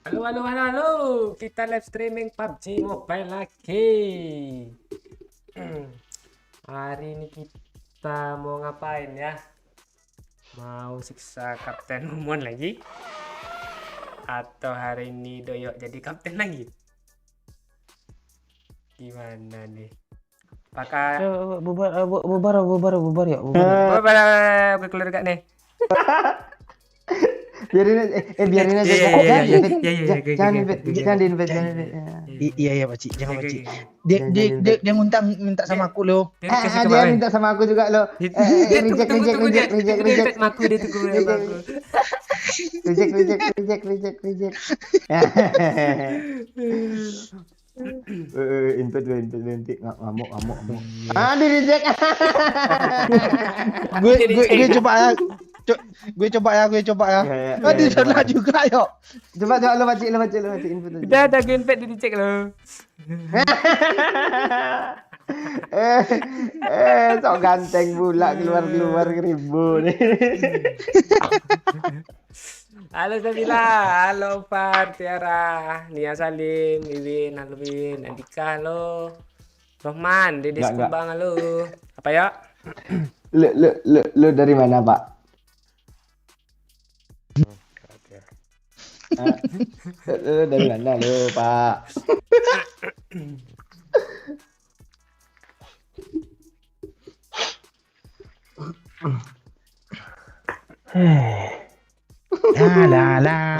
Halo, halo, halo, halo. Kita live streaming PUBG Mobile lagi. Hari ini kita mau ngapain ya? Mau siksa Kapten Mumon lagi? Atau hari ini Doyok jadi kapten lagi? Gimana nih? Apakah... Bubar ya. Oh, pada keluar gak nih? Biarin aja. Iya, iya, iya, iya, iya, Jangan invite, jangan invite. Iya Pakcik, jangan Pakcik. Jangan. Dia ngundang minta sama aku loh. Dia dikasih ke Dia bawah. minta sama aku juga loh. Dia Reject. tunggu dia. Dia invite maku, dia tunggu maku. Reject. Invite ngamuk. Di reject. Gue coba ya. Ya, Di sana juga yuk. Coba lo baca invite aja. Udah ada gue invite di cek loh. Sok ganteng pula keluar ribu nih. Halo Sabila, halo Far, Tiara, Nia Salim, Wiwin, halo Wiwin, Andika, halo Rohman, Dede Enggak. Kumbang, halo. Apa ya? Lu dari mana, Pak? Lu dari mana lu, Pak? La.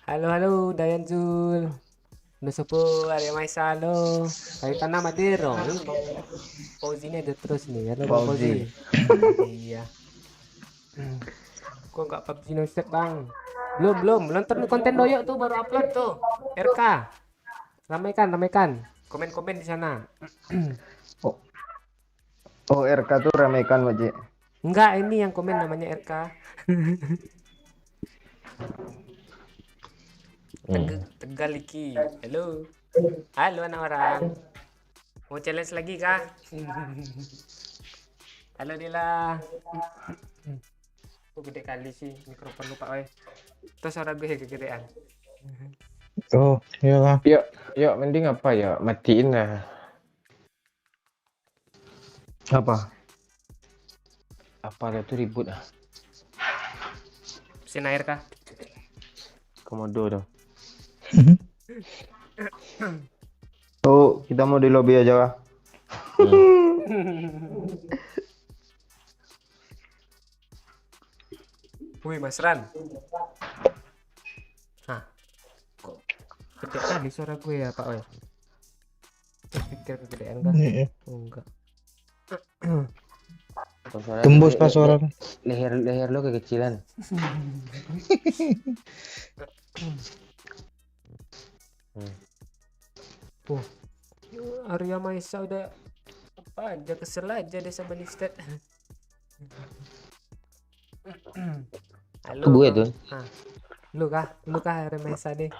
Halo Dayan Zul, Nusupu Arya Maisa, halo. Dari Tanah Madero, ini Bang Fauzi ini ada terus nih, halo Bang Fauzi. Iya. Kok nggak PUBG no step Bang? Belum nonton konten Doyok tuh baru upload tuh. RK. Ramaikan. Komen di sana. Oh, RK tuh ramekan, Pak. Enggak, ini yang komen namanya RK. Tegal Iki. Halo anak orang. Mau challenge lagi kah? Halo Dila. Gede kali sih mikrofon lupa weh. Terus suara gue kegedean. Oh, iyalah. Yuk, mending apa ya? Matiin lah. Apa? Apa itu ribut ah? Mesin air kah? Komodo dong. Oh, kita mau di lobby aja, Kak. Wih, Mas Ran. Hah. Kok gede kali suara gue ya, Pak weh? Pikir kegedean kan? Iya. Oh, enggak. Tembus pas suara. Leher lo kekecilan. Arya Maisa udah apa aja kesel aja deh sama Listet. Halo Gue Bang. tuh. Ah, lu kah Arya Maisa deh.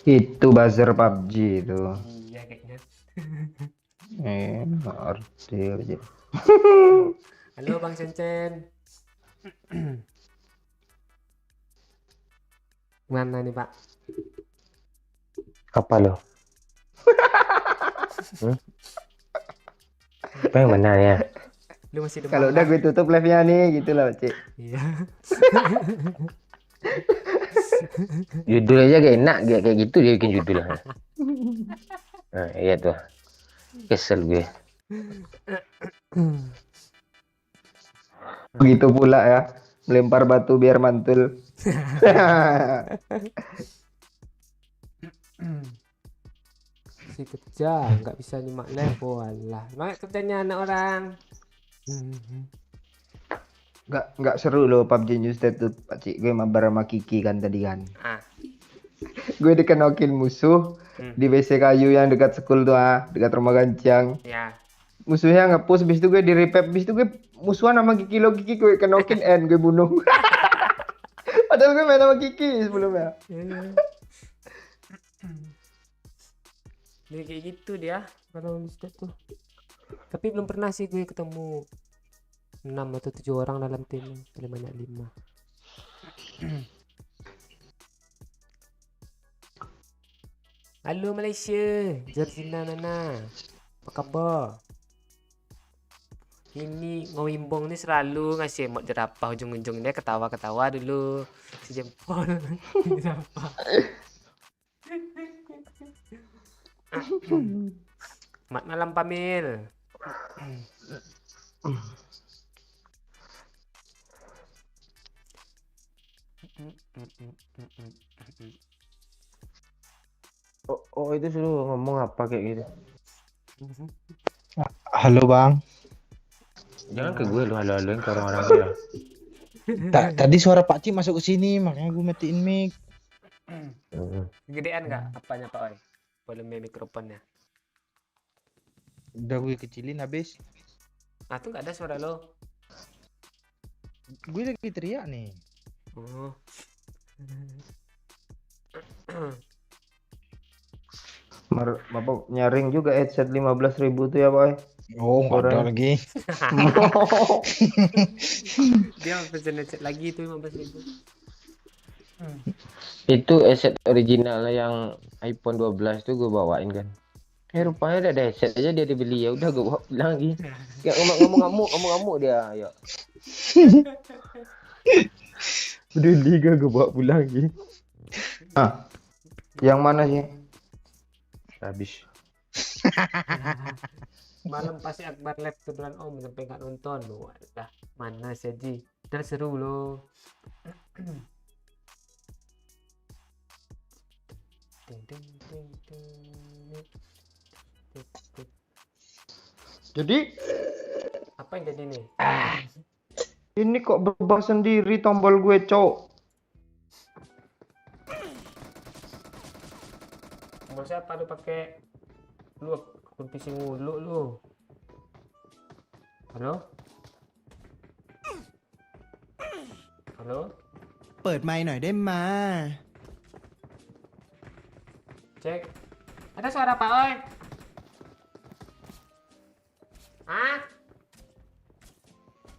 Itu buzzer PUBG itu. Iya kayaknya. Ngerti aja. Halo Bang Cencen. Mana nih Pak? Apa lo? Apa yang mana ya? Lu masih demam Kalau udah kah? gue tutup live-nya nih, gitu lah, Cik. Iya. Judul aja gak enak, kayak gitu dia bikin judul. Nah, iya tuh. Kesel gue. Begitu pula ya, melempar batu biar mantul. Si kerja nggak bisa nyimak live, walah. Mak kerjanya anak orang. Nggak seru loh PUBG New State tuh, Pak Cik. Gue mabar sama Kiki kan tadi kan. Ah. Gue dikenokin musuh di WC kayu yang dekat sekul tuh, dekat rumah Gancang. Ya. Musuhnya nge-push, habis itu gue di-repep, habis itu gue musuhan sama Kiki gue kenokin N, gue bunuh. Padahal gue main sama Kiki sebelumnya. Dia kayak gitu dia kalau Mister tuh. Tapi belum pernah sih gue ketemu 6 atau 7 orang dalam tim, paling banyak 5. Halo Malaysia, Georgina Nana, apa kabar? Ini Ngowimbong nih selalu ngasih emot jerapah ujung-ujungnya ketawa-ketawa dulu si jempol. Jerapah. Selamat malam Pamil. Oh, itu suruh ngomong apa kayak gitu. Halo bang. Jangan ke gue lu halo-haloin ke orang-orang dia. Tadi suara Pak Cik masuk ke sini, makanya gue matiin mic. Gedean nggak apanya Pak Oi? Volume mikrofonnya. Udah gue kecilin habis. Nah tuh nggak ada suara lo. Gue lagi teriak nih. Oh. Bapak nyaring juga headset 15.000 tuh ya Pak. Oh, nggak ada Suaranya. lagi. Dia pesen headset lagi tuh 15.000. Itu headset original yang iPhone 12 tuh gue bawain kan. Rupanya udah ada headset aja dia dibeli, ya udah gue bawa pulang lagi. Kayak ngomong-ngamuk dia, ayo. Beli gak gue bawa pulang lagi. Ah, yang mana sih? Habis. Malam pasti Akbar live kebetulan Om sampai nggak nonton loh. Wadah, mana sih Ji? Udah seru loh. Ting, ting, ting, ting. Jadi Apa yang jadi nih? ini kok berubah sendiri tombol gue, Cok. Mau siapa lu pakai? Lu akun PC mulu lu. Halo? Halo? เปิดไมค์หน่อยได้มา Cek. Ada suara Pak Oi? Hah?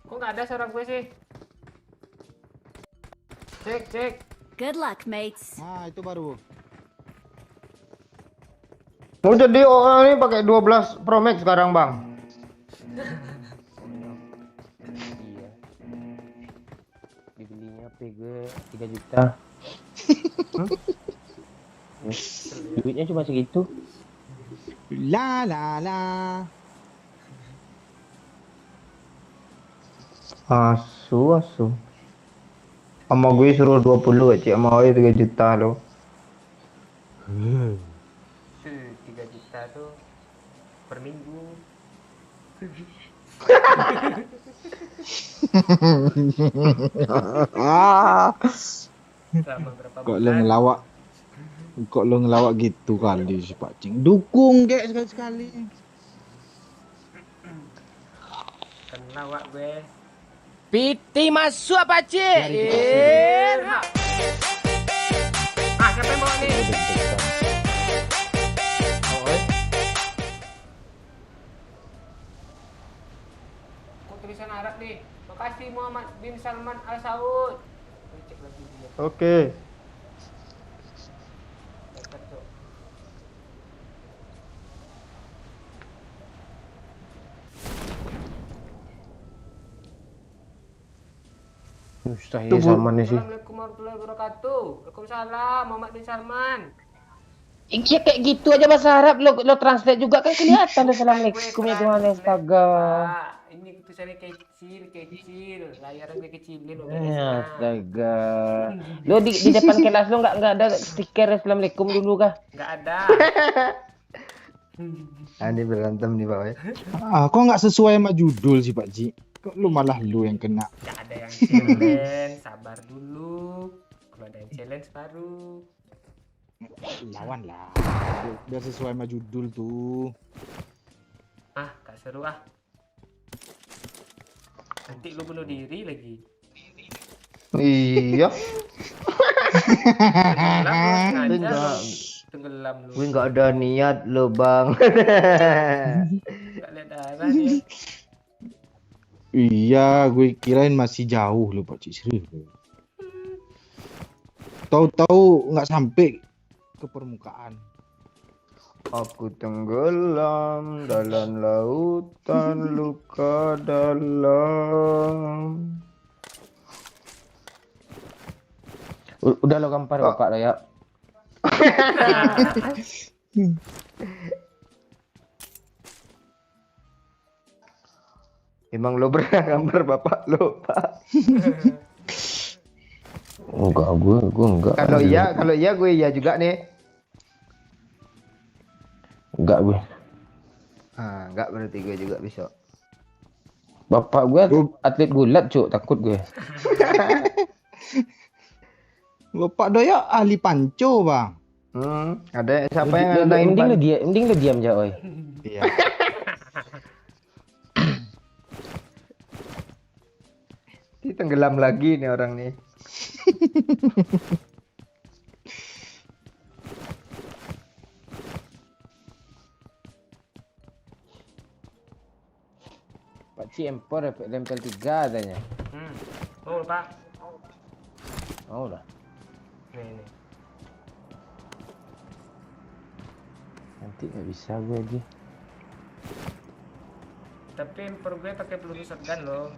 Kok nggak ada suara gue sih? Cek, cek. Good luck, mates. Nah, itu baru. Mau jadi orang ini pakai 12 Pro Max sekarang, Bang. Iya. Dibelinya HP gue 3 juta. Duitnya cuma segitu. La la la. Asu. Sama gue suruh 20 Cik, sama gue 3 juta lo. 3 juta tuh per minggu. Selama berapa Kok lo bulan? ngelawak? Kok lo ngelawak gitu kali si Pak Cing? Dukung kayak sekali-sekali. Kena wak gue. Piti masuk apa cik? Ah, siapa yang bawa nih? Kok tulisan Arab nih? Makasih Muhammad bin Salman Al Saud. Cek lagi dia. Oke. Dapat, Cok. Mustahil sama nih sih. Assalamualaikum warahmatullahi wabarakatuh. Waalaikumsalam Muhammad bin Salman. Iya kayak gitu aja bahasa Arab lo translate juga kan kelihatan. Assalamualaikum ya Tuhan, astaga. Pak, ini tulisannya kecil. Layarnya gue kecilin Ya, OBS-nya. astaga. Lo di depan kelas lo nggak ada stiker Assalamualaikum dulu kah? Nggak ada. Ah, ini berantem nih, Pak. Ah, kok nggak sesuai sama judul sih Pak Cik? Kok lu malah lu yang kena? Nggak ada yang challenge. Sabar dulu. Kalau ada yang challenge baru. Lawan lah. Biar sesuai sama judul tuh. Ah, gak seru ah. Nanti lu bunuh diri lagi. Iya. Lah, lu sengaja Enggak. lu. Tenggelam lu. Gue nggak ada niat lo bang. Nggak lihat darah dia. Iya, gue kirain masih jauh lu Pak Cik, serius. Tahu-tahu nggak sampai ke permukaan. Aku tenggelam dalam lautan luka dalam. Udah lo gampar bapak lo ya. Emang lo pernah gambar bapak lo, Pak? Enggak, gue enggak. Kalau iya gue iya juga nih. Enggak gue. Ah, enggak berarti gue juga besok. Bapak gue atlet gulat cuk, takut gue. Bapak Doyo ahli panco bang. Ada siapa yang nantangin Mending lo diam aja, oi. Iya. Ini tenggelam lagi nih orang nih. Pak Cik empor dapat level 3 katanya. Oh Pak. Oh lah. Nih. Nanti nggak bisa gue lagi. Tapi emper gue pakai peluru shotgun loh.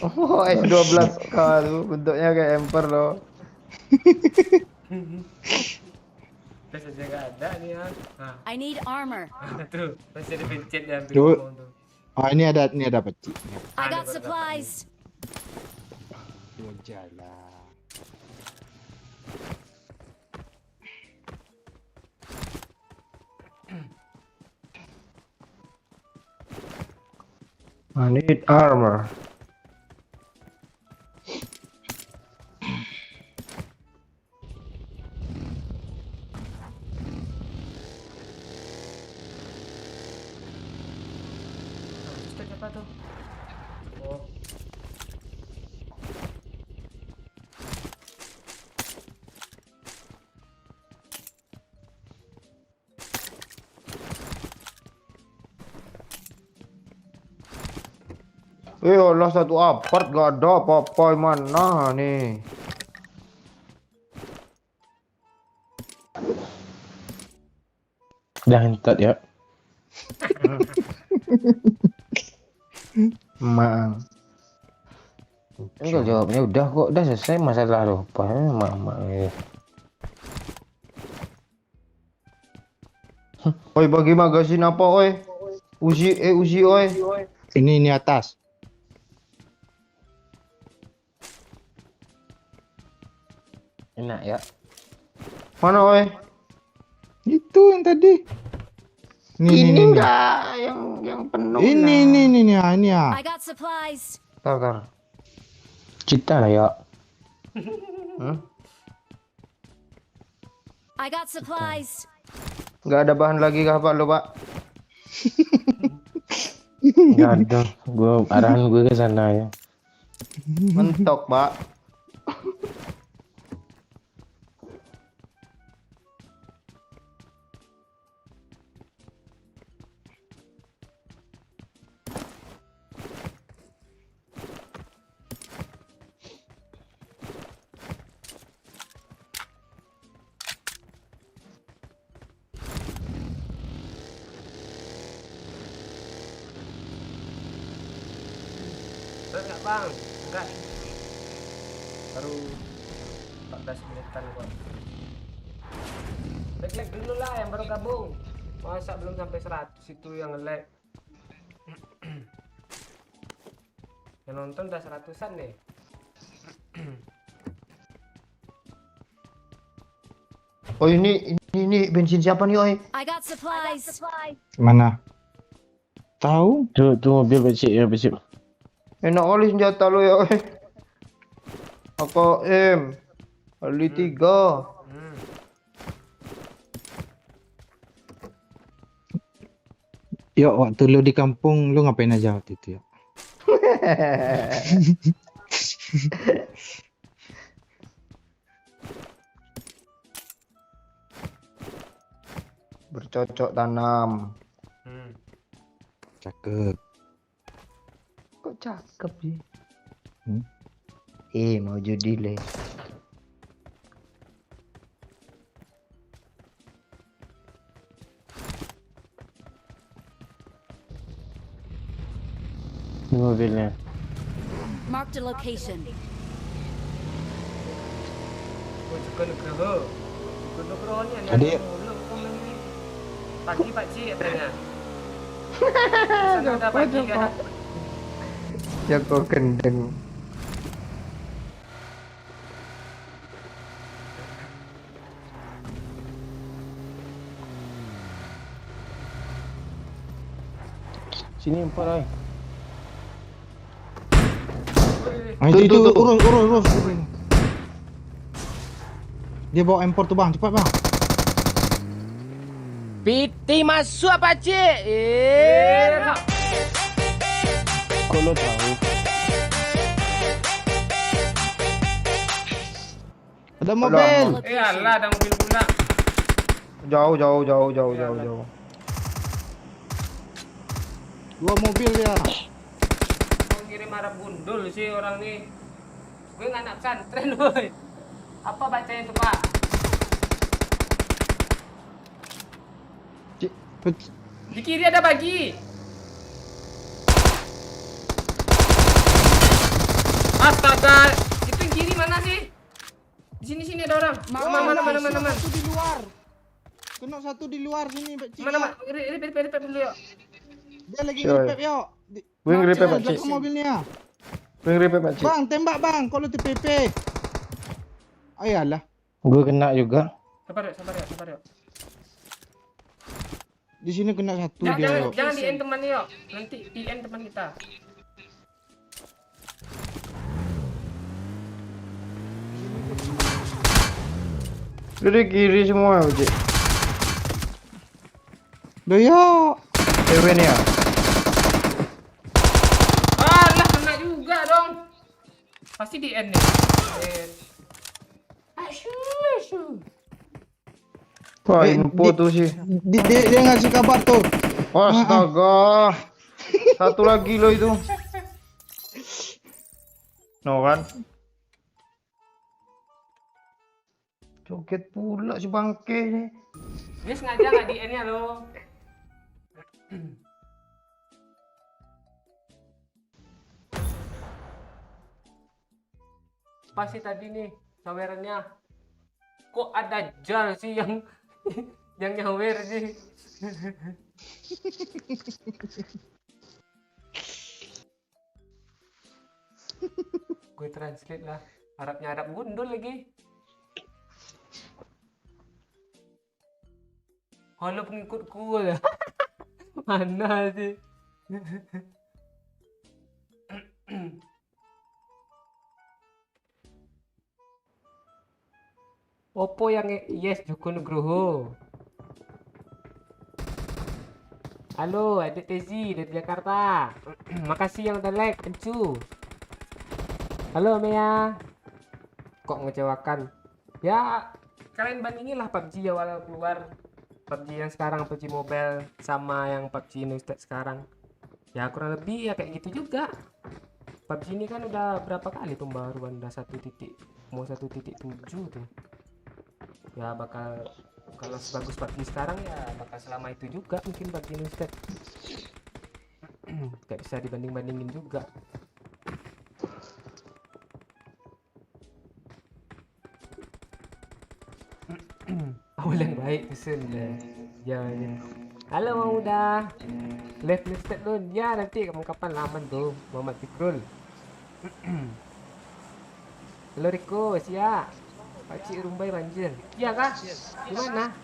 Oh, S12 kalau bentuknya kayak emper loh. Terus aja gak ada nih ya. Nah, I need armor. tuh masih ada pencet dia ambil Coba. ngomong tuh. Oh ini ada Pak Cik. I got supplies. Wajalah. I need armor. Nah, terus apa tuh? Oh. Allah satu apart gak ada apa-apa mana nih. Udah hentot ya. Mang. Enggak jawabnya udah kok, udah selesai masalah lo. Apa mak Oi bagi magasin apa oi? Uzi oi. Ini atas. enak ya. Mana oi? Itu yang tadi. Ini Nih. enggak yang penuh. Ini ya. I got supplies. Tar. Cita lah ya. I got supplies. Enggak ada bahan lagi kah Pak lo, Pak? Enggak ada. Arahan gue ke sana ya. Mentok, Pak. Terus nggak bang? Enggak. Baru 14 menitan kok. Lag dulu lah yang baru gabung. Masa belum sampai 100 itu yang lag. Yang nonton udah 100-an deh. Oh ini bensin siapa nih oi? I got supplies. Mana? Tahu? Tuh mobil becik ya becik. Enak kali senjata lo ya oi. AKM kali 3. Yuk, waktu lu di kampung lu ngapain aja waktu itu ya? Bercocok tanam. Cakep. Kok cakep sih? Hmm? Mau judi le. Ini mobilnya. Marked a location. Oh, Joko Nugroho. Joko Nugroho ni ada Adik. mulu komen ni. Pagi Pak Cik katanya. Sana ada pagi kan. Joko kendeng. Sini 4 oi. Itu Tuh. urus. Dia bawa M4 tu bang, cepat bang. PT masuk pakcik. Kok lo tahu? Ada mobil. Alah ada mobil pula. Jauh. Dua mobil dia. Mau ngirim Arab gundul sih orang ni. Gue nggak anak pesantren woi. Apa bacanya itu Pak? Di kiri ada bagi. Astaga, itu yang kiri mana sih? Di sini ada orang. Mana. Di luar. Kena satu di luar sini, Pak Cik. Mana? Ripet dulu yuk. Dia lagi Coy. nge-pep yo. Gue nge-repair, Pak Cik. Belakang mobilnya. Gue nge-repair, Pak Cik. Bang, tembak bang. Kalau TPP. Ayalah. Gue kena juga. Sabar yuk. Di sini kena satu Jangan, dia. Yo. jangan di end teman yuk. Nanti di end teman kita. Dari kiri semua, Pak Cik. Doyo. Cewek nih ya. Alah, kena juga dong. Pasti di end nih. Asyuh. Wah, info tuh sih. Dia ngasih kabar tuh. Astaga. Satu lagi loh itu. No kan? Joget pula si bangke ini. Dia sengaja nggak di end-nya loh. Pasti tadi nih sawerannya. Kok ada Jal sih yang yang nyawer sih. Gue translate lah. Arabnya Arab gundul lagi. Halo pengikutku lah. Mana sih? Oppo yang yes Joko Nugroho. Halo adik Tezi dari Jakarta. Makasih yang udah like encu. Halo Mea. Kok mengecewakan? Ya kalian bandinginlah PUBG awal keluar. PUBG yang sekarang PUBG Mobile sama yang PUBG Instead sekarang. Ya kurang lebih ya kayak gitu juga. PUBG ini kan udah berapa kali pembaruan, udah 1.7 tuh. Ya bakal kalau sebagus PUBG sekarang ya bakal selama itu juga mungkin PUBG Instead. Gak bisa dibanding-bandingin juga. Awal yang baik pesen ya. Halo Mauda. Live listed lu ya, nanti kapan laman tuh Muhammad Fikrul. Halo Riko, siap. Pakcik Rumbai banjir. Iya kah? Di mana?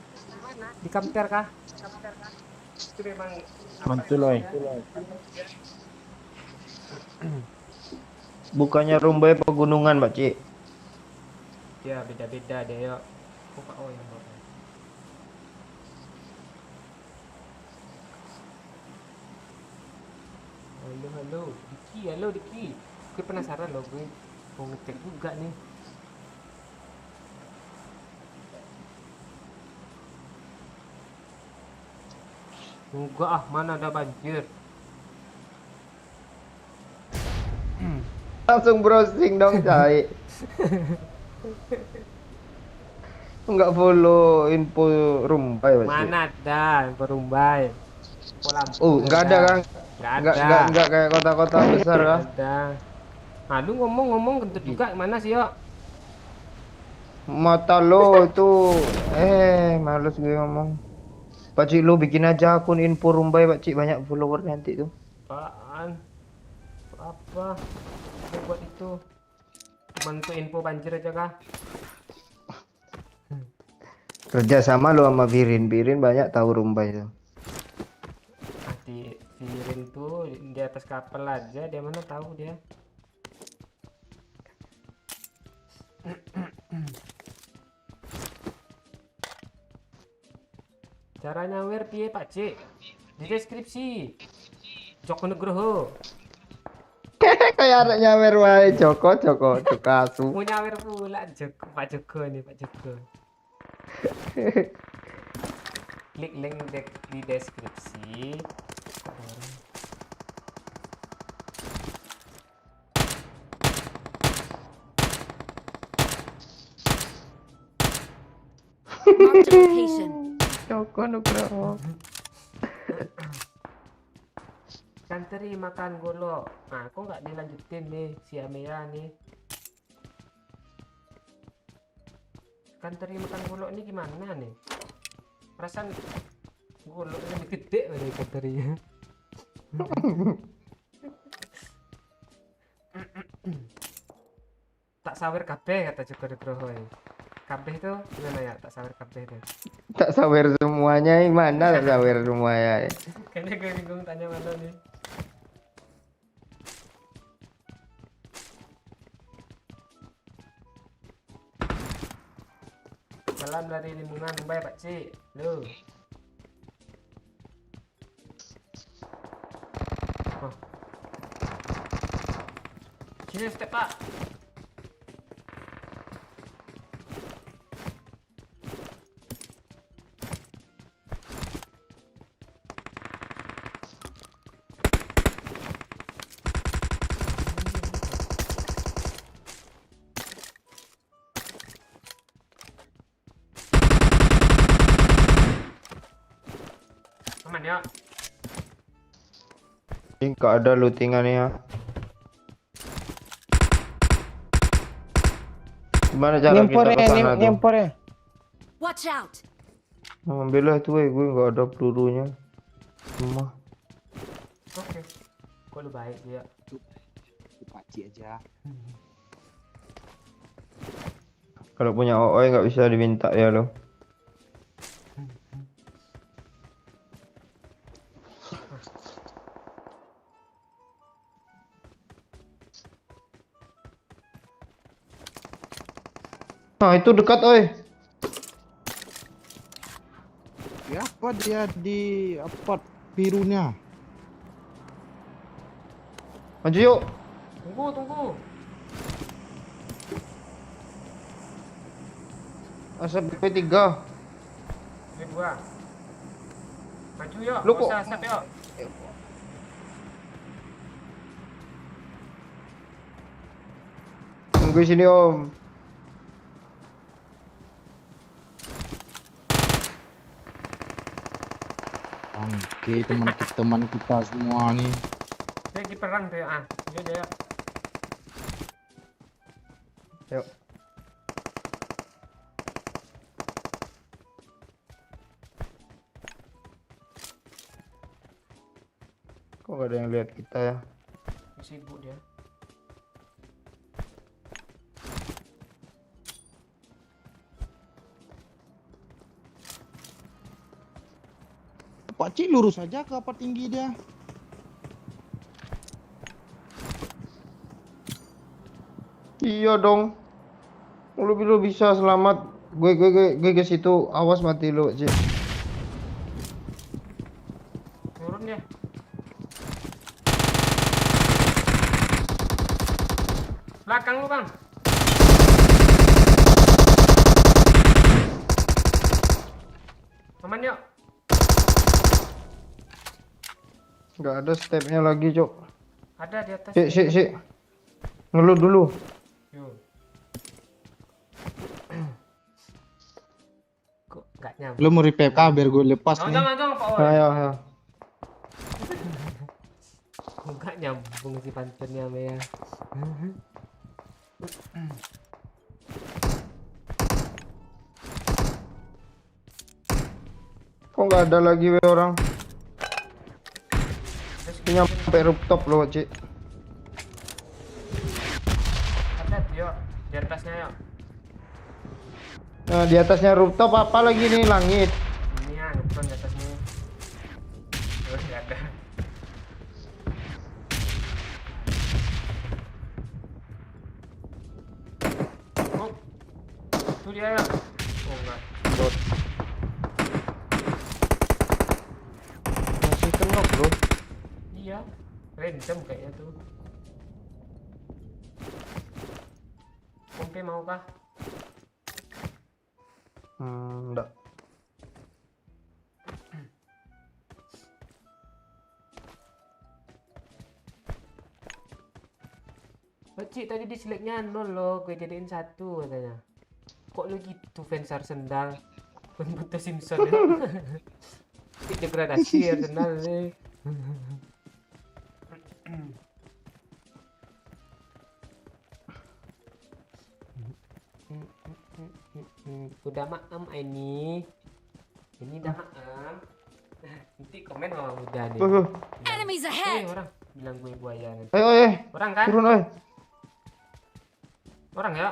Di Kamter kah? Itu memang Mantul oi. Bukannya Rumbai pegunungan, Pak Cik. ya beda-beda deh yuk. Oh yang bawa. Halo Diki. Gue penasaran loh, gue mau ngecek juga nih. Enggak ah, mana ada banjir. Langsung browsing dong, Cai. Enggak follow info Rumbai pasti. Mana ada Perumbai. Enggak ada kan? Enggak ada. Enggak kayak kota-kota besar kan? Ada. Nah, lu ngomong kentut juga mana sih, Yok? Mata lo itu males gue ngomong. Pakcik lo bikin aja akun info Rumbai, Pakcik, banyak follower nanti tuh. Apaan? Apa? Aku buat itu. Cuman untuk info banjir aja kah? Kerja sama lo sama Birin banyak tahu Rumbai tuh. Di Virin tuh di atas kapal aja, dia mana tahu dia. Cara nyawer piye Pak Cik? Di deskripsi. Joko Nugroho. Kayak anak nyawer wae Joko Jokasu. Mau nyawer pula Joko, Pak Joko nih, Pak Joko. Klik link di deskripsi. Marked a location. Joko Nugroho. Kan teri makan golok. Nah, kok nggak dilanjutin nih si Amea nih? Kan teri makan golok ini gimana nih? Perasaan goloknya lebih gede dari ikan terinya. Tak sawer kabeh kata Joko Nugroho. Kabeh itu gimana ya? Tak sawer kabeh itu. Tak sawer semuanya, mana tak sawer semuanya. Kayaknya gue bingung tanya mana nih. Salam dari Limungan, Mumbai Pak Cik. Loh. Oh. Sini step Pak. Aman ya. Ini nggak ada lootingannya ya. Gimana cara kita ke sana tuh? nyempor ya. Watch out! Ambil lah tuh, gue nggak ada pelurunya. Rumah. Oke. Kok lu baik dia. Pakcik aja. Kalau punya OOI nggak bisa diminta ya lo. Nah itu dekat, oi. Ya apa dia di apa birunya? Maju yuk. Tunggu. Asap BP3. Ini gua. Maju yuk. Lu Nggak kok- usah step yuk. Tunggu sini om. Oke, teman kita semua nih. Dia lagi perang tuh ya. Dia yuk. Yuk. Kok gak ada yang lihat kita ya? Sibuk dia. Pakcik lurus aja ke apa tinggi dia. Iya dong. Lu bisa selamat. Gue ke situ. Awas mati lu, Cik. Turun dia. Belakang lu, Bang. Aman yuk. Nggak ada stepnya lagi, Cok. Ada di atas. Sik. Ngelut dulu. Yuk. Kok nggak nyampe? Lu mau repair kah biar gue lepas Oh, nih. jangan Pak Oi. Ayo. Kok nggak nyambung si pantunnya Mea. Kok nggak ada lagi we orang? Ini nyampe rooftop loh, Cik. Ada yuk di atasnya yuk. Nah, di atasnya rooftop apa lagi nih? Langit. Ini ya ngeplon di atasnya. Oh, nggak ada. Oh, itu dia ya. Oh enggak. Bot. Masih kenok, Bro. Iya, random kayaknya tuh. Kompe mau kah? Enggak. Cik tadi di seleknya 0 loh, gue jadiin 1 katanya. Kok lu gitu fans Arsenal? Pembutuh Simpson ya. Cik degradasi Arsenal nih. Udah maem ini. Ini udah maem. Nanti komen sama udah nih. Enemies Eh, ahead! orang bilang gue buaya nanti. Ayo, Orang kan? turun, oi. Orang ya?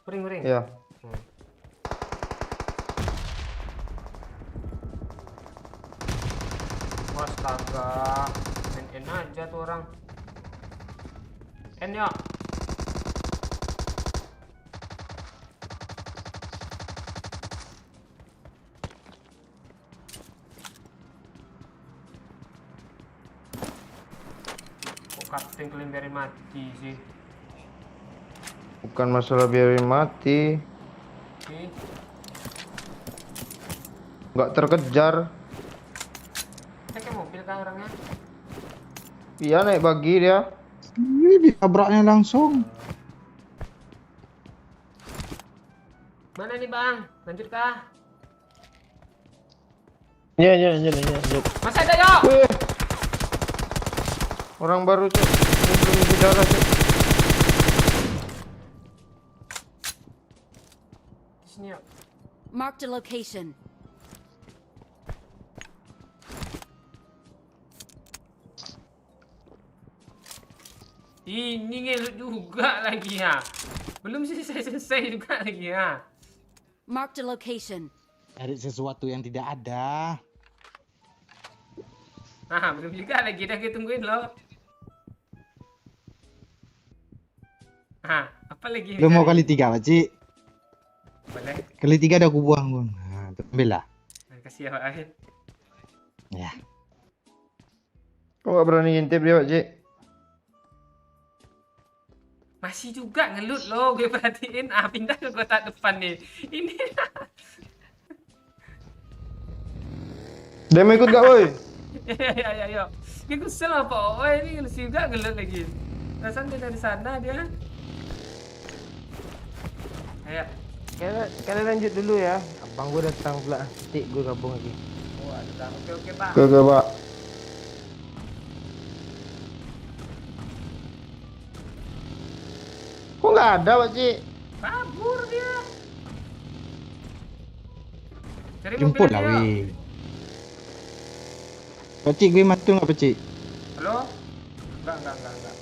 Puring. Iya. Astaga, main aja tuh orang. Ya. Kok kapten kalian mati sih? Bukan masalah biarin mati, Sih. nggak terkejar. Pakai mobil kah orangnya? Iya, naik bagi dia. Ini ditabraknya langsung. Mana nih bang? Lanjut kah? Iya, lanjut. Masih ada yuk? Wih. Orang baru, Cuk. Ini belum isi darah, Cuk. Di sini yuk. Marked a location. Ini ngelut juga lagi ya. Belum selesai juga lagi ya. Marked a location. Cari sesuatu yang tidak ada. Ah, belum juga lagi dah kita tungguin loh. Ah, apa lagi? Lu mau kali 3, Pakcik? Boleh. Kali 3 udah aku buang, Bang. Nah, ambil lah. Kasih ya Pak Ahid. Ya. Kok nggak berani ngintip dia, Pak Cik? Masih juga ngelut loh, gue perhatiin. Ah, pindah ke kotak depan nih. Ini. Dia mau ikut gak, woi? Ya. Dia kesel apa? Oh, ini juga ngelut lagi. Rasanya dia dari sana dia. Ayo. Kalian lanjut dulu ya. Abang gue datang pula. Cik gue gabung lagi. Oh, ada. Oke, Pak. Oke, Pak. Kok nggak ada, Pak Cik? Kabur dia. Cari Jemput mobil lah, aja, yuk. weh. Pakcik gue mantul nggak, Pakcik? Halo? Enggak.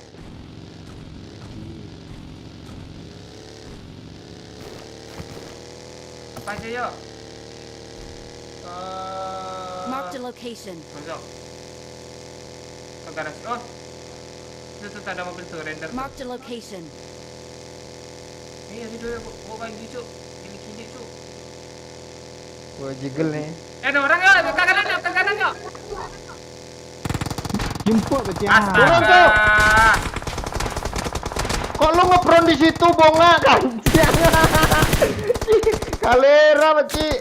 Apa aja yuk? Marked a location. Masuk. Ke garasi. Oh. Itu ada mobil surrender. Marked a location. Ini dulu gua bagi cuk. Ini kini cuk. Gua jiggle nih. Ada orang yuk, ke kanan yuk. Jemput, Pakcik. Turun, Astaga. Cuk. Kok lu ngepron di situ, bonga kan? Kalera, Pak Cik.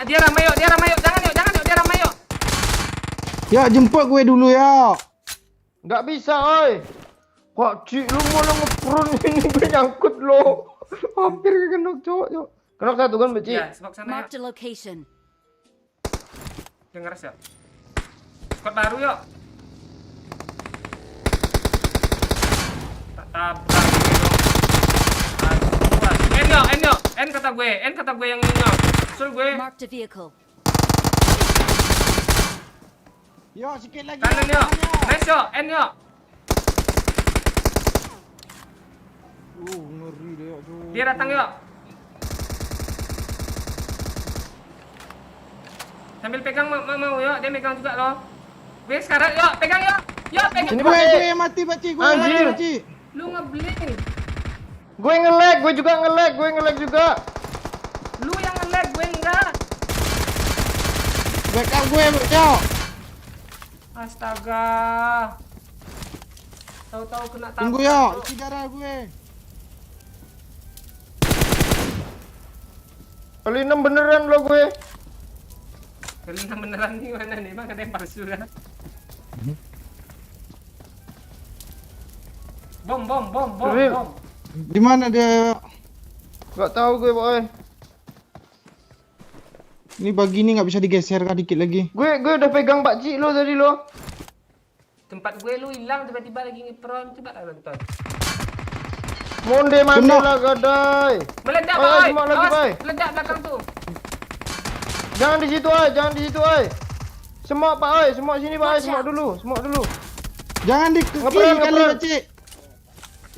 Dia ramai yuk, jangan Ya jemput gue dulu ya. Nggak bisa, oi. Pak Cik, lu mau ngeprun ini gue nyangkut lo. Hampir kenok cowok. Kenok satu kan, Pak Cik? Ya, sebab sana ya. Marked a location. Dengar ya. Squad baru yuk. Tak tabrak gitu. Aduh. N yuk. N kata gue yang ini yuk. Susul gue. Marked a vehicle. Yo sikit lagi. Kanan ya, yuk. kanan, ya. Nice yuk. N yuk. Ngeri dia. Aduh. Dia datang yuk. Sambil pegang mau yuk. Dia megang juga loh. Gue sekarang yuk. Pegang yuk. Yuk pegang. Sini, Gue Pak Cik. yang mati Pak Cik. Gue Anjir. yang mati Pak Cik. Lu ngeblink. Gue nge-lag, gue juga juga. Lu yang nge-lag, gue enggak. Backup gue Cok. Astaga. Tahu-tahu kena tabrak. Tunggu ya, Cok. isi darah gue. Kali 6 beneran lo gue. Kelina beneran nih mana nih? Bang ada yang palsu kan? Bom. Real. Di mana dia? Gak tahu gue, boy. Ini bagi ini nggak bisa digeser kah dikit lagi? Gue udah pegang Pak Cik lo tadi lo. Tempat gue lu hilang tiba-tiba lagi ngepron. Coba lah nonton. Monde mandi Kena. lah gadai. Meledak, Oh, Pak. semua lagi, Bay. Meledak belakang tuh. Jangan di situ, ay. Semua Pak, ay. Semua sini, Pak, ay. Semua dulu. Jangan di Ngepran, kiri kali ngepran. Pak Cik.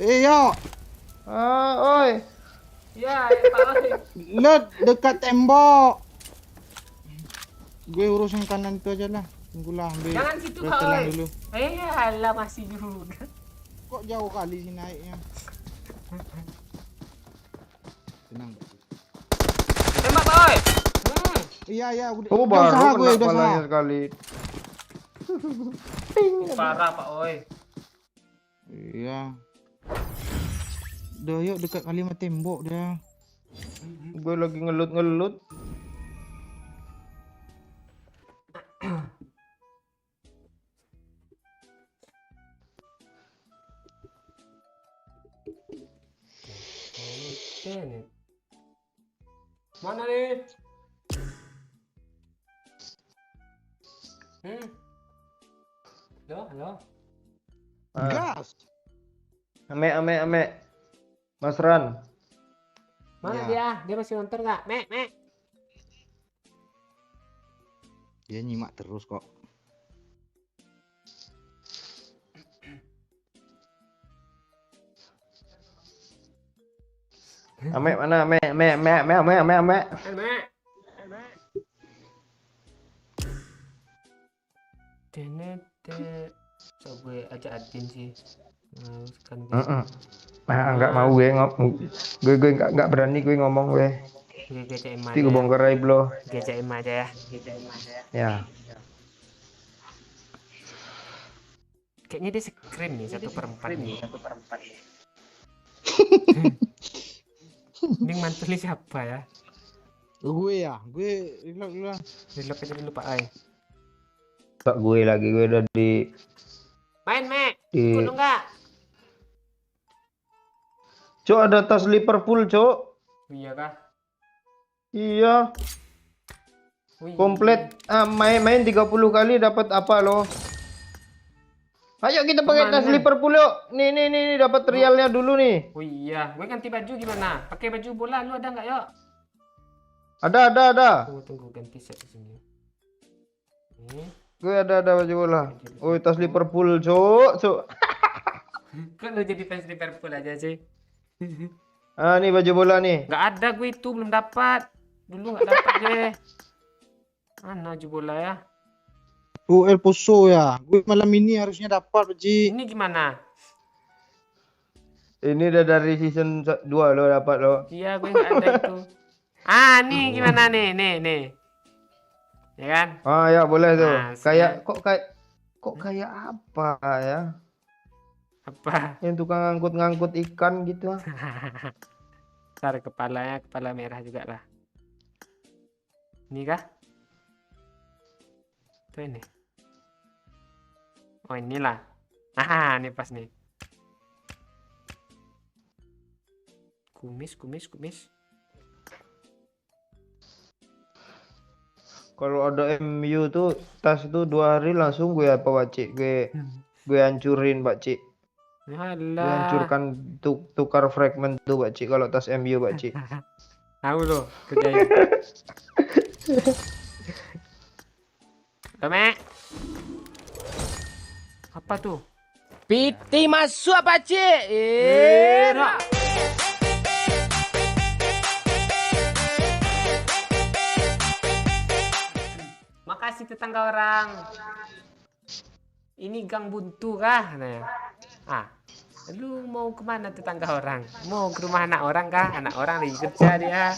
Yo, Ah, oi. Ya, Pak. lo dekat tembok. Gue urus yang kanan itu aja lah. Tunggulah ambil. Jangan situ, Pak. ratelan dulu. Alah masih juga. Kok jauh kali sih naiknya? Tenang. Tembak, Pak. Iya udah. Oh, udah usaha baru gue kena udah usaha. kepalanya sekali. Parah, Pak. Oi. Iya. Udah yuk dekat kali sama tembok dah. Gue lagi ngelut. Tenet. Mana nih? Halo. Ah. Gas. Ame. Mas Ran. Mana Ya. dia? Dia masih nonton nggak? Mek. Dia nyimak terus kok. Ame mana? Ame. Mek. Tenet. Coba gue ajak admin sih. Kan gue. Enggak mau gue gue enggak berani gue ngomong gue. Gue GCM Nanti gue bongkar aib lo. GCM aja ya. Ya. Kayaknya dia screen nih 1/4 nih. Ini mantulnya siapa ya? Gue ya, gue reload dulu lah. Reload aja dulu Pak Ai. Tak gue lagi gue udah di Main Mek. Di- Ikut enggak? Cok, ada tas Liverpool, Cok. Iya kah? Iya, Wih. komplit. Main 30 kali dapat apa lo? Ayo kita pakai tas Kemana? Liverpool yuk. Nih dapat trialnya dulu nih. Oh iya, gue ganti baju gimana? Pakai baju bola lu ada nggak yuk? Ada. Tunggu ganti set di sini. Ini. Gue ada baju bola. Oh, tas Liverpool, Cok. Kok lu jadi fans Liverpool aja sih? Nih baju bola nih. Nggak ada gue itu belum dapat. Dulu nggak dapat gue. Mana baju bola ya? Oh, El Poso ya. Gue malam ini harusnya dapat, Ji. Ini gimana? Ini udah dari season 2 lo dapat lo. Iya, gue nggak ada itu. Nih gimana nih. Ya kan? Ya boleh tuh. Nah, Kayak kok kayak apa ya? Apa? Yang tukang ngangkut ikan gitu. Ntar kepalanya kepala merah juga lah. Ini kah? Tuh ini. Oh inilah. Ah, ini pas nih. Kumis. Kalau ada MU tuh tas itu 2 hari langsung gue apa Pakcik? Gue hancurin Pakcik. Gue Alah. hancurkan tukar fragment tuh Pakcik kalau tas MU Pakcik. Tahu lo kerjain. Tome. Apa tuh? PT masuk pakcik. Rak. Makasih tetangga orang. Ini gang buntu kah? Nah, lu mau kemana tetangga orang? Mau ke rumah anak orang kah? Anak orang lagi kerja dia.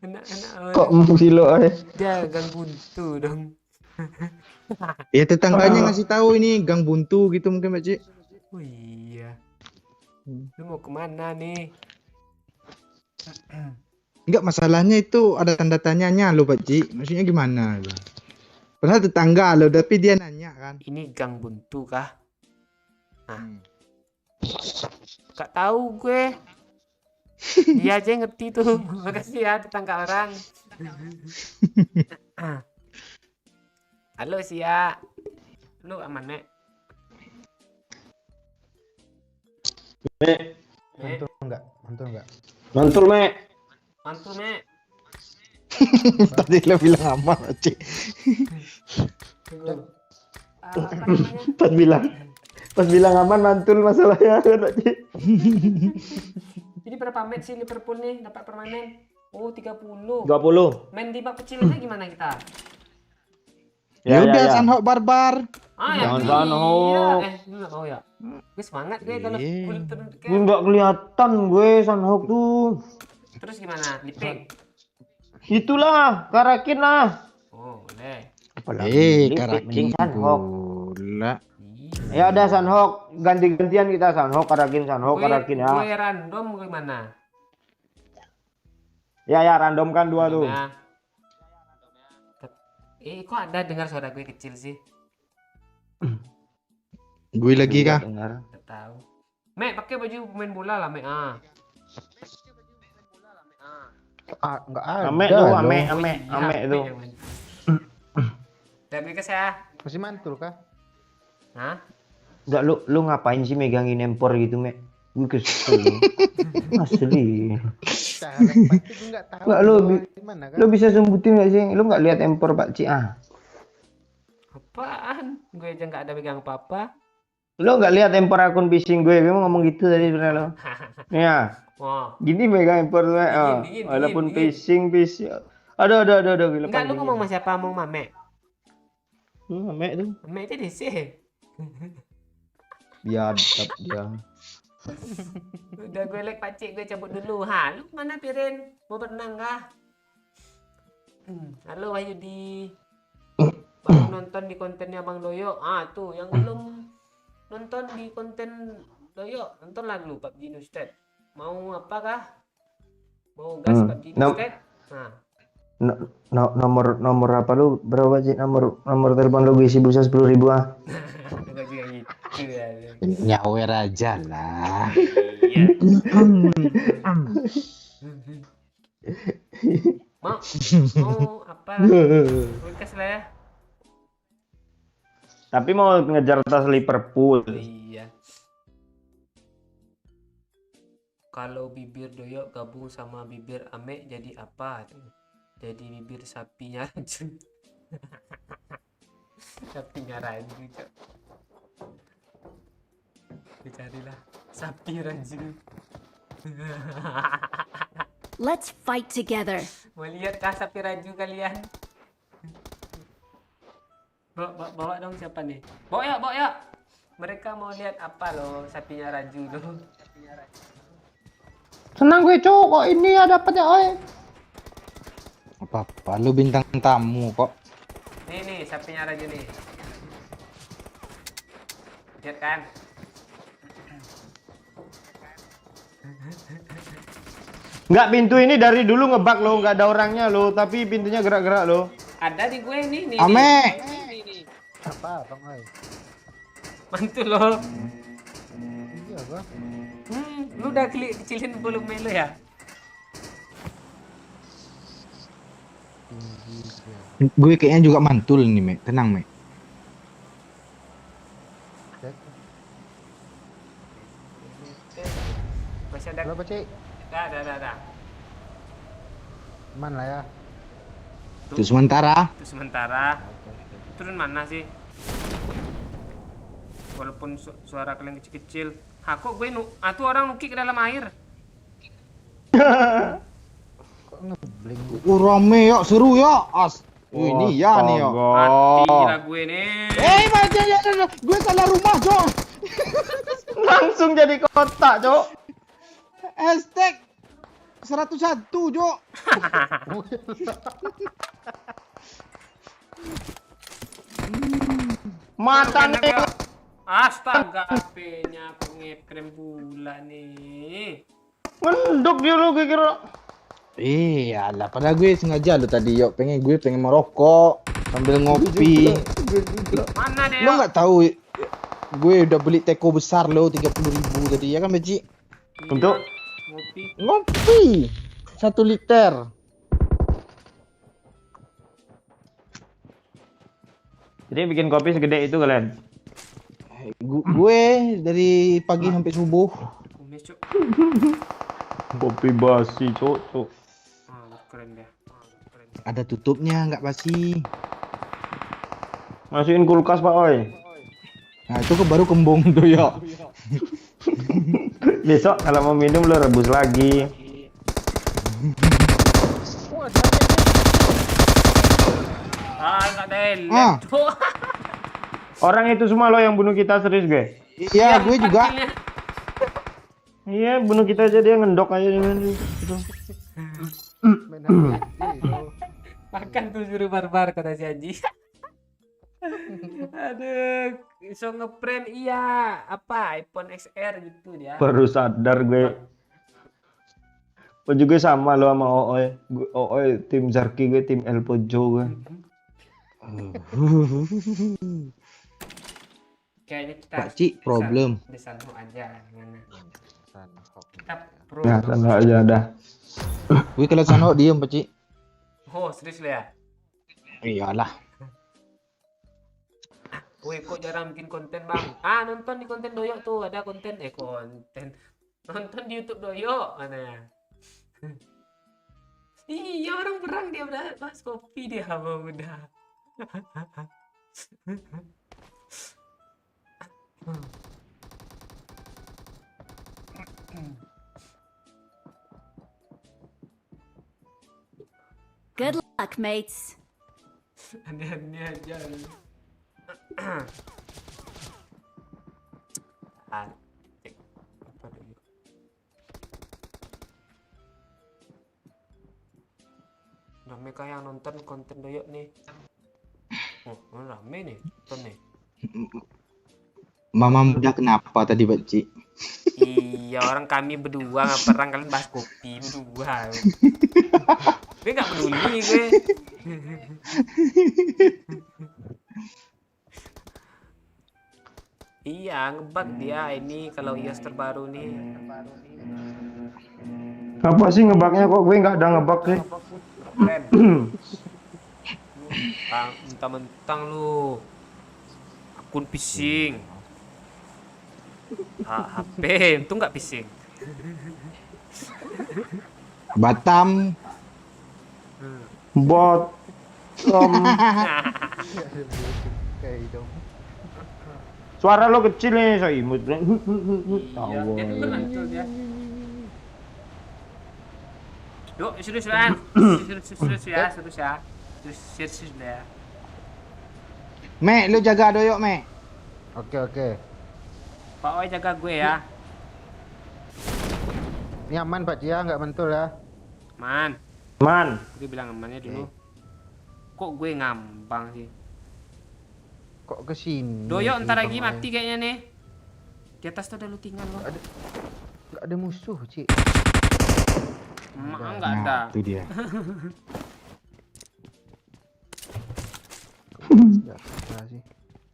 Anak-anak orang. Kok mulu Dia gang buntu dong. Ya tetangganya ngasih tahu ini gang buntu gitu mungkin Pakcik. Oh iya. Lu mau kemana nih? Enggak, masalahnya itu ada tanda tanyanya lo Pakcik. Maksudnya gimana lo? Padahal tetangga lo, tapi dia nanya kan. Ini gang buntu kah? Gak tahu gue. Dia aja yang ngerti tuh. Makasih ya tetangga orang. Halo Sia. Lu aman, Nek? Mantul enggak? Mantul, Mek. Mantul, Nek. Tadi lo bilang aman Pakcik. Apa namanya? Pas bilang aman mantul masalahnya kan Pakcik. Ini berapa match sih Liverpool nih dapat permanen? Oh, 30. 20. Main di bak kecil aja gimana kita? Ya udah Sanhok barbar. Yang Jangan Sanhok. Lu enggak mau ya? Gue semangat gue kalau full turun ke. Gue nggak kelihatan gue Sanhok tuh. Terus gimana? Lipik. Itulah, Karakin lah. Oh, boleh. Karakin Sanhok. bola. Ya ada Sanhok, ganti-gantian kita Sanhok, Karakin Karakin ya. Gue random gimana? Ya random kan 2 tuh. Nah. Kok ada dengar suara gue kecil sih? Gue lagi kah? Dengar. Nggak tahu. Mek, pakai baju pemain bola lah, Mek. Enggak ada. Ame tuh, ame itu. Udah beli ke saya. Masih mantul kah? Hah? Enggak, lu ngapain sih megangin empor gitu, Mek? Gue kesel lu. Asli. Enggak, lu bisa sembutin gak sih? Lu nggak lihat empor Pakcik Apaan? Gue aja nggak ada pegang apa-apa. Lu nggak lihat empor akun phishing gue mau ngomong gitu tadi sebenarnya lo. Ya. Oh. Gini megang empor gue. Dingin, Walaupun dingin. phishing. Aduh. Enggak, lu ngomong sama siapa? Mau Mek? Mek tuh. Mek itu DC. Biadab dia. Udah gue like Pakcik, gue cabut dulu. Lu mana Pirin? Mau berenang kah? Halo Wahyudi. Baru nonton di kontennya Bang Doyo. Tuh yang belum nonton di konten Doyo, nontonlah dulu PUBG Newsted. Mau apa kah? Mau gas PUBG Newsted? Nomor apa lu? Berapa sih nomor telepon lu? Gue isi pulsa 10.000 Enggak juga gitu ya. Nyawer aja lah. Iya. Mau apa? Kulkas lah ya. Tapi mau ngejar tas Liverpool. Iya. Kalau bibir Doyo gabung sama bibir Ame jadi apa? Jadi bibir sapinya racun. Sapinya racun. Dicarilah sapi racun. Let's fight together. Mau lihat kah sapi raju kalian? Bawa dong siapa nih? Bawa ya. Mereka mau lihat apa loh sapinya raju loh. Senang gue kok ini ya dapatnya oi. Apa-apa, lu bintang tamu kok. Nih sapinya raju nih. Lihat kan? Nggak, pintu ini dari dulu ngebug lo, nggak ada orangnya lo, tapi pintunya gerak-gerak lo. Ada di gue nih. Ame. Apa, Bang Oi? Mantul lo. Iya, Bang. Lu udah kecilin volume lu ya? Gue kayaknya juga mantul nih, Mek. Tenang, Mek. Cek. Masih ada. Berapa, Cik? Dah. Aman lah ya. Itu sementara. Itu sementara. Turun mana sih? Walaupun suara kalian kecil-kecil. Kok gue tuh orang nukik ke dalam air. Kok ngebling? Rame yuk, seru yuk. Ini ya nih yuk. Mati lah gue nih. Baca ya, gue salah rumah, Cok. Langsung jadi kotak, Cok. Hashtag 101, Cok. Mata nih. Astaga, HP-nya aku ngeprem pula nih. Menduk dia lo, gue kira. Alah, padahal gue sengaja lo tadi yuk, pengen merokok sambil ngopi. Mana deh? Lo nggak tahu gue udah beli teko besar lo 30.000 tadi ya kan, Beci? Untuk Ngopi 1 liter. jadi bikin kopi segede itu kalian. Gue dari pagi sampai subuh. Kumis, Cuk. Kopi basi, Cok. Keren deh. Ada tutupnya, nggak basi. Masukin kulkas, Pak Oi. Nah itu baru kembung tuh ya. Besok kalau mau minum lo rebus lagi. Enggak deh. Orang itu semua lo yang bunuh kita, serius gue. Iya, gue juga. Iya, bunuh kita aja, dia ngendok aja dengan itu. Main hati-hati itu. Makan tuh juru barbar kata si Haji. Aduh, iso ngeprank iya apa iPhone XR gitu dia. Baru sadar gue. Gue juga sama lo sama Ooy. Ooy tim Zarki, gue tim El Pojo gue. Kayaknya kita Pakcik, problem. Bersama aja gimana? Kita pro. Ya, sana aja dah. Gue kalau sana diem, Pakcik. Oh, serius lo ya? Iyalah. Woi, kok jarang bikin konten, Bang? Nonton di konten Doyok tuh, ada konten konten. Nonton di YouTube Doyok mana? Iya, orang perang dia bahas kopi dia, Bang, udah. Good luck, mates. Aneh-aneh aja. Cek apa dulu. Rame kayak yang nonton konten Doyok nih. Oh, rame nih nonton nih. Mama muda kenapa tadi, Pakcik? Iya, orang kami berdua nggak perang, kalian bahas kopi berdua. Gue nggak peduli gue. Iya, ngebug dia ini kalau iOS terbaru nih. Apa sih ngebugnya, kok gue nggak ada ngebug sih? Keren. Mentang-mentang lu akun phishing. HP itu nggak phishing. Batam. Bot. Kayak itu. Suara lo kecil nih, so imut. Iya, dia tuh kan hancur dia. Yuk, serius ya. Serius ya. Mek, lu jaga Doyok, Mek. Oke. Pak Oi jaga gue ya. Ini aman, Pak Cia, nggak mentul ya. Man, Man. gue bilang amannya dulu. Kok gue ngambang sih? Kok kesini? Doyok ntar Bang lagi Oi? mati kayaknya nih. Di atas tuh ada lootingan loh. Nggak ada musuh, Cik. Enggak ada. Nah, itu dia. Enggak sih.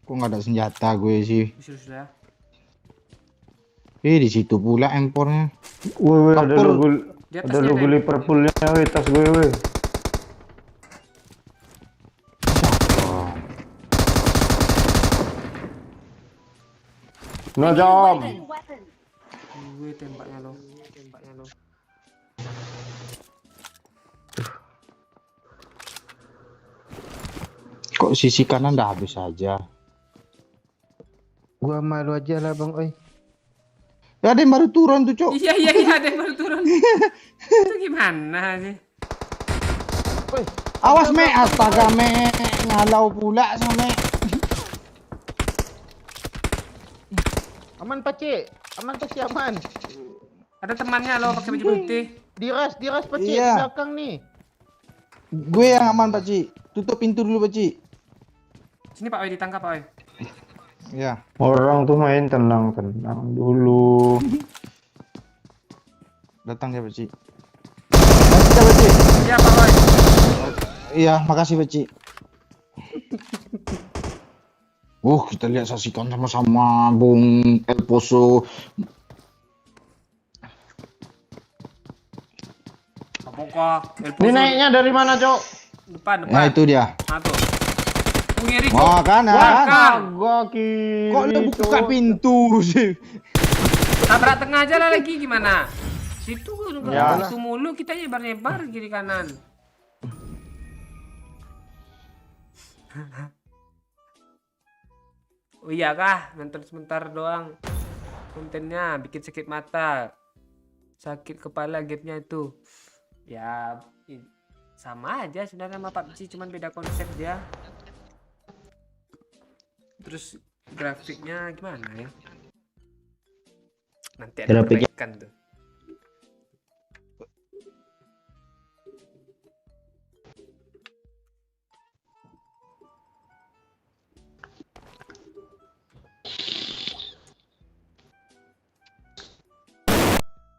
Kok nggak ada senjata gue sih? Sudah. Di situ pula empornya. Woi, ada Kapur. logo, Di ada atasnya logo ada. Liverpoolnya, woi, tas gue, woi. Oh. No job. Gue tembaknya lo. Kok sisi kanan udah habis aja? Gua malu aja lah bang, oi. Ya ada yang baru turun tuh, Cok. Iya ada yang baru turun. Itu gimana sih? Oi, Awas, Me. Astaga, Me. Ngalau pula sama Me. aman Pace, aman Pace, aman. Ada temannya lo pakai baju putih. Diras Pace, di Iya. belakang nih. Gue yang aman, Pak Ci. Tutup pintu dulu, Pak Ci. Sini Pak Oi, ditangkap Pak Oi. Ya. Orang tuh main tenang dulu. Datang ya, Pak Ci. Makasih, Pak Ci. Iya Pak Oi. Iya, makasih, Pak Ci. Kita lihat saksikan sama-sama, Bung El Poso. Apakah? Ini naiknya dari mana, Cok? Depan. Nah, itu dia. Nah, tuh. Ngiri Cok. Wah, kan? Gua kiri. Kok lu buka Cok. pintu sih? Tabrak tengah aja lah lagi gimana? Situ juga Ya. itu mulu kita nyebar-nyebar kiri kanan. Oh iya kah? Nonton sebentar doang. Kontennya bikin sakit mata. Sakit kepala gamenya itu. Ya sama aja sebenarnya sama PUBG, cuman beda konsep dia. Terus grafiknya gimana ya? Nanti ada Grafiknya- perbaikan tuh.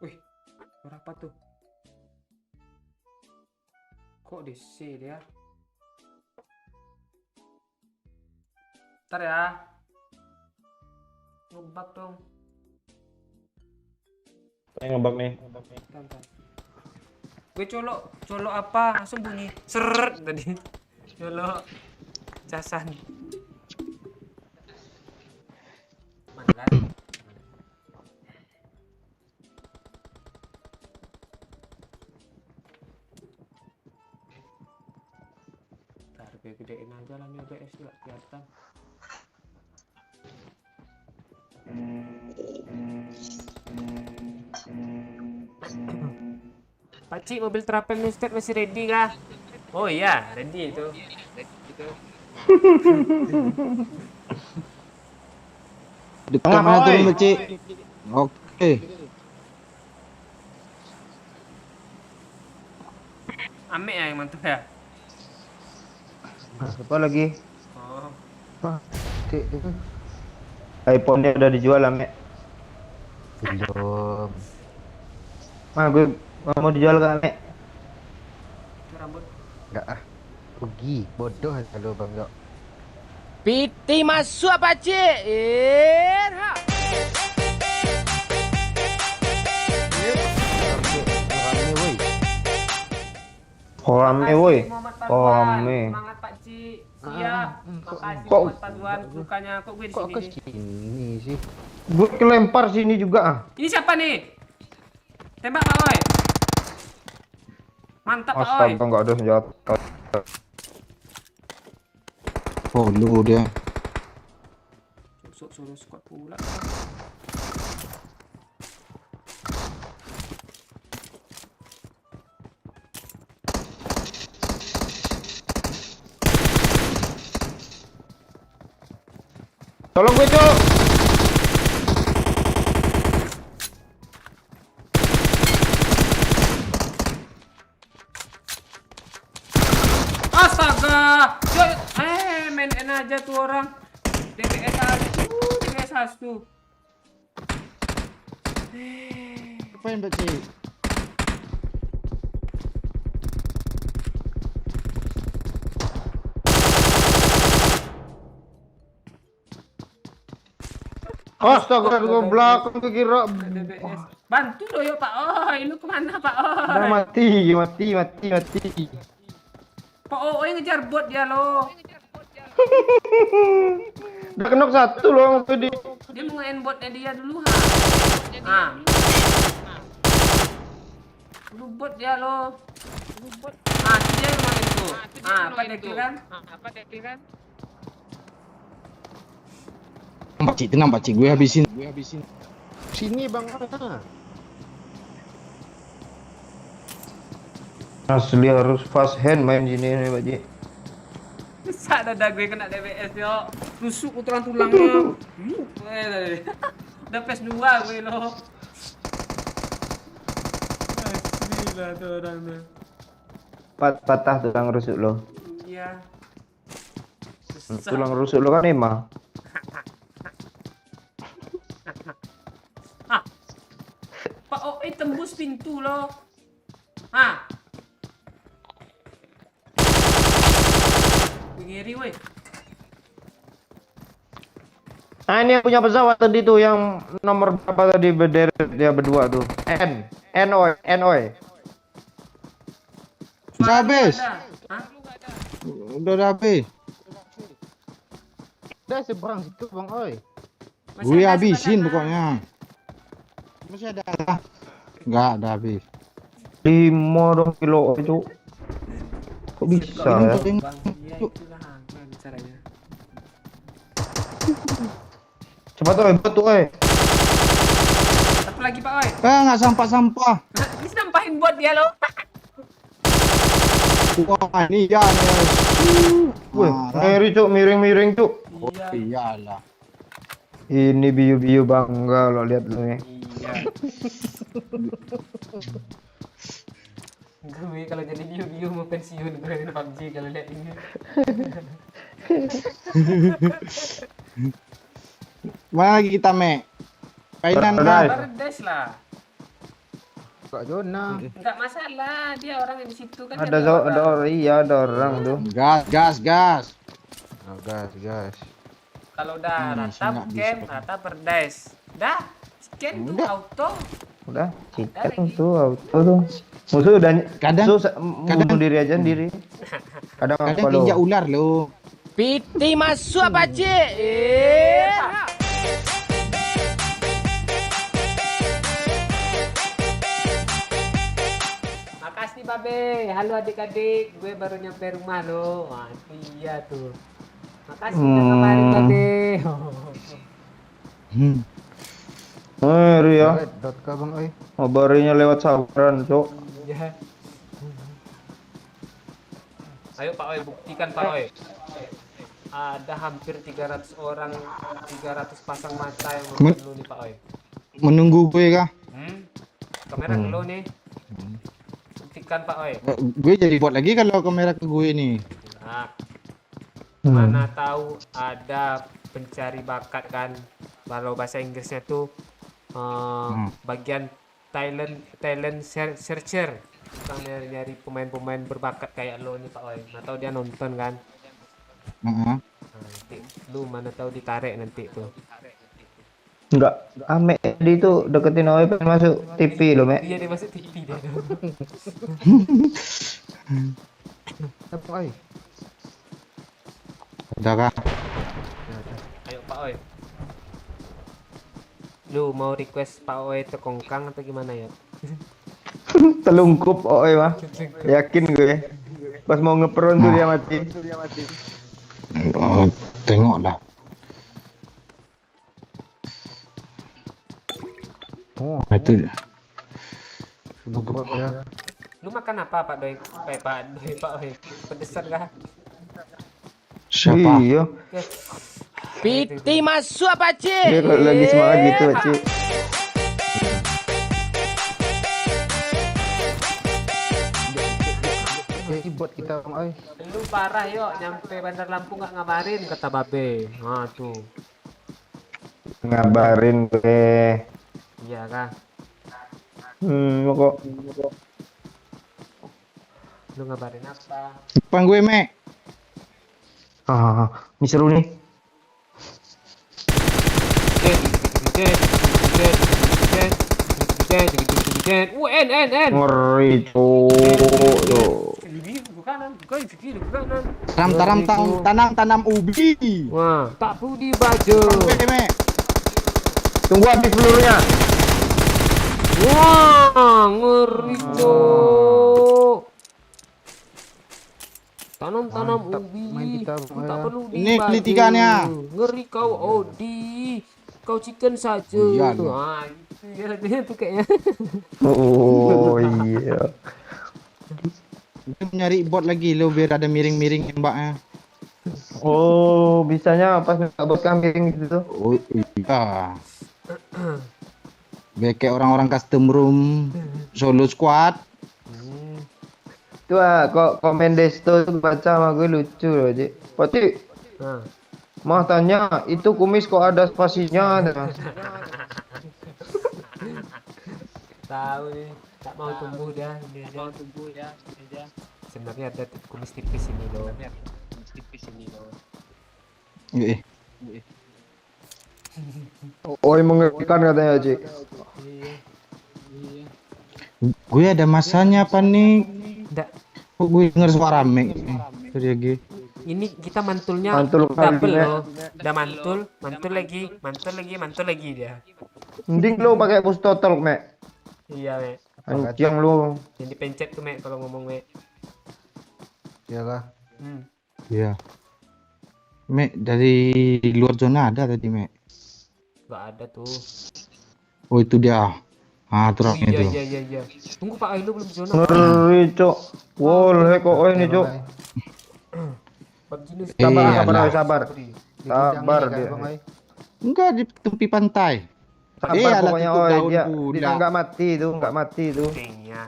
Wih, suara apa tuh? Kok DC dia? Ntar ya. Ngebug dong. Yang ngebug nih. Bentar. Gue colok apa? Langsung bunyi seret tadi. Colok casan. Mana? Ntar gue gedein aja lah nih OBS nggak kelihatan. Pakcik, mobil Trapel Newstead masih ready kah? Oh iya, ready itu. Dekat Tengah, mana Pak, turun, oi. Pak Ci? Oke. Ame ya yang mantap ya. Apa lagi? Oh, Pace itu. iPhone-nya udah dijual, Ame. Belum. Gue mau dijual ke Ame. itu rambut. Enggak ah. Rugi, bodoh kalau bang Yok. PT masuk Pakcik. Ha. Orangnya woi. Oh, Ame, woi. Muhammad Oh, Padwan. Ame. Semangat Pakcik. Siap. Makasih Kok- Muhammad Padwan. Bukannya kok gue di Kok sini ke nih. sini sih? Gue kelempar sini juga ah. Ini siapa nih? Tembak Pak Oi. Mantap Pak Oi. Astaga, nggak ada senjata. Follow dia. Suruh squad pula. Tolong gue, Cok. Astaga. Main N aja tuh orang. DPS 1. DPS 1. Apain, Pak Ci? Astaga, gua belakang kira. DBS. Bantu dong yuk Pak Oi, lu kemana Pak Udah Oi? mati. Pak Oi ngejar bot dia lo. Udah kenok satu loh tadi. Dia mau nge botnya dia dulu ha. Ah. Lu bot dia lo. Ah, dia yang main tuh. Ah, apa dia kan? Tenang Pak Cik, gue habisin. Sini bang. Asli harus fast hand main gini nih Pak Ji. Bisa dada gue kena DBS yo. Rusuk tulangnya. Udah PS2 gue lo. Asli lah tuh orang tuh. Patah tulang rusuk lo. Iya. Tulang rusuk lo kan emang. Pak Oi tembus pintu lo. Hah? Ngiri woi. Nah ini yang punya pesawat tadi tuh yang nomor berapa tadi berderet dia berdua tuh. N-O-Y. Udah habis. Hah? Udah habis. Udah seberang situ bang oi. Masih Gue ada habisin sebelah sana. pokoknya. Masih ada. Enggak, udah habis. 5 kilo itu. Kok bisa ya? Bang, iya itulah gimana caranya. Cepat oi, betul oi. Satu lagi Pak Oi. Nggak sampah-sampah. Ini nampahin buat dia lo. Wah, ini ya. Wih, miring cuk. Oh, iyalah. Ini biu-biu bangga lo lihat lo nih. Iya. Gue kalau jadi biu-biu mau pensiun gue main PUBG kalau lihat ini. Mana lagi kita, Me? Kainan Paradise. kan? Paradise lah. Kak Jona. Enggak masalah, dia orang yang di situ kan. Ada dia orang. ada orang tuh. Gas. Oh, gas. Kalau udah Masih rata nggak bukan bisa. rata Paradise. Dah, scan tuh Udah. auto. Udah, chicken tuh auto tuh. Musuh udah Kadang- kadang bunuh diri aja sendiri. Kadang apa Kadang lo? injak ular lo. Piti masuk apa cik? Makasih Babe. Halo adik-adik, gue baru nyampe rumah lo. Wah, iya tuh. Makasih udah kabarin Babe. Ri ya. .k bang oi. Ngabarinnya lewat sabaran, Cok. Iya. Ayo Pak Oi, buktikan Pak Oi. Ada hampir 300 orang, 300 pasang mata yang nonton lu nih Pak Oi. Menunggu gue kah? Kamera ke lu nih. Buktikan Pak Oi. Gue jadi buat lagi kalau kamera ke gue nih. Nah, mana tahu ada pencari bakat kan. Kalau bahasa Inggrisnya tuh bagian talent searcher. Kita nyari pemain-pemain berbakat kayak lo nih Pak Oi. Nah tahu dia nonton kan. Heeh. Nah, nanti lu mana tahu ditarik nanti tuh. Enggak, Ame tadi itu deketin Oi pengen masuk TV lo, Mek. Iya dia masuk TV dia. Bang oi. Udah kah? Ayo Pak Oi. Lu mau request Pak Oi tekongkang atau gimana ya? Telungkup Oi mah. Yakin gue. Pas mau ngepron tuh dia mati. Oh, tengok lah. Oh, Itu buat ya. Lu makan apa Pak Doi? Pak Oi. Pedesan kah? siapa? Iya. Piti masuk apa cik? Dia kalau lagi semangat gitu, Cik. Jadi buat kita bang oi. Lu parah yuk, nyampe Bandar Lampung nggak ngabarin kata Babe. Nah tuh, Ngabarin gue. iya kah? Kok Lu ngabarin apa? Depan gue, Me. ini seru nih. N. Ngeri cok. Yo. Tanam ubi. Wah, tak budi baju. Oke, Mek. Tunggu habis pelurunya. Wah, ngeri cok. Tanam ubi. main kita, Bang, Tak ya. perlu Ini dibaju. beli tiganya. Ngeri kau Odi. Kau chicken saja. Oh, iya, Tuh, iya. gitu ya dia tuh kayaknya. Oh iya. Dia nyari bot lagi lo biar ada miring-miring tembaknya. Oh, bisanya pas nggak buat kambing gitu. Oh iya. Biar kayak orang-orang custom room solo squad. Tuh kok komen Desto tuh baca sama gue lucu loh, Cik. Pati, Nah. mah tanya, itu kumis kok ada spasinya? Tahu nih, tak mau tumbuh dia. Sebenarnya ada kumis tipis ini loh. Eh, Oh, mengerikan katanya, Cik. gue ada masanya apa nih? Nggak, Kok gue denger suara Mek? Tadi lagi. ini kita mantulnya Mantul kali, double Nek. loh. Udah mantul lagi dia. Mending lu pakai push total, Mek. Iya, Mek. Anjing lu. Yang dipencet tuh, Mek, kalau ngomong, Mek. Iyalah. Iya. Mek dari luar zona ada tadi Mek. Nggak ada tuh. Oh itu dia. Ah Oh, truknya itu. iya. Tunggu Pak Ailu belum zona. Ngeri, Cok. Wol, kok ini, Cok. PUBG ini Sabar, Iya, sabar, lah. sabar. Sabar dia. Enggak di tepi pantai. Sabar Alah, pokoknya, tutup oi. daun Dia pula. nggak mati tuh, nggak mati tuh. pentingnya.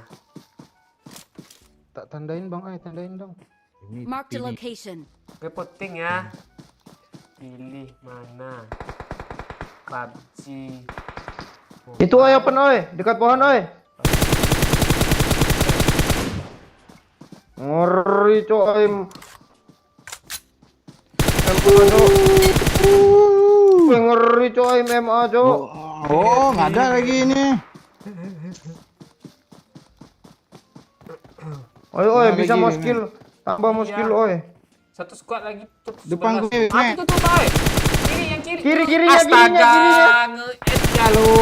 Tak tandain Bang, tandain dong. Marked a location. Gue penting ya. Pilih mana? PUBG. Itu oi open oi, dekat pohon oi. Ngeri, Cok. Ngeri, Cok. MMA, Cok. Oh nggak ada lagi ini. Oi, Ada bisa lagi, mau Mek. skill. Tambah mau Iya. skill, oi. Satu squad lagi tuh. Depan 11. gue, Ah, Mek. itu tuh, Pak. Kiri, yang kiri. Kirinya, Astaga, kirinya. nge-end ya lu.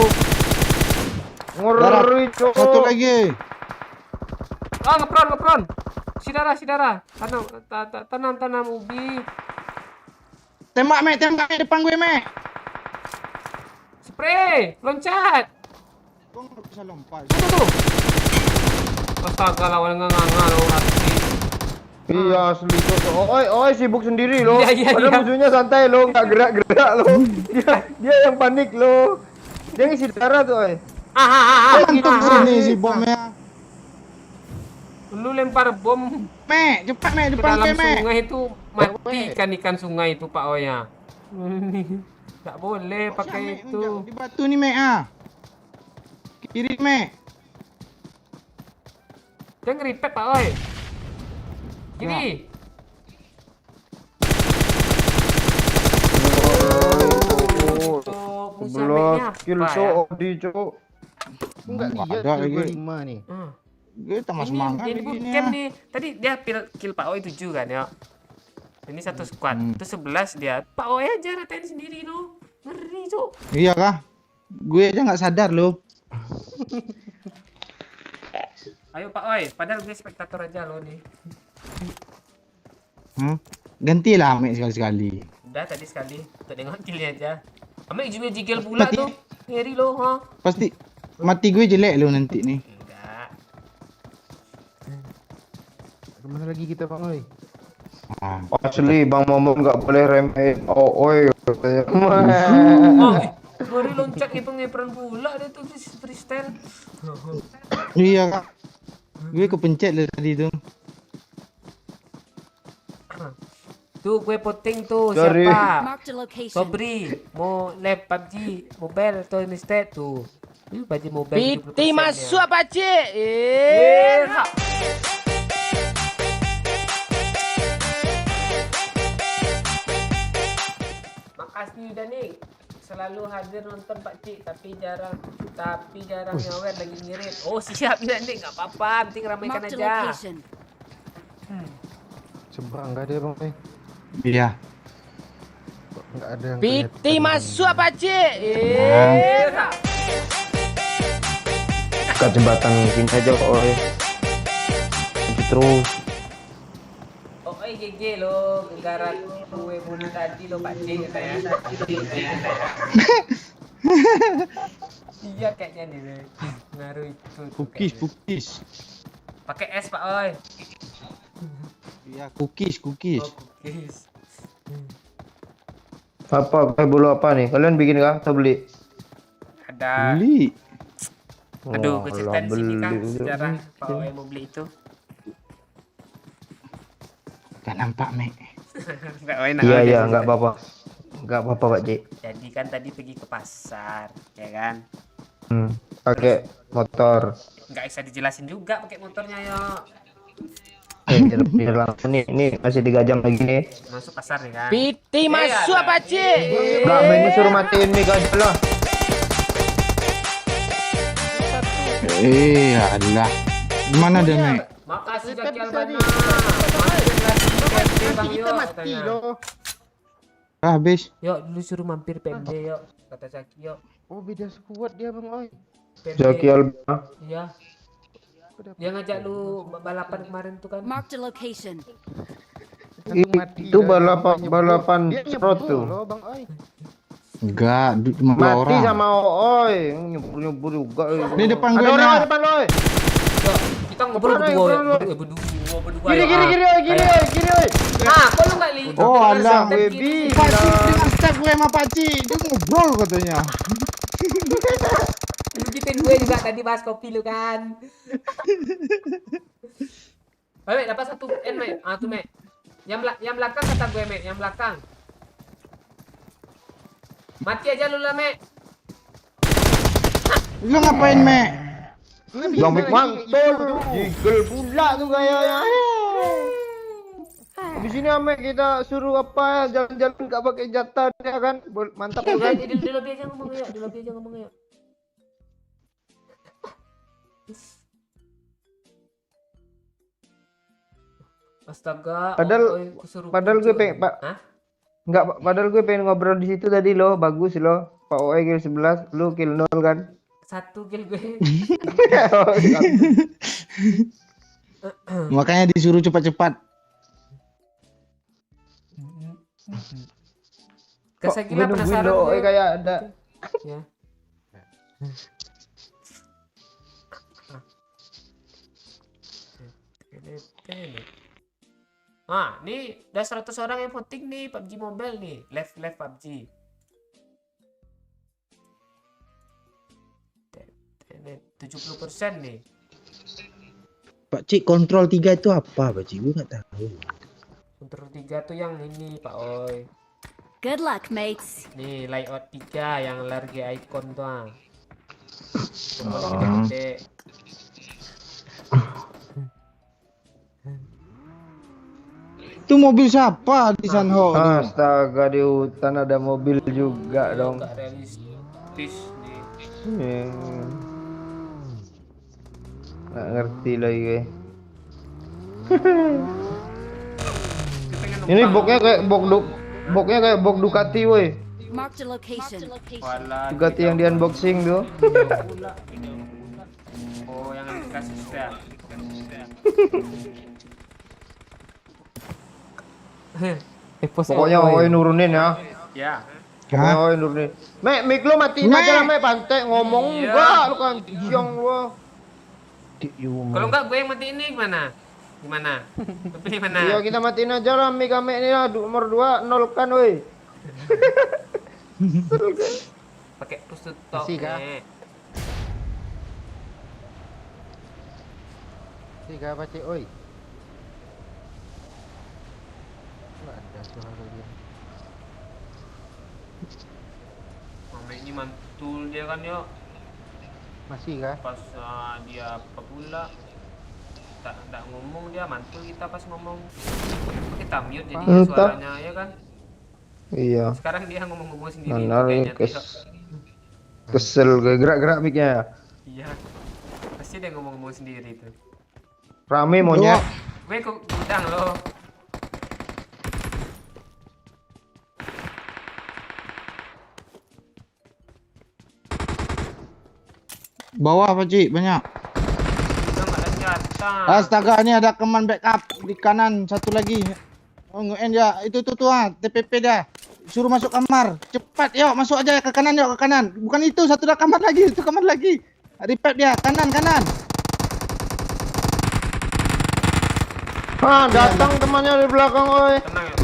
Ngeri, Cok. Satu lagi. Oh, ngepron. Sidara. Tanam ubi. Tembak Mek depan gue Mek. Spray, loncat. Kok nggak bisa lompat? Tuh. Astaga, lawan nganga lo asli. Iya, asli, Cok. Oi, sibuk sendiri lo. Iya. Padahal musuhnya santai lo, nggak gerak-gerak lo. Dia yang panik lo. Dia ngisi darah tuh, oi. Untuk sini si bomnya. Lu lempar bom Mek, cepat Mek ke depan dalam gue Mek. sungai itu mati ikan sungai itu Pak Oya. Nggak boleh pakai Mek, itu. di batu nih Mek ah. Kiri Mek. Jangan ngeripet Pak Oy. Kiri. Belas skill, Cok. Odi, Cok. Enggak Nggak lihat ada tuh lagi. 25 nih. Gue tambah semangat Ini begini bootcamp ya. nih. Tadi dia kill Pak Oy 7 kan ya. Ini satu squad. Itu 11 dia. Pak Oy aja ratain sendiri lo. Ngeri Cok. Iya kah? Gue aja nggak sadar loh. Ayo Pak Oy, padahal gue spektator aja lo nih. Gantilah Mek sekali-sekali. Udah tadi sekali untuk nengok killnya aja. Ame juga jigel pula Mati. tuh. Ngeri lo, ha. Pasti mati gue jelek lo nanti nih. Enggak. Kemana lagi kita Bang oi? Ah. Asli, Bang Momom nggak boleh remehin. Oi, katanya. Oh, ngeri loncat ngepeng-ngepeng pula dia tuh freestyle. Iya kak. Gue kepencet lah tadi tuh. Tuh gue poting tuh Dari- siapa? Marked a location. Sobri mau lab PUBG mobile atau instead tuh. Ini PUBG mobile. Piti 70% masuk ya. apa cik? Ha. Makasih Danik. selalu hadir nonton Pak Cik, tapi jarang nyawer lagi ngirit. Oh siap ya nih, nggak apa-apa, penting ramaikan Marked a aja. location. Seberang enggak ada bang. Iya. Enggak ada yang PT masuk Pak Cik. Dekat jembatan sini aja kok. Terus. Oh GG lo, gara kue bunuh tadi lo Pak Cik katanya. Iya kayaknya nih, ngaruh itu. Cookies. Pakai es Pak Oi. Iya, cookies. Oh cookies. Apa bulu apa nih? Kalian bikin kah atau beli? Ada. Beli. Aduh, gue ceritain Alah, sini Kang beli. sejarah Pak Oi mau beli itu. Gak nampak, Mek. Enggak enak. Iya, enggak apa-apa. Enggak apa-apa Pak Cik. Jadi kan tadi pergi ke pasar, ya kan? Pakai motor. Nggak bisa dijelasin juga pakai motornya yo. Langsung nih, ini masih 3 jam lagi nih. Masuk pasar nih kan? PT masuk Pak Cik. Enggak, ini suruh matiin mic aja lah. Alah. Gimana dia, Mek? Makasih Kan Zaki bisa Albana. di- Mampir Bang Kita Yo mati katanya. loh. Habis. Yuk dulu suruh mampir PMD yuk, kata Zaki yuk. Oh beda squad dia bang Oi. PMD. Zaki Albana. Iya. Dia ngajak lu balapan kemarin tuh kan? Marked a location. Itu balapan Dia serot nyebur tuh. loh bang Oi. Enggak, cuma dua Mati orang. sama Oi, nyebur juga. Ini depan Ada gue orang nih. depan Oi. Yuk, kita ngobrol Depan, berdua, depan, lo. berdua. Gini yuk, gini ah. gini Oi, gini Kayak- Oi, gini Oi. Ah, kok lu nggak lihat? Oh, alah. Baby. Pakcik dengan step gue sama Pakcik. Dia ngobrol katanya. Lu gituin gue juga tadi bahas kopi lu kan. Mek, dapat 1 N, Mek. Ah, tuh, Mek. Yang belakang kata gue, Mek. Yang belakang. Mati aja lu lah, Mek. Lu ngapain, Mek? Bang Mik mantul. Jigel pula tuh gayanya. Di sini Ame kita suruh apa jalan-jalan nggak pakai jatah ya kan? Mantap tuh kan? Di lobby aja ngomong yuk. Di lobby aja ngomong yuk. Astaga. Padahal gue pengen Pak. Hah? Enggak, padahal gue pengen ngobrol di situ tadi loh, bagus loh. Pak OE kill 11, lu kill 0 kan? 1 kill gue. Makanya disuruh cepat-cepat. Saya Gue gila nungguin penasaran lo OE gue. kayak ada. Ya. Ah, nih udah 100 orang yang voting nih PUBG Mobile nih. Left PUBG. 70% nih. Pakcik, kontrol 3 itu apa, Pakcik? Gue nggak tahu. Kontrol 3 tuh yang ini, Pak Oi. Good luck, mates. Nih, layout 3 yang large icon tuh. Ah. Tombol gede-gede. Itu mobil siapa di Sanho? Astaga, di hutan ada mobil juga dong. Nggak realistis nih. Nggak ngerti lagi gue. Kita pengen Ini numpang. boknya kayak bok Ducati woi. Marked a location. Walah, Ducati yang di unboxing tuh. pula. Oh, yang dikasih ya. Pokoknya OE nurunin ya. Ya. Pokoknya OE nurunin. Mek, mic lu matiin aja lah Mek, pantai ngomong Iya. enggak lu kan siang lu. Kalau enggak gue yang matiin ini gimana? Gimana? Lu pilih mana? Iya kita matiin aja lah mic Mek ini lah nomor 2 nol kan woi. Pakai push to talk. Masih kah? Nek. Tiga apa cik oi? Nggak ada suara dia. Mama ini mantul dia kan yuk. Masih kah? Pas dia apa pula? Tak ngomong dia mantul kita pas ngomong. Kita mute jadi Entah. suaranya ya kan. Iya. Sekarang dia ngomong-ngomong sendiri itu Mana nih kayaknya tuh, Yok. kesel gue gerak-gerak mic-nya. Iya. Pasti dia ngomong-ngomong sendiri itu. Rame monyet. Gue ke gudang loh. Bawah Pak Cik, banyak. Gudang nggak ada senjata. Astaga, ini ada keman backup di kanan, satu lagi. Oh, nge-end ya. Itu tuh TPP dah. Suruh masuk kamar. Cepat, yuk masuk aja ke kanan, yuk ke kanan. Bukan itu, satu dah kamar lagi, itu kamar lagi. Repair dia, kanan. Datang temannya dari belakang, oi. Tenang ya.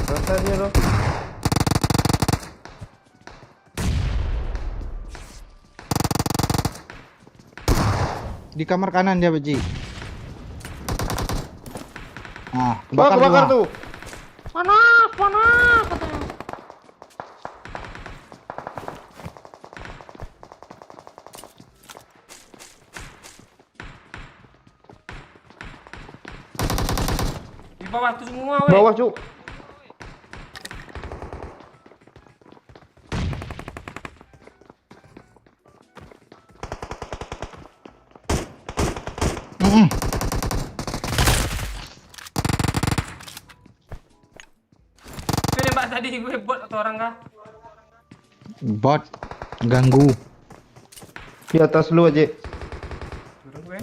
Rasanya loh. Di kamar kanan dia, Pak Cik. Nah, Bakar juga. tuh. Panas katanya. Di bawah tuh semua, weh. Bawah, Cuk. Gue nembak tadi gue bot atau orang kah? Bot ganggu. Di atas lu aja. Turun gue.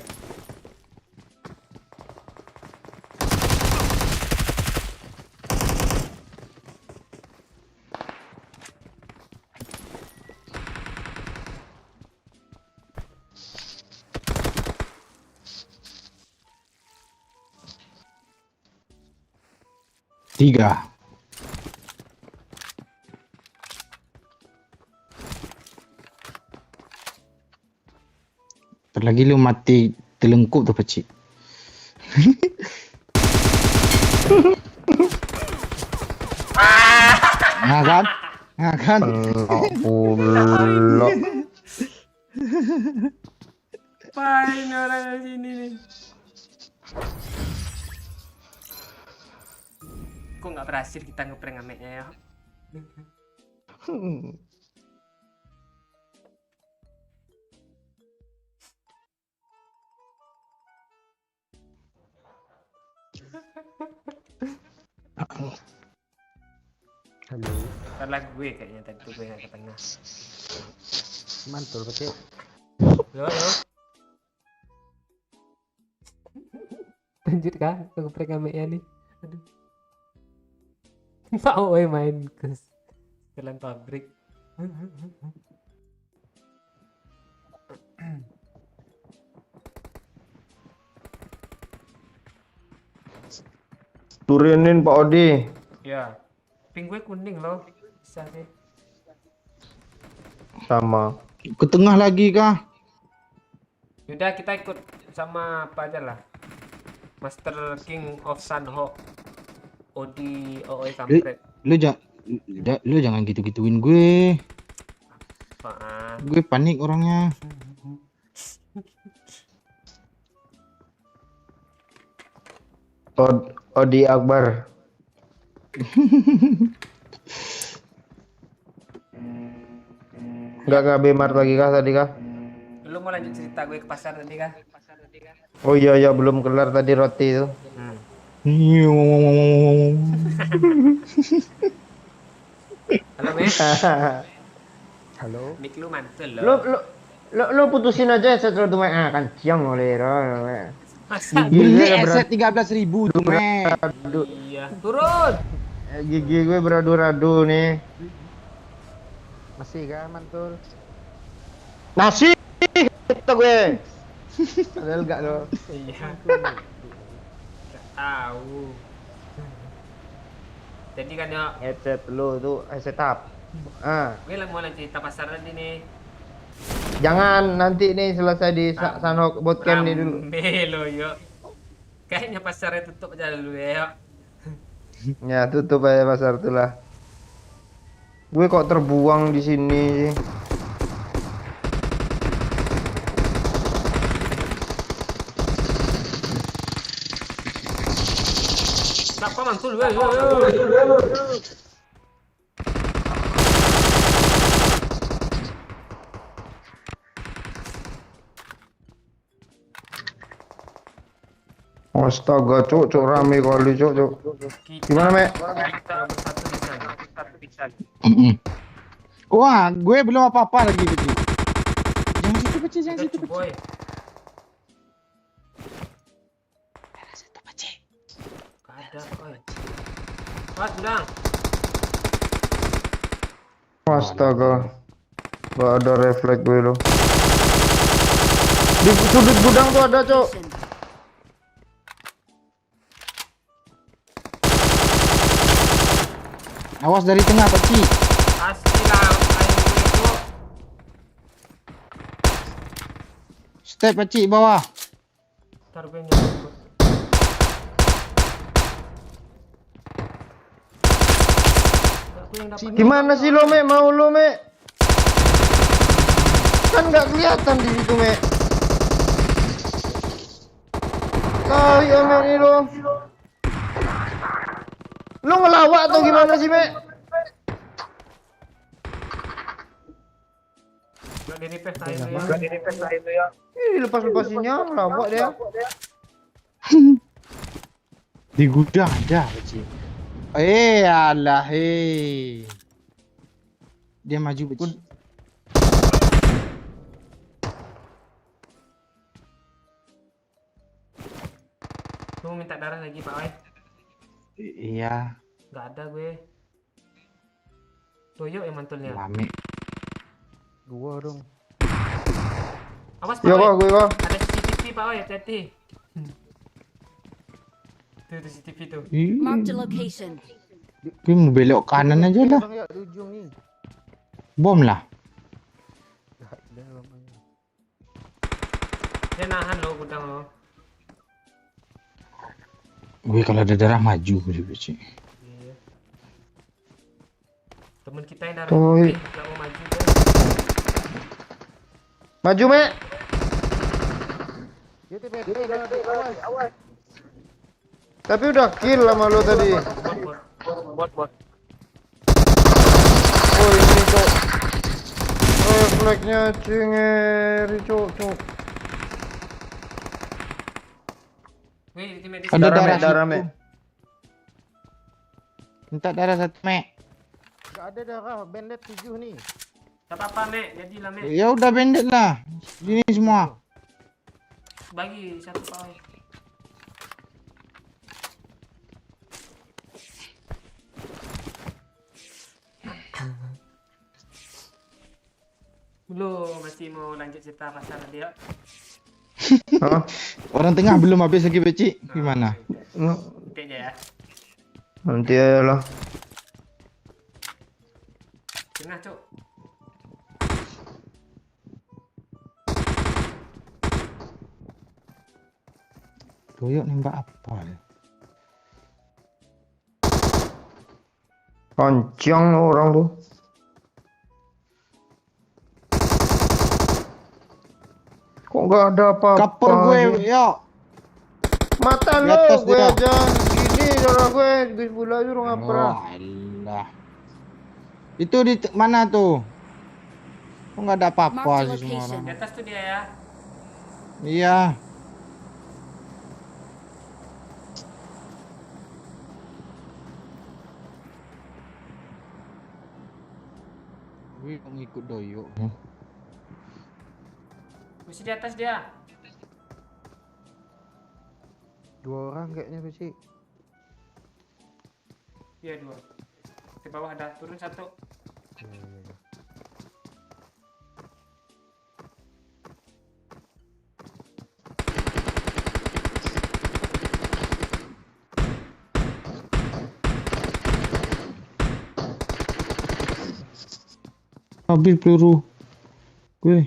Tiga. Terlagi lu mati telengkup tu Pak Cik. Nah kan? Pulok. Pain orang sini nih. Kok nggak berhasil kita ngeprank ameknya ya? Halo. Salah gue kayaknya tadi tuh gue nggak ke tengah. Mantul Pak Cik. Halo. Lanjut kah? Ngeprank ameknya nih. Aduh. Mau main ke jalan pabrik. Turunin Pak Odi. Ya. Ping gue kuning loh. Bisa sih. Sama. Ke tengah lagi kah? Yaudah kita ikut sama apa aja lah. Master King of Sunhawk. Odi OOI kampret. Lu jangan gitu-gituin gue. Apaan? Gue panik orangnya. Odi Akbar. Enggak Bemar lagi kah tadi kah? Lu mau lanjut cerita gue ke pasar tadi kah? Oh iya belum kelar tadi roti itu. Halo Mes. Halo. Mik lu mantul Lu loh. lu lu putusin aja setelah tuh kan siang oleh Masa? Beli aset 13.000 tuh, Mek. Iya. Turun. Gigi gue beradu-radu nih. Masih kan mantul? Nasi kita gue. Padahal enggak lo. Iya. Tahu. Jadi kan ya, Headset lu tuh setup. gue mau lanjut cerita pasar tadi nih. Jangan nanti nih selesai di Sunhawk Bootcamp nih dulu. Rambe lo yuk. Kayaknya pasarnya tutup aja dulu ya yuk. Ya tutup aja pasar tuh lah. Gue kok terbuang di sini sih. mantul, weh. Astaga, cuk rame kali, cuk. Kita Gimana, Mek? yang bersatu di sana. Wah, gue belum apa-apa lagi Beci. Jangan situ Beci, jangan Kita situ Beci. cuboy. Situ Beci. Gak ada, oi. Pas, bilang. Astaga. Gak ada refleks gue loh. Di sudut gudang tuh ada, cuk. Location. Awas dari tengah Beci. Pasti lah, ayo itu. Step Beci bawah. Ntar gue nyambut. Aku yang dapat. Gimana sih lo, Mek? Mau lo, Mek? Kan nggak kelihatan di situ, Mek. Tai Mek ini lo. Lo ngelawak atau gimana sih, Mek? Gak di repair time ya. Ih, lepas-lepasinnya ngelawak dia. Di gudang ada Beci. Alah, Dia maju Beci. Lu mau minta darah lagi, Pak Oi? Iya, Gak ada gue. Toyo yang mantulnya. lame. Gua dong. Awas, Pak Ya Oi. kok gue kok. Ada CCTV, Pak Oi, hati-hati. Tuh CCTV tuh. Marked a location. Gue mau belok kanan aja lah. Bang ya, di ujung nih. Bom lah. Dah, Bang. Dia nahan lo gudang lo. Gue kalau ada darah maju gue Beci. Iya. Temen kita yang darah Oi. putih, gak mau maju deh. Maju, Mek. Dia TPP, awas. Tapi udah kill sama lo tadi. Bot. Oh, ini, cuk. Refleksnya cingeri, cuk. Wih, di medis. Ada darah darah, situ. Mek. Minta darah 1 Mek. Gak ada darah, bandit 7 nih. Tak apa-apa, Mek. Jadilah, Mek. Ya udah bandit lah. Sini semua. Bagi satu, Pak Oi. Belum, masih mau lanjut cerita pasar dia. Hah? Orang tengah belum habis lagi Beci. Gimana? Nanti aja ya. Nanti aja lah. Tengah, Cuk. Toyok nembak apa ya? Pancang orang tuh. Kok nggak ada apa-apa? Kapur gue, yuk. Mata Di lo, atas gue dia. aja. Gini darah gue, gue bola aja orang apa? Oh, alah. Itu di mana tuh? Kok nggak ada apa-apa Mark the sih semua location. Di orang? atas tuh dia ya. Iya. Gue mau ngikut doyok. Mesti di atas dia. 2 orang kayaknya sih. Iya, 2. Di bawah ada turun 1. Habis peluru. Gue.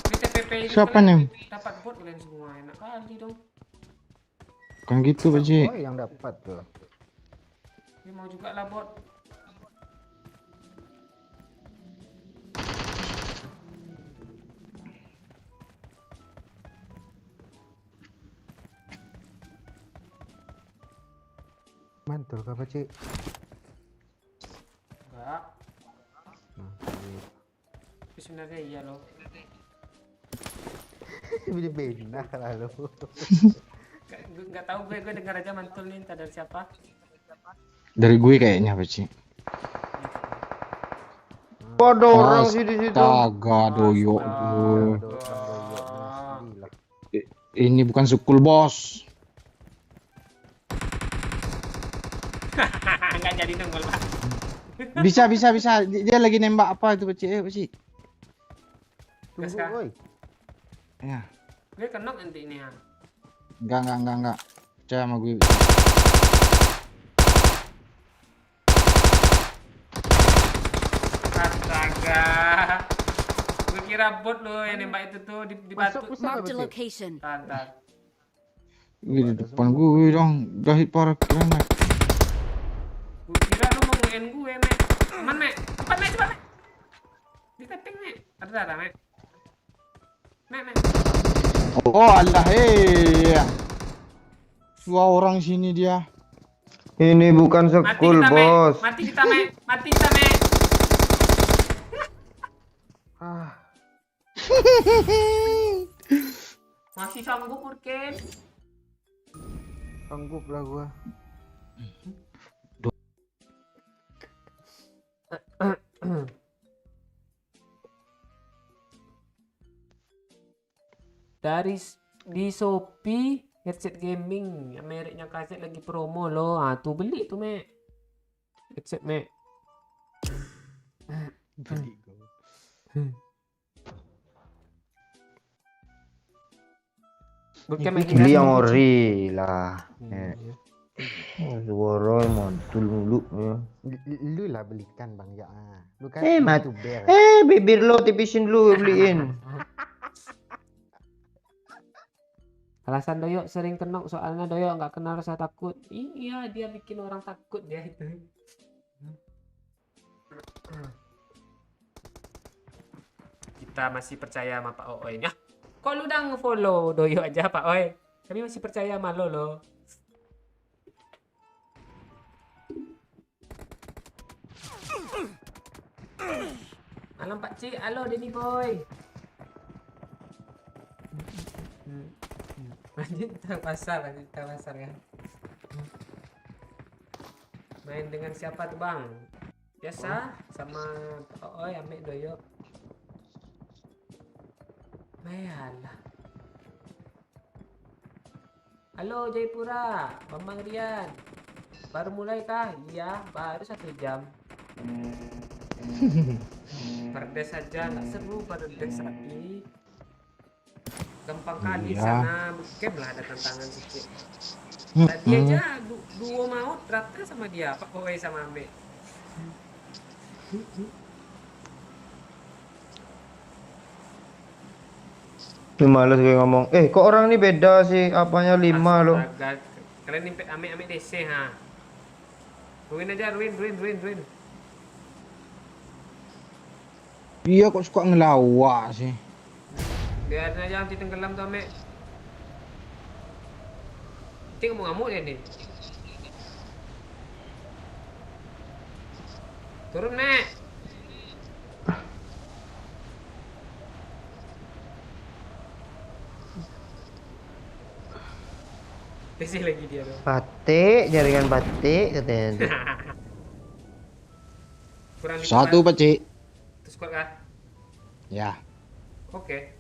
Ini TPP ini Siapa kalian nih? dapat bot kalian semua. Enak kali dong. Bukan gitu, Pak Cik. Oh, yang dapat tuh. Dia mau juga lah bot. Mantul kah Pak Cik? Enggak. Nah, Tapi sebenarnya iya loh. Beli benar lalu. Enggak tahu gue dengar aja mantul nih entah dari siapa. Dari gue kayaknya Pak Cik. Ada orang sih di situ. Astaga, doyok Astaga. gue. Gila. Ini bukan sukul bos. Enggak jadi nongol, Pak. Bisa. Dia lagi nembak apa itu Pak Cik? Pak Cik. Gas Tunggu kah? woi. Ya. Gue kenok nanti ini ya. Enggak. Percaya sama gue. Astaga. Gue kira bot lo yang nembak itu tuh di batu. Masuk pusat Marked a Pak Cik. location. Tantar. Wih, di depan gue dong. Gahit parah kiranya. Gue kira lo mau nge-end gue, Mek. Aman, Mek. Cepat, Mek. Di tapping, Mek. Ada, Mek. Mek. Oh alah dua orang sini dia. Ini bukan Mati sekul, kita, Mek. bos. Mati kita, Mek. Ah, Masih sanggup, Urken. sanggup lah gua. Di Shopee headset gaming yang mereknya kaset lagi promo loh. Ah, tuh beli tuh, Mek. Headset, Mek. Beli gua. Bukan Mek Beli yang kita. ori lah. Iya. Suara mantul mulu. Ya. Lu lah belikan Bang Ya. Lu kan Mat. YouTuber. Bibir lo tipisin dulu beliin. Alasan Doyok sering kenok soalnya Doyok nggak kenal rasa takut. Iya, dia bikin orang takut dia itu. Kita masih percaya sama Pak Ooi. Ya, kok lu udah nge-follow Doyok aja Pak Ooi? Kami masih percaya sama lo loh. Malam Pak Cik, halo Denny Boy. Lanjut kita pasar ya. Main dengan siapa tuh Bang? Biasa sama Oi Ame Doyok. Mayalah. Halo Jayapura, Bambang Rian. Baru mulai kah? Iya, baru 1 jam. Perdes saja, nggak seru perdes tapi gampang kali Iya. sana game lah ada tantangan sedikit. Tadi aja duo maut rata sama dia, Pak Oi sama Ambe. Males gue ngomong. Kok orang ini beda sih? Apanya 5 loh? Astaga, kalian nimpet Ame DC ha. Ruin aja, ruin. Iya kok suka ngelawak sih. Biarin aja nanti tenggelam tuh Ame. Cik mau ngamuk ya nih. Turun Nek. DC lagi dia tuh. Batik, jaringan batik katanya. Kurang dikit, Satu Pak. Pak Cik. Terus kuat kah? Ya. Oke.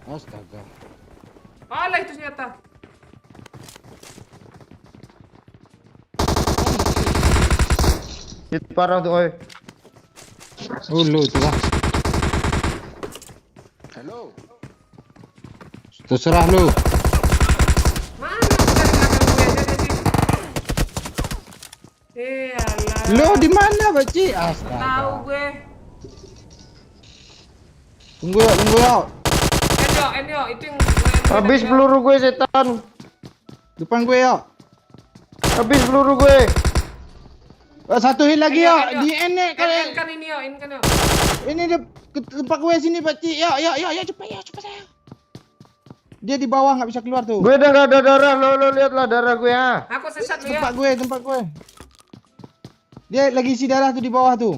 Astaga. Alah itu senjata. Itu parah tuh, oi. Lu itu lah. Halo. Terserah lu. Mana bukan belakang gue aja sih. Alah. Lu di mana Pak Cik? Tahu Astaga. gue. Tunggu yuk. Enyo, itu yang Habis peluru gue setan. Depan gue yuk. Habis peluru gue. Satu hit lagi Enyo, yuk. Enyo. Di enek kalian. kan ini yo, ini kan yo. Ini di ke tempat gue sini Pak Cik. Yuk cepat ya. Dia di bawah nggak bisa keluar tuh. Gue udah gak ada darah, lo lihatlah darah gue ya. Aku sesat lu ya. Tempat gue. Dia lagi isi darah tuh di bawah tuh.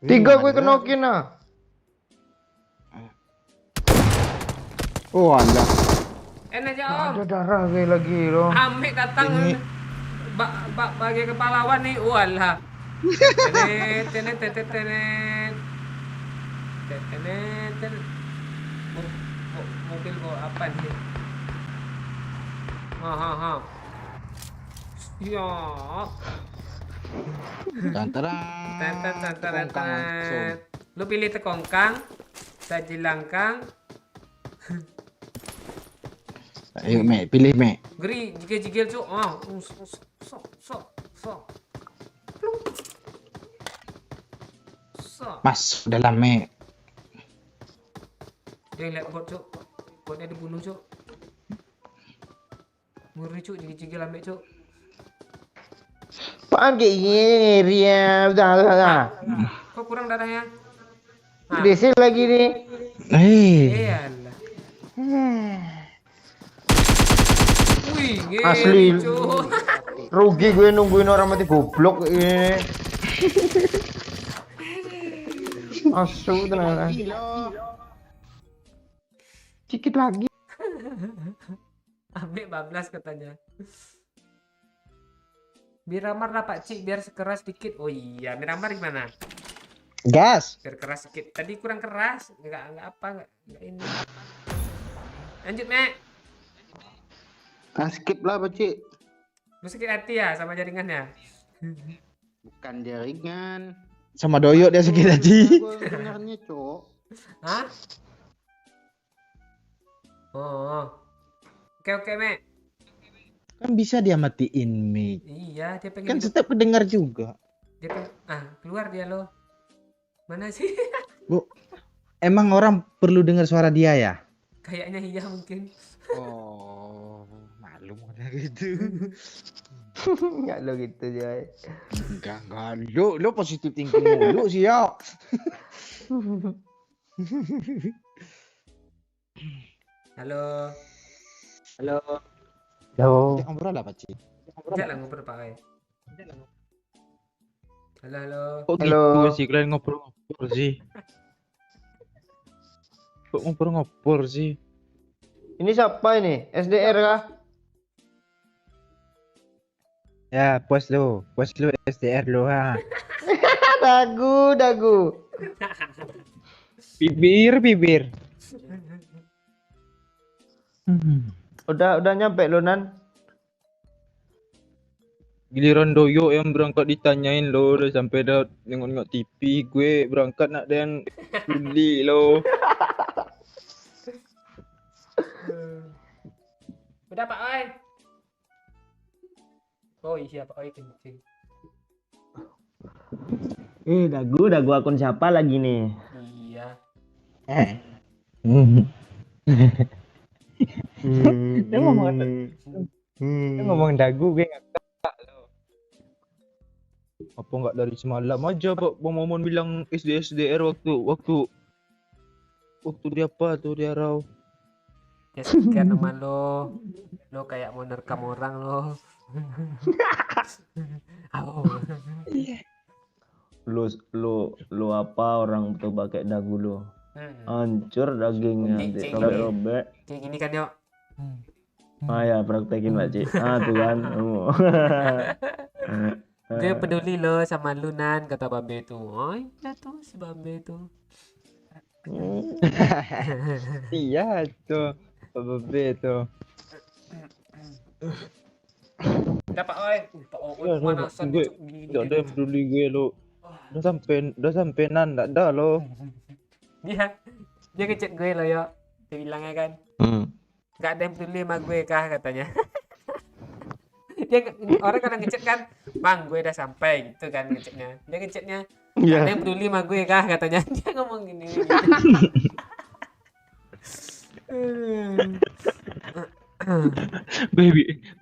Tiga gue kenokin ah. Oh alah. Enak aja om. Ada darah gue lagi lo. Amik datang. Ini- Bagi kepalawan nih. Walah. Tenet, tenet, tenet, tenet. Tenet, tenet. Mobil kok apa nih? Ha. Ya. Tet. Lu pilih tekongkang, saji langkang, Ayo Mek, pilih Mek. geri jigil cuk. So. Masuk dalam Mek. Dia lihat bot cuk. Botnya dibunuh cuk. Ngeri cuk, jigil ambil cuk. Apaan kayak gini ya. Udah. Kok kurang darahnya? Desi lagi nih. Iyalah. Wih, Asli. ngeri cuk. Rugi gue nungguin orang mati goblok ini. Asu tenang. Dikit lagi. Ambil bablas katanya. Miramar lah Pak Cik biar sekeras dikit. Oh iya, Miramar gimana? Gas. Biar keras dikit. Tadi kurang keras. Enggak ini. Lanjut, Mek. Skip lah Pak. Lu sakit hati ya sama jaringannya? Bukan jaringan. Sama doyok dia sakit hati. Sebenarnya, Cok. Hah? Oh. Oke, Mek. Kan bisa dia matiin mic. Iya, dia pengen Kan hidup. tetap kedengar juga. Dia keluar dia lo. Mana sih? Bu, emang orang perlu dengar suara dia ya? Kayaknya iya mungkin. Oh, maklum ada gitu. Enggak lo gitu ya. Enggak. Lu positif thinking mulu sih ya. Halo. Halo. Kita ngobrol apa, Ci? Jangan ngobrol Pak. Halo. Kok Halo. gitu sih kalian ngobrol-ngobrol sih? Kok ngobrol-ngobrol sih? Ini siapa ini? SDR kah? Ya, puas lu SDR lu ha. Dagu. Bibir. Udah nyampe lo Nan. Giliran doyo yang berangkat ditanyain lo udah sampai dah nengok-nengok TV, gue berangkat nak dan beli lo. Udah Pak Oi. Oh iya Pak Oi kencing. Dagu akun siapa lagi nih? Iya. Dia ngomong dagu gue nggak tak lo. Apa nggak dari semalam aja Pak Bang Momon bilang SDR waktu dia apa tuh dia raw. Ya sekian nama lo. Lo kayak mau nerekam orang lo. Lu apa orang tuh pakai dagu lu? Hancur dagingnya, Cik, robek. Kayak gini kan yuk. Ya praktekin Pak Cik. Tuh kan. Dia peduli lo sama lu Nan kata Bambe itu. Oh iya tuh si Bambe itu. Iya tuh, Bebe tuh. Udah Pak Oi. Pak Oi pemanasan gue gini. nggak ada yang peduli gue lo. Udah sampai nan nggak ada lo. Dia ngechat gue lo yo. Dia bilangnya kan. Gak ada yang peduli sama gue kah katanya. Orang kadang ngechat kan, bang gue udah sampai gitu kan ngechatnya. Dia ngechatnya, gak ada yang peduli sama gue kah katanya. Dia ngomong gini.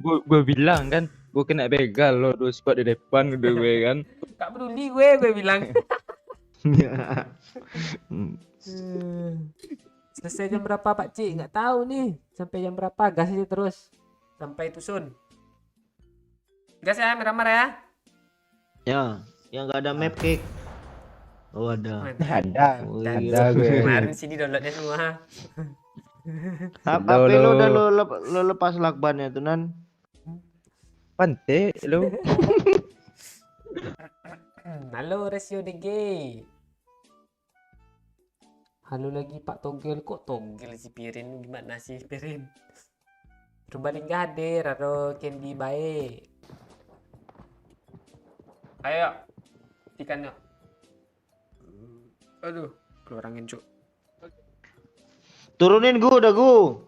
Gue bilang kan, gue kena begal lo 2 spot di depan udah gue kan. Gak peduli gue bilang. Selesai jam berapa Pak Cik? Nggak tahu nih. Sampai jam berapa? Gas aja terus. Sampai Tusun. Gas ya, Miramar ya. Ya, yang nggak ada map kick. Oh ada. Ada. Oh, Dan iya. Ada gue. kemarin sini downloadnya semua. HP lo lepas lakbannya tuh Nan. Pante lo. Halo Resio DG. Halo lagi Pak Togel. Kok Togel si Pirin? Gimana sih Pirin? Kembali nggak hadir atau Candy baik? Ayo, ikan yuk. Aduh, keluar angin cuk. Turunin gu, udah gu.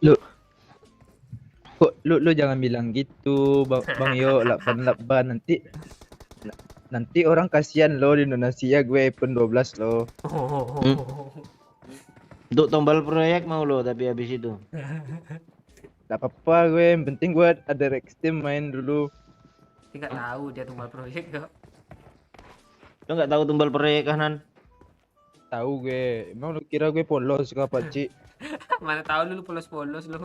Kok lu jangan bilang gitu, Bang Yo, lakban nanti orang kasihan lo di Indonesia gue iPhone 12 lo. Untuk tombol proyek mau lo tapi habis itu. Gak apa-apa gue, yang penting gue ada Rexteam main dulu. Tidak tahu dia tumbal proyek kok. Lo nggak tahu tombol proyek kan Nan? Tahu gue, emang lu kira gue polos ke Pak Cik? Mana tahu lu polos-polos lu.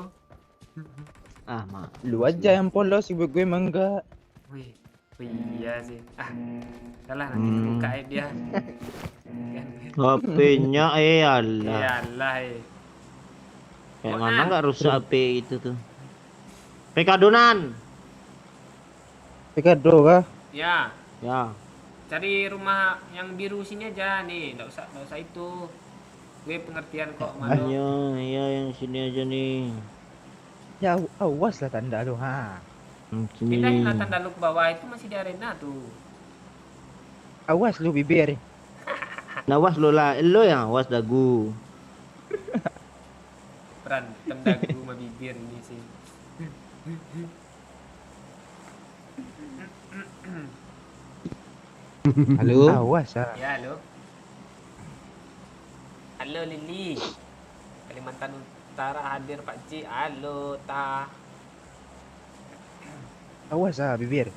Ah, mak. Lu aja yang polos, gue emang enggak. Wih, iya sih. Salah nanti dibuka aib dia. HP-nya Allah. Ya Allah. Kayak mana nggak rusak HP itu tuh. PK Donan. Pikado kah? Ya, Ya. cari rumah yang biru sini aja nih. Enggak usah itu. Gue pengertian kok, Mado. Iya yang sini aja nih. Ya awas lah tanda lu ha. Sini. Pindahin lah tanda lu ke bawah itu masih di arena tuh. Awas lu bibir. Nawas lo lah, lo yang awas dagu. Berantem dagu sama bibir ini sih. Halo. Awas ah. Ya, halo. Halo Lili. Kalimantan Utara hadir Pak Ji. Halo Ta. Awas ah bibir.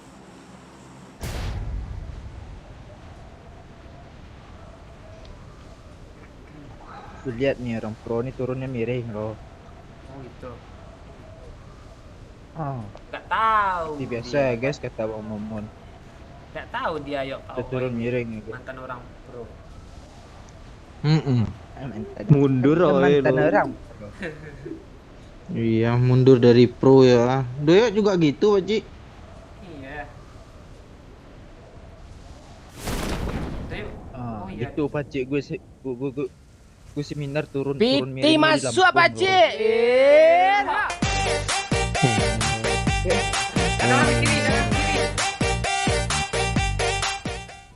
Lu lihat nih orang pro nih turunnya miring loh. Oh gitu. Oh, Nggak tahu. seperti biasa dia. ya guys kata Bang Momon. Nggak tahu dia yuk Dia turun miring ya guys. mantan orang pro. Mundur Mantan lo. orang. Iya, mundur dari pro ya. Doyok juga gitu, Pak Cik. Iya. Ayo. Ah, Oh iya. itu pacik gue seminar turun Piti miring di masuk Lampung, apa bro. Cik? Kanan kiri, kanan kiri.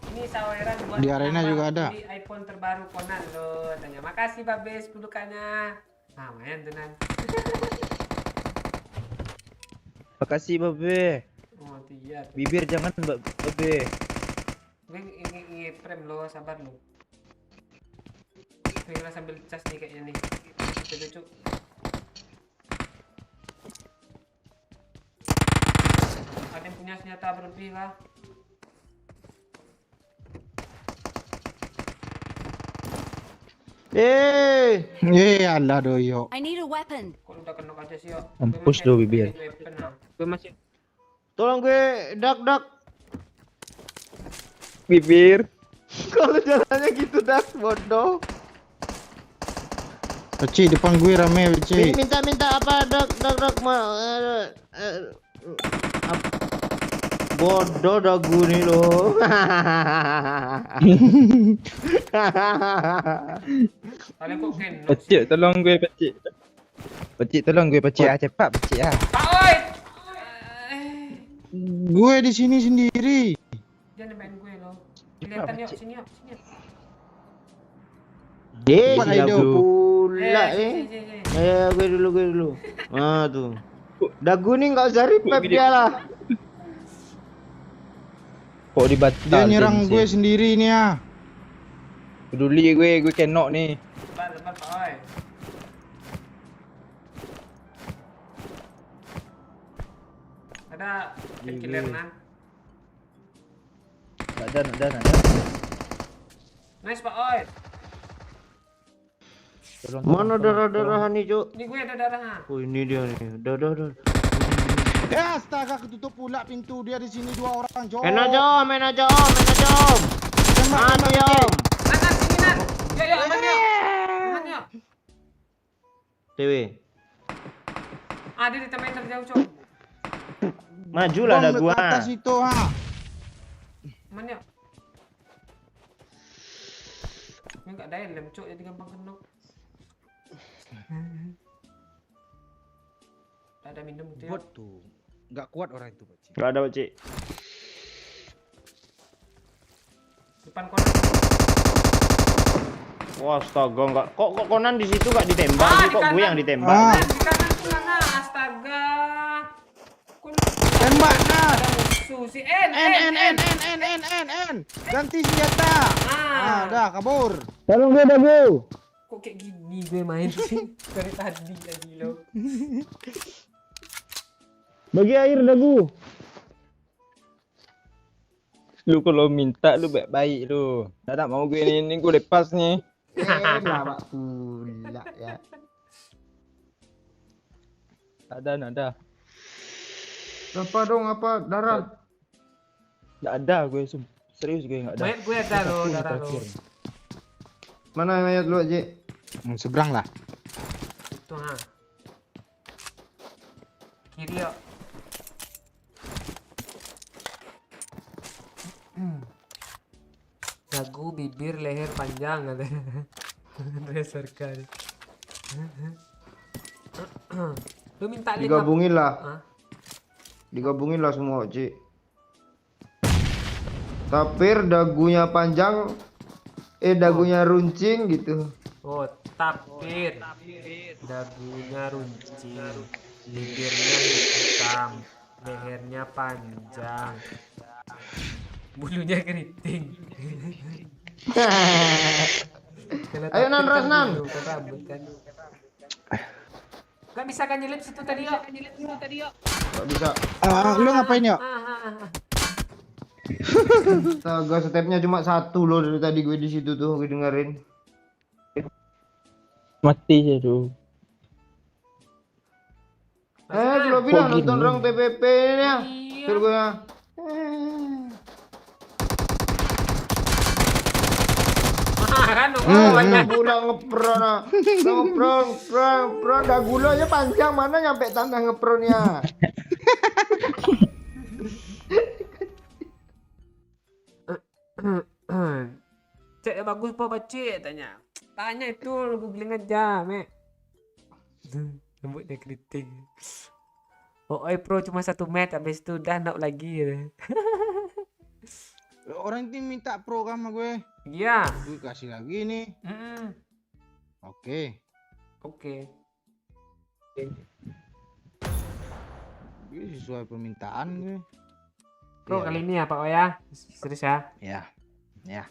Ini saweran buat Di arena nambah juga ada. beli iPhone terbaru Conan lo. Tanya makasih Babes pelukannya. Nah, main tuh Nan. Makasih Babe. Oh, iya. tuh. Bibir jangan Babe. Gue nge-frame lo, sabar lo. Gue lah sambil cas nih kayaknya nih. Lucu-lucu. Ada yang punya senjata berlebih kah? Allah Doyok. I need a weapon. Kok udah kena aja sih yo? Mampus lo, bibir. Gue masih Tolong gue dak. Bibir. Kalau jalannya gitu dak bodoh. Pak Cik, depan gue rame, Pak Cik. Minta apa dak bodoh dagu nih lo. kalian kok gen? Pacik tolong gue pacik. Pacik tolong gue pacik ah cepat pacik ah. Pak oi! Gue di sini sendiri. Jangan main gue lo. Kelihatan yuk, sini yuk, sini yuk. Deh, Cepat, sila Aido. pula Sini, sini. gue dulu. Ah tuh. Dagu nih nggak usah revive dia lah. Kok dibatal? Dia nyerang gue sendiri nih ya. Peduli gue kenok nih. Lebar Pak oi. Ada killer Nan. Ada. Nice Pak Oi. Mana darah-darahan nih, Cuk? Ini gue ada darahnya. Oh, ini dia nih. Dah. Ya astaga, ketutup pula pintu dia di sini 2 orang, Cok. Main aja Om. Tembak, Anu tembak, ya Cok. Om. Nan, sini Nan. Yuk, aman yuk. Aman yuk. TW. Dia ditemain dari jauh, Cok. Majulah Bom, dah ke gua. atas itu, ha. Aman yuk. Ini enggak ada lem, Cok, jadi gampang kena. Ada minum gitu ya. Bot tuh. Nggak kuat orang itu, Pak Cik. Enggak ada, Cik. Depan konan. Wah, astaga, enggak. Kok Conan di situ enggak ditembak sih? di Kok gue kanan. yang ditembak? Ah. Di kanan pula nah, astaga. Tembak, nah. Ada musuh si N. N. Ganti senjata. Ah, dah kabur. Tolong gue Dagu. Kok kayak gini gue main sih dari tadi lo. Bagi air Dagu. Lu kalau minta lu baik-baik lu. Tak mau gue ini gue lepas nih. Lama pula ya. Tak ada. Apa dong apa? Darah. Tak ada gue serius gue enggak ada. Mayat gue ada lo, darah lo. Mana mayat lu, Cik? Seberang lah. Itu ha. Kiri yuk. Dagu, bibir, leher panjang ada. Reserkan. Lu minta 5. Digabungin lah. Hah? Digabungin lah semua, Cik. Tapir dagunya panjang, dagunya runcing gitu. Oh, tapir. Dagunya runcing. Bibirnya hitam. Lehernya panjang. Bulunya keriting. Ayo Nan, Ras, Nan. Rambut kan. Gak bisa kan nyelip situ tadi yuk. Gak bisa. Lu ngapain, yuk? Astaga, stepnya cuma 1 loh dari tadi gue di situ tuh, gue dengerin. Mati je tu. Belum bilang nonton orang TPP ini ya. Suruh gue ya. Kan banyak. Gula ngepron ah. Ngepron dagulanya panjang, mana nyampe tanda ngepronnya. Cek yang bagus apa Cik tanya. Tanya itu lu googling aja, Mek. Rambutnya keriting. Oh, Pro cuma 1 match habis itu udah nak lagi. Orang ini minta pro kan sama gue. Iya. Gue kasih lagi nih. Oke. Ini sesuai permintaan gue. Pro kali ini ya Pak Oya. Serius ya. Ya.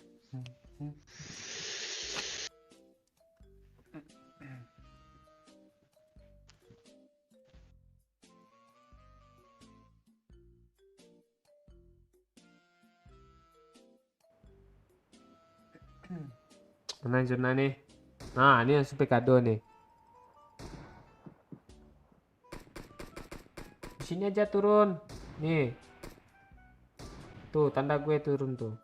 Zona nih. Nah, ini yang super kado nih. Di sini aja turun. Nih. Tuh, tanda gue turun tuh.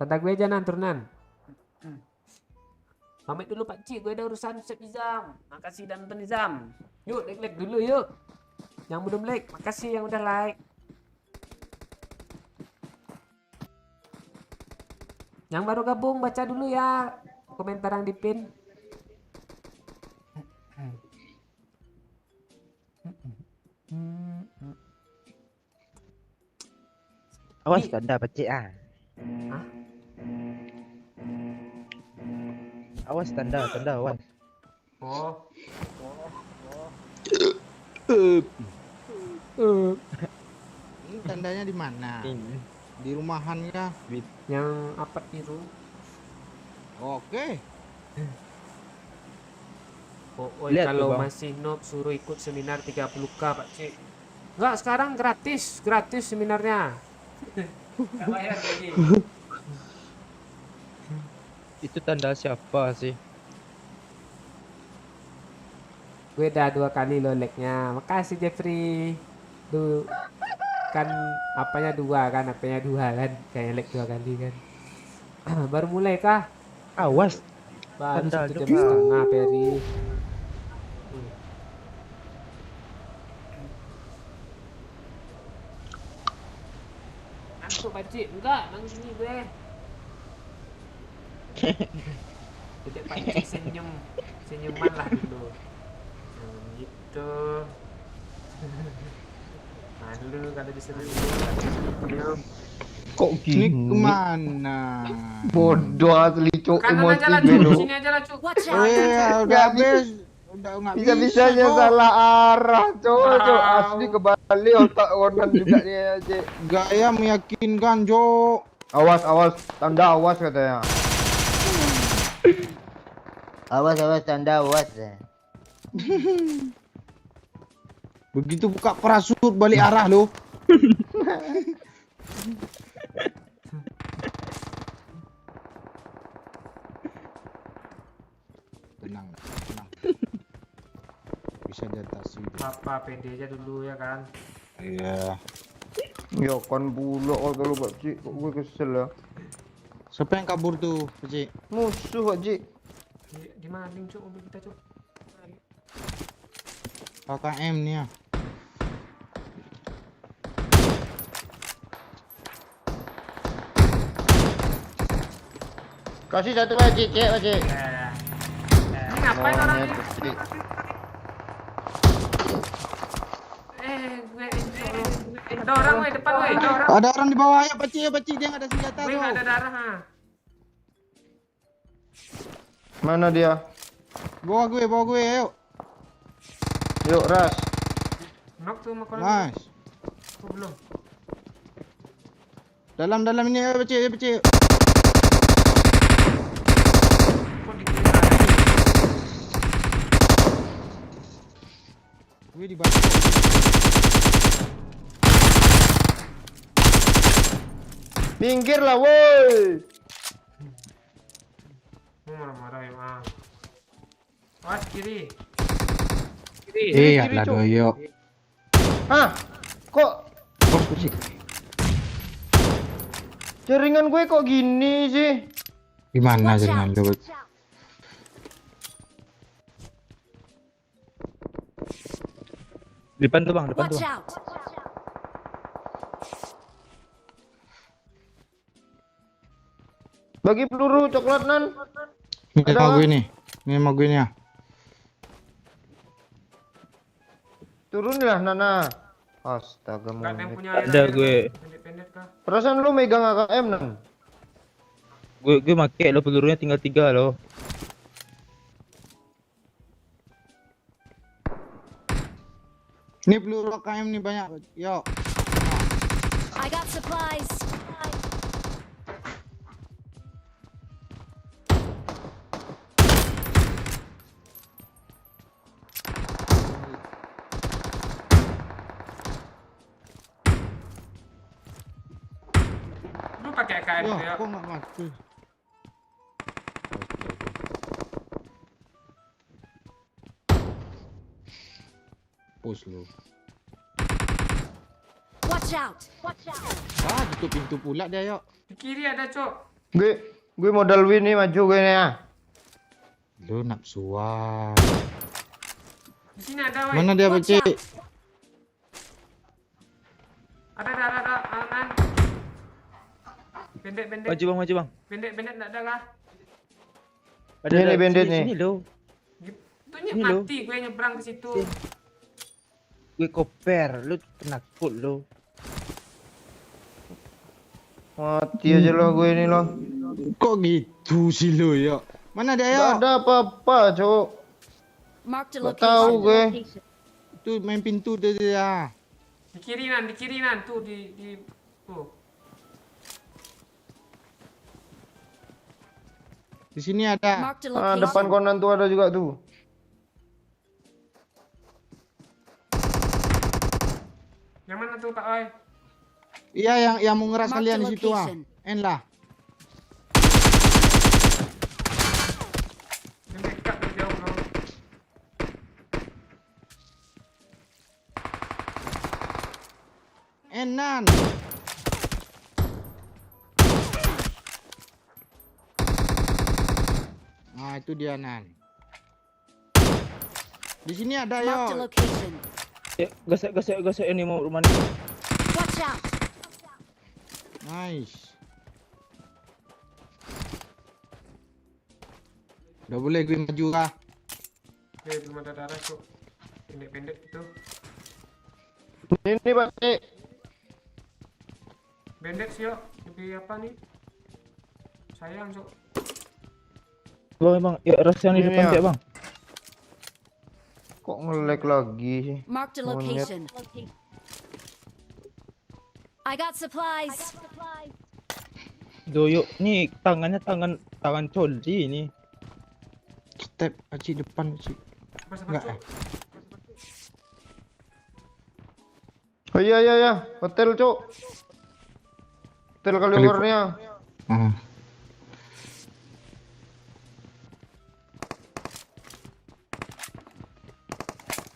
Tanda gue aja Nan, turunan. Pamit dulu Pak Cik, gue ada urusan Chef Izam. Makasih dan nonton Izam. Yuk, like dulu yuk. Yang belum like, makasih yang udah like. Yang baru gabung baca dulu ya komentar yang dipin. Awas tanda Pak Cik ah. Hah? Awas tanda awas. Oh. Ini tandanya di mana? Di rumahan kah? Yang apa itu? Oke. Oh, Lihat kalau tuh, Bang. masih noob suruh ikut seminar 30k Pak Cik. Enggak, sekarang gratis seminarnya. Enggak bayar lagi. Itu tanda siapa sih? Gue udah 2 kali lo lag-nya. Makasih Jeffrey. Tuh kan apanya 2 kan, apanya 2 kan. Kayak lag 2 kali kan. Baru mulai kah? Awas. Baru Tanda 1 jam dong. setengah Peri. Ngantuk pakcik. Enggak, nang sini gue. Dedek pakcik senyum. Senyuman lah dulu. Gitu. Malu kalau disuruh senyum. Kok Ini gini? kemana? Bodoh asli cok, Kanan aja lah emosi Cuk, gue lo. sini aja lah Cuk. Watch out! Udah Nggak habis. Udah nggak Bisa-bisanya Cok. salah arah cok, cok. Wow. Asli kebalik otak Onan juga dia aja. Gaya meyakinkan, Jo. Awas, awas, tanda awas katanya. Awas awas tanda awas. Begitu buka parasut balik arah lo. Tenang, tenang. Bisa diatasi. Papa pede aja dulu ya kan. Iya. Ya kan pula kalau Pak Cik, kok gue kesel ya. Siapa yang kabur tuh, Cik? Musuh Pak Cik. Di maling Cuk mobil kita Cuk. KKM nih ya. Kasih satu Pak Cik, cek Pak Cik. Ini ngapain orang ini? Monyet, Cik. Gue ada orang weh depan weh. Ada orang. Ada orang di bawah ya, Pak Cik dia nggak ada senjata Gue tuh. nggak ada darah ha. Mana dia? Bawa gue, ayo. Yuk, Ras. Knock tuh sama kolom. Nice. Aku belum. Dalam ini ya, Pak Cik. Kok di kiri lagi? Gue di bawah. Minggir lah, woi. Marah-marah ya ah. Awas kiri. Iya lah Cuk. doyo. Hah? Kok jaringan gue kok gini sih? Gimana Watch jaringan out! lu? Depan tuh bang, depan tuh Watch bang. out! Bagi peluru coklat nan. Ini Ada sama apa? gue nih. Ini sama gue nih ya. Turunlah Nana. Astaga Enggak ada yang monyet. punya Ada gue. Pendek-pendek kah? Perasaan lu megang AKM nan. Gue make lo pelurunya tinggal 3 lo. Ini peluru KM nih banyak. Yo. I got supplies! Lu pakai KM Yo, tuh ya. kok nggak mati? Push lu. Watch out! Ah, tutup pintu pula dia yuk. Di kiri ada Cuk. Gue modal win nih maju gue nih ya. Lu nafsuan. Di sini ada weh. Mana dia Watch Pak Cik? out. Ada aman. Pendek. Maju bang. Pendek enggak ada lah. Ada Ini bandit nih. Sini lo. Itu Ini lo. mati gue nyebrang ke situ. Gue koper, lu penakut lo. Mati aja lo gue ini lo. Kok gitu sih lu yuk? Mana dia Gak yuk? ada apa-apa cok. Marked a Gak tahu location. gue. Itu main pintu dia. Di kiri nan tuh di tuh. Di sini ada. Marked a Ah, depan location. konan tuh ada juga tuh. Yang mana tuh Pak Oi? Iya yang mau ngeras Mark kalian the di situ ah. location. En lah. Nan. Nah, itu dia Nan. Di sini ada Marked a yo. location. Ya, gasek ini mau rumah ni. Watch out! Nice. Udah boleh gue maju kah? Belum ada darah cuk. Pendek-pendek itu. Ini Pakcik. Bandit sih yuk. Lebih apa nih? Sayang cuk. Bang, bang, ya rasanya di Ini depan ya. cek bang. Kok nge-lag lagi sih? Marked a Monyet. location. I got supplies. Doyok ni tangannya tangan coli ni. Step Aci depan Aci. Sabar Enggak. cuk. Oh iya. Hotel, Cuk. Hotel Kaliurnia. Ah.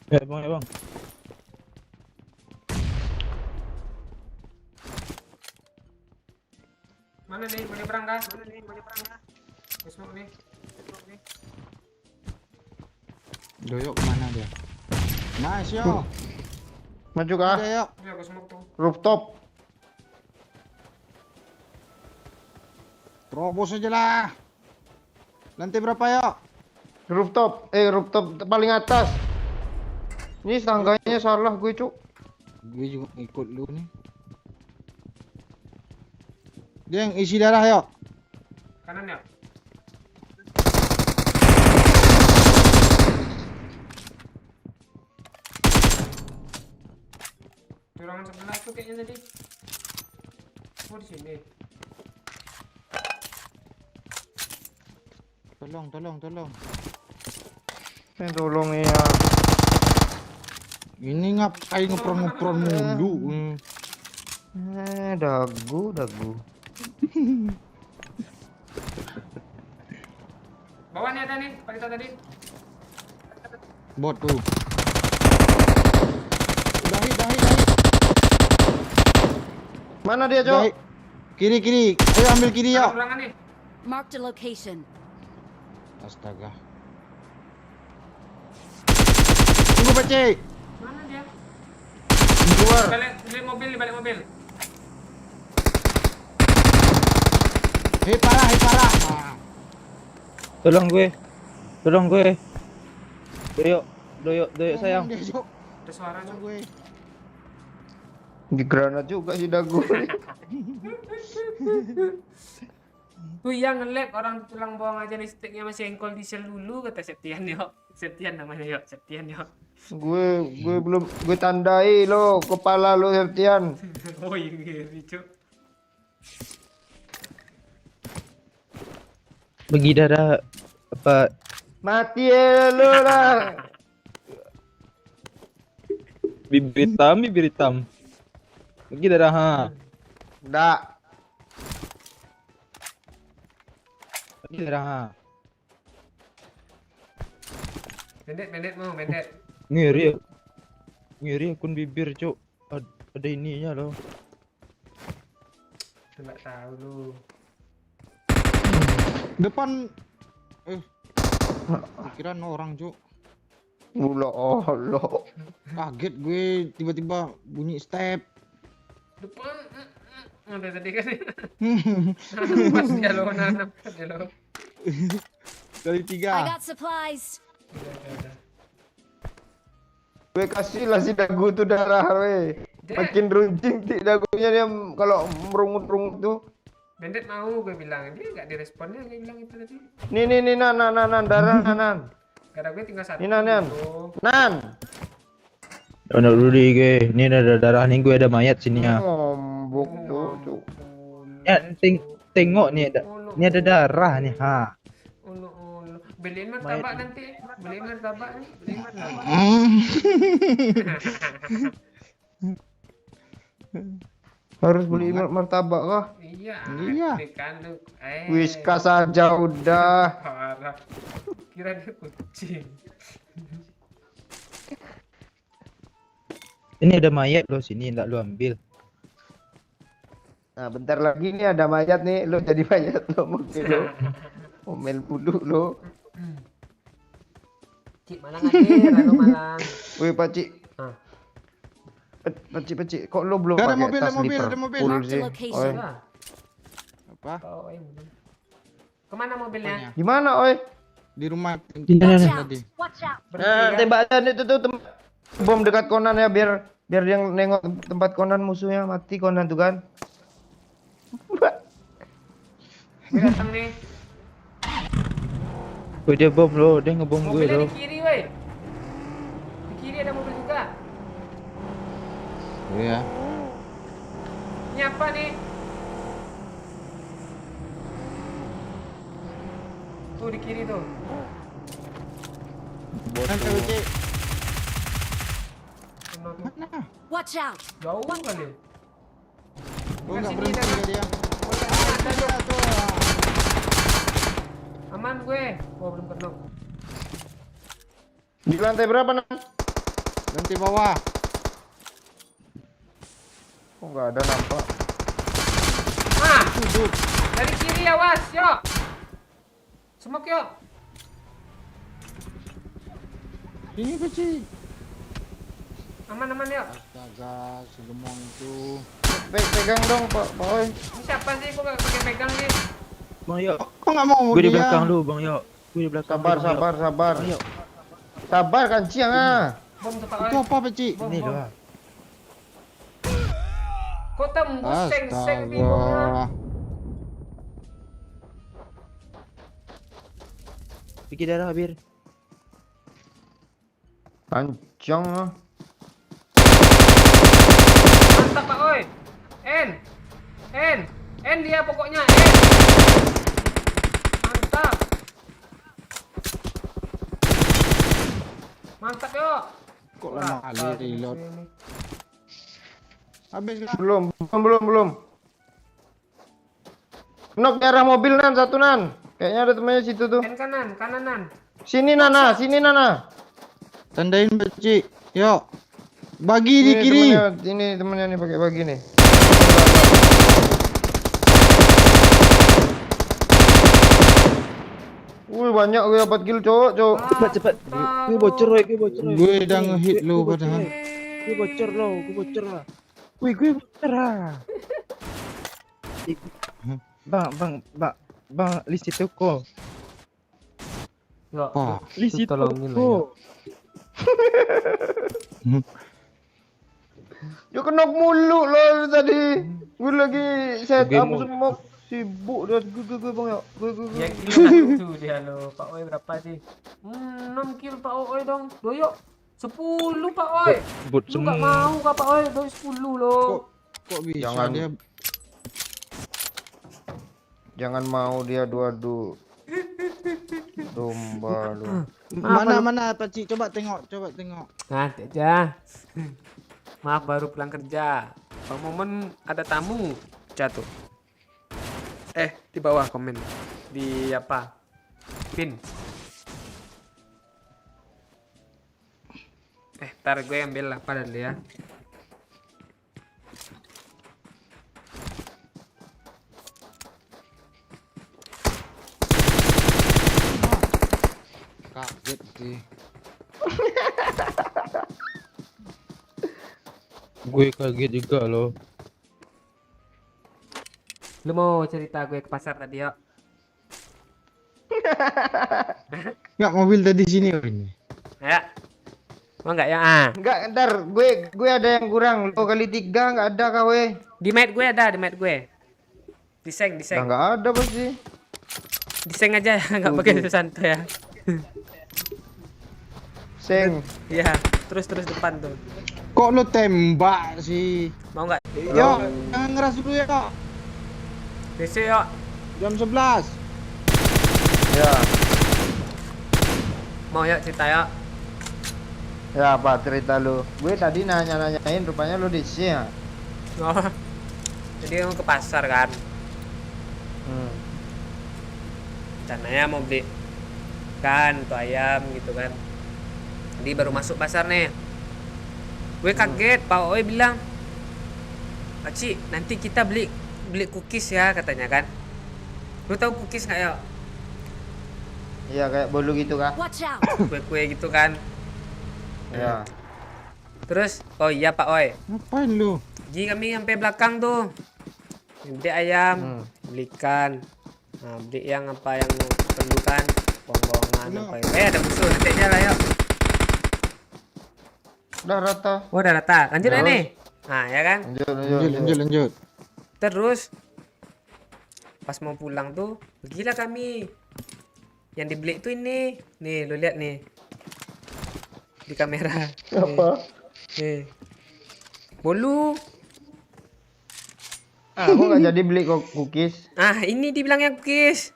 Ya bang, ya bang. Mana nih? Boleh perang kah? Besok nih. Doyok kemana dia? Nice yo. Maju Ada kah? yo. Udah aku smoke tuh. Rooftop. Terobos aja lah. Lantai berapa yo? Rooftop paling atas. Ini tangganya salah gue, Cuk. Gue juga ikut lu nih. Dia yang isi darah yo. Kanan ya. Di ruangan sebelah tuh kayaknya tadi. Oh di sini. Tolong. Tolong ya. Ini ngapain ngepron mulu? Dagu. Bawah nih ada nih, Pak kita tadi. Bot tuh. Dahi. Mana dia, Dahi. Cuk? Kiri. Ayo ambil kiri yo. Ada ruangan nih. Marked a location. Astaga. Tunggu Pace. Mana dia? Keluar. Di balik mobil. Hei parah. Nah. Tolong gue. Doyok sayang. Dia, Cok. Ada suara Tolong cuk. gue. Di granat juga si dagu. Tuh yang nge-lag orang tulang bawang aja nih sticknya masih engkol diesel dulu kata Septian yo. Septian namanya yo. gue tandai lo kepala lo Septian. Oh iya ngeri cuk. Bagi darah apa? Mati ya lo lah. Bibir hitam. Bagi darah ha. Nggak. Bagi darah ha. Bandit mau. Ngeri akun bibir cok. Ada ininya loh. Enggak tahu lu. Depan. Pikiran orang, Cok. Allah. Kaget gue tiba-tiba bunyi step. Depan. Ada tadi kan. Pas dia lo nanam dia lo. Kali I 3. got supplies. Udah. Gue kasih lah si dagu tuh darah we. Makin runcing dagunya dia kalau merungut-rungut tuh. Bandit mau gue bilang, dia enggak diresponnya gue bilang itu tadi. Nih nan darah nan. Karena gue tinggal satu. Ini nan. Oh. Nan. Anak dulu gue. Ini ada darah nih gue ada mayat sini ya. Ngombok tuh. Ya tengok nih ada. Ini ada darah nih ha. Ulu. Beliin martabak nanti. Beliin martabak. Harus beli martabak kah? Iya. Kan lu. Whiskas saja udah. Parah. Kira dia kucing. Ini ada mayat loh sini, enggak lu ambil. Nah, bentar lagi nih ada mayat nih, lo jadi mayat lo mungkin lo. Omel bulu lo. Cik malang hadir, halo malang. Wih, Pakcik. Ah. Pakcik, kok lo belum Ada pakai mobil, tas ada mobil, ada Liverpool mobil. Mark the sih? location. Oi. Ah, Apa? Pak Oi. Kemana mobilnya? Apanya? Gimana, oi? Di rumah Watch out! tadi. Watch out! Nah, tembakan itu tuh bom dekat Conan ya, biar dia nengok tempat Conan musuhnya, mati Conan tuh kan. Gue datang nih. Woi dia bom lo, dia ngebom gue Mobilnya lo. di kiri, woi. Di kiri ada mobil juga. Iya. Ini apa nih? Tuh di kiri tuh. Nanti Cik. Mana tuh? Mana? Watch out! Jauh kali. Oh, Dekat enggak sini berhenti dah. dia. Oh, dekat sini ada tuh. Ada tuh. Aman gue. Oh, belum kena. Di lantai berapa, Nan? Nanti bawah. Kok nggak ada nampak? Ah, Duduk. dari kiri awas, yuk. Smoke yuk. Ini Cik. Aman yuk. Astaga, si gemong itu. Pegang dong, Pak Oi. Ini siapa sih? Gue gak pakai pegang nih. Bang Yo, Kok nggak mau gue di dia? belakang lu Bang Yo. Gue di belakang. Sabar, lu, Bang Yo. sabar. Bang Yo, Sabar kan, Ciang ah. Bom tuh Pak Itu Oi. apa Cik? Bom, ini bom. doang. Kok tembus seng-seng nih bomnya? Astaga. Bikin darah Bir. Pancang ah. Mantap Pak Oi. N dia pokoknya N. Mantap yuk. Kok lama kali reload? Habis kan? Belum. Nok daerah mobil Nan, satu Nan. Kayaknya ada temannya situ tuh. N kananan. Sini Nana. Tandain Cik. Yuk. Bagi di Ini kiri. temennya nih pakai bagi nih. Wih, banyak gue dapat kill cowok. Cepat. Gue bocor woi, gue bocor. woi. Gue udah ngehit lu padahal. Gue bocor lah. Wih, gue bocor lah. Bang, list toko. Yuk. Wah. List tolongin lah, toko. Yo kenok mulu lo tadi. Gue lagi set up Game semua. Sibuk dah gue Bang ya. Gue. Ya kill satu dia lo. Pak Oi berapa sih? 6 kill Pak Oi dong. Doyok 10 Pak Oi. Bot Lu gak mau kah Pak Oi? Doy 10 lo. Kok bisa Jangan. dia? Jangan mau dia dua-dua. Domba lu. Mana Pak Cik? Coba tengok. Nanti aja. Maaf baru pulang kerja. Bang Momen ada tamu. Jatuh. Di bawah komen. Di apa? Pin. Ntar gue ambil apa dulu ya. Kaget sih. Gue kaget juga loh. Lu mau cerita gue ke pasar tadi ya? Enggak, mobil tadi sini ini. Ya. Mau nggak ya? Ah. Enggak, ntar gue ada yang kurang. Lo kali 3 enggak ada kah weh? Di mat gue ada, di mat gue. Diseng. Nah, enggak ada pasti. Diseng aja ya, nggak pakai santai ya. Seng. Iya, terus depan tuh. Kok lu tembak sih? Mau nggak? Yo, jangan ngeras dulu ya, Kak. Besok yuk. Jam 11. Ya. Mau yuk cerita yuk. Ya apa cerita lu? Gue tadi nanyain rupanya lu di sini ya. Oh. Jadi mau ke pasar kan. Rencananya mau beli ikan atau ayam gitu kan. Jadi baru masuk pasar nih. Gue kaget, Pak Oi bilang, Pakcik, nanti kita beli beli cookies ya katanya kan. Lu tahu cookies nggak ya? Iya kayak bolu gitu kah? Watch out! Kue-kue gitu kan. Iya. Terus, oh iya Pak Oi. Ngapain lu? Ji kami sampai belakang tuh. Beli ayam, Hmm. belikan. Nah, beli yang apa yang perlu kan. Bawang-bawangan Halo. apa itu. Ada musuh nantinya lah yuk. Udah rata. Oh, udah rata. Lanjut Terus? nih. Nah, ya kan? Lanjut. Terus pas mau pulang tuh, pergilah kami. Yang dibeli itu ini. Nih, lu lihat nih. Di kamera. Apa? Nih. Bolu. Aku nggak jadi beli cookies. Ah, ini dibilangnya cookies.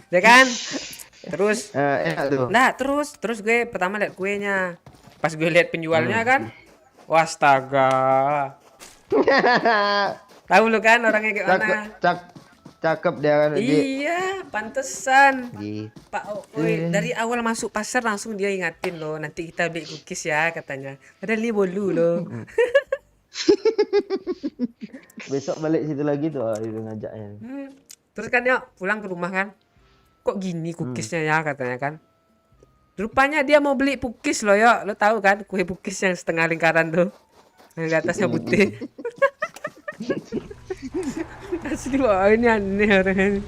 Ya kan? Terus Enak tuh. nah, terus gue pertama lihat kuenya. Pas gue lihat penjualnya kan. Wastaga. Tahu lu kan orangnya kayak Cakep, mana? cakep dia kan. Iya, pantesan. Gitu. Pak Oi, dari awal masuk pasar langsung dia ingatin loh, nanti kita beli cookies ya katanya. Padahal ini bolu loh. Besok balik situ lagi tuh itu ngajaknya. Terus kan ya pulang ke rumah kan. Kok gini cookiesnya ya katanya kan. Rupanya dia mau beli cookies loh ya. Lo tahu kan kue cookies yang setengah lingkaran tuh. Yang di atasnya putih. Asli wah ini aneh orangnya.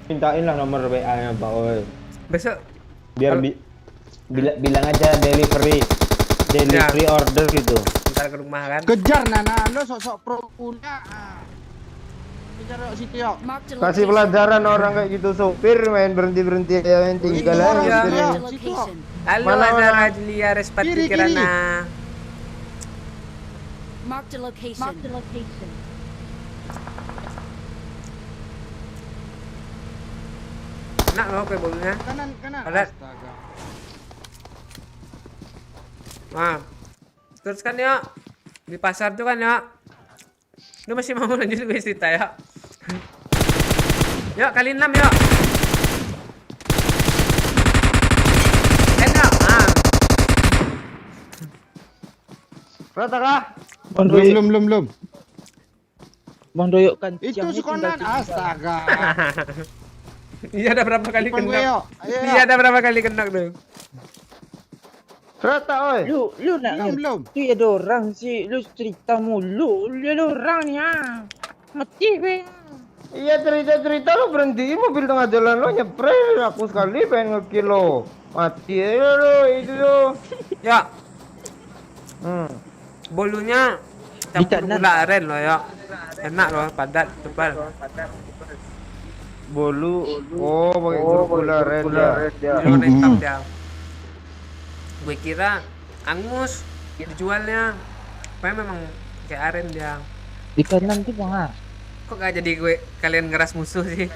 Mintain lah nomor WA-nya Pak Oi. Besok Biar bilang aja delivery order gitu. ntar ke rumah kan. Kejar Nana, lo sok-sok pro pula. Kejar yuk situ yuk. Marked a Kasih location. pelajaran orang kayak gitu sopir main berhenti ya main tinggal Itu orang aja ya. supirnya. Marked a location. Halo Mana, ada mana? Rajlia Respati Kiri, kiri. Kirana. Marked a location. Marked a location. Enak loh kue bolunya. Kanan. Lihat. Astaga. Nah, terus kan ya di pasar tuh kan ya. Lu masih mau lanjut gue cerita ya? Yuk kali 6 yuk. Yuk. Ah. Rata kah? Bang Doyok, Belum. Bang Doyok kan Itu siang ni sekonan. tinggal Astaga. Iya ada berapa kali Depan gue kena? yuk. Ayo Iya ada berapa kali kena tuh? Rata oi. Lu nak Belum. ngerti ada orang sih, lu cerita mulu. Lu ada orang ni ah. Mati gue. Iya cerita lo berhentiin mobil tengah jalan lo nyepres aku sekali pengen ngekill lo. Mati aja lo itu lo. Ya, Hmm. bolunya campur kanan. gula aren loh ya. Enak loh, padat, tebal. Bolu. Oh pakai gula red ya. Warna hitam dia. Gue kira angus dijualnya. Pokoknya memang kayak aren dia. Di kanan tu bang ah. Kok gak jadi gue kalian ngeras musuh sih?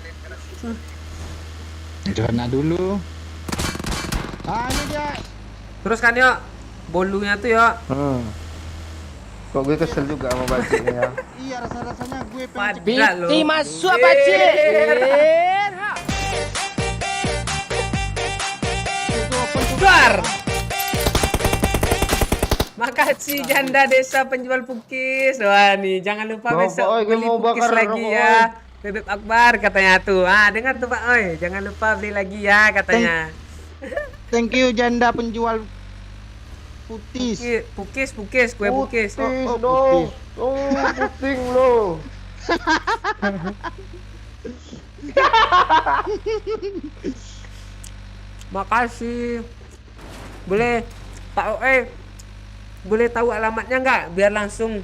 Jangan dulu. Ah ini dia. Terus kan yuk, bolunya tuh yuk. Kok gue kesel juga sama bajunya ya. Iya rasa-rasanya gue pengen Padat loh. Biti masuk apa cik? Keluar. Makasih janda desa penjual pukis. Wah nih, jangan lupa Bapak besok Oi, gue beli mau pukis bakar lagi rokok, ya. Bebek Akbar katanya tuh. Ah, dengar tuh Pak Oi, jangan lupa beli lagi ya katanya. Thank you janda penjual putis. Pukis, kue pukis. Putis Oh, dong. Oh puting lo. Makasih. Boleh Pak Oi, boleh tahu alamatnya nggak? Biar langsung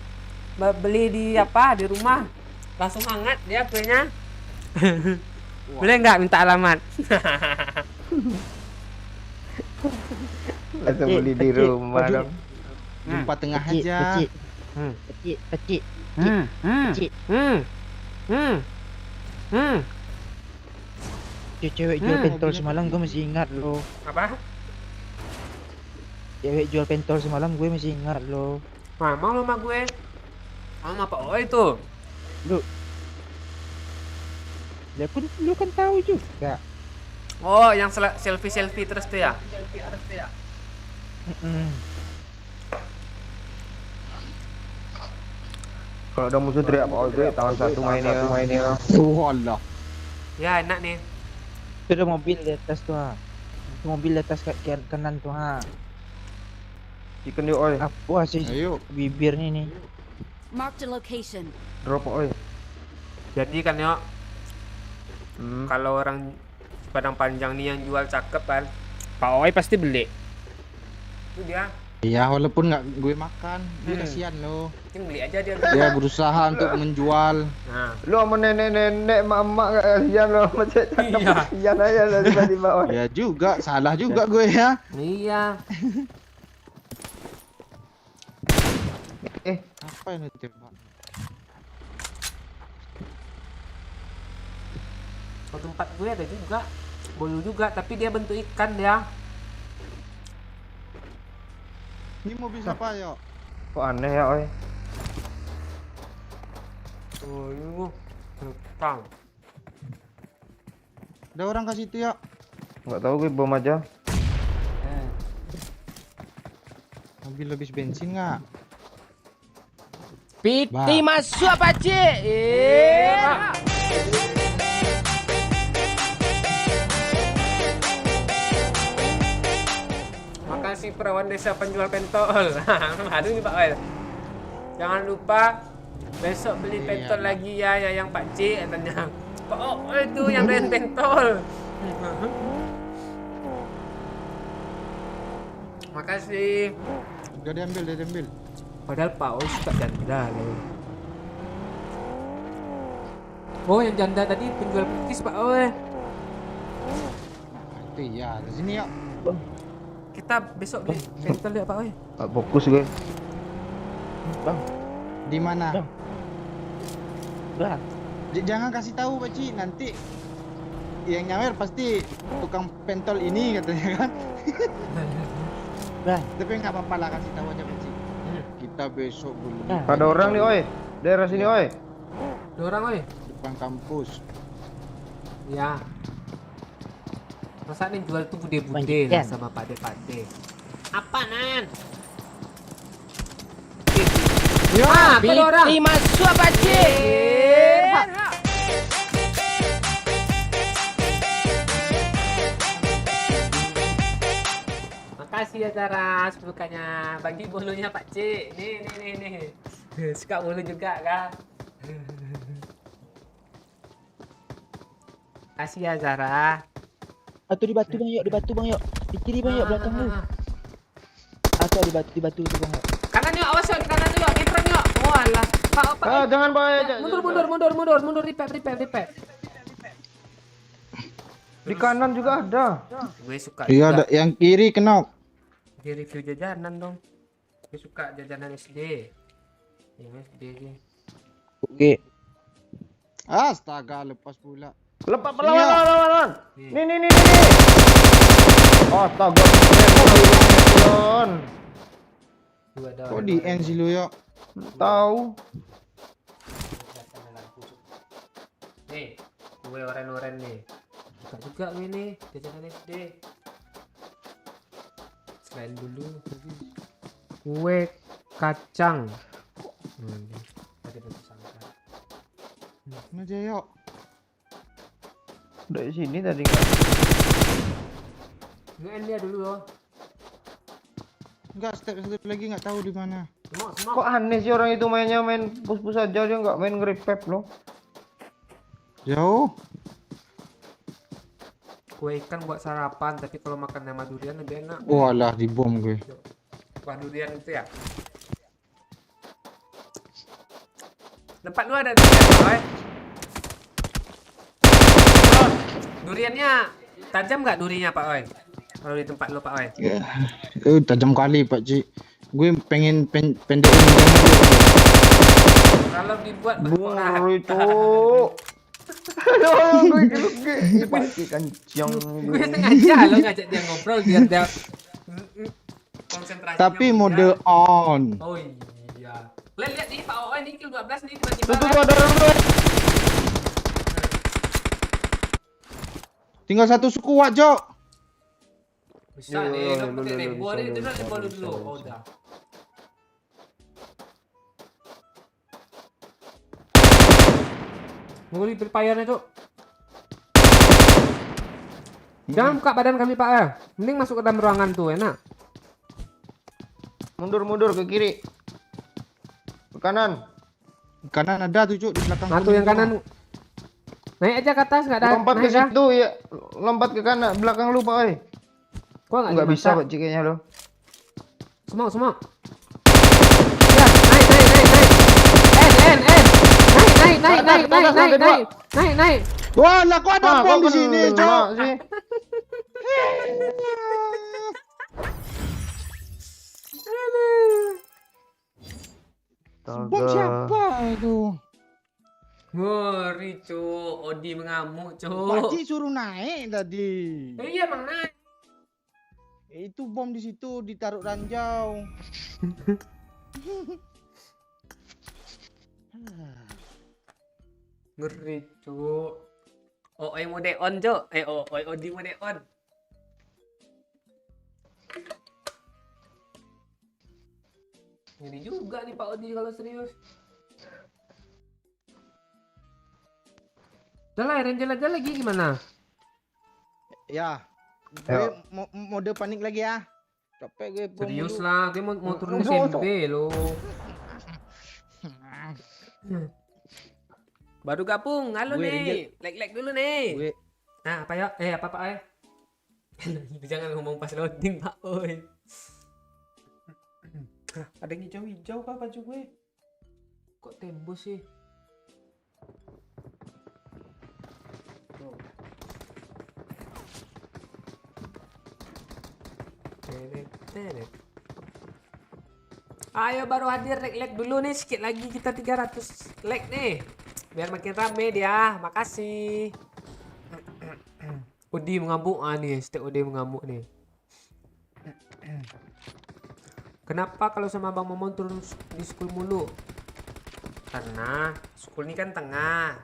beli di apa di rumah. Langsung hangat dia kuenya. Boleh nggak minta alamat? Atau beli di rumah dong. Jumpa tengah aja. Kecil. Cewek jual pentol semalam gue masih ingat lo. Apa? Cewek jual pentol semalam gue masih ingat lo. Nah, mau sama gue. Sama Pak Oi tuh. Lu kan tahu juga. Oh, yang selfie terus tuh ya? Kalau ada musuh teriak Pak Oi, tangan satu mainnya. Walah. Ya enak nih. Itu ada mobil di atas tuh ha. Itu mobil di atas kanan tuh ha. Chicken yuk Oi. Apa sih Ayo. bibirnya nih? Marked a location. Drop Pak Oi. Jadi kan yo, kalau orang Padang Panjang nih yang jual cakep kan, Pak Oi pasti beli. Itu dia. Iya, walaupun nggak gue makan, dia Hmm. kasihan loh. Mungkin beli aja dia. Dia berusaha untuk menjual. Nah, Lu sama nenek-nenek, emak-emak gak kasihan lo. Macam Iya. kasihan aja lah tiba-tiba Oi. Ya juga, salah juga gue ya. iya. Apa yang ditembak? Kalau tempat gue ada juga, bolu juga, tapi dia bentuk ikan ya. Ini mobil siapa yo? Kok aneh ya Oi. Oh, ini tang. Ada orang ke situ yo. Nggak tahu gue bom aja. Mobil habis bensin nggak? Piti masuk pakcik. Makasih perawan desa penjual pentol. Aduh nih Pak Oi. Jangan lupa besok beli pentol lagi ya yang Pak C katanya. Pak Oi itu yang beli pentol. Makasih. Udah diambil. Padahal Pak Oi suka janda loh. Oh yang janda tadi penjual petis Pak Oi. Itu iya, di sini yo. Kita besok beli pentol ya Pak Oi. Nggak fokus gue. Di mana? Bang. Jangan kasih tahu Pak Ci, nanti yang nyawer pasti tukang pentol ini katanya kan. Bang. Tapi nggak apa-apa lah, kasih tahu aja Pak Ci. Kita besok beli Ada orang nih Oi. Daerah sini Oi. Ada orang Oi. depan kampus. Ya. Masa nih jual tuh bude-bude Lanjutkan. lah sama Pak De. Apa Nan? Ya, ada orang. Piti masuk pakcik. Makasih ya Zara, bukannya bagi bolunya Pak C. Nih. Suka bolu juga kan? Kasih ya Zara. Atau di batu bang yuk, di kiri bang yuk, belakang lu. Atau di batu itu bang yuk. Kanan yuk, awas yuk, kanan yuk, ngepren yuk. Walah, Pak. Jangan Pak Oi. Mundur, repair. Di kanan juga ada. Gue suka Iya, juga. ada yang kiri kenok. Di review jajanan dong. Gue suka jajanan SD. Yang SD sih. Oke. Astaga, lepas pula. Lepas Sini, lawan. Nih. Nih. Astaga. Leon. Dua ada. Kok di end sih lu yo? Tahu. Nih, gue oren-oren nih. Suka juga gue nih jajanan SD. Selain dulu kue kacang. Ada sangka. Mana aja yo? Dari sini tadi nggak. Gue dia dulu loh. Enggak, step satu lagi nggak tahu di mana. Semua. Kok aneh sih orang itu mainnya main pus-pus aja, dia nggak main nge-repep loh. Jauh. Kue ikan buat sarapan, tapi kalau makan sama durian lebih enak. Walah, dibom gue. Kuah durian itu ya. Tempat lu ada durian, Pak? Oh, duriannya tajam nggak durinya, Pak Oi? Kalau di tempat lu, Pak Oi? Ya. Tajam kali Pak Ci. Gue pengen pendekin jangan dulu. Kalau dibuat Buru itu. Aduh, gue geluk pasti kencang. Gue sengaja lo ngajak dia ngobrol biar dia konsentrasi. Tapi mode on. Oh iya. Lihat nih Pak Oi nih kill 12 nih bagi Tuh ada orang tuh. Tinggal satu suku Wak Jo. Bisa nih, lo pakai rembo nih, itu rembo dulu. Oh udah. Nguli berpayarnya, Cuk. Jangan buka badan kami, Pak ya. Mending masuk ke dalam ruangan tuh, enak. Mundur ke kiri. Ke kanan. Kanan ada tuh Cuk di belakang. Nah, tuh yang kanan. Naik aja ke atas, nggak ada. Lompat ke naik dah. situ ya. Lompat ke kanan belakang lu, Pak oi. Kok Enggak bisa, Pak Cik, kayaknya lo. Semok. Ya, naik. Naik. Wah, lah kok ada bom di sini, kena Cuk. sih. Bom siapa itu? Ngeri, Cuk. Odi mengamuk, Cuk. Pakcik suruh naik tadi. Iya, Bang, naik. Itu bom di situ ditaruh ranjau. Ngeri, Cuk. Oi mode on, Cuk. Oi Odi mode on. Ngeri juga nih Pak Odi kalau serius. Udah lah, Ranger aja lagi gimana? Ya. Ayo. Gue mode panik lagi ya. Capek gue bom Serius dulu. lah, gue mau turun Udah, SMP lo. Baru gabung, halo Gue nih. Like dulu nih. Gue Nah, apa ya? Apa Pak Oi? Jangan ngomong pas loading Pak Oi. Ada yang hijau-hijau kah baju gue? Kok tembus sih? Tuh. Tenet. Ayo baru hadir like dulu nih, sedikit lagi kita 300 like nih. Biar makin rame dia. Makasih. Odi mengamuk nih, setiap Odi mengamuk nih. Kenapa kalau sama Bang Momon turun di school mulu? Karena school ini kan tengah.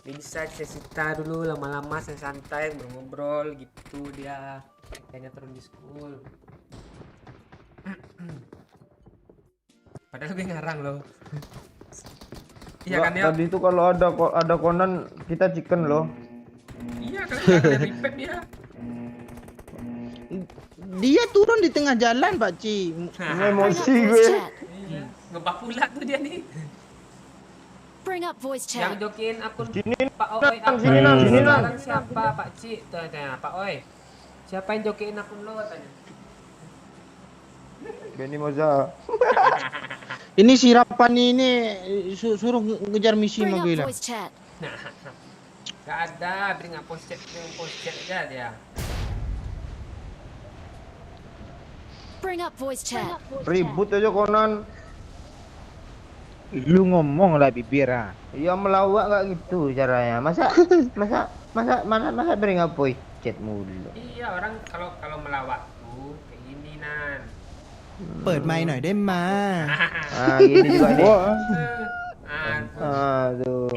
Dia bisa cerita dulu lama-lama santai ngobrol gitu dia. Kayaknya turun di school. Padahal gue ngarang loh. Iya kan ya? Tadi itu kalau ada Conan kita chicken loh. Iya kan ada repack dia. dia turun di tengah jalan, Pakcik. Bring up Emosi voice gue. chat. Iya. Ngebak pula tuh dia nih. Bring up voice Yang chat. jokin akun Sini, Pak Oi. sini, Nang, sini, Nang. Sekarang siapa Pak Cik? Tanya Pak Oi. Siapa yang jokin akun lo katanya? Benny Moza. Ini si Rapani ini suruh ngejar misi Bring sama up gue lah. voice chat. Nah, gak ada, bring up post chat aja dia. Bring up voice chat. Ribut aja Conan. Lu ngomong lah bibir ah. Ya melawak gak gitu caranya. Masa bring up voice chat mulu. Iya, orang kalau melawak tuh kayak gini Nan. เปิดไมค์หน่อยได้ไหม Ah, gini juga nih. Ah, Aduh.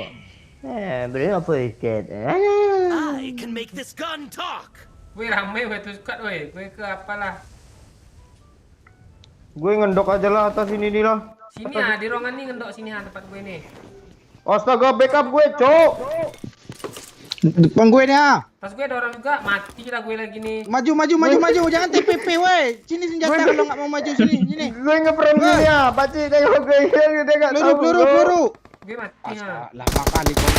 Bring up voice chat. I can make this gun talk. gue rame gue tuh suka gue ke apalah. Gue ngendok aja lah atas ini nih lah. Sini ah, di ruangan nih ngendok sini ah tempat gue nih. Astaga, backup gue, Cok. Depan gue nih ah. Pas gue ada orang juga, mati lah gue lagi nih. Maju, jangan TPP weh. Sini senjata kalau nggak mau maju sini. Gue ngeprank dia ya, Pakcik tengok gue dia enggak tahu. Peluru. Gue mati ah. Lama kali kau.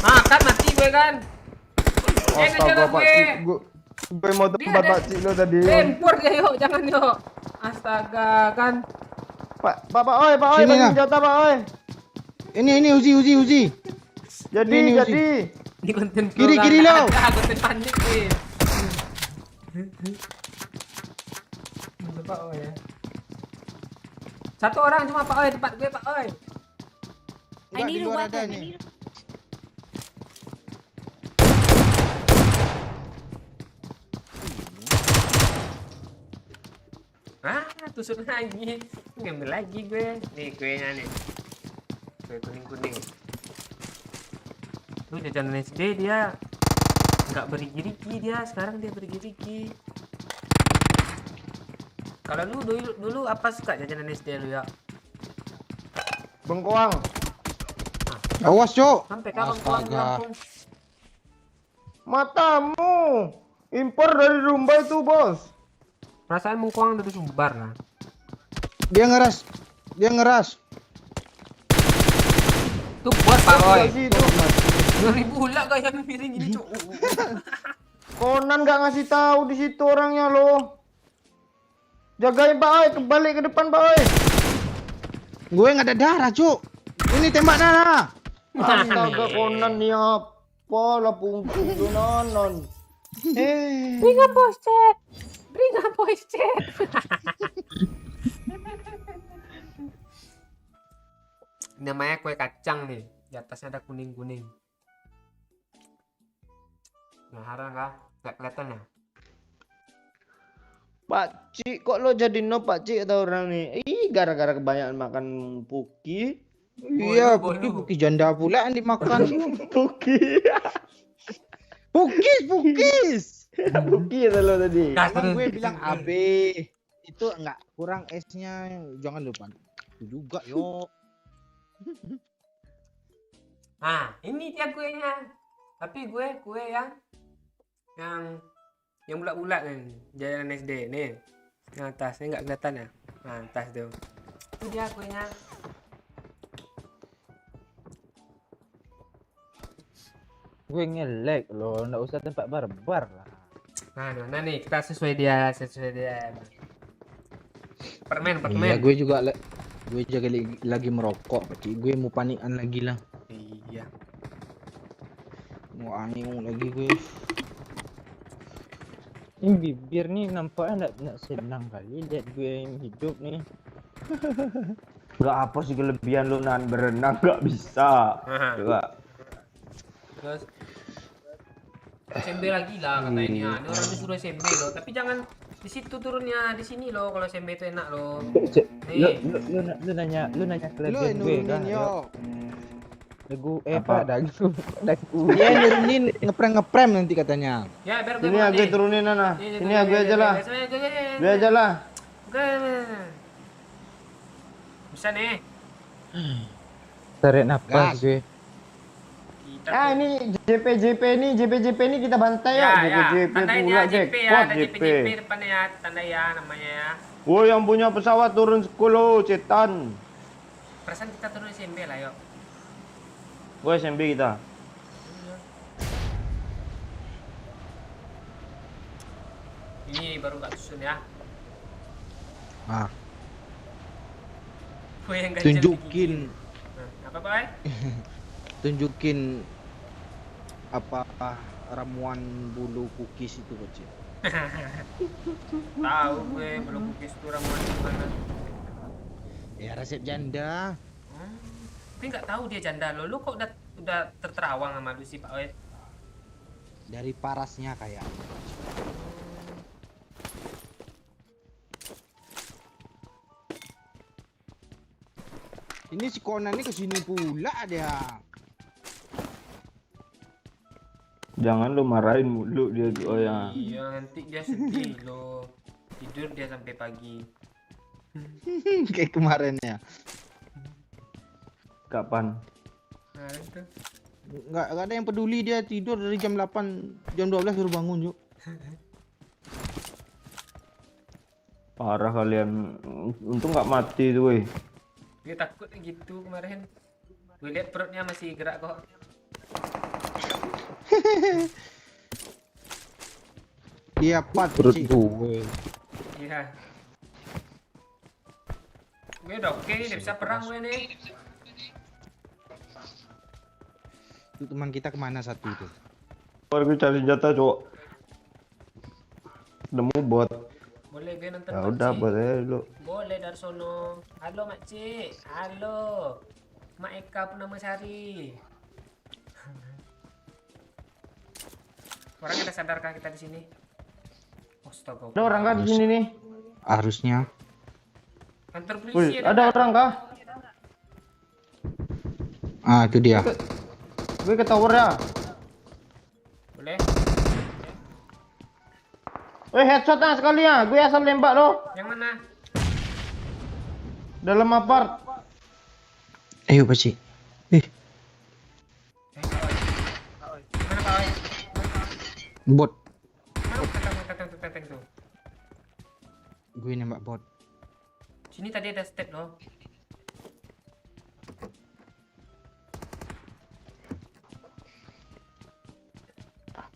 Ah, kan mati gue kan. Astaga, Pakcik, gue mau Dia tempat ada- Pakcik lo tadi. Tempur dia yuk, jangan yuk. Astaga kan. Pak oi, Sini, bagi nah. senjata Pak oi. Ini Uzi. Jadi. Ini konten Kiri lo. Konten panik nih. Pak Oi ya. Satu orang cuma Pak Oi, tempat gue Pak Oi. I need a weapon. Ah, tusuk lagi. Ngambil lagi gue. Nih kuenya nih. Kue kuning. Lu jajanan SD dia nggak bergigi dia, sekarang dia bergigi. Kalau lu dulu apa suka jajanan SD lu ya? Bengkoang. Awas, Cok. Sampai kapan pulang ke Astaga. kampung? Matamu. Impor dari Rumba itu, Bos. Perasaan mengkuang dari Sumbar lah. Dia ngeras. Tuh buat Pak Roy. Nggak sih itu. 2000 pula gaya miring ini, Cuk. Conan nggak ngasih tahu di situ orangnya loh. Jagain Pak Oi, kebalik ke depan Pak Oi. Gue nggak ada darah, Cuk. Ini tembak darah. Astaga Conan nih apa lah punggung nonon. Bring up voice chat. Bring up voice chat. Namanya kue kacang nih. Di atasnya ada kuning-kuning. Nah, harang kah? Gak kelihatan ya? Pak Cik, kok lo jadi no Pak Cik atau orang nih? Ih, gara-gara kebanyakan makan puki. Iya, Bolu. Puki janda pula yang dimakan. Puki. Pukis. Puki ya lo tadi. Nah, Emang terus. gue bilang AB. Itu enggak kurang S-nya. Jangan lupa. Itu juga, yo. Nah, ini dia kuenya. Tapi kue yang bulat-bulat nih, jajanan SD nih. Yang atasnya nggak kelihatan ya? Nah, atas tuh. Itu dia kuenya. Gue nge-lag loh, nggak usah tempat barbar lah. Nah, nih kita sesuai dia. Permen. Iya, gue juga gue jaga lagi merokok, Pak. Gue mau panikan lagi lah. Iya. Mau angin lagi gue. Ini bibir nih nampaknya nggak senang kali lihat gue yang hidup nih. Gak apa sih kelebihan lu nan berenang gak bisa. Coba. Terus SMB lagi lah kata ini. Ini orang disuruh SMB loh, tapi jangan di situ turunnya, di sini loh. Kalau SMB itu enak loh. Nih. Lu nanya Lu kelebihan gue kan? nurunin yo. Dagu Apa? dagu. Dia nurunin ngeprem nanti katanya. Ya, biar Sini ya gue turunin Nana. Sini ya gue aja lah. Gue aja lah. Bisa nih. Tarik napas Gas. gue. Ah ini JP ini kita bantai ya. JP Tandain pula ya JP ya, jackpot ada JP. JP depannya ya, tanda ya namanya ya. Woi yang punya pesawat turun 10 cetan. Perasaan kita turun SMB lah yuk. Gue SMB kita. Ini baru gak susun ya. Ah, Gue yang ganjel tunjukin begini. Nah, apa Pak? tunjukin apa ramuan bulu kukis itu, Pak. Tahu gue belum kukis tuh ramuan gimana. Ya resep janda. Tapi nggak tahu dia janda lo. Lu kok udah terterawang sama lu sih Pak Oe? Dari parasnya kayak. Ini si Conan ini kesini pula dia. Jangan lu marahin mulu dia tuh ya. Iya nanti dia sedih lo. Tidur dia sampai pagi. Kayak kemarin ya. Kapan? Nah itu. Nggak ada yang peduli, dia tidur dari jam 8, jam 12 baru bangun, yuk. Parah kalian. Untung nggak mati tuh weh. Gue takut gitu kemarin. Gue lihat perutnya masih gerak kok. Dia pat Perut sih. gue. Iya. Gue udah oke, udah bisa perang gue nih. Itu teman kita kemana satu itu? Baru gue cari senjata cowok. Nemu bot. Boleh gue nonton Ya Mak udah Cik? buat aja dulu. Boleh dari sono. Halo Mak Cik. Halo. Mak Eka Purnamasari. Orangnya udah sadarkah kita di sini? Astaga. Ada orang kah di sini nih? Harusnya. Kantor Wih, polisi ada orang kah? Ah, itu dia. Gue ke tower ya. Boleh? Weh headshot lah sekali ya. Gue asal nembak lo. Yang mana? Dalam apart. Ayo, Pak Cik. Bot. Mana tank tuh? Gue nembak bot. Sini tadi ada step loh.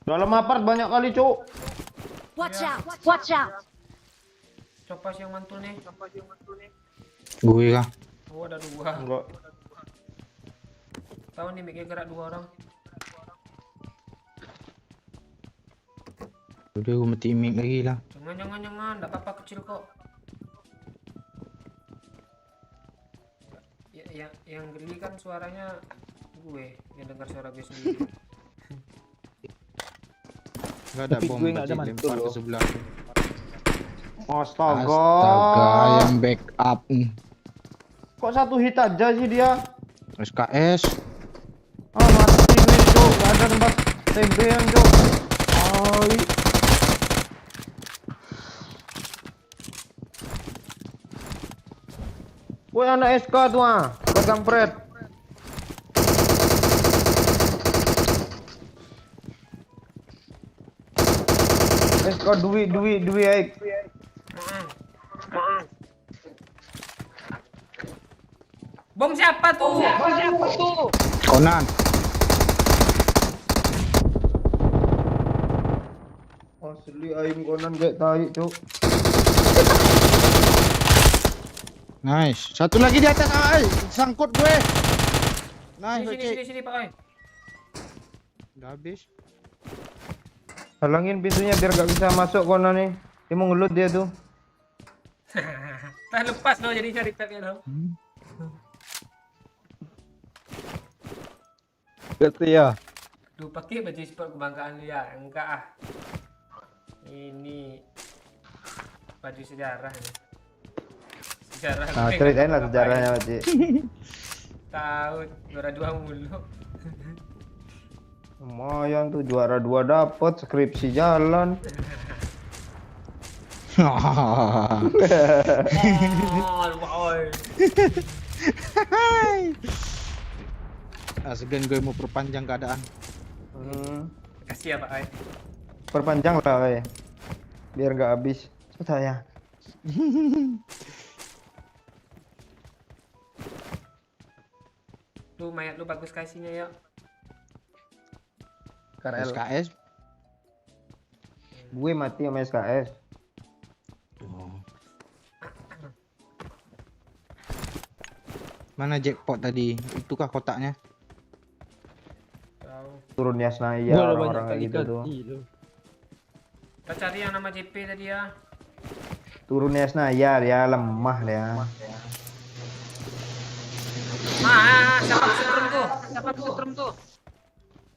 Dalam apart banyak kali, Cuk. Watch Yeah. out! Watch out! Copas yang mantul nih. Gue kah? Oh, ada dua. Enggak. Tahu nih mikir gerak dua orang. Udah gue mati mic lagi lah. Jangan, enggak apa-apa kecil kok. Yang geli kan suaranya gue, yang dengar suara gue sendiri. Gak ada Tapi bom gue nggak ada bajik mantul lempar ke loh. sebelah. Astaga. Astaga, yang backup. Kok satu hit aja sih dia? SKS. Ah, mati gue, Cuk. Gak ada tempat TB-an, Cuk. Ai. Woi, anak SK tuh ah. Pegang pret. SK duit aik. Bom siapa tuh? Conan. Asli aing konan kayak tai, Cuk. Nice. Satu lagi di atas, ay. Sangkut gue. Nice, Sini Pak Oi. Udah habis. Halangin pintunya biar gak bisa masuk konan nih. Dia mau ngelut dia tuh. Tak lepas loh jadi cari tapnya loh. Kata ya. Lu pakai baju sport kebanggaan lu ya? Enggak ah. Ini baju sejarah nih. Sejarah. Nah, gue ceritain lah nggak sejarahnya, ngapain. Pak. Tahu juara 2 mulu. Lumayan tuh juara 2 dapet, skripsi jalan. Oh, Pak Oi. Ah, segan gue mau perpanjang keadaan. Kasih ya Pak Oi. Perpanjang lah, kayak. Biar gak habis. Saya. Lu mayat lu bagus kasihnya ya. KRL. SKS. Gue mati sama SKS. Oh. Mana jackpot tadi? Itukah kotaknya? Tahu. Turun Yasnaya Gua ada banyak orang-orang kayak kali gitu tuh. kaki lu. Kita cari yang nama JP tadi ya. Turun Yasnaya dia lemah dia. Siapa setrum tuh? Siapa setrum tuh?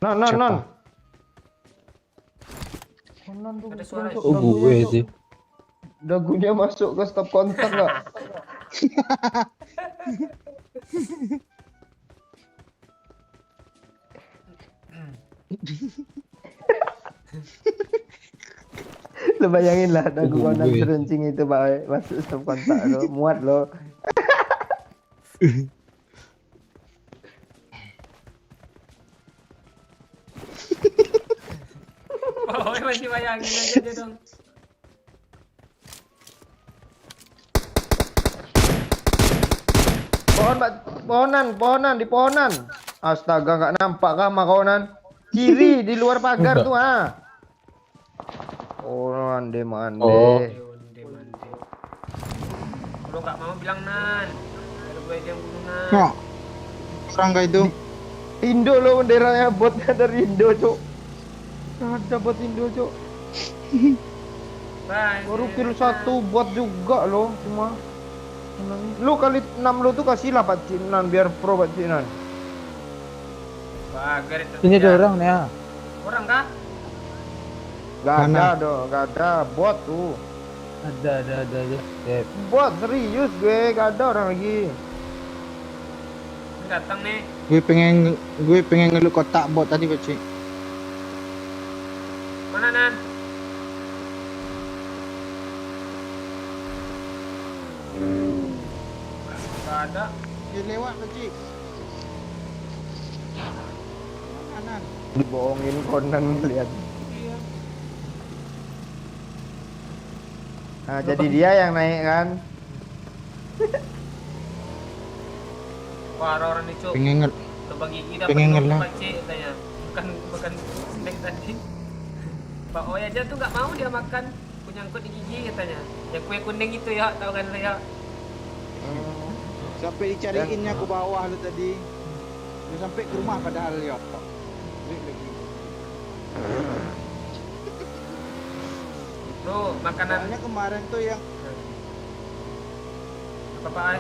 Non. Konan tuh Ada suara. Cuk, Oh dagunya, gue Cuk. sih. Dagunya masuk ke stop kontak nggak? Lo bayangin lah dagu konan Gue. seruncing itu Pak, masuk stop kontak lo, muat lo. Pak Oi masih bayangin aja dia dong. Pohonan di pohonan. Astaga, nggak nampak kah makonan? Kiri di luar pagar tuh ah. Oh, mande. Oh. Onde mande. Kalau nggak mau bilang Nan. Kalau gue aja yang bunuh Nan. Kok? Orang gak itu? Indo lo benderanya botnya dari Indo, Cuk. Ada bot Indo, Cuk. Bye. Baru kill satu bot juga lo cuma. Lu kali 6 lu tuh kasih lah Pak Cinan biar pro Pak Cinan. Bagar itu. Ini ada ya. orang nih ya. Orang kah? Gak Mana? ada dong, gak ada bot tuh. Ada aja. Sip. Bot serius gue, gak ada orang lagi. Ini datang nih. Gue pengen ngeluk kotak bot tadi, Bacik. Mana Nan? Gak ada. Dia lewat, Bacik. Kanan. Dibohongin Conan lihat. Iya. Nah, jadi dia yang naik kan. Wah, orang nih, Cuk. Pengen ngel Lubang gigi dapat pengen dong, ngelah. Pak Cik, katanya. Bukan snack tadi. Pak Oy aja tuh nggak mau dia makan. Nyangkut di gigi katanya. Yang kue kuning itu ya, tahu kan lo ya? Sampai dicariinnya ke bawah lu tadi. Udah sampai ke rumah padahal ya. Bro, makanan Soalnya kemarin tuh yang apa Pak Ay?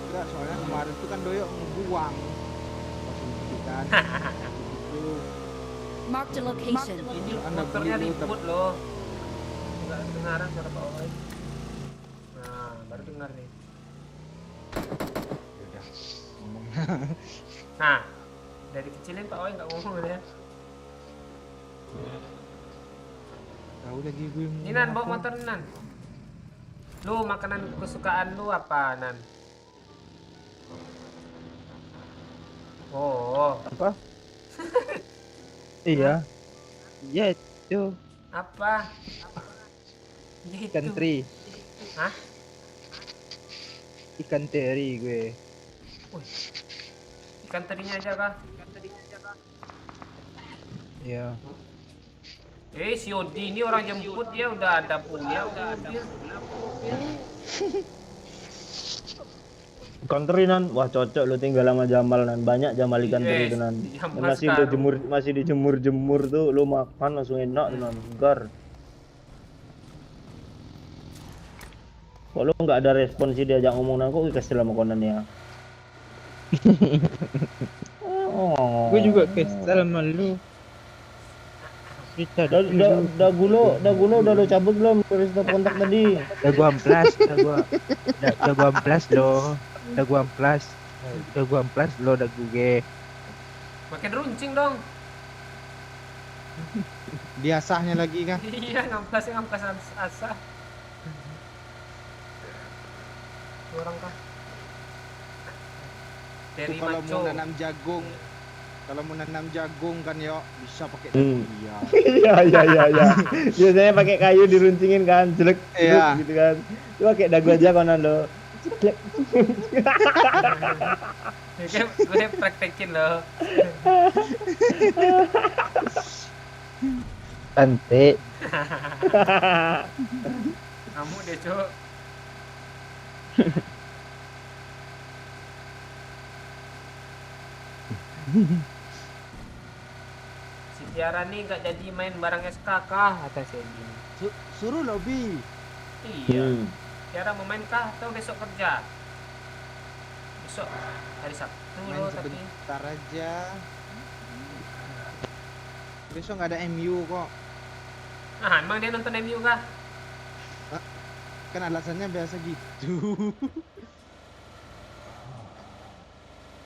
enggak, soalnya kemarin tuh kan Doyok ngebuang. Pas itu kan. Itu Marked a location. Ini Anda motornya beli dulu, ribut loh. Enggak kedengaran suara Pak Oy. Nah, baru dengar nih. udah ngomong. Nah, dari kecilin Pak Oy nggak ngomong ya. Tahu lagi gue mau Ini Nan, bawa apa. motor nih, Nan. Lu makanan kesukaan lu apa, Nan? Oh, Apa? Iya. Ya itu apa? Ya itu. ikan teri. Hah? Ikan teri gue. Ikan terinya aja kah? Iya. Si Odi ini orang jemput dia udah ada punya udah mobil. Ikan teri Nan, wah cocok lu tinggal sama Jamal Nan, banyak Jamal ikan teri itu Nan. Jamal Masih sekarang. dijemur, masih dijemur tuh, lu makan langsung enak tuh Nan, segar. Kok lu nggak ada respon sih diajak ngomong Nan, kok kesel sama konan ya? Oh. Gue juga kesel sama lu. Cerita Dagulo udah lu cabut belum dari stop kontak tadi? udah gua amplas lo. Udah gua amplas lo dagu gue. Makin runcing dong. Biasanya lagi kan. Iya, ngamplas asa. Orang kah? Dari Tuh kalau maco. mau nanam jagung, kan yo bisa pakai Hmm. dagu dia. Iya. Biasanya pakai kayu diruncingin kan, jelek Iya. gitu kan. Lu pakai dagu aja konan lo. Jelek. Gue praktekin loh. Cantik. Kamu deh, Cuk. Si Tiara nih nggak jadi main bareng SK kah? Kata si Edi. Suruh lobby. Iya. Tiara mau main kah atau besok kerja? Besok hari Sabtu Main loh tapi. sebentar aja. Besok nggak ada MU kok. Ah, emang dia nonton MU kah? Kan alasannya biasa gitu.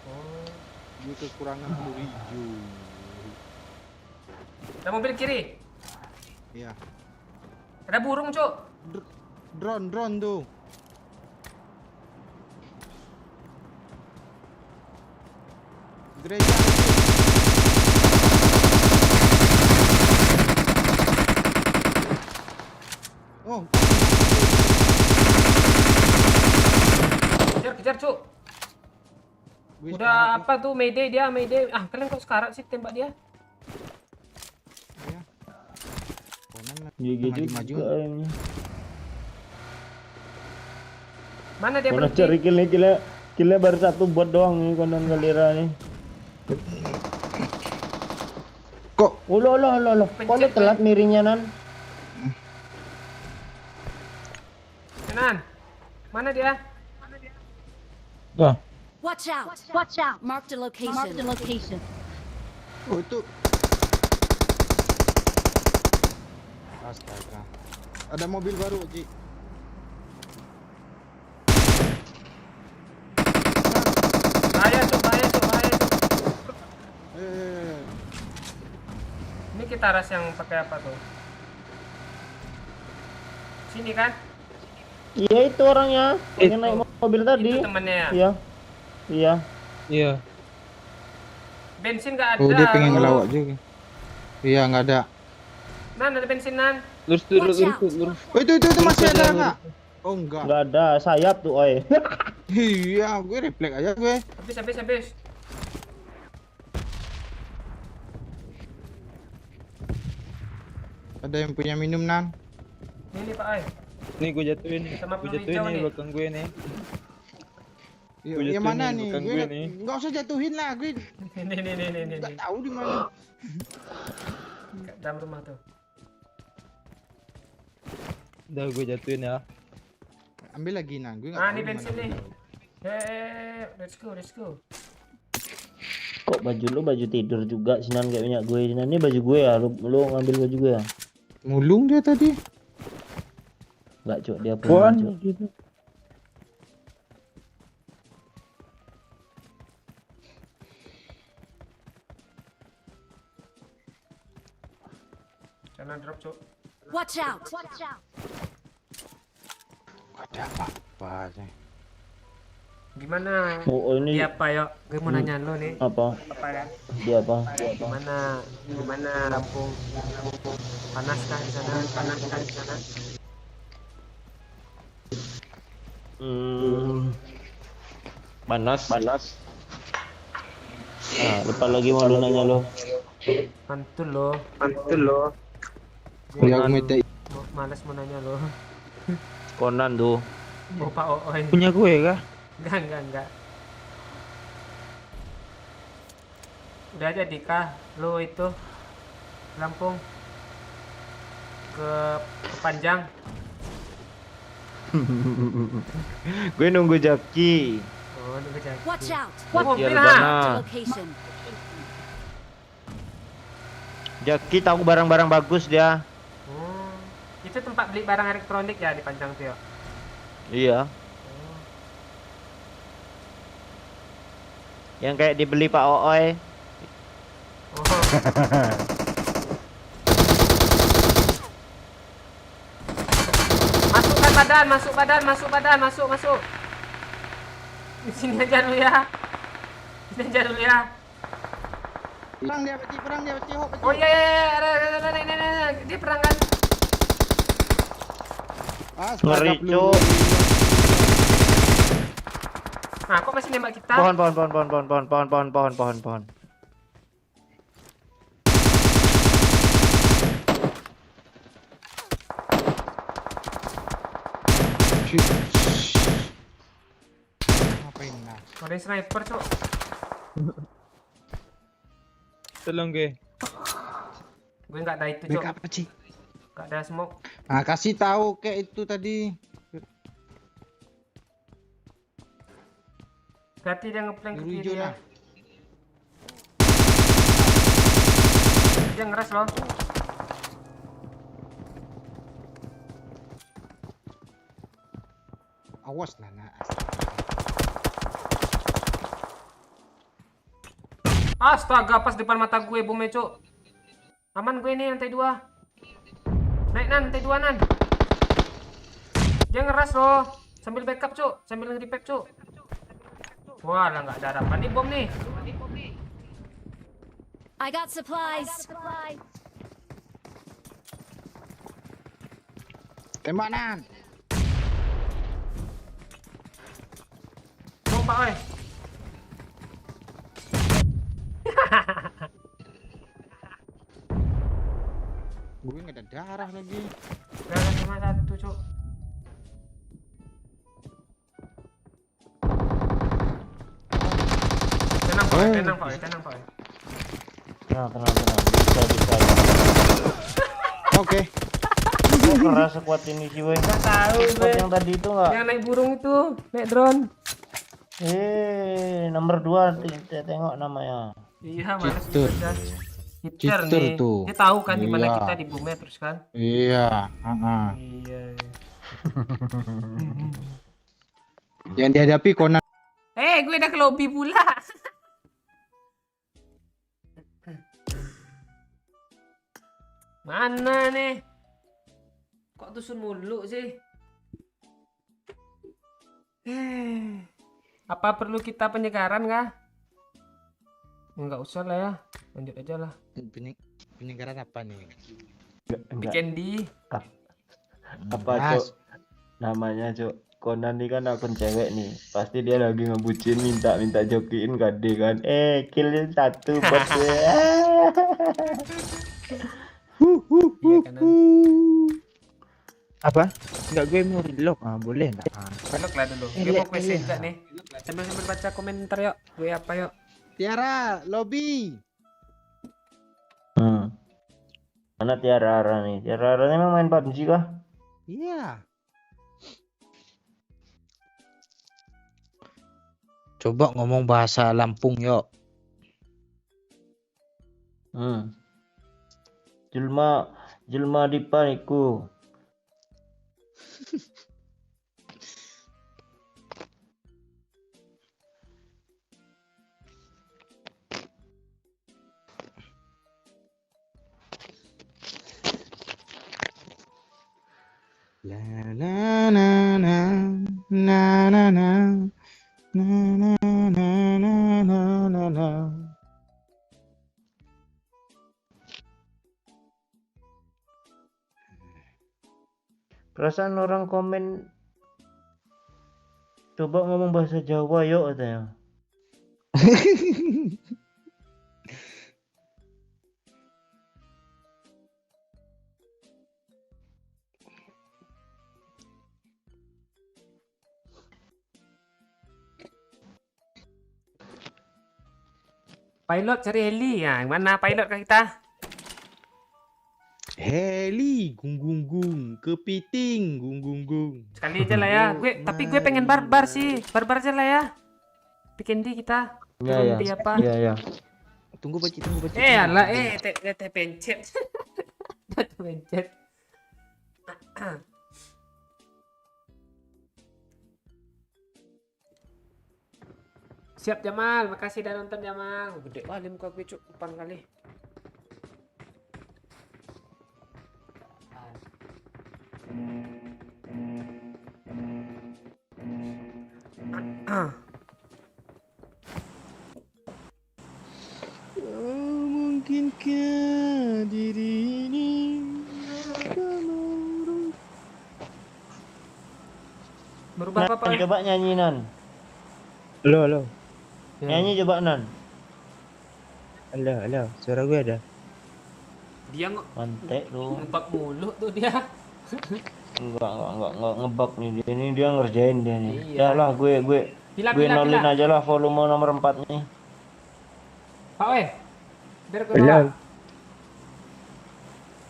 Oh. Gue kekurangan peluru hijau. Ada mobil kiri. Iya. Ada burung, Cuk. Drone tuh. Gereja. Oh, Kejar, Cuk. wis Udah parah, apa tuh Mayday dia, Mayday. Ah, kalian kok sekarat sih tembak dia? tuh, ya. Konan GG maju. juga ayamnya. Mana dia Konan berhenti? cari killnya baru satu buat doang nih konan galera nih. Kok Loh. Kok lu telat miringnya Nan? Kenan. Mana dia? Watch out. Marked a location. oh itu astaga. Ada mobil baru, Ci. Bahaya, Cuk. Eh, Ini kita ras yang pakai apa tuh? Sini kan? Iya itu orangnya, yang naik mobil tadi. Itu temennya ya? Iya. Iya. Bensin nggak ada. oh dia pengen Bro. ngelawak juga. Iya, nggak ada. Nan, ada bensin Nan. Lurus dulu, Watch lurus out. dulu, lurus. Oh, itu masih Lurus ada aja, nggak? Oh enggak. Enggak ada sayap tuh, oi. Iya, gue refleks aja gue. Habis. Ada yang punya minum Nan. Ini Pak Ai. Nih gue jatuhin nih. Sama Gue peluru jatuhin hijau nih nih. belakang gue nih. Gua Yang jatuhin mana nih, nih? bukan Gue gue nih. nggak usah jatuhin lah, gue Nih. nggak tahu di mana. Dalam rumah tuh. Udah gue jatuhin ya. Ambil lagi Nan, gue nggak Ah, tahu ini di bensin mana. nih. Let's go. Kok baju lu baju tidur juga Sinan kayak minyak gue. Sinan ini baju gue ya. Lu ngambil baju gue ya? Mulung dia tadi. Enggak, Cuk, dia punya, Cuk. gitu. Jangan drop, Cuk. Watch out. Ada apa-apa sih. Gimana? Oh, ini Dia apa ya? Gue mau nanya lo nih. apa? Apa kan? Dia apa? Gimana Lampung? Panas kah di sana? Panas. Nah, depan lagi mau lu nanya lo. Mantul lo. Ya gue minta Males mau nanya lo. Konan tuh. Oh Pak Ooi. Punya gue kah? Enggak. Udah jadi kah lo itu Lampung ke Panjang? Gue nunggu Jaki. Oh, udah jadi. Watch out. Mobil Biar ah. Marked a Nah. location. Jaki tahu barang-barang bagus dia. Oh, itu tempat beli barang elektronik ya di Panjang tuh ya? Iya. Yang kayak dibeli Pak Ooy. Oh. Masuk badan. Di sini aja dulu ya. perang dia, peti, hop, peti. Oh iya, ada. Dia perang kan? Ngeri, Sepatah Cuk. Nah, kok masih nembak kita? Pohon. Ngapain Nan? Ada yang sniper, Cuk. Tolong gue. Gue nggak ada itu, Cuk. Backup apa sih? Nggak ada smoke. Nah, kasih tahu kayak itu tadi. Hati dia ngeplank ke Biru kiri hijau ya. lah. Dia ngeras loh. Awas Nana. Astaga, pas depan mata gue bomnya, Cuk. Aman gue nih lantai 2. Naik Nan, lantai 2 Nan. Dia ngeras loh. Sambil backup, Cuk. Sambil nge-repack, Cuk. Wah, lah nggak ada harapan nih bom nih. I got supplies. Tembak Nan. Bom, Pak, oi. Gue nggak ada darah lagi. Darah cuma 1, Cuk. Tenang, Pak. Tenang. Bisa. Oke. Kok keras sekuat ini sih, weh? Nggak tahu Sekuat gue. yang tadi itu enggak? Yang naik burung itu, naik drone. Nomor 2 tengok namanya. Iya, males Cheater. juga. Cheater nih. tuh. Dia tahu kan di mana Iya. kita di bumi terus kan? Iya. Iya. Yang dihadapi Conan. Gue udah ke lobby pula. Mana nih? Kok tusun mulu sih? Apa perlu kita penyegaran kah? Enggak usah lah ya. Lanjut aja lah. Penyegaran apa nih? Enggak. Candy. Apa Mas. cok namanya cok Conan nih kan akun cewek nih pasti dia lagi ngebucin minta jokiin kade kan killin satu bot gue Iya kanan. Apa? Enggak, gue mau relock. Boleh enggak? Pelok lah dulu. Gue mau quest juga nih. Sambil baca komentar yuk. Gue apa yuk? Tiara, lobby. Mana Tiara Ara nih? Tiara Ara memang main PUBG kah? Iya. Coba ngomong bahasa Lampung yuk. Jelma Dipa niku. La la na na na na na na na na na na na. Perasaan orang komen coba ngomong bahasa Jawa yuk katanya. Pilot cari heli. Ya, mana pilot kan kita? Heli, gung gung gung, kepiting, gung gung gung. Sekali aja lah ya. Tapi gue pengen barbar sih. Barbar aja lah ya. Bikin di kita. Iya Di apa? Iya. Tunggu baca, tunggu baca. Alah, teh pencet. Teh pencet. Siap Jamal, makasih udah nonton Jamal. Gede kali muka gue cuk, 8 kali. Mungkinkah diri ini Berubah apa Pak? Coba nyanyi Nan. Halo. Nyanyi coba Nan. Halo. Suara gue ada. Dia Mantek lu. ngebak mulu tuh dia. Enggak ngebug nih dia. Ini dia ngerjain dia nih. Iya. Ya lah gue Pila. nolin aja lah volume nomor 4 nih. Pak weh. Biar gue Halo.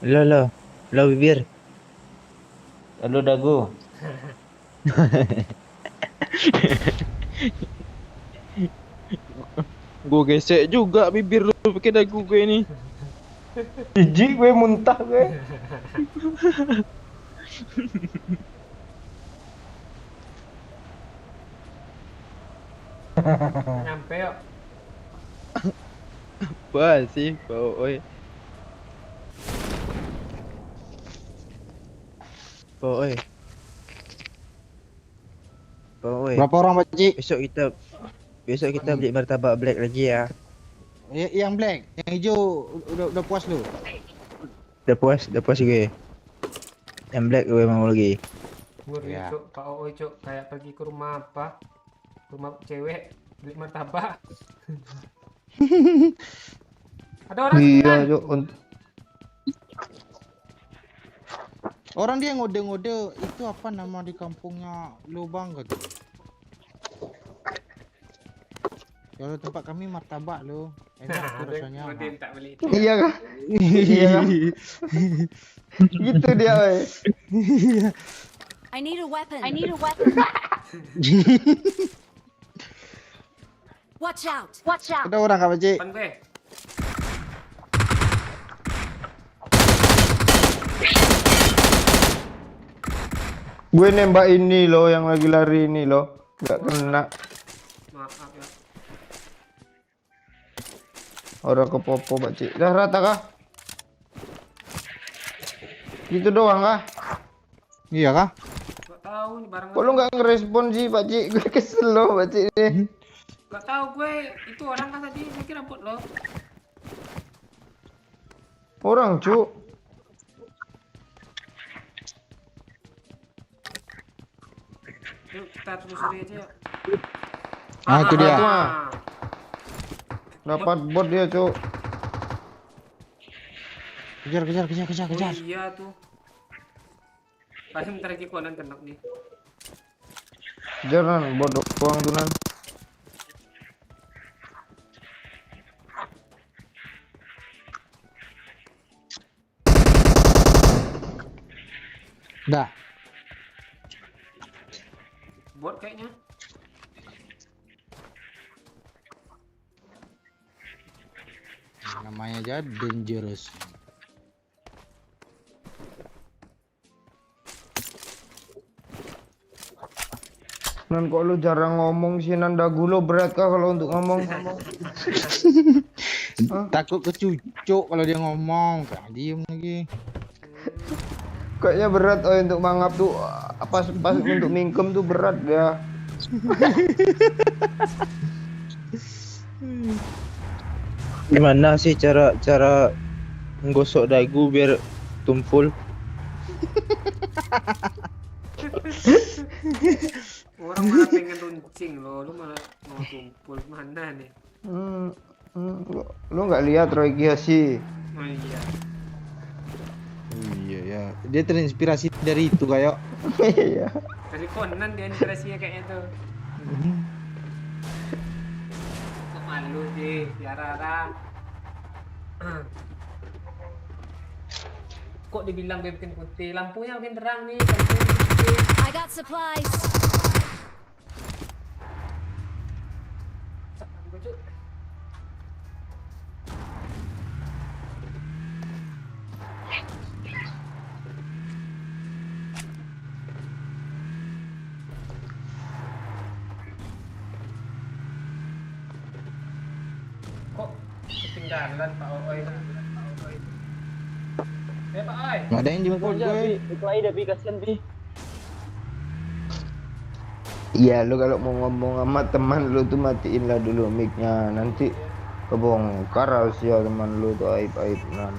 bawa. Halo bibir. Halo dagu. Gue gesek juga bibir lu pakai dagu gue ini. Jijik gue muntah gue. Nyampe yuk. Apa sih kau oi? Berapa orang Pak Cik? Besok kita beli martabak black lagi ya. Yang black, yang hijau udah puas lu. Udah puas gue. Yang black gue mau lagi. Ngeri Ya. cuk, Pak Oi cuk, kayak pergi ke rumah apa? Rumah cewek beli martabak. Ada orang Iya, sembilan. Cuk. Orang dia ngode-ngode itu apa nama di kampungnya Lubang gitu. Kalau tempat kami martabak lo, enak tuh rasanya. Modin tak beli. Iya kah? Iya kah? Gitu dia, weh. I need a weapon. Watch out. Ada orang Kak Pak Cik? Depan gue. Gue nembak ini loh, yang lagi lari ini loh. Gak kena. Maaf ya. Orang kepopo, Pakcik. Dah rata kah? Gitu doang kah? Iya kah? Gak tahu nih barang. Kok lu gak ngerespon sih, Pakcik? Gue kesel loh, Pakcik ini. Gak tahu gue itu orang kan tadi saya kira bot lo. Orang, Cuk. Kita telusuri aja yuk. Nah, itu dia. Dapat bot dia, Cuk. Kejar, kejar, kejar, kejar, kejar. Oh, iya tuh. Paling bentar lagi Conan kenok nih. Jalan bodoh tuang tuh nan. Dah. Bot kayaknya. Namanya aja dangerous. Nan kok lu jarang ngomong sih nan, dagu lu berat kah kalau untuk ngomong? Takut kecucuk kalau dia ngomong. Kayak diem lagi. Kayaknya berat untuk mangap tuh, pas untuk mingkem tuh berat ya. Gimana sih cara menggosok dagu biar tumpul? Orang malah pengen runcing loh, lu malah mau kumpul mana nih? Lu nggak lihat Roy Kiyoshi? Oh iya. Iya ya. Dia terinspirasi dari itu kayak. Iya. Dari Conan dia inspirasinya kayaknya tuh. Kok malu sih, Tiara. Kok dibilang gue bikin putih? Lampunya makin terang nih, lampunya putih. I got supplies. Kok ketinggalan Pak Oi? Pak Oi. Nggak ada yang jemput gue. Iya, lu kalau mau ngomong sama teman lu tuh matiin lah dulu mic-nya, nanti kebongkar rahasia teman lu tuh aib-aib nan.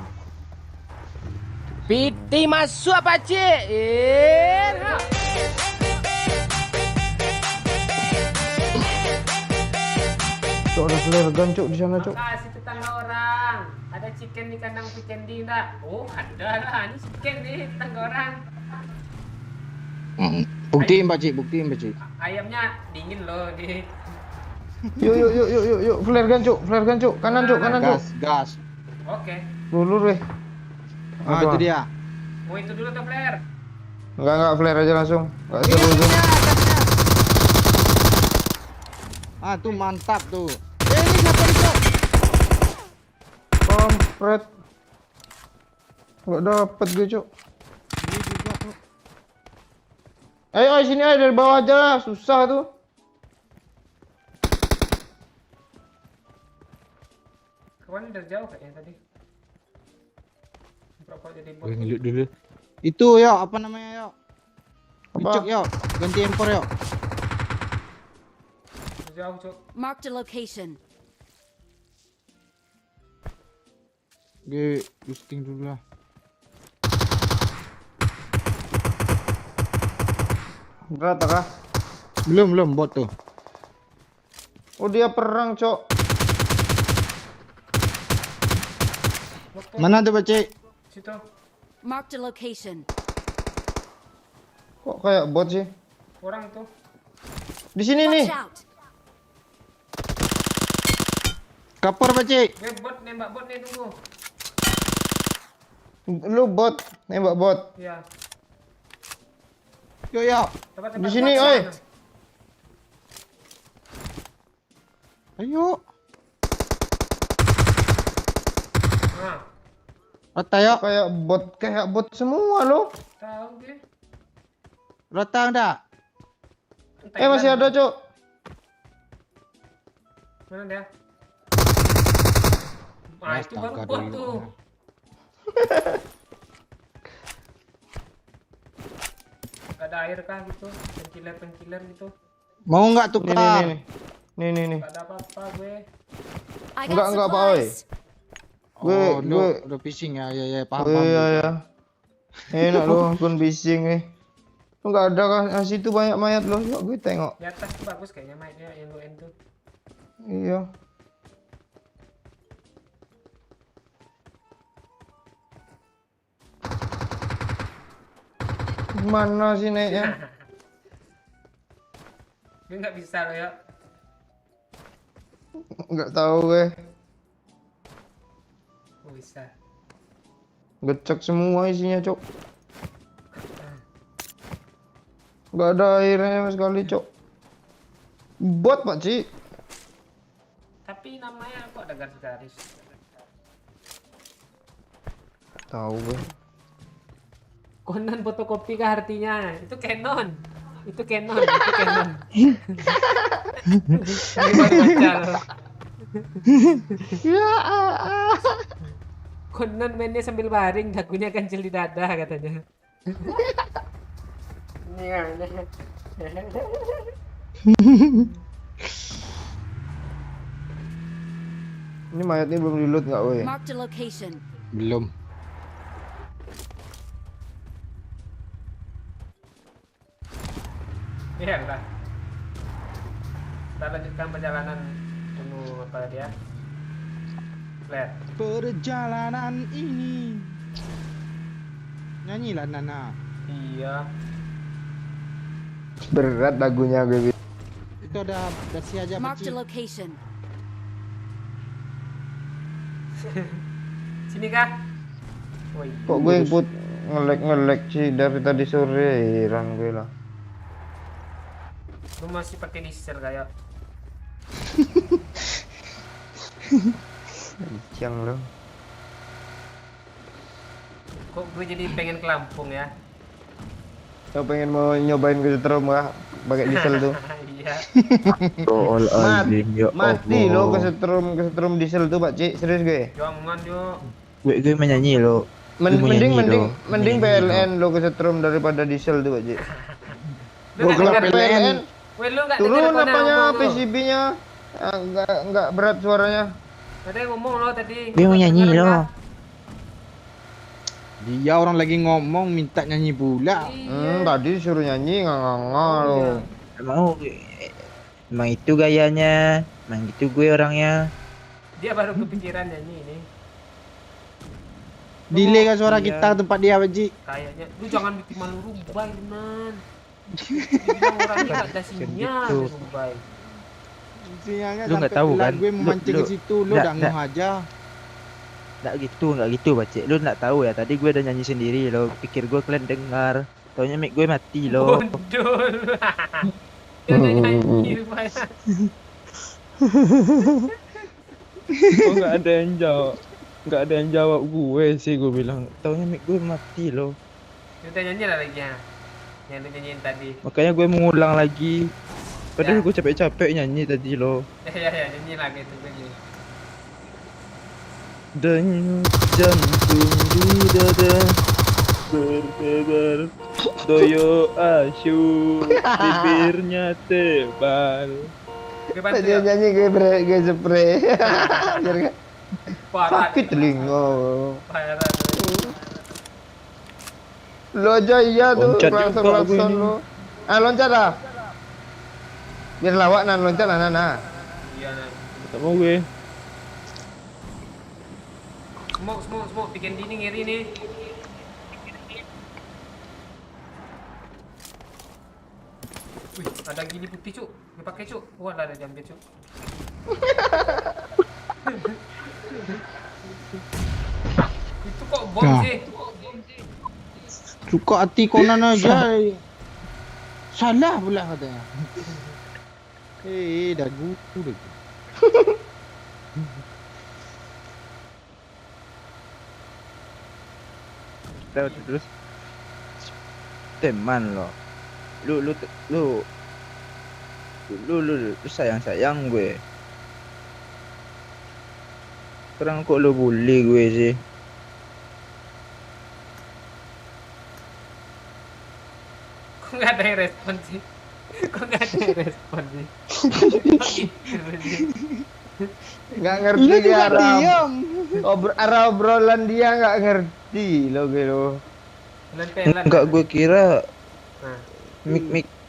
Piti masuk apa cik? Cuk, ada flare gun cuk di sana cuk. Makasih tetangga orang. Ada chicken di kandang Vikendi enggak? Oh, ada lah. Ini chicken nih tetangga orang. Buktiin Pak Cik, buktiin Pak Cik. Ayamnya dingin loh di. Yuk, flare gun cuk, kanan cuk. Gas, gas. Oke. Lulur weh. Ah, itu dia. Oh, itu dulu tuh flare. Enggak flare aja langsung. Enggak seru zoom. Ah, tuh mantap tuh. Ini siapa itu? Kampret. Enggak dapet gue cuk. Dia juga tuh. Ayo sini aja dari bawah aja lah, susah tuh. Kawan dari jauh kayaknya tadi. Berapa jadi bot? Gue ngelut dulu. Itu yo, apa namanya yo? Apa? Ucuk yo, ganti empor yo. Jauh, Cuk. Marked a location. Gue boosting dulu lah. Berat kah? Belum bot tuh. Oh dia perang cok. Mana tuh Pak Cik? Situ. Marked a location. Kok kayak bot sih? Orang tuh. Di sini nih. Watch out. Kapor Pak Cik. Gue bot nembak bot nih tunggu. Lu bot, nembak bot. Iya. Yo yo. Tempat Di sini, oi. Ayo. Nah, Rata yo. Kayak bot semua lo. tahu gue. Rata enggak? Masih ada cok. Mana dia? Nah, itu baru Astaga, bot dulu. tuh. Gak ada air kah gitu? Penkiler gitu? Mau enggak tukar? Nih. Gak ada apa-apa gue. I Enggak, got Pak, oi. supplies. Oh, Gue- udah fishing ya, ya, paham. Iya ya. Enak lo akun bising nih. Enggak ada kah? Nah, situ banyak mayat loh. Yuk gue tengok. Di atas tuh bagus kayaknya mainnya yang lu tuh. Iya. Mana sih naiknya? Gue nggak bisa lo ya. Enggak tahu gue. Oh, bisa. Gecek semua isinya, Cok. Enggak ada airnya sama sekali, Cok. Bot, Pak Ci. Tapi namanya kok ada garis-garis. Tahu gue. Conan fotokopi kah artinya? Itu Canon. Itu Canon, itu Canon. Gue baru baca loh. Ya. Conan mainnya sambil baring, dagunya kancil di dada katanya. Ini mayatnya belum di-loot enggak, weh? Marked a location. Belum. Iya lah. Kita lanjutkan perjalanan menuju apa tadi ya? Flat. Perjalanan ini. Nyanyilah Nana. Iya. Berat lagunya gue. Itu ada bersih aja Marked a kecil. location. Sini kah? Oh iya. Kok gue input ngelek sih dari tadi sore, heran gue lah. Lu masih pakai diesel kayak. Siang lo. Kok gue jadi pengen ke Lampung ya? Kau pengen mau nyobain ke setrum kah? Pakai diesel tuh. Iya. Mati lo ke setrum diesel tuh, Pak Cik. Serius gue. Jangan yo. Gue menyanyi lo. Mending PLN lo ke setrum daripada diesel tuh, Pak Cik. Lu Gua nggak gelap denger PLN. Weh, lu nggak Turun denger apanya ngomong lu? PCB-nya. Enggak berat suaranya. Ada yang ngomong lo tadi. Gue mau nyanyi Denger lo. nggak? Dia orang lagi ngomong minta nyanyi pula. Tadi suruh nyanyi nganga lo. Emang itu gayanya. Emang gitu gue orangnya. Dia baru kepikiran nyanyi ini. Delay kan suara Iya. kita tempat dia, Baji. Kayaknya lu jangan bikin malu Rubai, Nan. Dibilang orangnya nggak ada sinyal gitu. di Rubai. Sinyalnya Lu nggak sampai tahu pelan kan? gue memancing Lu- ke situ, lu nggak- udah ngeh aja. Nggak gitu Bacik. Lu nggak tahu ya. Tadi gue udah nyanyi sendiri lo. Pikir gue kalian dengar. Taunya mic gue mati lo. Bodol. Dia udah nyanyi Rubai. Kok nggak ada yang jawab? Nggak ada yang jawab gue sih, gue bilang. Taunya mic gue mati lo. Dia udah nyanyi lah lagi ya. Yang lu nyanyiin tadi. Makanya gue mengulang lagi. Padahal Ya. gue capek-capek nyanyi tadi lo. Ya nyanyi lagi itu lagi. Denyut jantung di dada berdebar, doyo asyuk, bibirnya tebal. Gue bantu Tadi ya. nyanyi gue spray. Biar nggak Parah. sakit telinga. Parah. Lo aja iya tuh Loncat juga langsung aku ini. lo. Loncat lah. Biar lawak nan loncat lah Nana. Iya, Nan. Tak mau gue. Smoke, bikin dini ngiri nih. Wih, ada gini putih cuk, gue pakai cuk. Wah, ada diambil cuk. Itu kok bom Nah. sih? Suka hati Conan aja. Salah pula katanya. Dagu. Terus teman lo. Lu sayang gue. Sekarang kok lu bully gue sih? Kok nggak ada yang respon sih? Kok nggak ada yang respon sih? Nggak ngerti Lu dia juga arah. diam. Arah obrolan dia nggak ngerti lo gitu. Pelan-pelan. Enggak, gue kira Nah,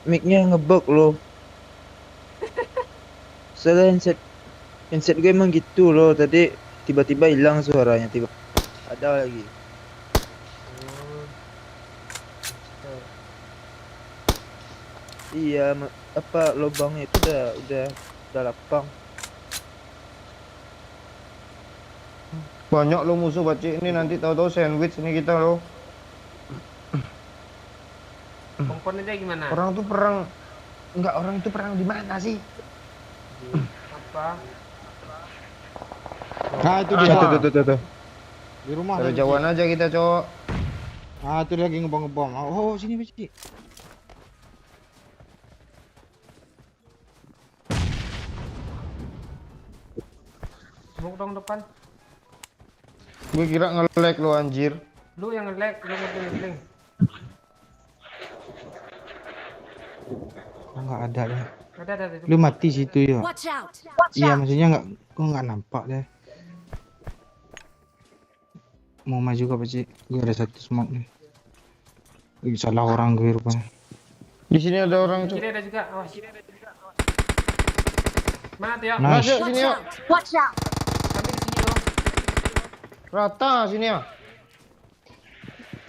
Mic-nya ngebug loh. Soalnya handset gue emang gitu loh. Tadi tiba-tiba hilang suaranya, tiba ada lagi. oh, gitu. Iya, apa lubangnya itu udah lapang. Banyak lo musuh Pakcik ini, nanti tahu-tahu sandwich nih kita lo. Komponennya gimana? Orang tuh perang, enggak, orang itu perang di mana sih? Di apa? Nah itu Ah, dia. Tuh. Di rumah. Dari tadi, jauhan Cik. aja kita, Cok. Ah itu dia lagi ngebom. Oh sini Cik. Smoke dong depan. Gue kira nge-lag lo anjir. Lu yang nge-lag, lu nge-blink. Oh, nggak ada deh. Ada itu. Lu mati situ ya. Watch out! Watch Iya out! maksudnya gua nggak nampak deh. Mau maju ke Cik? Gue ada satu smoke nih. Ih, salah orang gue rupanya. Di sini ada orang, Cok. Kiri ada juga. Awas. Mana tuh ya? Nice. Masuk Watch sini ya. out! Watch out! Kami di sini loh. Rata sini ya.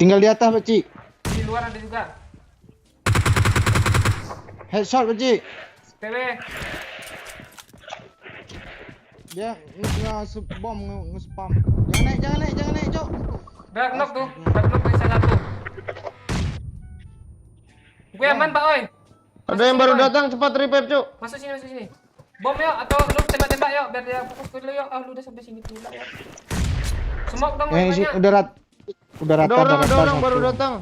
Tinggal di atas Cik. Di luar ada juga. Headshot Cik. PW. Dia nge-bom nge-spam. Jangan naik, Cok. Udah knock tuh. Udah knock dari salah satu. Gue aman Pak Oi. Ada yang baru datang, cepat repair, Cok. Masuk sini. Bom yuk atau lu tembak-tembak yuk biar dia fokus ke dulu yuk. Ah lu udah sampai sini pula ya. Smoke dong Yang isi banyak. udah rata. Ada orang satu. baru datang.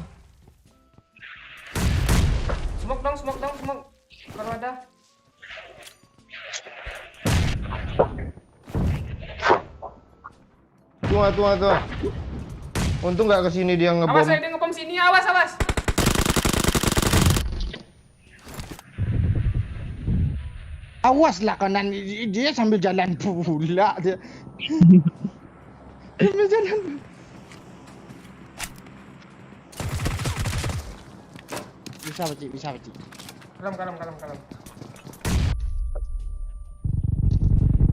Smoke dong. Kalau ada. Tunggu. Untung nggak kesini dia ngebom. Awas dia ngebom sini. Awas. Awas lah kanan dia sambil jalan pula dia. Sambil jalan. Bisa Cik. Kalem.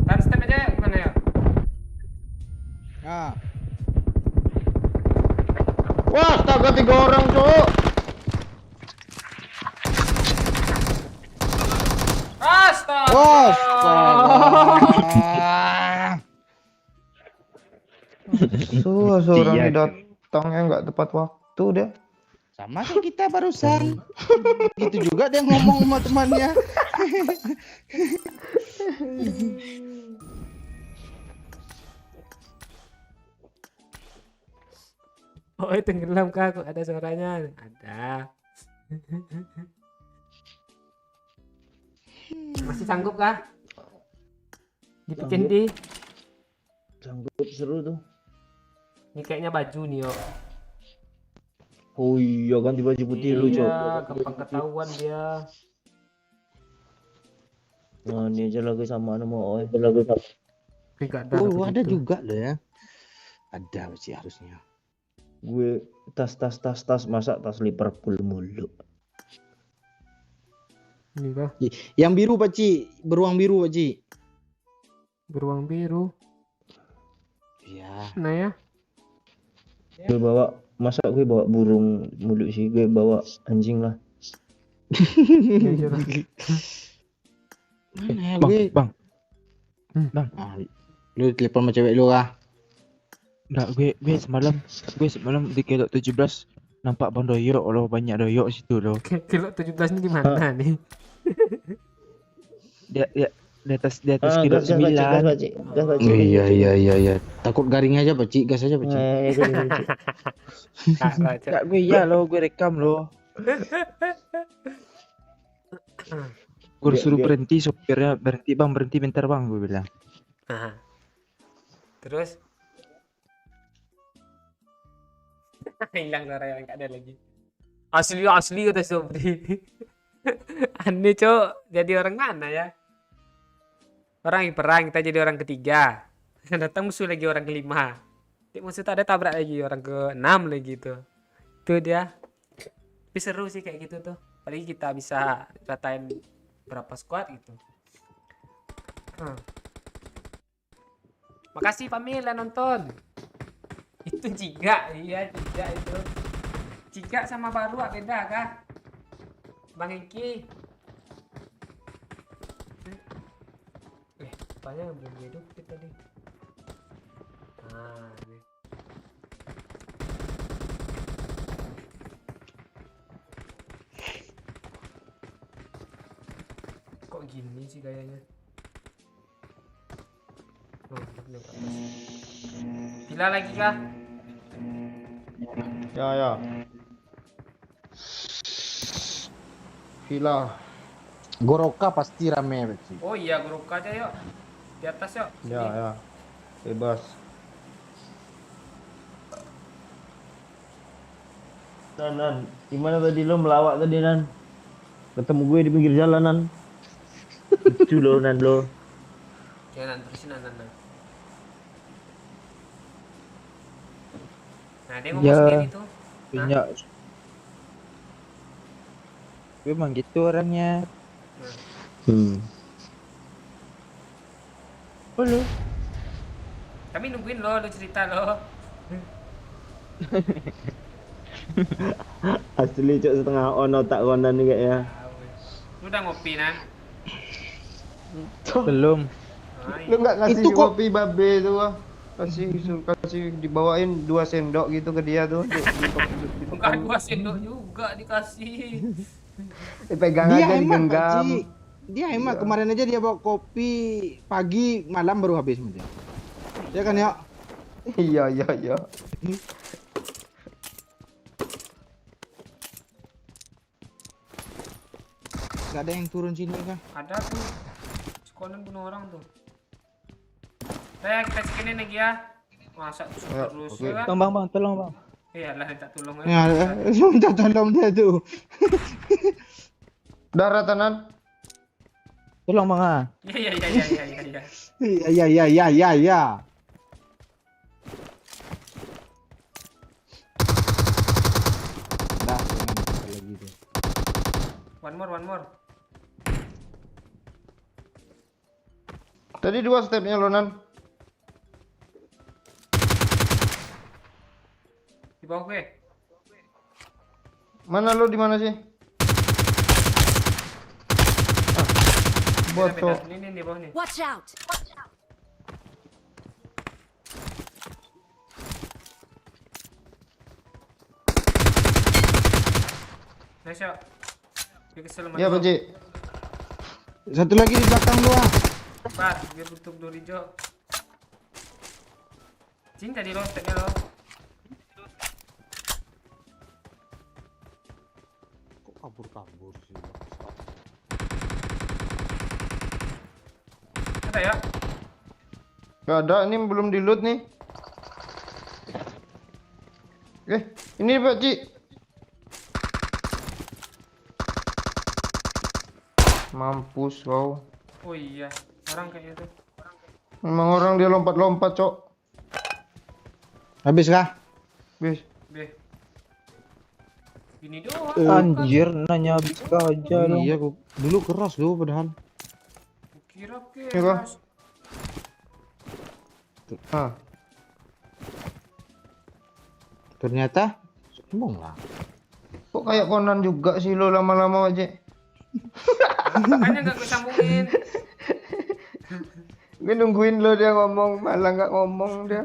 Tahan step aja gimana ya? Nah, Wah, astaga 3 orang, Cok. Astaga. Seorang ini datangnya nggak tepat waktu deh. sama kayak kita barusan. Gitu juga dia ngomong sama temannya. Oh, tenggelam kah? Kok ada suaranya? Ada. Masih sanggup kah? Dibikin di. Sanggup, seru tuh. Ini kayaknya baju nih, yo. Oh iya, ganti baju putih lu, Cok. Iya, gampang ketahuan dia. Nah, ini aja lagi sama nama Oi. Enggak ada. Oh, ada begitu. juga loh ya. Ada sih harusnya. Gue tas masa tas Liverpool mulu. Ini kah? Yang biru Pak Cik, beruang biru Pak Cik. Beruang biru. Iya. Nah ya. Gue bawa, masa gue bawa burung mulu sih, gue bawa anjing lah. Iya, Mana ya gue? Bang. Ah, lu telepon sama cewek lu kah? Enggak, gue semalam di Kelok 17 nampak Bang Doyok loh, banyak Doyok situ loh. Kilo 17 ini di mana nih? Dia di atas Kelok 9. Iya. Takut garing aja Pak Cik, gas aja Pak Cik. Enggak, gue iya loh, gue rekam loh. Gue suruh berhenti, sopirnya berhenti bentar bang, gue bilang. Aha. Terus hilang suara yang nggak ada lagi. Asli kata Sobri. Aneh cok, jadi orang mana ya? Orang yang perang, kita jadi orang ketiga. Datang musuh lagi orang kelima. Musuh tak ada tabrak lagi orang ke-6 lagi itu. Itu dia. Tapi seru sih kayak gitu tuh. Apalagi kita bisa ratain berapa squad gitu. Makasih Pamil yang nonton. Itu Ciga, iya Ciga itu. Ciga sama baru beda kah? Bang Iki. Apanya yang belum hidup tadi? Nah, ini. Kok gini sih gayanya? Oh, ini ke atas. Gila lagi kah? Ya. Villa. Goroka pasti rame sih. Oh iya, grup aja yuk. Di atas yuk. Sini. Ya. Bebas. Nan, gimana tadi lo melawak tadi Nan? Ketemu gue di pinggir jalan Nan. Lucu lo Nan lo. Ya, nanti terusin Nan. Nah, dia ngomong Ya. sendiri tuh. Punya. Memang gitu orangnya. Halo. Kami nungguin lo cerita lo. Asli cok setengah on otak konan juga ya. Lu udah ngopi Nan? Belum. Nah, Lu nggak kasih Itu kok- kopi babe tuh ah. Kasih dibawain 2 sendok gitu ke dia tuh. enggak 2 sendok juga dikasih. Dipegang Dia aja hemat, digenggam. Pakcik. Dia hemat. Kemarin aja dia bawa kopi pagi, malam baru habis sama dia. Ya kan ya? Iya. Gak ada yang turun sini kah? Ada tuh. Sekolah bunuh orang tuh. Kita sekinin lagi ya. Masa Ya, terus oke. ya kan? Bang, tolong bang. Iyalah minta tolong Ya, minta tolong dia tuh. Darah tenan. Tolong bang ah. Iya. Ya. Dah, jangan sampai lagi tuh. One more. Tadi 2 stepnya lo Nan. Di bawah gue. Mana lo di mana sih? Botol. Ini di bawah nih. Watch out! Nice ya. Dia kesel sama Ya, gua. Pakcik. Satu lagi di belakang gua. Bar, biar tutup duri jo. Cing tadi lo, stepnya lo. Kok kabur sih? Ada ya? Gak ada, ini belum di loot nih. Ini Pakcik. Mampus kau. Oh iya, orang kayaknya tuh. Memang orang dia lompat-lompat, Cok. Habis kah? Bis. B. Gini doang. Anjir, nanya habis aja dong. Iya, gua dulu keras loh padahal. Kira Iya, kah? keras. Ah, Ternyata sombong lah. kok kayak Conan juga sih lo lama-lama aja. Makanya gak gue sambungin. Gue nungguin lo dia ngomong, malah nggak ngomong dia.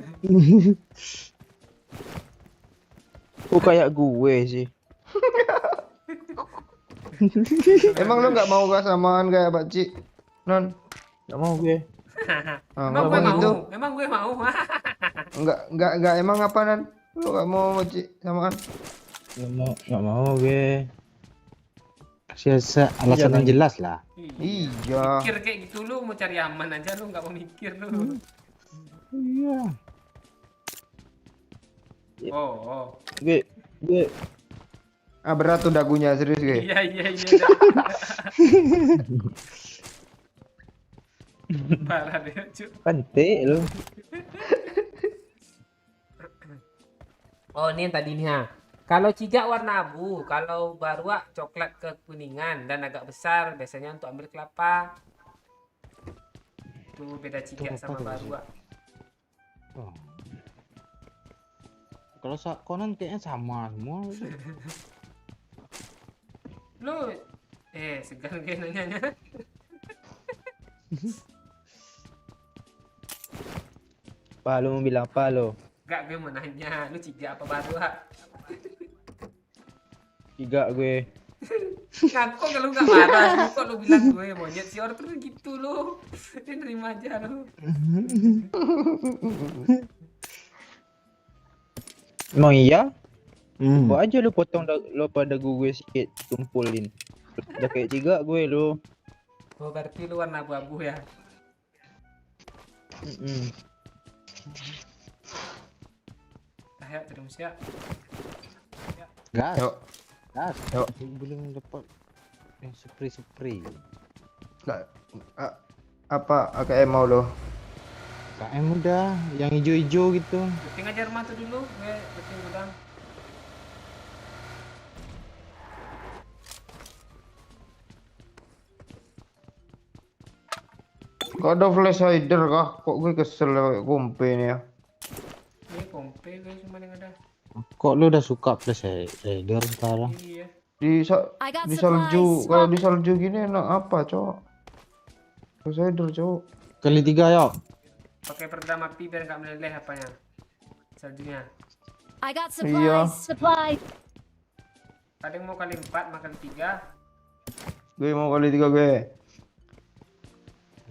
Kok kayak gue sih. Emang lo nggak mau gak samaan kayak Pakcik? Non, Gak mau gue. Emang gue ngomong mau. itu. Emang gue mau. Enggak, emang apa Nan? Lo nggak mau Pakcik samaan? Gak mau gue. Sia-sia alasan yang jelas lah. Iya. Mikir kayak gitu lu mau cari aman aja lu nggak mau mikir lu. Iya. Oh. Gue Ah, berat tuh dagunya serius gue. Iya. Parah deh, cu. pantai lu. Oh, ini yang tadi nih ha. Kalau cigak warna abu, kalau baruak coklat kekuningan dan agak besar biasanya untuk ambil kelapa. Itu beda cigak Itu sama apa tuh, baruak. Oh. Kalau Conan kayaknya sama semua. Lu segan gue nanyanya. Apa lo mau bilang apa lo? Gak, gue mau nanya, lu cigak apa baruak? Tiga gue. Ngaku kalau gak marah, kok lu bilang gue monyet si orang terus gitu lu. Dia nerima aja lu. Emang iya? Hmm. Coba aja lu potong lo pada gue sikit, tumpulin. Udah kayak tiga gue lo. Oh berarti lu warna abu-abu ya? Ayo terus ya. Gas. Yuk. Gas. Yuk. Belum dapat yang spray. Nggak, apa AKM mau lo? KM udah, yang hijau-hijau gitu. Looting aja rumah tuh dulu, gue looting gudang. Gak ada flash hider kah? Kok gue kesel pakai kompe ini ya? Ini kompe gue cuma yang ada. Kok lu udah suka flash rider sekarang? Iya. I got Di salju, supplies. kalau di salju gini enak apa, cowok? Flash hider, cowok. Kali 3 yuk. Pakai peredam api biar nggak meleleh apanya. Saljunya. I got Iya. supplies. Ada yang mau kali 4, makan 3. Gue mau kali 3 gue.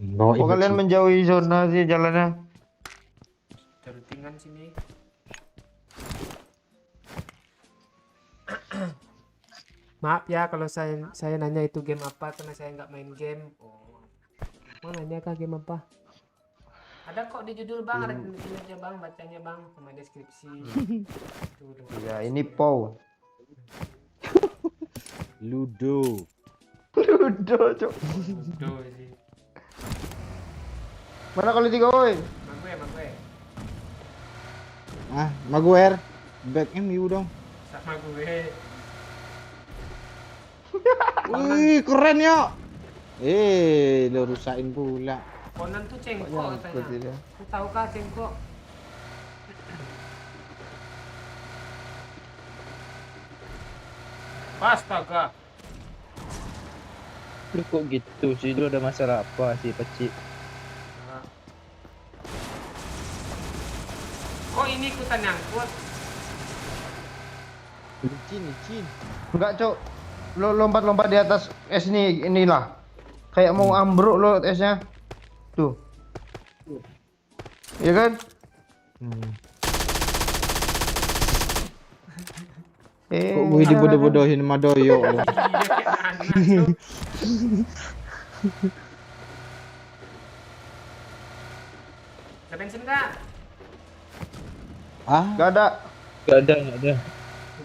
Bawa Kok kalian menjauhi zona sih jalannya? Terlutingan sini. Maaf ya kalau saya nanya itu game apa karena saya nggak main game. Oh. Mau nanya kah game apa? Ada kok di judul bang, ada di aja bang, bacanya bang, sama deskripsi. Tuh, Ya ini POW. Ludo. Ludo, cok. Tuh sih. Mana kali 3 woi? Emang gue. Ah, Maguire. Back MU dong. Sama gue. Wih, keren ya. Lo rusakin pula. Conan tuh cengkok Nyangkut katanya. dia. Lu tahu kah cengkok? Astaga. Lu kok gitu sih? Lu ada masalah apa sih, Pacik? Kok ini ikutan nyangkut? Licin. Enggak, cok. Lo lompat-lompat di atas es inilah. Kayak mau ambruk lo esnya. Tuh. Iya kan? Kok gue dibodoh-bodohin sama Doyo. Iya kayak anak tuh. Ada bensin nggak? Ah, Gak ada. Gak ada.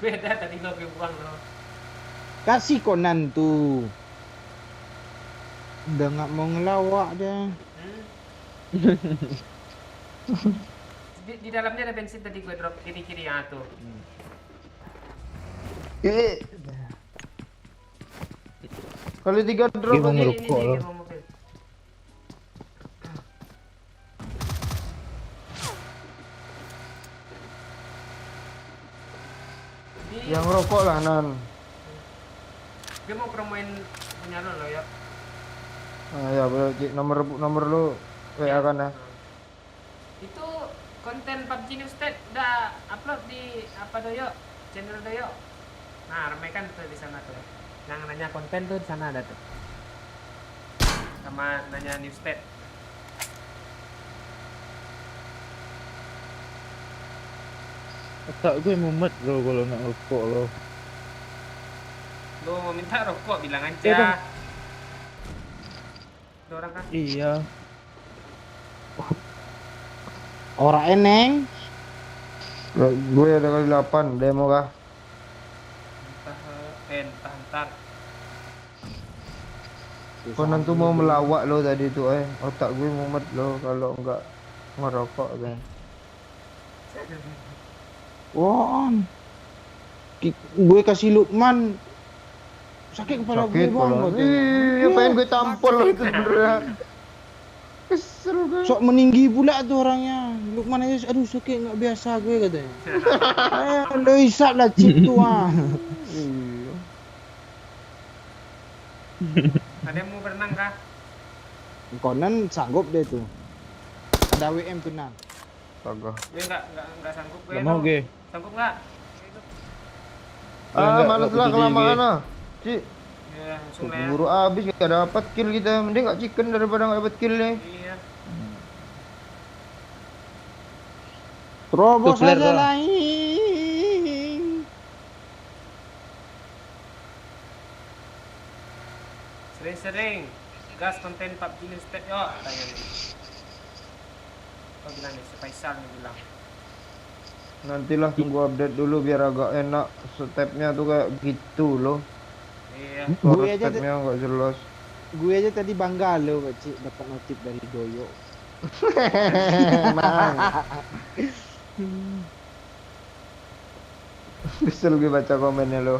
Gue ada tadi lo gue buang lo. kasih Conan tuh. Udah nggak mau ngelawak dia. Di dalamnya ada bensin tadi gue drop kiri-kiri ya tuh. Kali 3 drop Dia mau lagi. ngerokok lo. gear mobil. Yang rokok lah, Nan. Gue mau promoin punya lo ya. Ah ya, boleh Cik. Nomor lu WA kan ya. Itu konten PUBG News Tech udah upload di apa Doyo? Channel Doyo. Nah, ramaikan tuh di sana tuh. Yang nanya konten tuh di sana ada tuh. Sama nanya News Tech. Otak gue mumet lo kalau nak ngerokok lo. Lo mau minta rokok bilang Bang. aja. Ada orang kan? Iya. Orang eneng. Gue ada kali 8 demo kah? Entah ntar. Conan tuh mau melawak lo tadi tuh otak gue mumet lo kalau enggak ngerokok kan. Wah. Gue kasih Lukman sakit kepala gue Sakit bang. kalau Katanya. iya pengen gue tampol loh itu sebenarnya. Kesel gue. Sok meninggi pula tuh orangnya. Lukman aja, aduh sakit nggak biasa gue katanya. Lo hisap lah cip tuh ah. Iya. Ada yang mau berenang kah? Konan sanggup deh tuh. Ada WM tuh nan. Kagak. Gue enggak sanggup gue. Gak mau gue. Sanggup enggak? Enggak, Males enggak lah peduli kelamaan gue. ah. Cik, Ya, langsung lah ya. buru habis gak dapat kill kita. Mending gak chicken daripada gak dapat kill nih. Iya. Terobos Tuh, flare aja tuh. lain. Sering-sering gas konten PUBG Listed yuk tanya nih. Kau bilang nih, si Faisal nih bilang. Nantilah tunggu update dulu biar agak enak. Stepnya tuh kayak gitu loh. Iya. Gue Suara aja stepnya gak jelas. Gue aja tadi bangga lo Cik dapat notif dari Doyo. Emang. Kesel gue baca komennya lo.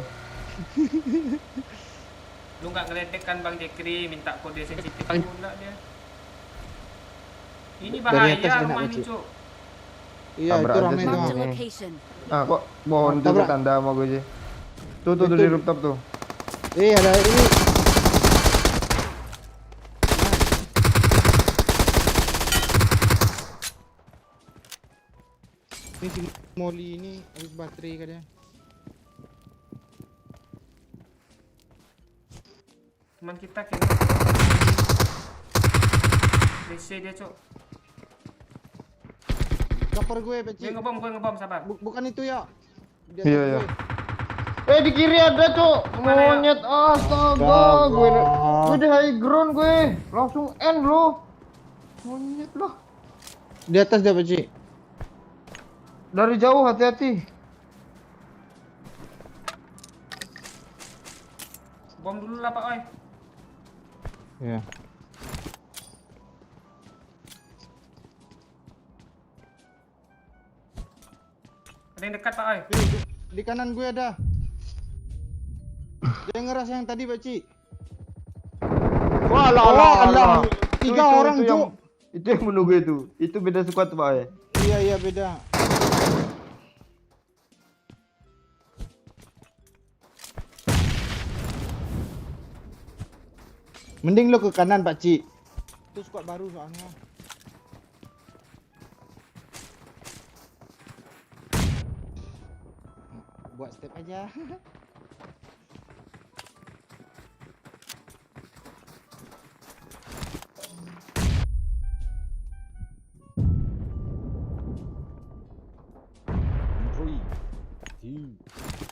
Lu nggak ngeledek kan Bang Jekri minta kode sensitif pula dia. Ini Dari atas bahaya kena, rumah ini, Cik. Cuk. Iya Tabrak itu aja ramai sih. tuh. Marked a Ini. location. Ah kok pohon tuh Tabrak. tanda sama gue sih. Tuh Betul. di rooftop tuh. Ada ini. Ini si Molly ini habis baterai katanya. Teman kita kena. DC dia, Cuk. Cover gue Gue Cik. ngebom, sabar. Bukan itu ya. Di atas Iya, iya. gue. Di kiri ada cok. Mana ya? Monyet astaga. Gue di high ground gue. Langsung end loh. Monyet lah. Di atas dia Cik. Dari jauh hati-hati. Bom dulu lah, Pak Oi. Iya. Ada yang dekat, Pak Oi. Di kanan gue ada. Dia ngeras yang tadi Cik. Wah Oh, Allah. Itu- Tiga itu- orang itu yang, Cuk. itu yang menunggu itu. Itu beda squad pak ya. Iya beda. Mending lo ke kanan Pak Cik. Itu squad baru soalnya. Buat step aja. Three, two,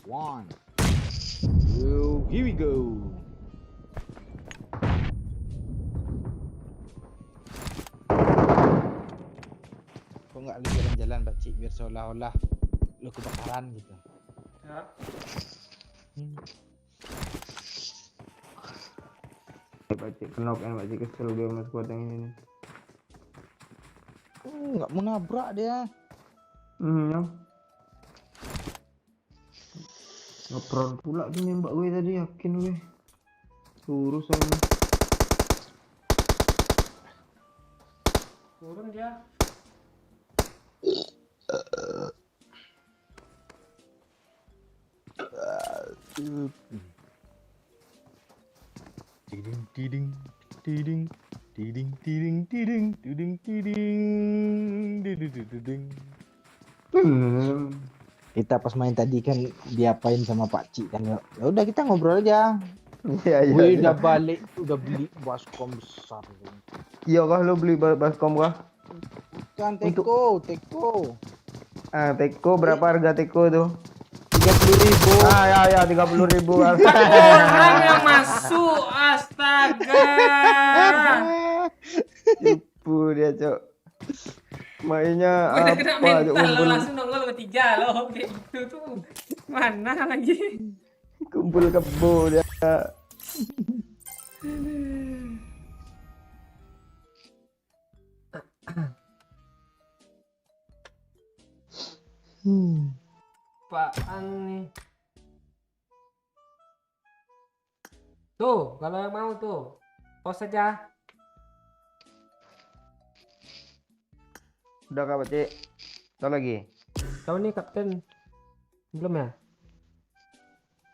one. Yo, here we go. Kok nggak lu jalan-jalan Pak Cik biar seolah-olah lu kebakaran gitu. Ya. Pak Cik kenok kan Pak Cik kesel gue sama squad yang ini. Nggak mau nabrak dia. Ya. Ngepron pula tuh nembak gue tadi yakin gue. Suruh sama. Turun dia. Tiding tiding tiding tiding tiding tiding tiding tiding tiding tiding. Kita pas main tadi kan diapain sama Pak Cik kan ya. Ya udah kita ngobrol aja. Iya iya. Gue iya. udah balik, udah beli baskom besar. Iya kah lo beli baskom kah? Kan Teko. Ah Teko berapa harga Teko tuh? 30.000. Ah ya 30.000 kan. Orang yang masuk, astaga. Tipu dia cok. Mainnya Gue udah kena apa cok mental lo kumpul, langsung nongol bertiga lo kayak gitu tuh. Mana lagi? kumpul kebo dia. Apaan nih? Tuh, kalau yang mau tuh. Pause saja. Udah kak Pakcik? Tahu lagi? Tahu nih Kapten. Belum ya?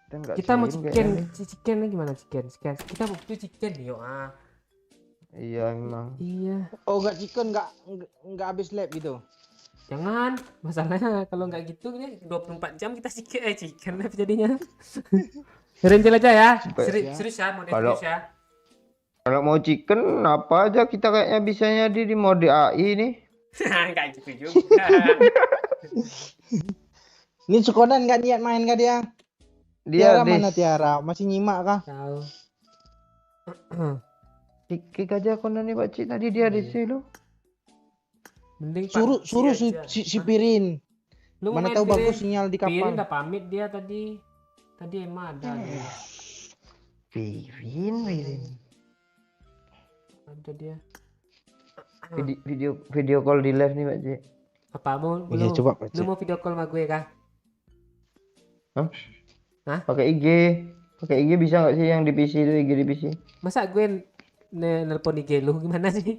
Kita nggak Kita mau kirim chicken. kayaknya nih. Chicken nih gimana chicken? Kita butuh chicken nih, yuk. Ah. Iya memang. Iya. Oh, enggak chicken, enggak habis lab gitu. Jangan. Masalahnya kalau nggak gitu nih 24 jam kita chicken live jadinya. Renjel aja ya. Serius ya, mau Kalau- serius ya. Kalau mau chicken apa aja kita kayaknya bisanya di mode AI nih. Enggak gitu juga. Ini Sukonan nggak niat main kah dia? Dia Tiara mana Tiara? Masih nyimak kah? Tahu. kick aja Conan nih Pakcik tadi dia Iya. DC lo. Mending Suruh PUBG si aja. Pirin. Lu Mana main tahu Pirin? bagus sinyal di Pirin kapal. udah pamit dia tadi. Tadi emang ada dia. Pirin. Ada dia. Video call di live nih Pakcik. Apa mau Iya, lu, coba lu Pakcik. mau video call sama gue kah? Pakai IG. Pakai IG bisa nggak sih yang di PC itu IG di PC? Masa gue nelpon IG lu gimana sih?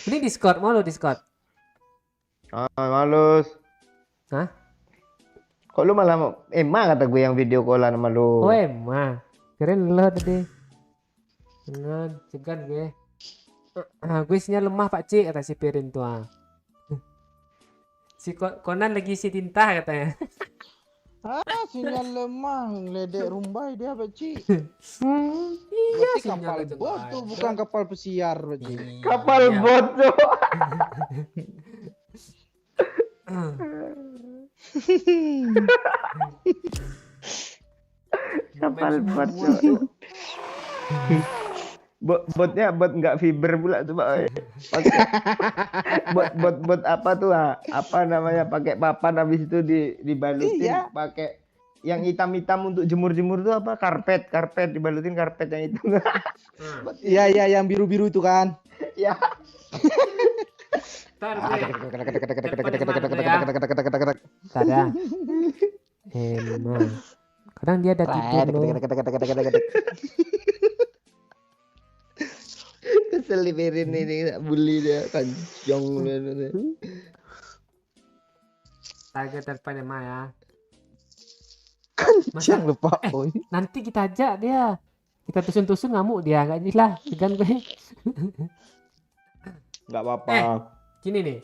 Ini Discord, mau lo Discord? Malus. Hah? Kok lu malah mau kata gue yang video callan sama lu. Oh emang. Keren lo tadi. Jangan, segan gue. Gue sinyal lemah Pak Cik kata si Pirin tuh. Si Conan lagi isi tinta katanya. Sinyal lemah, ledek rumbai dia Pakcik. Iya, Berarti sinyal kapal itu bot nggak tuh, ada. bukan kapal pesiar Pakcik. Kapal Iya. bot tuh. Kapal bot tuh. Botnya bot nggak fiber pula tuh Pak. Bot apa tuh apa namanya pakai papan habis itu dibalutin Iya. pakai yang hitam-hitam untuk jemur-jemur tuh apa karpet dibalutin karpet yang hitam. Iya, yang biru-biru itu kan. Ya. Ntar gue telepon emang gue ya. Ntar ya. Emang. Kadang dia ada tidur loh. Keselipirin ini bully dia kanjong. Target telepon emang ya. Jangan lupa. Nanti kita ajak dia. Kita tusun-tusun ngamuk dia. Nggak jelas. Segan gue. Nggak apa-apa. Gini nih.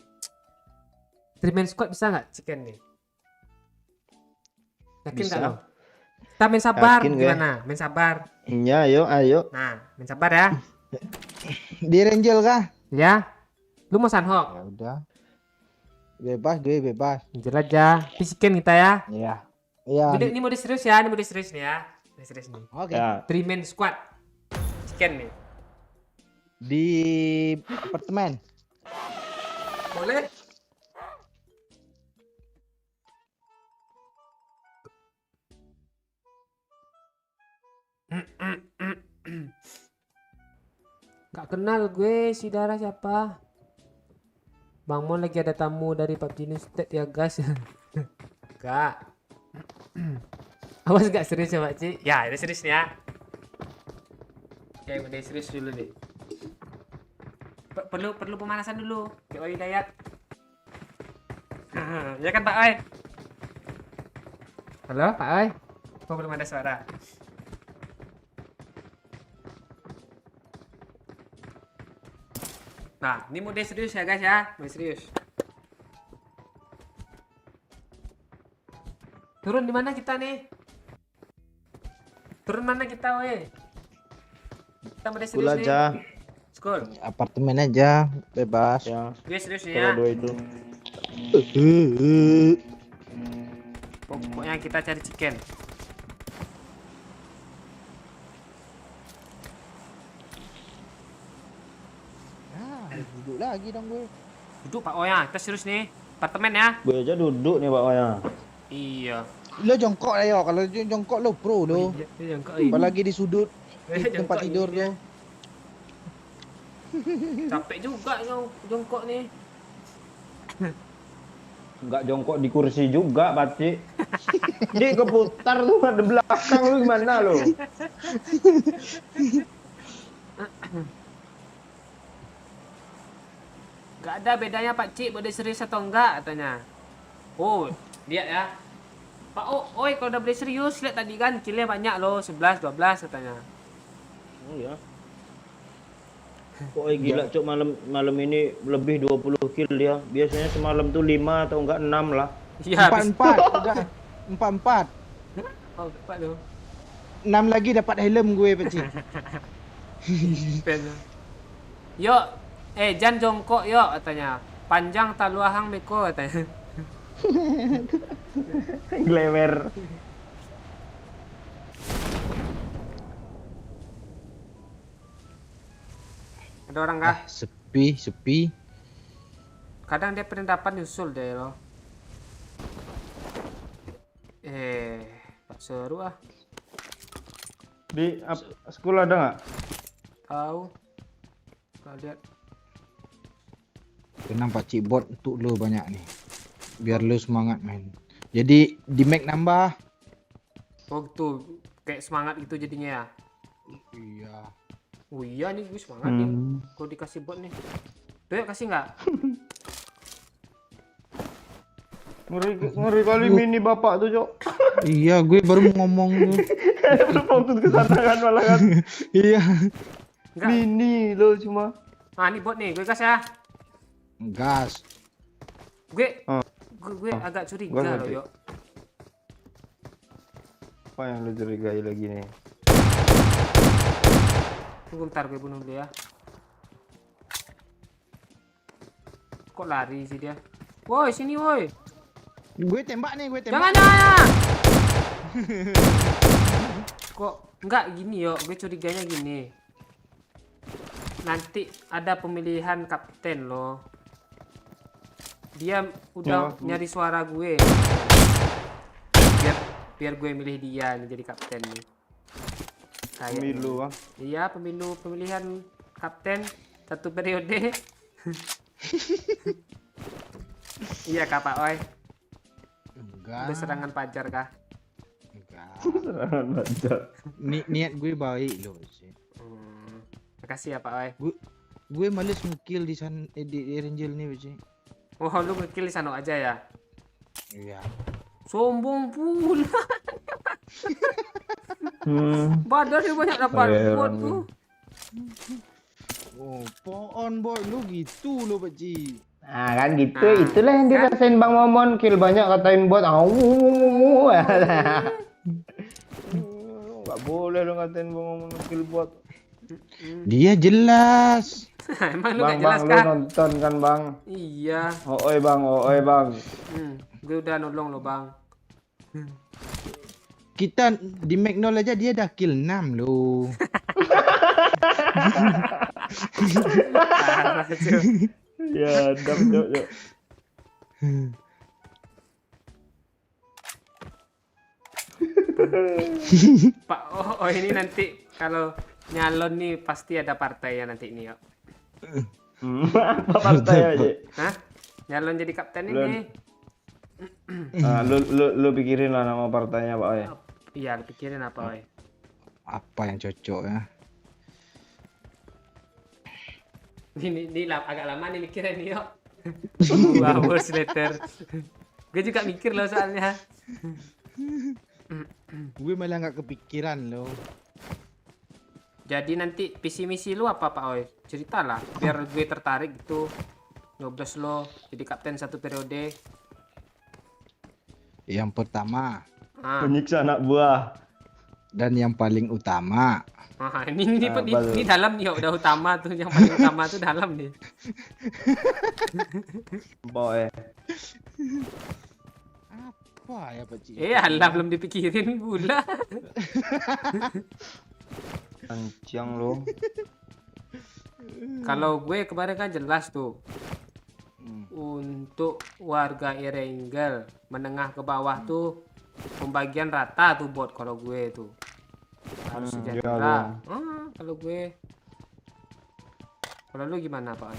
3-man squad bisa nggak chicken nih? Yakin Bisa. nggak lo? Kita main sabar Yakin gue. gimana? Main sabar. Iya, ayo. Nah, main sabar ya. Di Rangel kah? Ya. Lu mau Sunhawk? Ya udah. Bebas gue, bebas. Anjir aja. Pisikin kita ya. Iya. Iya. Ini mode serius ya. Ini mode serius nih ya. Mode serius nih. Oke. Ya. 3-man squad. Chicken nih. Di apartemen. Boleh? Gak kenal gue si Dara siapa. Bang Mon lagi ada tamu dari PUBG Newsted ya guys. Gak. Awas gak serius ya Pak Ci? Ya ini serius nih ya. Oke udah serius dulu nih. Perlu pemanasan dulu. Kayak Wahyu Dayat. Ya kan Pak Oi? Halo Pak Oi? Kok belum ada suara? Nah, ini mode serius ya guys ya, mode serius. Turun di mana kita nih? Turun mana kita, weh? Kita mode serius nih. aja. Skol. Apartemen aja, bebas. Ya. Gue serius nih ya. Kalau dua itu. Pokoknya kita cari chicken. Duduk lagi dong gue. Duduk Pak Oya, kita serius nih. Apartemen ya. Gue aja duduk nih Pak Waya. Iya. Lo jongkok lah yo, kalau jongkok lo pro lo. Iya, yang Apalagi di sudut tempat tidur lo. Capek juga jongkok nih. Enggak jongkok di kursi juga, Pakcik. Dia keputar tuh ada belakang lu gimana lo? Gak ada bedanya Pak Cik, boleh serius atau enggak katanya. Oh, lihat ya. Pak oi kalau udah boleh serius, lihat tadi kan killnya banyak loh, 11, 12 katanya. Oh ya. Kok gila cok malam ini lebih 20 kill dia. Biasanya semalam tuh 5 atau enggak 6 lah. Iya, 4-4 udah. 4-4. Oh, Pak tu. 6 lagi dapat helm gue Pakcik. Yuk, Jan jongkok yuk katanya. Panjang taluahang beko katanya. Glewer. Ada orang kah? Sepi. Kadang dia perendapan nyusul deh loh. Tak seru ah. Di sekolah ada nggak? Tahu. Kita lihat. Tenang Pakcik, bot untuk lo banyak nih. Biar lo semangat main. Jadi di mag nambah. Oh tuh, kayak semangat gitu jadinya ya. Iya. Oh iya nih gue semangat nih. Kalau dikasih bot nih. Tuh yuk kasih nggak? Ngeri kali mini bapak tuh cok. Iya, gue baru mau ngomong. Fokus ke sana kan malah kan. Iya. Enggak. Mini lo cuma. Ah ini bot nih, gue kasih ya. Gas. Gue agak curiga Gas loh nanti. yuk. Apa yang lo curigai lagi nih? Tunggu bentar gue bunuh dia. Kok lari sih dia? Woi sini woi. Gue tembak nih, gue tembak. Jangan. Kok enggak gini yuk, gue curiganya gini. Nanti ada pemilihan kapten loh. Dia udah nyari suara gue. Biar gue milih dia nih jadi kapten nih. Pemilu ah. Iya, pemilihan kapten 1 periode. Iya kah Pak Oi? Enggak. Udah serangan pajar kah? Enggak. Serangan baca. Niat gue baik loh sih. Makasih ya Pak Oi. Gue males ngekill di Angel nih Pakcik. Oh, lu ngekill di sana aja ya? Iya. Sombong pula. Badannya banyak dapat bot tuh. Oh, pohon boy lu gitu lo Pakcik. Nah kan gitu, itulah yang dirasain Bang Momon, kill banyak katain bot. Nggak boleh lo ngatain Bang Momon kill bot. Dia jelas. Emang lu gak Bang, jelas lu kah? nonton kan Bang? Iya. Oi Bang, oi Bang. Gue udah nolong lo Bang. Kita di Magnol aja dia dah kill 6 lo. Parah cuy. Ya, dam cok. Pak, oh ini nanti kalau nyalon nih pasti ada partainya nanti ini yuk. Apa partai aja? Hah? Nyalon jadi kapten Belum. ini. Lu pikirin lah nama partainya Pak Oi. Iya, pikirin apa Oi? Apa yang cocok ya? Ini agak lama nih mikirnya nih yuk. Wow, hours later. Gue juga mikir loh soalnya. Gue malah nggak kepikiran lo. Jadi nanti visi misi lu apa Pak Oi? Ceritalah biar gue tertarik gitu. Nyoblos lo jadi kapten 1 periode. Yang pertama Penyiksa anak buah. dan yang paling utama. Ini dalam nih, udah utama tuh, yang paling utama tuh dalam nih. Boy. Apa ya Pakcik? Allah belum dipikirin pula. Ancang lo. Kalau gue kemarin kan jelas tuh. Untuk warga Erengel menengah ke bawah tuh pembagian rata tuh bot kalau gue tuh. Harus sejahtera. Kalau gue. Kalau lu gimana Pak?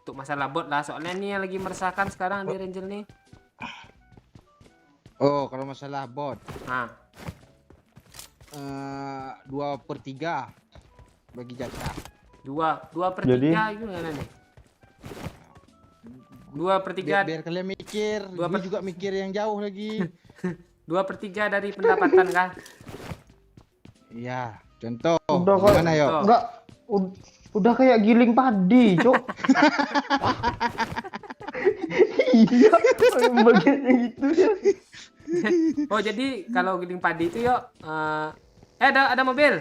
Untuk masalah bot lah, soalnya nih yang lagi meresahkan sekarang di Ranger nih. Oh, kalau masalah bot, Ah, 2/3 bagi jatah. 2/3 Jadi? gimana nih? 2/3 Biar kalian mikir, Dua gue per- juga mikir yang jauh lagi. 2/3 dari pendapatan kah? Iya, contoh. Udah kok. Gimana yuk? Contoh. Enggak, udah kayak giling padi, Cok. Iya, bagiannya gitu ya. Oh, jadi kalau giling padi itu yuk ada mobil.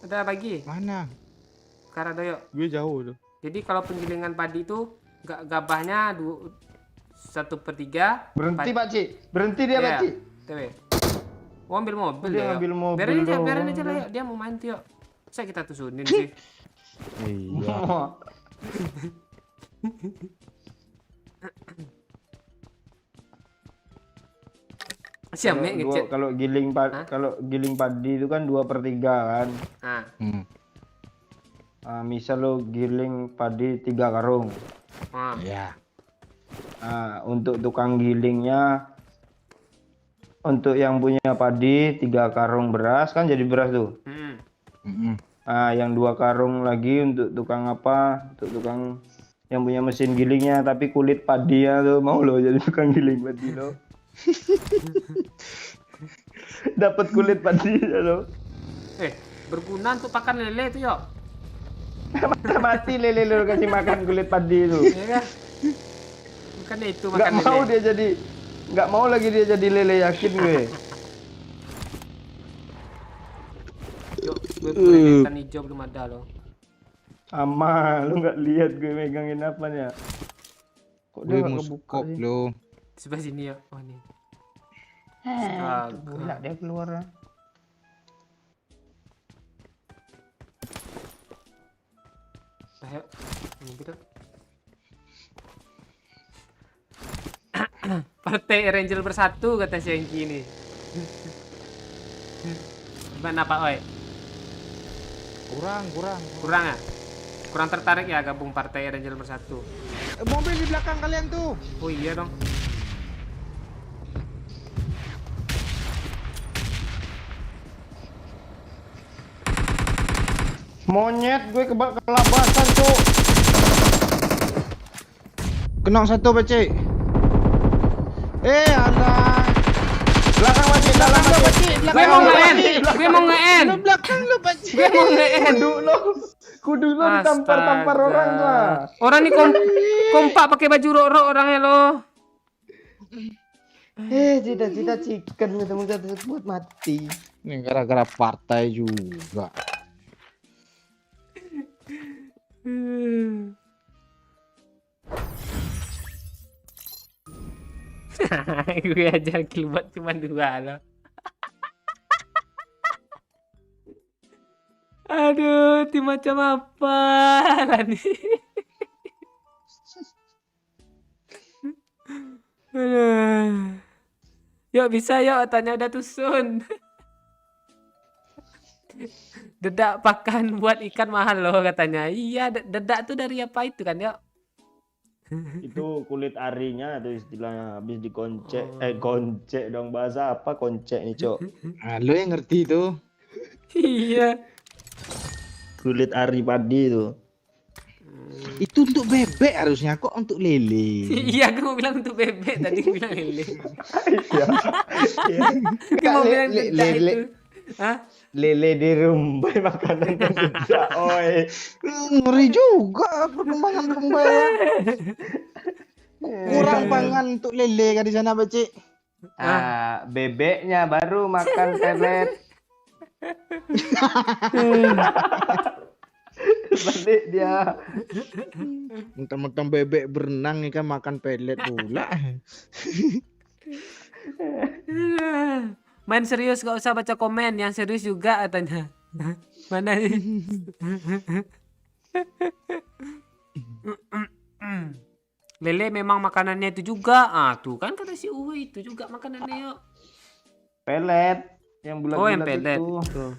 Ada pagi. Mana? Sekarang ada yuk. Gue jauh tuh. Jadi kalau penggilingan padi itu gabahnya 1/3. Berhenti, Pak Ci. Berhenti dia, Pak Ci. TW. Oh, ambil mobil Dia ya. ngambil mobil Biarin aja doang. lah yuk. Dia mau main tuh yuk. Saya kita tusunin sih. Iya. Siap nih ngecek. Kalau Hah? giling padi itu kan 2/3 kan. Nah, Misal lo giling padi 3 karung. nah. Ya. Untuk tukang gilingnya, untuk yang punya padi 3 karung beras kan jadi beras tuh. Yang 2 karung lagi untuk tukang apa? Untuk tukang yang punya mesin gilingnya tapi kulit padinya tuh mau lo jadi tukang giling padi lo. Dapat kulit padi lo. Berguna untuk pakan lele itu yuk. Mati lele lo kasih makan kulit padi itu. Ya kan? Bukannya itu Nggak makan mau lele. dia jadi, nggak mau lagi dia jadi lele, yakin gue. Yuk, gue kelihatan hijau belum ada loh. Sama, lu nggak lihat gue megangin apanya? Kok dia Gue nggak mau kebuka skop sih? lo. Sebelah sini ya. Oh, nih. Bola dia keluar. Ayo. Ini gitu. Partai Ranger bersatu kata si Engki ini. Gimana Pak Oi? Kurang. Kurang ya? Kurang tertarik ya gabung Partai Ranger bersatu? Mobil di belakang kalian tuh. Oh iya dong. Monyet gue kelabasan tuh. Kena satu, Pak. Alah. Belakang wajib, dalam wajib. Gue mau nge-end. Lu belakang lu, Pak. Gue mau nge-end. Kudu lo ditampar-tampar orang lah. Orang nih kompak pakai baju rok-rok orangnya loh. Cita-cita chicken ketemu satu buat mati. Ini gara-gara partai juga. Gue aja kill bot cuma 2 loh. Aduh, tim macam apa lah nih? Aduh. Yuk bisa yuk, tanya udah tusun. Dedak pakan buat ikan mahal loh katanya. Iya, dedak tuh dari apa itu kan yuk? Itu kulit arinya tuh istilahnya habis dikoncek. Koncek dong, bahasa apa koncek nih, Cok? Lu yang ngerti itu. Iya. Kulit ari padi itu. Itu untuk bebek harusnya, kok untuk lele. Iya, gue mau bilang untuk bebek tadi gue bilang lele. Iya. Gue mau bilang dedak itu. Hah? Lele dirumbai makanan yang tidak, oi. Ngeri juga perkembangan pembayaran. Kurang pangan untuk lele kan di sana, Pak. Bebeknya baru makan pelet. Balik dia. Mentang-mentang bebek berenang ikan makan pelet pula. Main serius gak usah baca komen, yang serius juga katanya. Mana nih? Lele memang makanannya itu juga. Tuh kan kata si Uwe itu juga makanannya yuk. Pelet yang bulat-bulat Oh, yang pelet. itu. Tuh.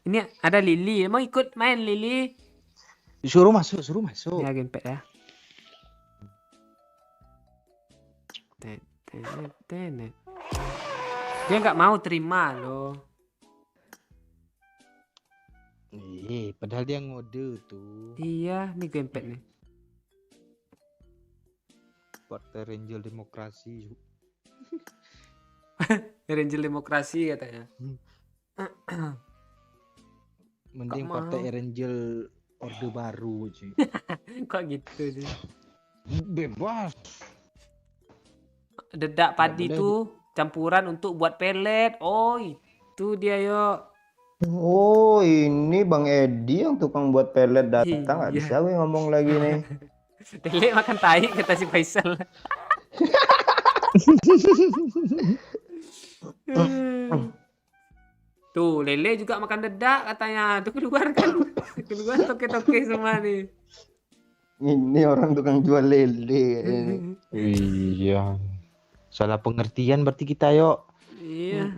Ini ada Lili. Mau ikut main Lili? Suruh masuk. Ya gamepad ya. Tenet. Dia nggak mau terima loh. Padahal dia ngode tuh. Iya, nih gue empet nih. Partai Ranger Demokrasi. Ranger Demokrasi katanya. Mending Kok partai mau? Erangel Orde Baru cuy. Kok gitu sih? Bebas. Dedak padi boleh tuh campuran untuk buat pelet. Oh, itu dia yo. Oh, ini Bang Edi yang tukang buat pelet datang. Nggak Iya. bisa gue ngomong lagi nih. Lele makan tai kata si Faisal. Tuh, Lele juga makan dedak katanya. Tuh keluar kan. Keluar toke-toke semua nih. Ini orang tukang jual lele kayaknya. Iya. Salah pengertian berarti kita yuk. Iya.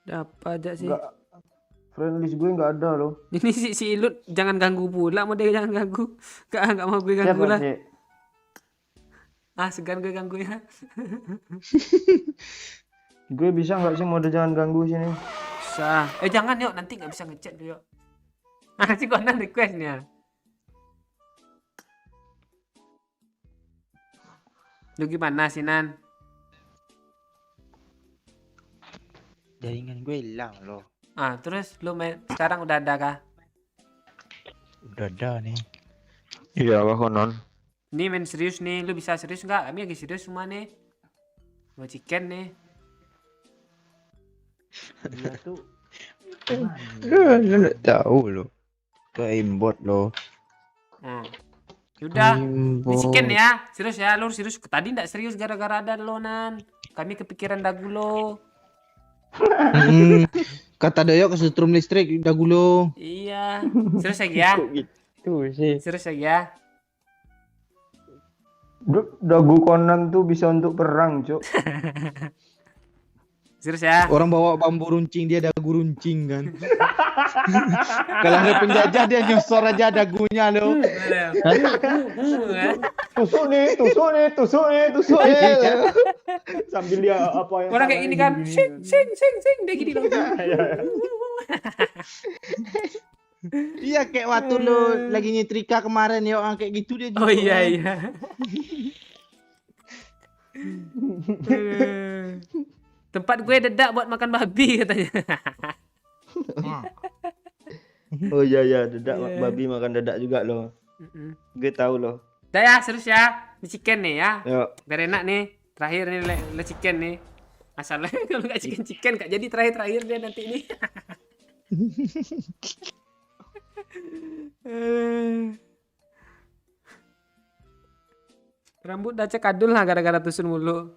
Dapat aja sih. Nggak, friend list gue nggak ada loh. Ini si Ilut jangan ganggu pula, mau dia jangan ganggu. Gak mau gue ganggu Siapa lah. sih? Ah, segan gue ganggu ya. Gue bisa nggak sih mode jangan ganggu sini? Bisa. Jangan yuk, nanti nggak bisa ngechat tuh yuk. Ah, si Conan requestnya. Lu gimana sih Nan? Jaringan gue hilang loh. Ah, terus lu main sekarang udah ada kah? Udah ada nih. Iya lah konon. Nih main serius nih, lu bisa serius nggak? Kami lagi serius semua nih. Mau chicken nih. Dia tuh Lu nggak tahu loh. Ke aimbot loh. Yaudah, ini chicken ya. Serius ya, lu serius. Tadi nggak serius gara-gara ada lo Nan. Kami kepikiran dagu lo. Kata Doyo kesetrum listrik dagu lo. Iya. Serius lagi ya. Gitu sih. Serius lagi ya. dagu Conan tuh bisa untuk perang, Cuk. Serius ya. Orang bawa bambu runcing, dia dagu runcing kan. Kalau ada penjajah dia nyosor aja dagunya lo. Tusuk nih, tusuk nih, tusuk nih, tusuk nih. Sambil dia apa yang Orang kayak gini kan. Sing dia gini dong. Iya kayak waktu lo lagi nyetrika kemarin ya orang kayak gitu dia juga. Oh iya. Tempat gue dedak buat makan babi katanya. Oh iya, dedak babi makan dedak juga loh. Gue tahu loh. Udah ya, serius ya. Ini chicken nih ya. Yuk. Biar enak nih. Terakhir nih le chicken nih. Masalahnya kalau nggak chicken gak jadi terakhir dia nanti ini. Rambut udah cekadul lah gara-gara tusun mulu.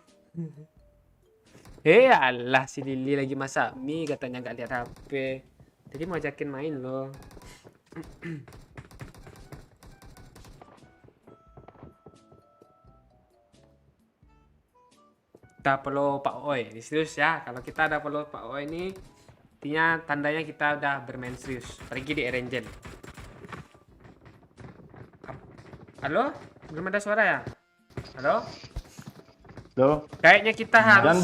Allah si Lili lagi masak mie katanya nggak lihat HP. Jadi mau ajakin main loh. Kita follow Pak Oi. Ini serius ya. Kalau kita ada follow Pak Oi ini artinya tandanya kita udah bermain serius. Pergi di Erangel. Halo? Belum ada suara ya? Halo? Loh. Kayaknya kita harus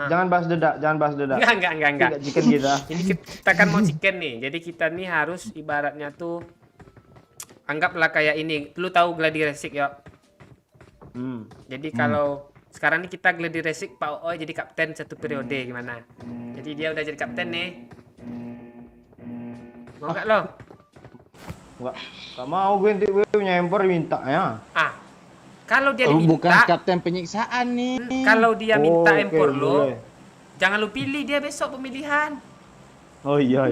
Jangan bahas dedak, jangan bahas dedak. Enggak. Tidak chicken kita. Ini kita kan mau chicken nih. Jadi kita nih harus ibaratnya tuh anggaplah kayak ini. Lu tahu Gladi Resik ya? Jadi kalau sekarang nih kita Gladi Resik Pak Oi jadi kapten satu periode gimana? Jadi dia udah jadi kapten nih. Mau enggak lo? Enggak mau gue nyemper minta ya. Kalau dia Bukan diminta, kapten penyiksaan nih. kalau dia minta Oke, empor lo, boleh. jangan lu pilih dia besok pemilihan. Oh iya.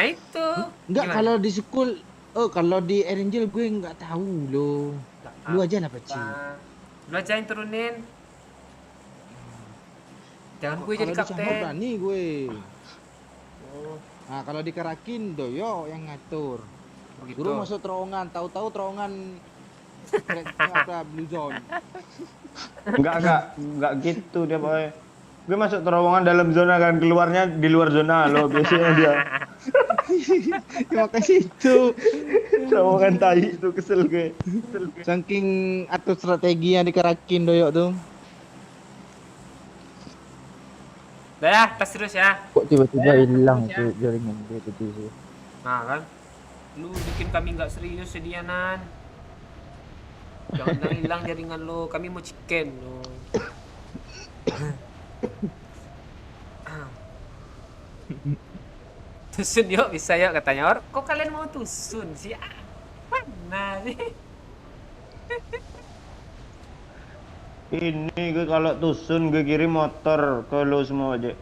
Itu. Enggak Gimana? kalau di school, kalau di Erangel gue nggak tahu lo. Lu aja lah Paci. Lu aja yang turunin. Jangan gue jadi Kalau di Sambor kapten. berani gue. Nah kalau dikerakin Doyo yang ngatur. Begitu. Suruh masuk terowongan, tahu-tahu terowongan apa blue zone. Enggak gitu dia Boy. Gue masuk terowongan dalam zona kan, keluarnya di luar zona lo biasanya dia. Terima kasih itu. Terowongan tai itu kesel gue. Saking atur strategi yang dikerakin doyok tuh. Udah ya, tes terus ya. Kok tiba-tiba hilang tuh jaringan gue tadi sih. Nah kan, lu bikin kami nggak serius sedianan. Jangan hilang jaringan lu, kami mau chicken lu. Tusun yuk, bisa yuk katanya. Kok kalian mau tusun sih? Mana sih? Ini gue kalau tusun gue kirim motor ke lo semua aja.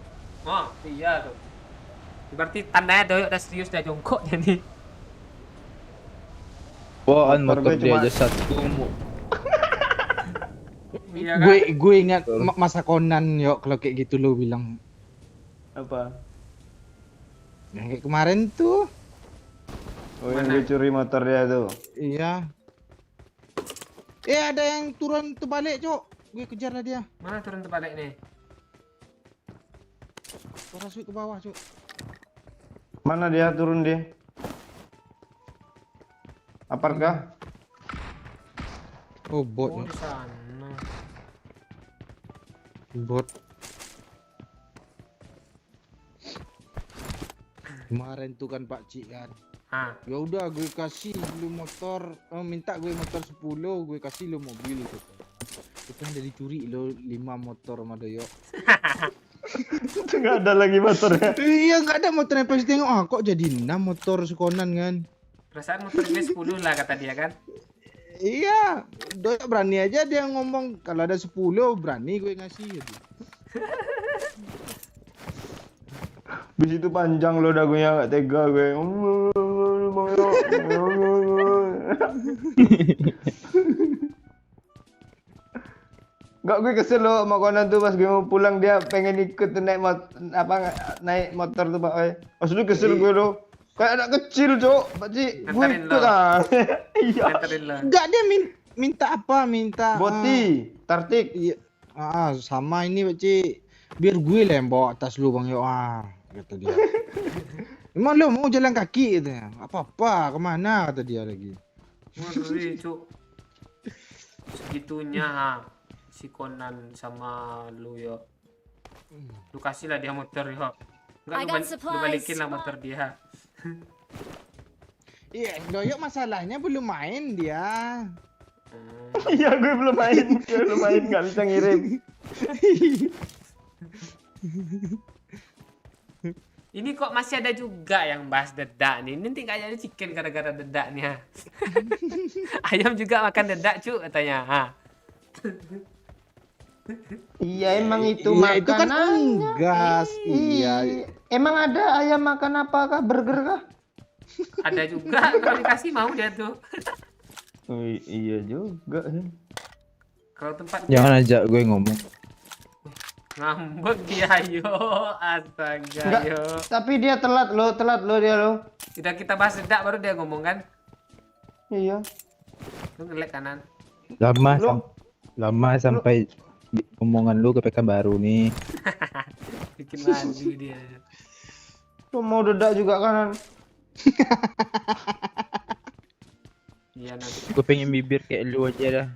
Oh iya tuh. Berarti tandanya doyok udah serius, udah jongkok jadi. Wah, Motor motor gue dia cuma- aja satu. Iya kan? Gue ingat masa Conan yuk kalau kayak gitu lo bilang. Apa? Yang kayak kemarin tuh. Oh yang gue curi motor dia tuh. Iya. Ada yang turun terbalik, Cok. Gue kejar lah dia. Mana turun terbalik nih? Parasut ke bawah, Cok. Mana dia turun dia? Apakah? Oh, bot. Oh Cok. di sana. Bot. Kemarin tuh kan Pak Cik kan. Ah, Ya udah gue kasih lu motor, minta gue motor 10, gue kasih lu mobil gitu. Itu kan udah dicuri lo 5 motor sama Doyok. Itu nggak ada lagi motornya. Iya, nggak ada motornya, pas tengok kok jadi 6 motor sekonan kan. perasaan motor gue 10 lah kata dia kan. Iya, Doyok berani aja dia ngomong kalau ada 10 berani gue ngasih gitu. Bis itu panjang lo dagunya nggak tega gue. Nggak, gue kesel lo sama Conan tuh pas gue mau pulang dia pengen ikut tuh naik motor tuh Pak. Asli kesel gue lo. Kayak anak kecil, Cok. Pak Cik, gue Nganterin ikut lo. ah. Iya. Nganterin lo. Enggak, dia minta apa? Minta Boti, tartik. iya. Sama ini Pak Cik. Biar gue lah yang bawa tas lu Bang Yo. Kata dia. Emang lu mau jalan kaki katanya? Apa-apa, kemana kata dia lagi. Ngeri cuk. Segitunya si Conan sama lu yo. Lu kasih lah dia motor yo. Enggak I lu, got lu supplies. balikin lah motor dia. Iya, Doyok masalahnya belum main dia. Iya, gue belum main. Nggak bisa ngirim. Ini kok masih ada juga yang bahas dedak nih. Nanti kayaknya chicken gara-gara dedaknya. Ayam juga makan dedak cu katanya. Iya, emang itu Iya, itu kan makanannya. unggas. Iya. Emang ada ayam makan apakah? Burger kah? Ada juga kalau dikasih mau dia tuh. Oh, iya juga sih. Kalau tempat Jangan ajak gue ngomong. ngambek dia yo. Astaga Enggak, yo. tapi dia telat lo dia lo. Udah kita bahas dedak baru dia ngomong kan. Iya. Lu ngelek kanan. Lama sampai omongan lu ke PK baru nih. Bikin maju dia. Lo mau dedak juga kanan. Iya nanti. Gue pengen bibir kayak lu aja dah.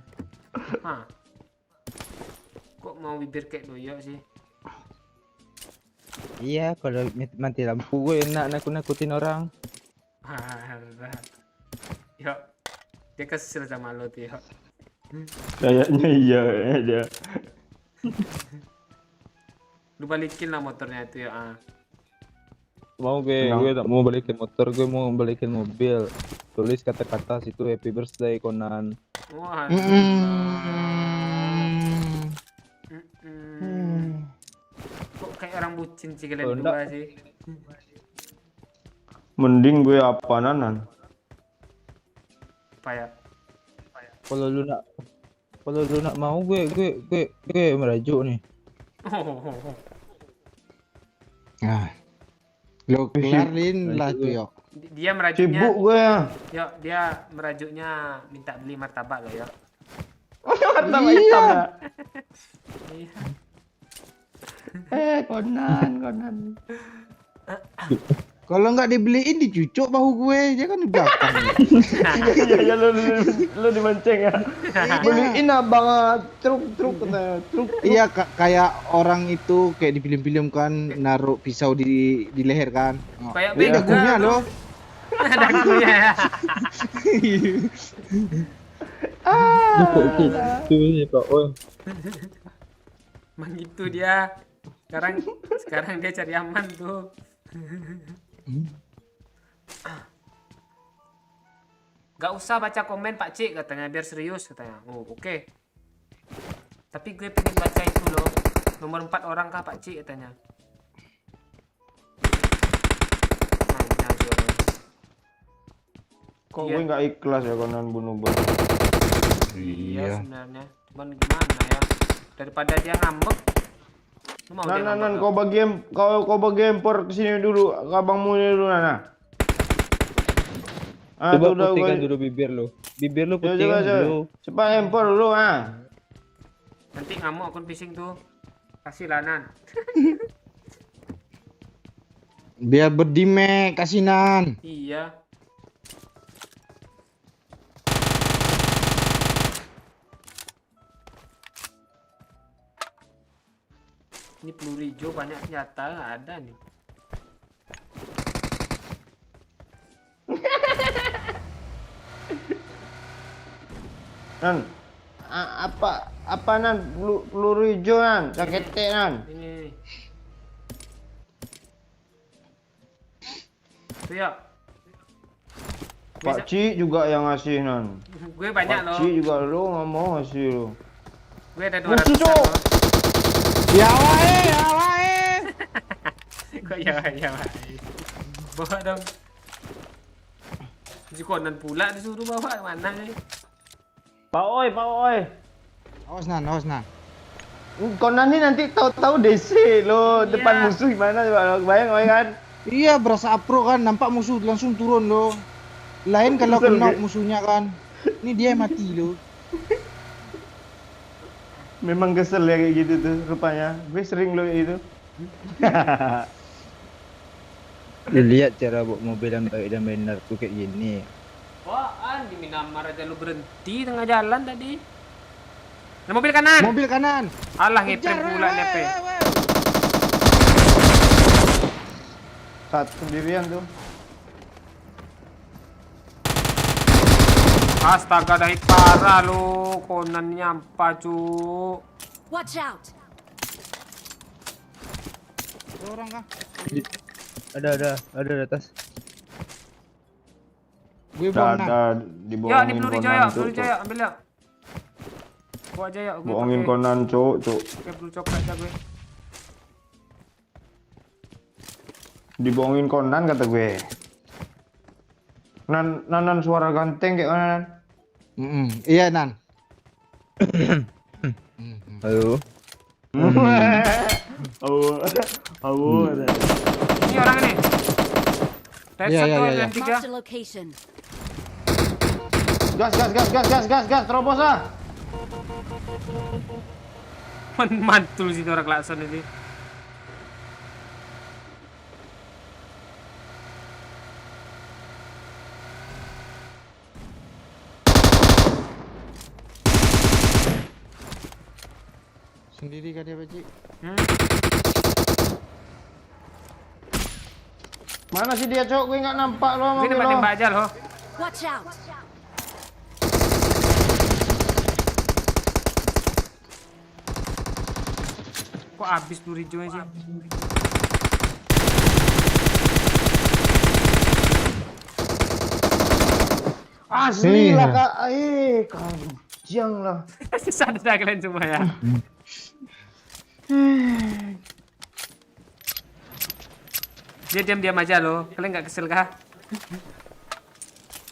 Hah. Kok mau bibir kayak doyok sih? Iya, kalau mati lampu gue enak nakut-nakutin orang. Yuk. Dia kesel sama lo tuh yuk. Kayaknya iya dia. Lu balikin lah motornya itu ya. Mau gue tak mau balikin motor, gue mau balikin mobil. Tulis kata-kata situ happy birthday Conan. Wah. Kok kayak orang bucin sih kalian Enggak. berdua sih? Mending gue apa nanan. Apa ya? Kalau lu nak mau gue merajuk nih. Nah. Lo kelarin lah tuh Yok. Dia merajuknya. Sibuk gue ya. Yuk, dia merajuknya minta beli martabak lo ya. Martabak hitam ya. Iya. Conan. Kalau nggak dibeliin dicucuk bahu gue, dia kan di belakang. Iya, lu dimancing ya. Beliin abang truk katanya, truk. Iya, kayak orang itu kayak di film-film kan naruh pisau di leher kan. Kayak Ini dagunya bengkel loh. dagunya ya. Emang gitu dia. Sekarang dia cari aman tuh. Gak usah baca komen Pak Cik katanya, biar serius katanya. Oh, oke. Tapi gue pengen baca itu loh. Nomor 4 orang kah Pak Cik katanya. Nanya aja orang. Kok Iya. gue nggak ikhlas ya Conan bunuh bos. Iya sebenarnya. Cuman gimana ya? Daripada dia ngambek. Lu mau dia ngambek Nan, gak? kau bagi empor ke sini dulu, abangmu ini dulu Nana. Ah, Coba tuh udah putihkan gua- dulu bibir lu. Bibir lu Coba, putihkan coba. dulu. Cepat empor dulu ah. Nanti ngamuk akun phishing tuh. Kasih lanan. Biar berdime kasinan. Iya. Ini peluru hijau banyak senjata ada nih. Nan, apa Nan peluru hijau Nan, sakete Nan. Ini. Tuh ya. Pak Ci juga yang ngasih Nan. Gue banyak Pak loh. Ci juga lu nggak mau ngasih lu. Gue ada Musuh, 200 Cok. loh. Ya wae. Kok ya. Bawa dong. Si Conan pula disuruh bawa mana nih? Pak Oi. Awas nan. Conan ini nanti tahu-tahu DC lo Iya. depan musuh gimana coba bayang Oi kan? Iya, berasa apro kan, nampak musuh langsung turun loh. Lain kalau Betul, kena Ge. musuhnya kan. Ini dia yang mati loh. Memang kesel ya kayak gitu tuh rupanya. Gue sering lo kayak gitu. Lu lihat cara bawa mobil yang baik dan benar tuh kayak gini. Apaan di Minamar aja lu berhenti tengah jalan tadi. Nah, mobil kanan. Mobil kanan. Alah ngeprem pula nepe. Satu sendirian tuh. Astaga dari parah lu. Conan nyampa cu. Watch out! Ada orang kah? Ada di atas. Gue buang nan. Ada Ya dibohongin ini peluru Conan jaya, Cuk. ambil ya. Bawa aja ya, gue Bohongin pakai Conan Cuk. peluru coklat aja gue. Dibohongin Conan kata gue. Nan suara ganteng kayak mana Nan? Iya nan. Ayo. Ini orang ini. Red Iya, 1 iya, iya. dan 3. Marked a location. Gas, terobos ah. Mantul sih orang klakson ini. Sendiri kan dia Pak. Mana sih dia Cuk? Gue nggak nampak lo sama Gue lo. nembak aja loh. Watch out! Kok habis peluru hijaunya sih? Asli Iya. lah kak. Kajang lah. Sadar kalian semua ya. Dia diam-diam aja loh. Kalian nggak kesel kah?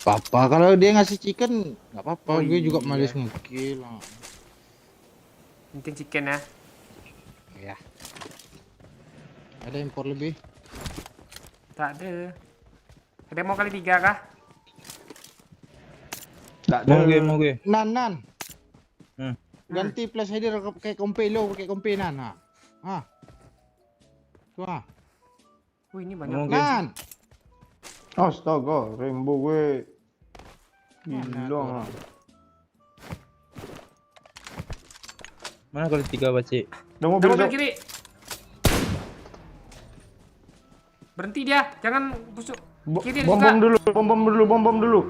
Papa kalau dia ngasih chicken nggak apa-apa. Oh, Gue juga iya. malas ngekill. Penting chicken ya. Ya. Ada impor lebih. Tak ada. Ada mau kali 3 kah? Nggak ada. Mau gue. Nan. Hmm. Ganti flash hider pakai kompe lo, pakai kompe nan. Tuh ah. Wih ini banyak. Mau gue. Nan. Astaga, Rembo gue. Gila. Mana kalau 3 Pakcik? Ada Ada mobil, mobil Cok. kiri. Berhenti dia, jangan busuk. Kiri Bom juga. bom dulu.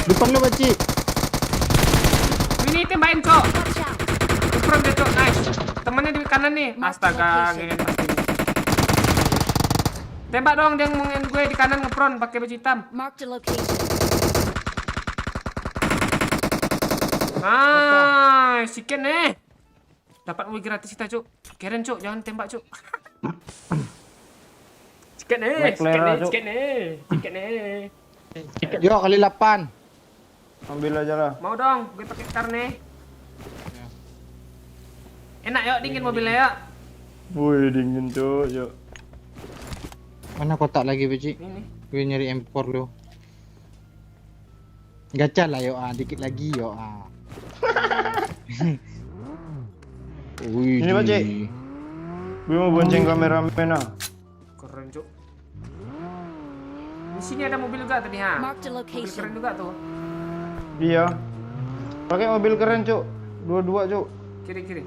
Depan lo Pakcik. Ini tembakin, Cok. Watch out. Ngepron dia, Cok. Nice. Temennya di kanan nih. Astaga, location. ngehen pasti. Tembak dong dia ngomongin gue di kanan ngepron pakai baju hitam. Marked a location. Nice, sikat nih. Dapat wih gratis kita, Cuk. Keren, Cuk, jangan tembak, Cuk. Sikat nih, McLaren, Cuk. sikat nih. Yo kali 8. Ambil aja lah. Mau dong, gue pakai kar nih. Enak yuk, dingin mobilnya yuk. Wih, dingin, Cok. Yuk. Mana kotak lagi Pakcik? Ini. Gue nyari M4 lo. Gacha lah yo dikit lagi yo Wih. Ini, Pakcik. Gue mau bonceng kameramen ah. Keren, Cuk. Di sini ada mobil juga tadi, ha. Marked a Mobil keren location. juga tuh. Iya. Pakai mobil keren, Cuk. Dua-dua, Cuk. Kiri.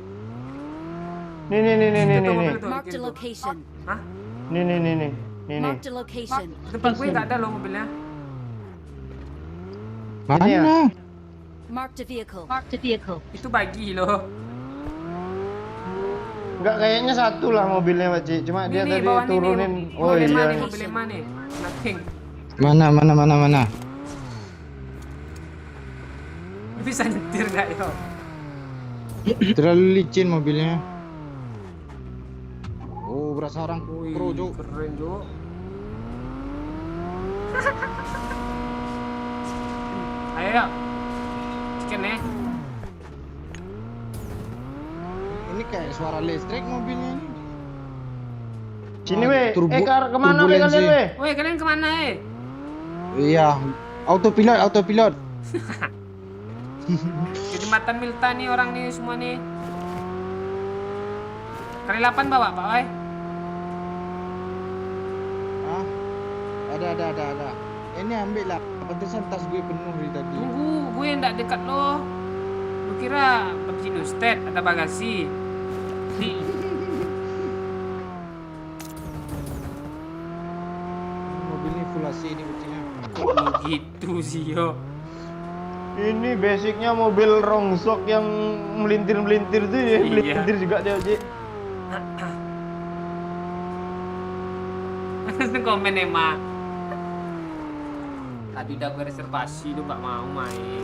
Nih. Itu mobil tuh, Marked kiri a tuh. location. Hah? Nih. Marked a location. Depan gue nggak ada loh mobilnya. Ini ya? Mana? Marked a vehicle. Marked a vehicle. Itu bagi loh. Enggak, kayaknya satu lah mobilnya, Pakcik. Cuma dia Ini tadi bawah nih, turunin. nih. Oh Mobil iya. mana, mobil yang mana? Nothing. Mana? Bisa nyetir nggak yo? Terlalu licin mobilnya. Oh, berasa orang pro, Cuk. Keren, Cuk. Ayo yuk. Chicken nih. Ini kayak suara listrik mobilnya ini. Sini, weh. Turbo- Kemana weh turbulensi. kalian, weh? Woi, kalian kemana Iya, autopilot. Ke jembatan Milta nih orang nih semua nih. Kali 8 bawa, Pak, woi. Ah, ada. Ini ambil lah. Pantesan tas gue penuh dari tadi. Tunggu, gue ndak dekat lo. Lu kira PUBG Nustet ada bagasi? Mobil ini full AC ini kucingnya. Kok gitu sih yo? Ini basicnya mobil rongsok yang melintir-melintir tuh ya. Iya. Melintir juga dia, Cik. Komen emang. Tadi udah gue reservasi tuh Pak mau main.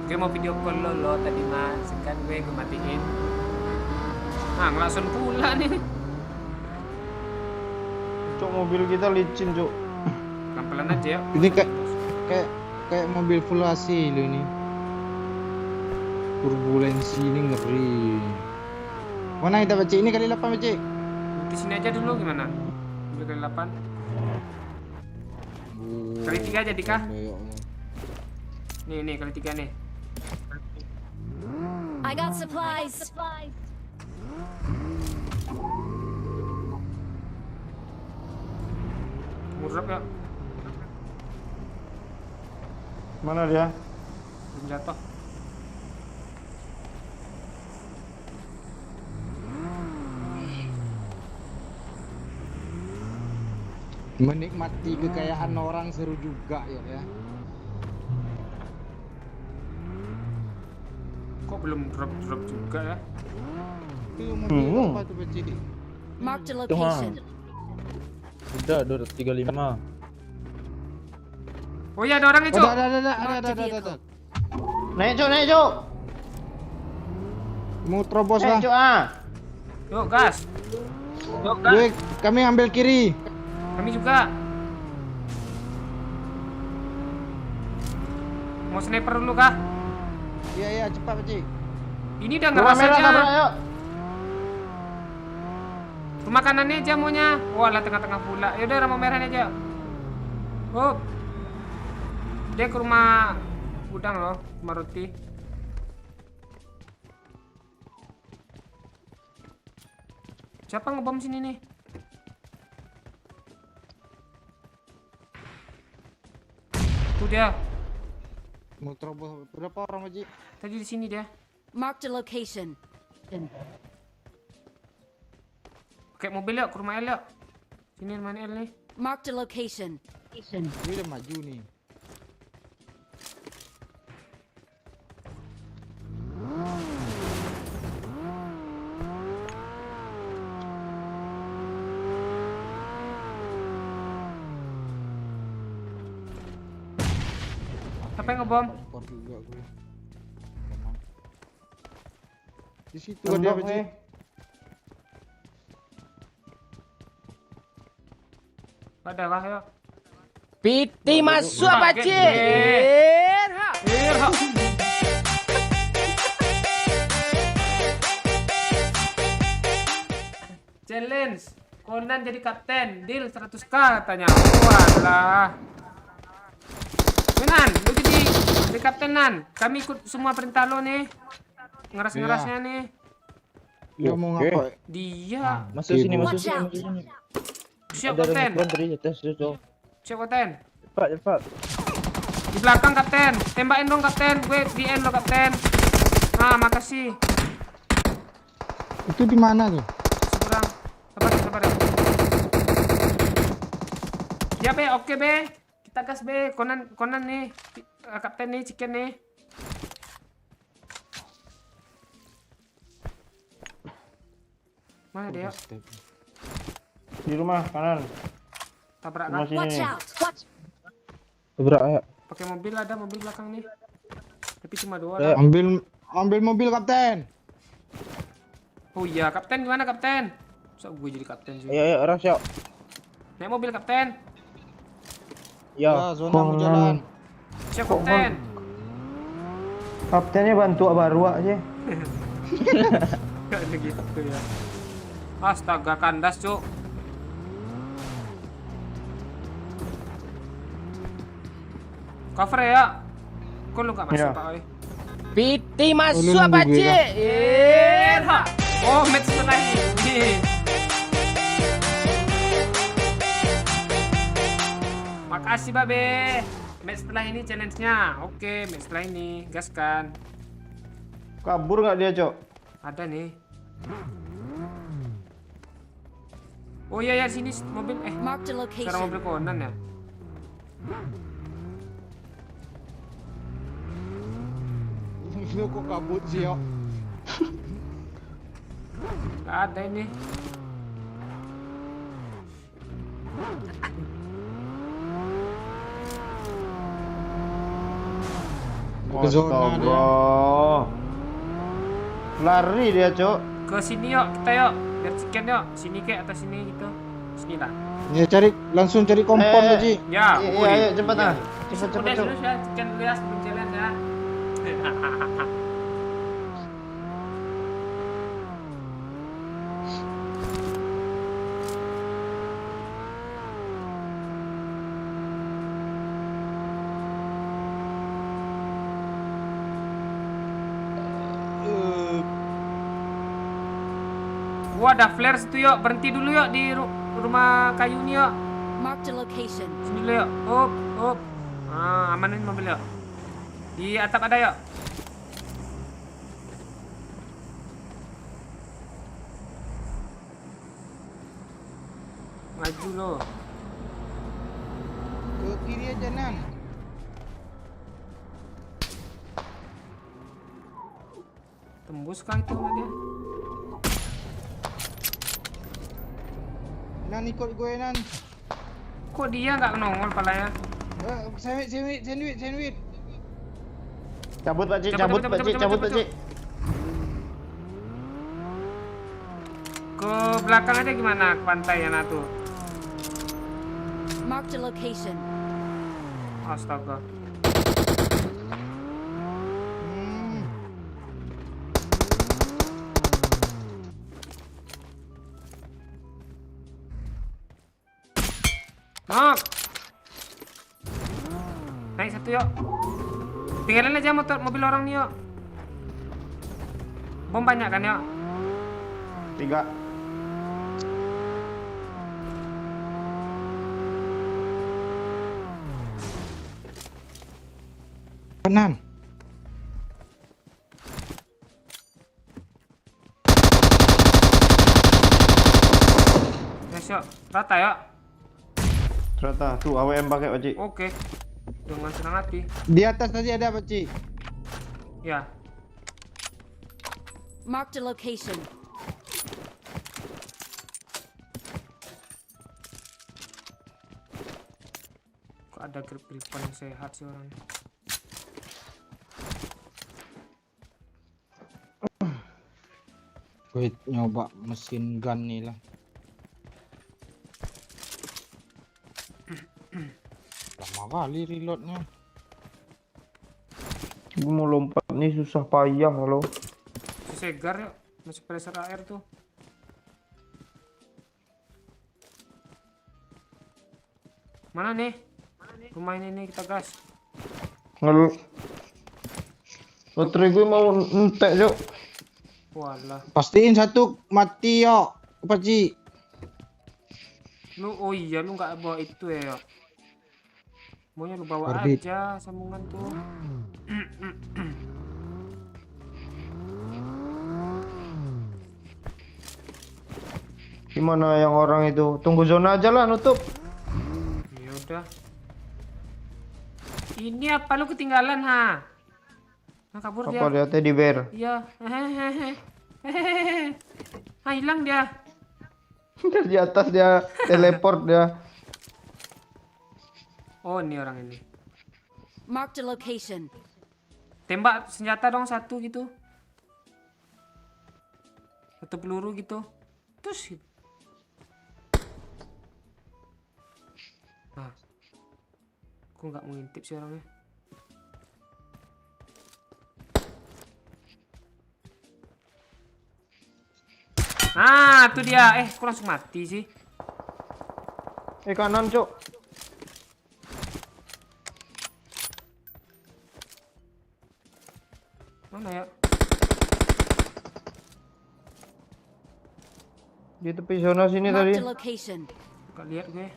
Gue mau video call lo tadi mas, kan gue matiin. Nah ngelasun pula nih. Cok, mobil kita licin, Cok. Pelan-pelan aja ya. Ini kayak mobil full AC lo ini. Turbulensi ini ngeri. Mana kita baca ini kali 8 baca? Di sini aja dulu gimana? Ambil kali 8. Kali 3 aja Dika. Nih kali 3 nih. I got supplies. Murap ya. Mana dia? Belum jatuh. Menikmati kekayaan orang seru juga ya. Kok belum drop juga ya? Itu mobil apa tuh baca? Marked a location. Udah 235. Oh iya ada orangnya Cok. Ada. Naik, Cok. Mau terobos Naik, lah. Cok, ah. Yuk gas. Kami ambil kiri. Kami juga. Mau sniper dulu kah? Iya cepat baca. Ini udah Rumah ngeras merah aja. tabrak, yuk. Rumah kanannya aja maunya. Walah tengah-tengah pula. Yaudah rumah merahnya aja. Oh. Dia ke rumah gudang loh, rumah roti. Siapa ngebom sini nih? Tuh dia. Mau terobos berapa orang Haji? Tadi di sini dia. Marked a location. Pakai mobil yuk ke rumah El yuk. Sini rumah El nih. Marked a location. Dia udah maju nih. Siapa yang ngebom? Kompor juga gue. Di situ ada Tembak Haji. nih. Ada kah yuk? Piti masuk apa Kaget, cik? Irha. Challenge. Conan jadi kapten. Deal 100k katanya. Walah. Nan, lu jadi kapten Nan. Kami ikut semua perintah lo nih. Ngeras-ngerasnya nih. Dia mau ngapa? Dia. Masuk sini, masuk Watch sini, out. masuk sini. Siap Ada kapten. orang dari atas tuh. Siap kapten. Cepat, cepat. Di belakang kapten. Tembakin dong kapten. Gue di end lo kapten. Ah, makasih. Itu di mana tuh? Seberang. Sabar, sabar. Ya be, oke be. Kita gas be. Conan nih. Kapten nih, chicken nih. Mana dia? Di rumah kanan. Tabrak Rumah kan? sini Watch nih. out. Watch. Berak ya. Pakai mobil, ada mobil belakang nih. Tapi cuma 2 Ya. orang. Ambil mobil kapten. Oh iya, kapten gimana kapten? So gue jadi kapten sih. Ayo, ayo, rush yuk. Naik mobil kapten. Ya. Ya, zona mau jalan. Siap kapten. Kaptennya bantu baru aja. Gak ada gitu ya. Astaga, kandas cuk. Cover ya. Kok lu gak masuk Iya. Pak Oi? Piti Lu masuk nunggu apa gue cik? Irha. Oh, match setelah ini. Makasih Babe. Match setelah ini challenge-nya. Oke, match setelah ini gaskan. Kabur nggak dia, Cok? Ada nih. Oh iya ya sini mobil Marked a sekarang mobil location. Conan ya. Lu kok kabut sih, yo? Gak ada ini. Ke zona dia. Astaga. Lari dia, Cok. Ke sini yuk kita yuk. Biar chicken yuk. Sini kek atas sini gitu. Sini lah. Ya langsung cari kompor Haji. Ya. Iya, woi. iya, cepat Iya. ah. Cepat, Udah cepat, Cok. dulu ya chicken dulu ya sebelum challenge ya. Wah, ada flare situ yuk. Berhenti dulu yuk di rumah kayu nih yuk. Marked a location. Sini dulu yuk. Up, up. Ah, amanin mobil yuk. Di atap ada yuk. Maju lo. Ke kiri aja Nan. Tembus kah itu sama dia? Nan ikut gue Nan. Kok dia nggak nongol palanya? Sandwich. Cabut, Pak Cik, Cabut, cabut, cabut, Pak Cik, cabut, cabut, cabut, Pak Cik. Ke belakang aja gimana ke pantai ya Natu? Marked a location. Astaga. Nok. Naik satu yuk. Tinggalin aja mobil orang nih yuk. Bom banyak kan yuk? 3. Kanan. Yes, yuk. Rata ya. Ternyata tuh AWM pakai Pak Ci. Oke. Dengan senang hati. Di atas tadi ada Pak Ci. Ya. Marked a location. Kok ada grip-gripan yang sehat sih orang. Gue nyoba mesin gun nih lah. Lama kali reloadnya. Gue mau lompat nih susah payah loh. Si segar yuk. Masih pressure air tuh. Mana nih? Rumah ini nih kita gas. Ngel. Baterai gue mau entek, Cok. Walah. Pastiin satu mati yo, Pak Ci. Lu oh iya lu nggak bawa itu ya. Yok. Maunya lu bawa Orbit. aja sambungan tuh. Gimana yang orang itu? Tunggu zona aja lah nutup. Ya udah. Ini apa lu ketinggalan ha? Nah, kabur Apa dia. dia teddy bear? Iya. Ah, hilang dia. Di atas dia teleport dia. Oh, ini orang ini. Marked a location. Tembak senjata dong satu gitu. Satu peluru gitu. Terus gitu. Nah. Aku nggak mau ngintip sih orangnya. Nah, tuh dia. Kok langsung mati sih? Kanan, Cok. Mana ya? Di tepi zona sini tadi. Marked a location. Gak lihat gue.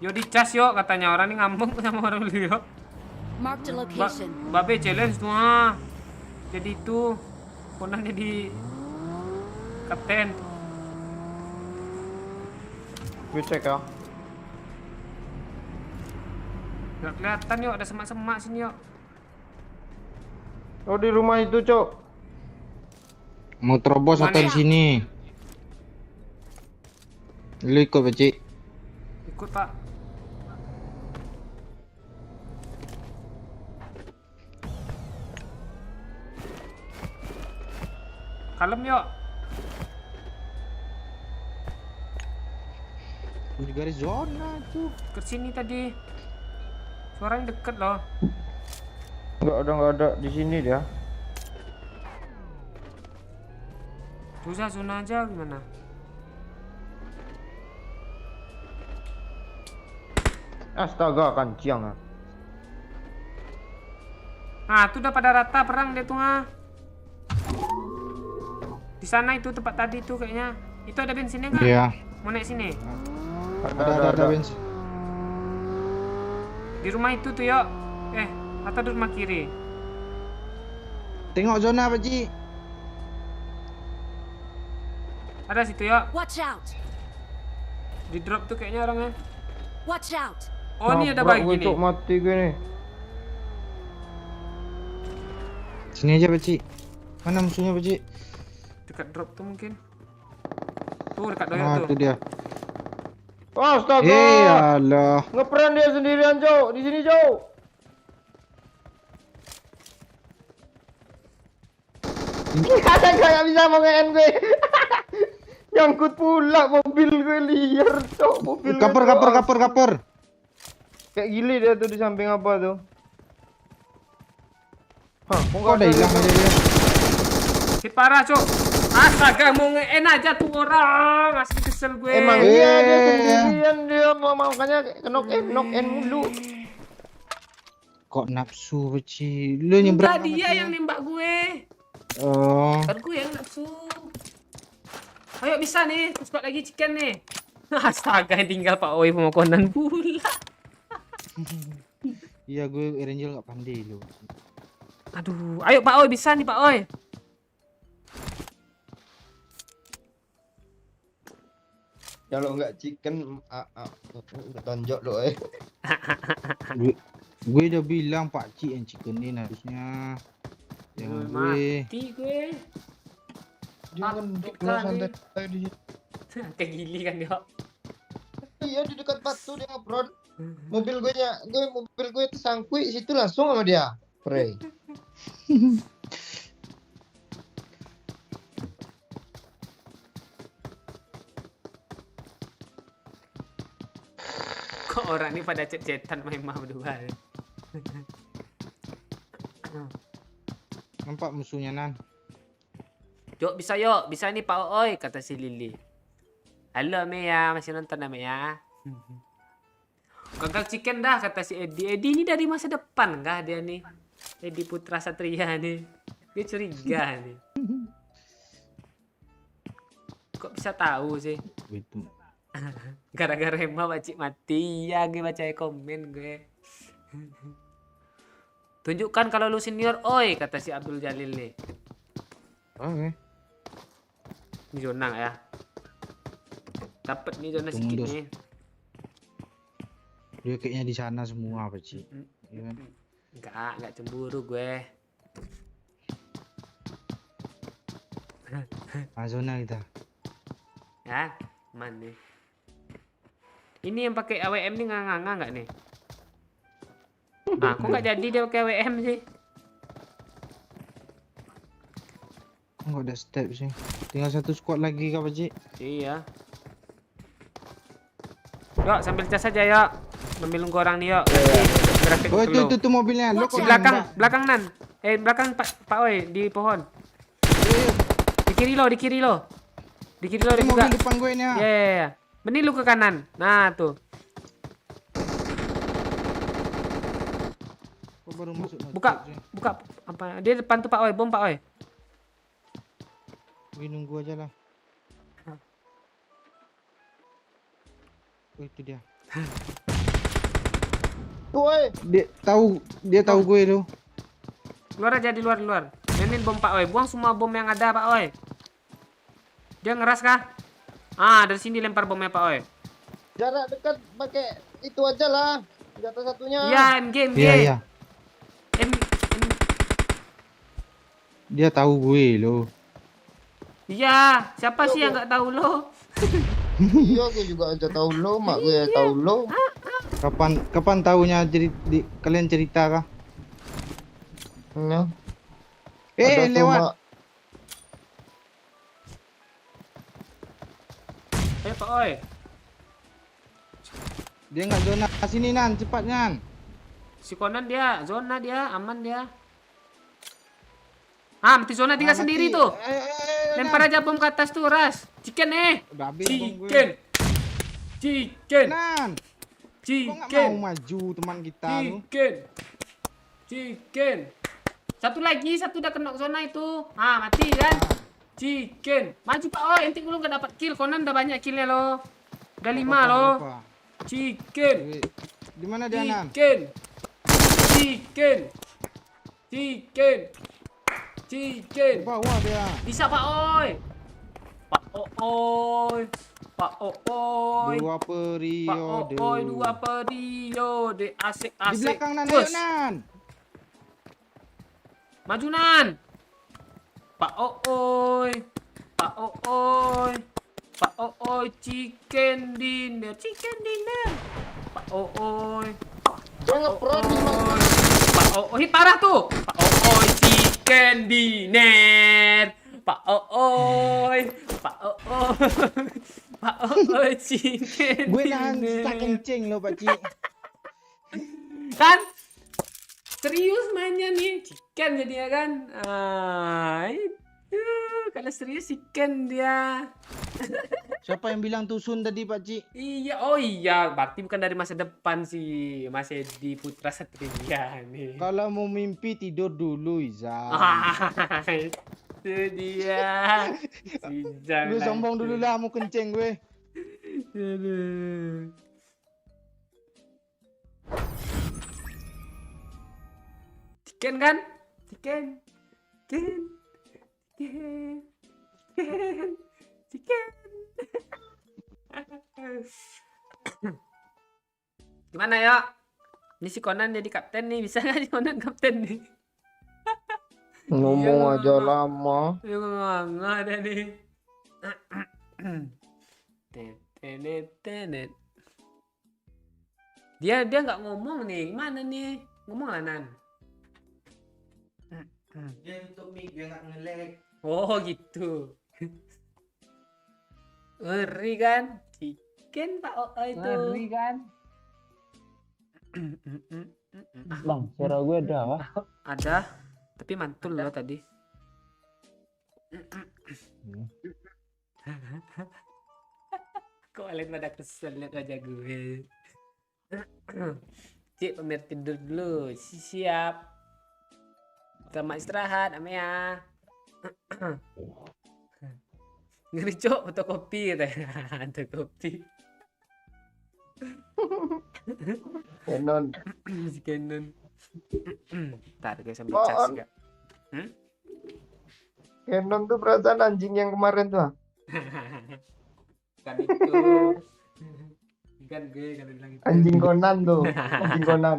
Yo dicas yo katanya orang ini ngambek sama orang dulu yo. Marked a location. Babe challenge tuh ah. Jadi itu Conan jadi kapten. Gue cek ya. Gak kelihatan yuk, ada semak-semak sini yuk. Oh di rumah itu, Cok. Mau terobos Mana atau ya? di sini? Lu ikut Pak Ci. Ikut pak. Kalem yuk. Di garis zona tuh. Ke sini tadi. Suaranya deket loh. Enggak ada di sini dia. Susah zona aja gimana? Astaga, kanciang. Nah, tuh udah pada rata perang dia tuh ah. Di sana itu tempat tadi tuh kayaknya. Itu ada bensinnya nggak? Iya. Mau naik sini? Ada bensin. Di rumah itu tuh yuk. Atau di rumah kiri. Tengok zona Pak Ci. Ada situ yuk. Watch out. Di drop tuh kayaknya orangnya. Watch out. Oh, ini ada Nabrak bagi gue, nih. Cok, mati gue nih. Sini aja Pak Ci. Mana musuhnya Pak Ci? Dekat drop tuh mungkin. Tuh dekat doyok Ah, tuh. itu dia. Astaga. Alah. Ngepran dia sendirian, Cok. Di sini, Cok. Gak bisa mau nge-end gue. Nyangkut pula mobil gue liar, Cok. Mobil Kapur, gue, kapur, Cok. kapur, kapur. Kayak gili dia tuh di samping apa tuh? Hah, kok Kok ada hilang aja dia? Hit parah, Cok. Astaga, mau nge-end aja tuh orang. Asli kesel gue. Emang iya dia sendirian dia makanya knock end mulu. Kok nafsu Pak Ci? Lu nyebrang. Enggak, dia yang nembak gue. Oh. Kan gue yang nafsu. Ayo bisa nih, squad lagi chicken nih. Astaga, tinggal Pak Oi sama Conan pula. Iya, gue Erangel nggak pandai lo. Aduh, ayo Pak Oi, bisa nih Pak Oi. Kalau nggak chicken, tonjok lo. Gue udah bilang Pak Cik yang chickenin harusnya. Jangan gue. Mati gue. Jangan Bukan nih. santai di situ. Kayak gili kan yo. Iya di dekat batu dia ngapron. Mobil gue tersangkut situ langsung sama dia. Prey. Kok orang ini pada cet-cetan main mah berdua. Nampak musuhnya Nan. Yuk bisa nih Pak Oi, kata si Lili. Halo Mea, masih nonton ya Mea? Gagal chicken dah, kata si Edi. Edi ini dari masa depan kah dia nih? Edi Putra Satria nih. Dia curiga nih. Kok bisa tahu sih? Itu. Gara-gara emang Pakcik mati. Ya gue baca komen gue. Tunjukkan kalau lu senior, oi, kata si Abdul Jalil nih. Oke. Ini zona nggak ya? Dapat nih zona Tunggu sedikit dos. nih. Dia kayaknya di sana semua Pak Cik. Iya kan? Enggak cemburu gue. Zona kita. Ya, mana nih? Ini yang pakai AWM nih nganga nggak nih? Kok nggak jadi dia pakai AWM sih? Kok nggak ada step sih? Tinggal satu squad lagi Kak Pak Cik. Iya. Yuk, sambil cas aja yuk. Sambil nunggu orang nih yuk. Grafik Oh dulu. itu mobilnya. Lo Di belakang Nan. Belakang Pak Oi di pohon. Di kiri lo. Di kiri lo Ini ada juga. mobil depan gue ini ya. Ya. Benih lu ke kanan. Nah, tuh. Kok baru masuk Buka apa? Dia depan tuh Pak Oi, bom Pak Oi. Gue nunggu aja lah. Oh itu dia. Woi, Dia tahu gue tuh. Luar aja di luar. Mainin bom Pak Oi. Buang semua bom yang ada Pak Oi. Dia ngeras kah? Dari sini lempar bomnya Pak Oi. jarak dekat pakai itu aja lah. Senjata satunya. Iya, game. Iya. Dia tahu gue loh. Iya, siapa sih yang nggak tahu lo? Iya, gue juga aja tahu lo, mak gue tahu lo. Kapan tahunya kalian cerita kah? Ya. Ada tuh, Lewat. Mak. Ayo Pak Oi. Dia nggak zona sini Nan, cepat Nan. Si Conan dia, zona dia, aman dia. Mati zona tinggal sendiri tuh. Lempar aja bom ke atas tuh, Ras. Chicken Udah habis bom gue. Chicken. Nan, kok nggak mau maju teman kita lu? Chicken. Satu udah kena zona itu. Mati kan? Chicken. Maju Pak Oi, ente belum gak dapat kill. Conan udah banyak killnya lo. Udah 5 lo. Chicken. Di mana dia Nan? Chicken. Di bawah dia. Bisa Pak Oi. Pak Oi. Dua periode. Asik-asik. Di belakang Nan, ayo Nan. Maju Nan. Pak Oi. Chicken dinner. Pak Oi. Jangan prodi, Mak. Pak Oi parah tuh. Pak Oi chicken dinner. Pak Oi chicken Gue nahan dinner. tak kencing lo Pak Cik. Kan serius mainnya nih chicken jadinya kan. Itu kalau serius chicken dia. Siapa yang bilang tusun tadi Pak Cik? Iya, oh iya, berarti bukan dari masa depan sih, Mas Edi Putra Satria nih. Kalau mau mimpi tidur dulu Iza. Itu dia. Lu sombong dulu lah, mau kencing gue. Aduh. Chicken kan? Chicken. Chicken. Chicken. Chicken. Chicken. Gimana ya? Ini si Conan jadi kapten nih, bisa nggak si Conan kapten nih? Ngomong Iya, aja lama. Lu nggak ada nih. Tenet. Dia nggak ngomong nih, gimana nih? Ngomong lah Nan. Dia untuk mic biar nggak nge-lag. Oh gitu. Ngeri kan? Chicken Pak Oi itu. Ngeri kan? Bang, suara gue ada apa? Ada, tapi mantul loh tadi. Kok kalian pada kesel lihat wajah gue. Cik, pamir tidur dulu. Siap. Selamat istirahat, Amea. Ngeri cok, fotokopi katanya. Fotokopi. Canon. Si Canon. Ntar gue sambil Oh, cas on. gak? Canon tuh perasaan anjing yang kemarin tuh. Kan itu. Kan gue kan bilang itu. Anjing Conan tuh. Anjing Conan.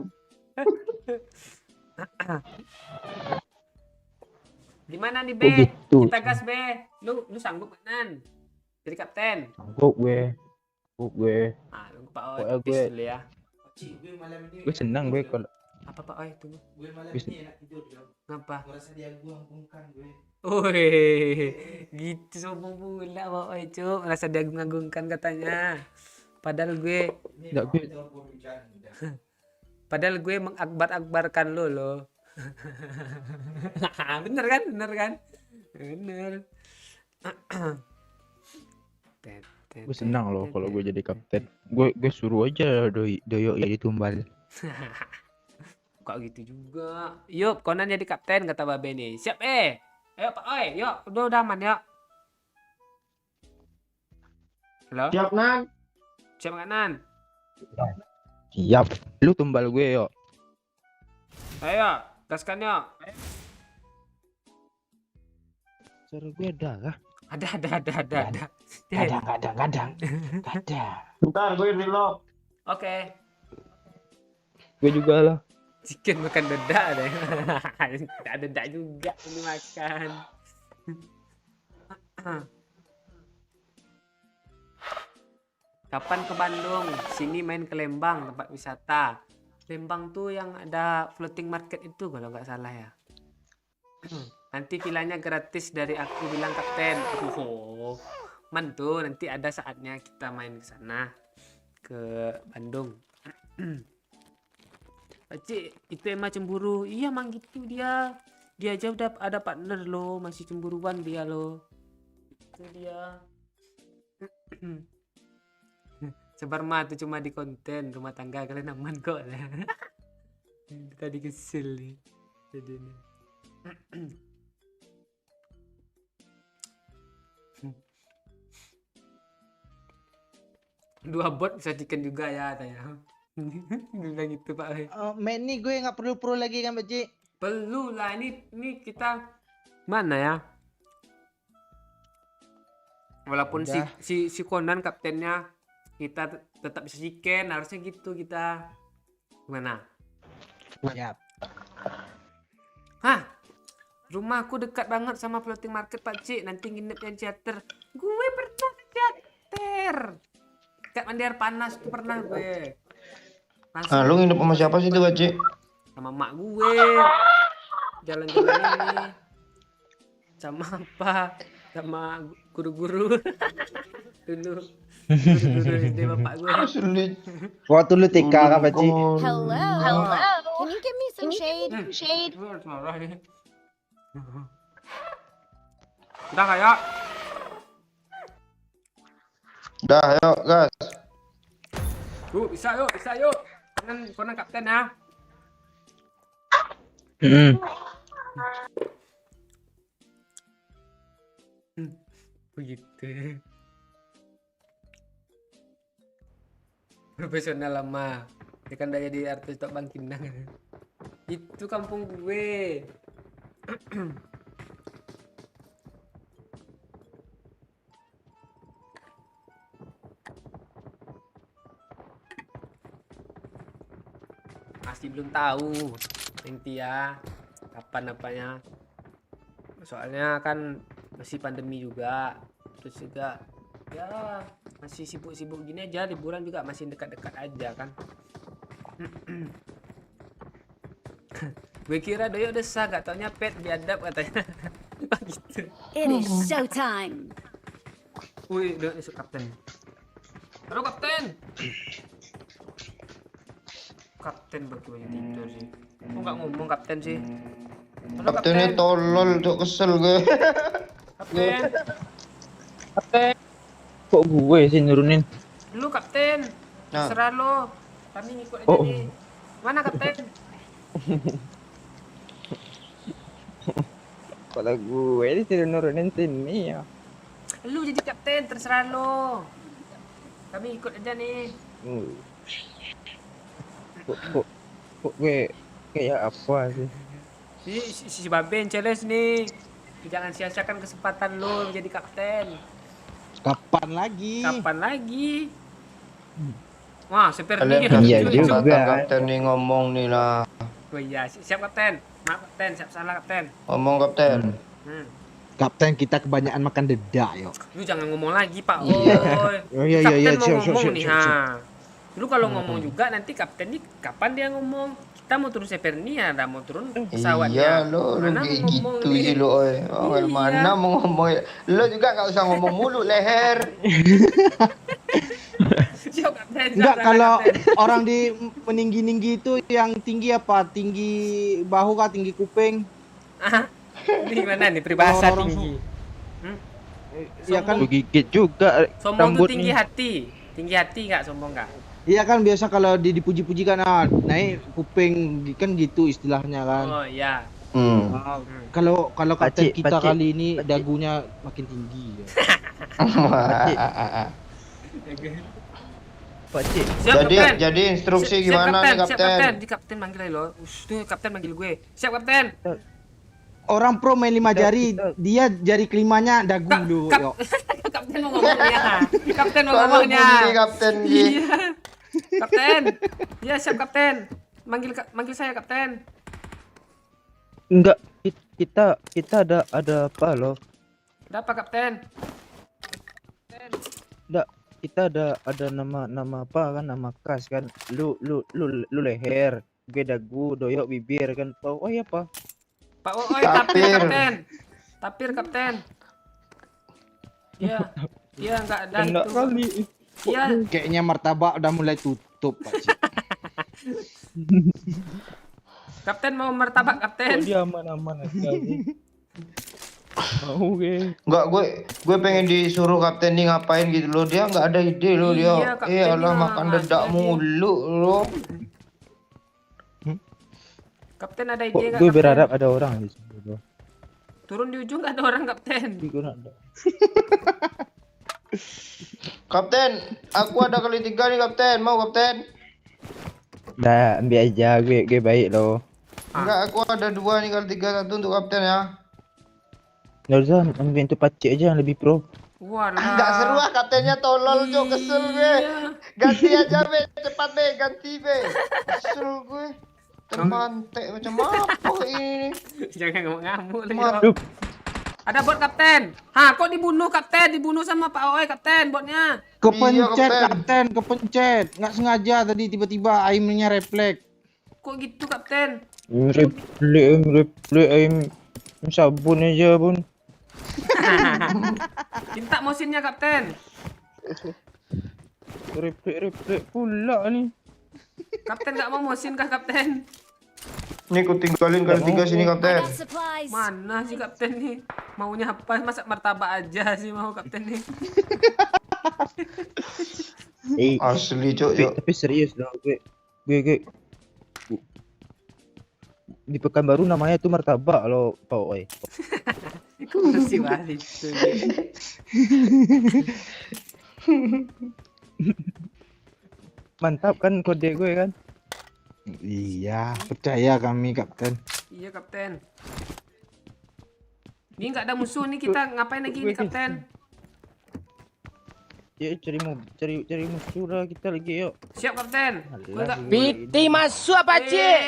Gimana nih, Oh, Be? gitu. Kita gas, Be. Lu sanggup gak, Nan? Jadi kapten. Sanggup gue. Ah, lu Pak Oi, Pokoknya peace gue- dulu ya. Cik, gue malam ini. Gue senang gue kalau Apa Pak Oi, tunggu. Gue malam Bis- ini enak tidur dong. Ngapa? Gue rasa dia gua gue. Wih, gitu sombong pula Pak Oi, Cuk. Merasa dia mengagungkan katanya. Padahal gue Nggak, gue- kita bercanda. Padahal gue mengakbar-akbarkan lo loh. Bener kan? Bener. gue senang loh kalau gue jadi kapten. Gue suruh aja Doyo jadi tumbal. Kok gitu juga. Yuk, Conan jadi kapten kata Babe nih. Siap Ayo Pak Oi, yuk. Udah aman yuk. Halo? Siap, Nan. Siap nggak, Nan? Siap. Lu tumbal gue yo. Ayo, gaskan yuk. Suara gue ada kah? Ada. Kadang. Bentar, gue reload. Oke. Gue juga lah. Chicken makan dedak deh. Tidak ada dedak juga ini makan. Kapan ke Bandung? Sini main ke Lembang, tempat wisata. Lembang tuh yang ada floating market itu kalau nggak salah ya. Nanti villanya gratis dari aku bilang kapten. Mantu, nanti ada saatnya kita main ke sana. Ke Bandung. Cik, itu emang cemburu. Iya, emang gitu dia. Dia aja udah ada partner loh, masih cemburuan dia loh. Itu dia. Sebar mah tuh cuma di konten rumah tangga kalian aman kok lah. Tadi kesel nih. Jadi nih. Dua bot bisa chicken juga ya tanya. Bilang gitu Pak. Main nih gue nggak perlu pro lagi kan, Pak Cik? Perlu lah ini kita mana ya? Walaupun si Conan kaptennya kita tetap bisa chicken, harusnya gitu kita. Gimana? Siap. Hah? Rumahku dekat banget sama floating market Pak Cik. Nanti nginep yang teater. Gue pernah ke teater. Dekat mandi air panas tuh pernah gue. Ah, lu nginep sama siapa sih tuh, Baci? Sama mak gue. Jalan-jalan ini. Sama apa? Sama guru-guru. Dulu. Guru-guru SD bapak gue. Sulit. Waktu lu TK kan, Pak Cik? Hello. Can you give me some shade? Marah nih. Udah kayak. Dah, ayo, gas. Bisa yuk. Konan kapten ya. Begitu. Profesional lama. Dia kan udah jadi artis Tok Bangkinang. Itu kampung gue. Masih belum tahu nanti ya kapan apanya. Soalnya kan masih pandemi juga. Terus juga ya masih sibuk-sibuk gini aja, liburan juga masih dekat-dekat aja kan. Gue kira Doyo desa, gak taunya pet biadab katanya. Gitu. It is showtime. Wih, Doyo masuk kapten. Halo kapten. Kapten pakai baju tidur sih. Kok nggak ngomong kapten sih? Halo Kaptennya tolol, cok, kesel gue. Kapten. Kok gue sih nurunin? Lu kapten. Nah. Serah lo. Kami ngikut aja Oh. nih. Mana kapten? Kalau gue disuruh nurunin sini ya. Lu jadi kapten, terserah lo. Kami ikut aja nih. Kok gue kayak apa sih? Si Baben challenge nih. Jangan sia-siakan kesempatan lo menjadi kapten. Kapan lagi? Kapan lagi? Wah, seperti Kalian ini. Iya kasih juga. kesempatan kapten nih ngomong nih lah. Oh iya, siap kapten. Maaf kapten, siap salah kapten. Ngomong kapten. Kapten kita kebanyakan makan dedak, yuk. Lu jangan ngomong lagi, Pak. Iya. Oh, iya, Kapten iya, mau siap, ngomong siap, nih, siap, siap. ha. Lu kalau ngomong juga nanti kapten nih kapan dia ngomong? Kita mau turun Sepernia, ada mau turun pesawatnya. Iya lo Mana kayak mau ngomong gitu nih? sih lo, oi. Oh, Iya. mana mau ngomong? Lo juga nggak usah ngomong mulu leher. Siap kapten. Enggak, siap, kalau kapten. orang di meninggi-ninggi itu yang tinggi apa? Tinggi bahu kah, tinggi kuping? Ah, ini gimana nih peribahasa Orang-orang tinggi? Iya kan? Gue gigit juga Sombong tuh rambut tinggi nih. hati. Tinggi hati nggak sombong nggak? Iya kan biasa kalau dipuji-puji kan naik kuping kan gitu istilahnya kan. Oh iya. Ah, kalau kapten Pakcik, kita pakcik, kali ini pakcik. dagunya makin tinggi ya. Pakcik. Siap kapten. Jadi instruksi Siap, gimana nih Siap kapten. kapten? Di kapten manggil aja lo. Tuh kapten manggil gue. Siap kapten. Orang pro main 5 jari, kita- dia jari kelimanya dagu dulu, yuk. Kapten mau ngomongnya. Kapten mau Kalau ngomongnya. bully kapten gitu. Iya. Kapten. Iya siap kapten. Manggil saya kapten. Enggak, kita ada apa loh? Ada apa kapten? Enggak, kita ada nama apa kan, nama khas kan. Lu leher, gue dagu, Doyok bibir kan. Oh iya apa? Pak Oi, tapir Tapir. kapten. Tapir kapten. Iya. Iya enggak ada Enggak itu. kali. Iya. Kayaknya martabak udah mulai tutup, Pakcik. Kapten mau martabak Kok kapten. dia aman-aman aja sih? Mau gue. Enggak, gue pengen disuruh kapten nih ngapain gitu loh. Dia nggak ada ide loh Iya, dia. kapten Allah dia makan nggak dedak ada ide. mulu loh. Kapten ada ide Kok enggak? gue berharap ada orang di sini loh. Turun di ujung enggak ada orang kapten. Tapi gue nggak ada. Kapten, aku ada kali 3 nih kapten. Mau kapten? Dah, ambil aja, gue baik loh. Enggak, aku ada 2 nih kali 3, satu untuk kapten ya. Nggak usah, ambil untuk pakcik aja yang lebih pro. Walah. Enggak seru ah, kaptennya tolol cok, kesel gue. Iya. Ganti aja be, cepat be, ganti be. Kesel gue. Termantek macam apa ini? Jangan ngamuk-ngamuk lagi. Mar- Rob. Ada bot kapten. Ha, kok dibunuh kapten? Dibunuh sama Pak Oi kapten botnya. Kepencet, Iya, kapten, kepencet. Nggak sengaja tadi tiba-tiba aimnya refleks. Kok gitu kapten? Replay, aim sabun aja pun. Minta motionnya kapten. Replay pula nih. Kapten nggak mau motion kah kapten? Nih ku tinggalin kali 3 sini I kapten. got supplies. Mana sih kapten nih? Maunya apa? Masak martabak aja sih mau kapten nih. Asli cok, yuk. Tapi serius dah gue di Pekanbaru namanya tuh martabak lo, Pak Oi. Masih balik tuh. Mantap kan kode gue kan? Iya, percaya kami Kapten. Iya Kapten. Ini nggak ada musuh nih, kita ngapain lagi nih Kapten? Ya cari musuh lah kita lagi yuk. Siap Kapten. Gua nggak. PT masuk pakcik.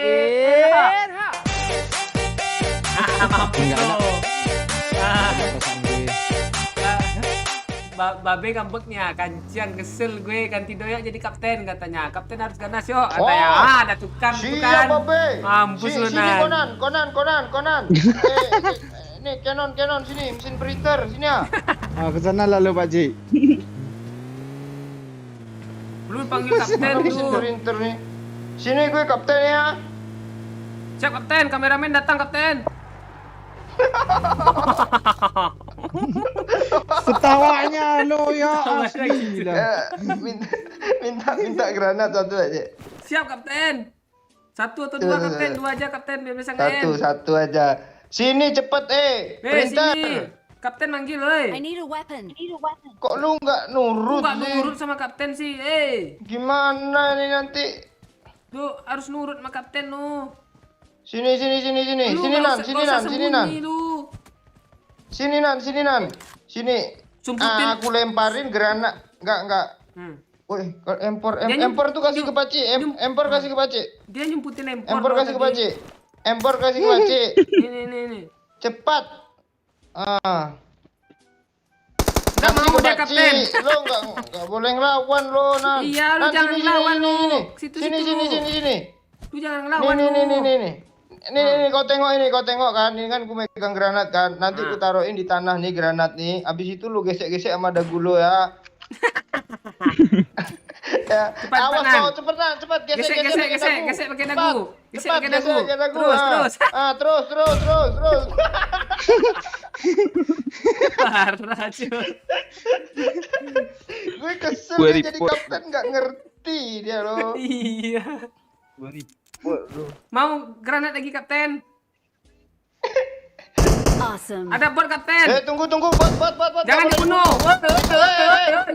Babe ngambeknya, kancian kesel gue ganti doyak jadi kapten katanya. Kapten harus ganas yuk katanya. Ada tukang tuh kan. Siap, Babe. Mampus lu Sini Conan. Nih Canon sini, mesin printer sini ya. Ke sana lalu Pak Ji. Belum panggil kapten Mesin tuh. printer nih. Sini gue kapten ya. Siap kapten, kameramen datang kapten. Ketawanya lo ya. Tawa Asli lagi. lah. Minta granat satu aja. Siap kapten. Satu atau dua kapten, dua aja kapten biar bisa Satu aja. Sini cepet printer. sini. Kapten manggil, oi. I need a weapon. Kok lu nggak nurut Nggak sih? nurut sama kapten sih, Gimana nih nanti? Lu harus nurut sama kapten lu. Sini. Lu Sini nggak Nan. usah sembunyi lu. Sini Nan. Sini. Sumputin. Aku lemparin granat. Enggak. Woi, empor tuh kasih ke Paci. Empor kasih ke Paci. Dia nyumputin empor. Empor kasih ke Paci. Empor kasih ke Paci. Ini. Cepat. Nggak Kasih mau ke dia Paci. kapten. Lo enggak boleh ngelawan lo, Nan. Iya, lu Nan, jangan sini, ngelawan sini, lu. sini. Situ-situ Sini. Lu jangan ngelawan lu. Nih. Nih, kau tengok kan. Ini kan gue megang granat kan. Nanti ku taruhin di tanah nih granat nih. Abis itu lu gesek-gesek sama dagu lu ya. Ya. Cepat, Awas Nan. kau, cepet gesek Gesek pakai dagu. Gesek pakai dagu. Terus. Terus. Parah cuy. Gue kesel Gue dia jadi report. kapten nggak ngerti dia loh. Iya. Mau granat lagi kapten? Awesome. Ada bot kapten. Tunggu, bot. Jangan dibunuh.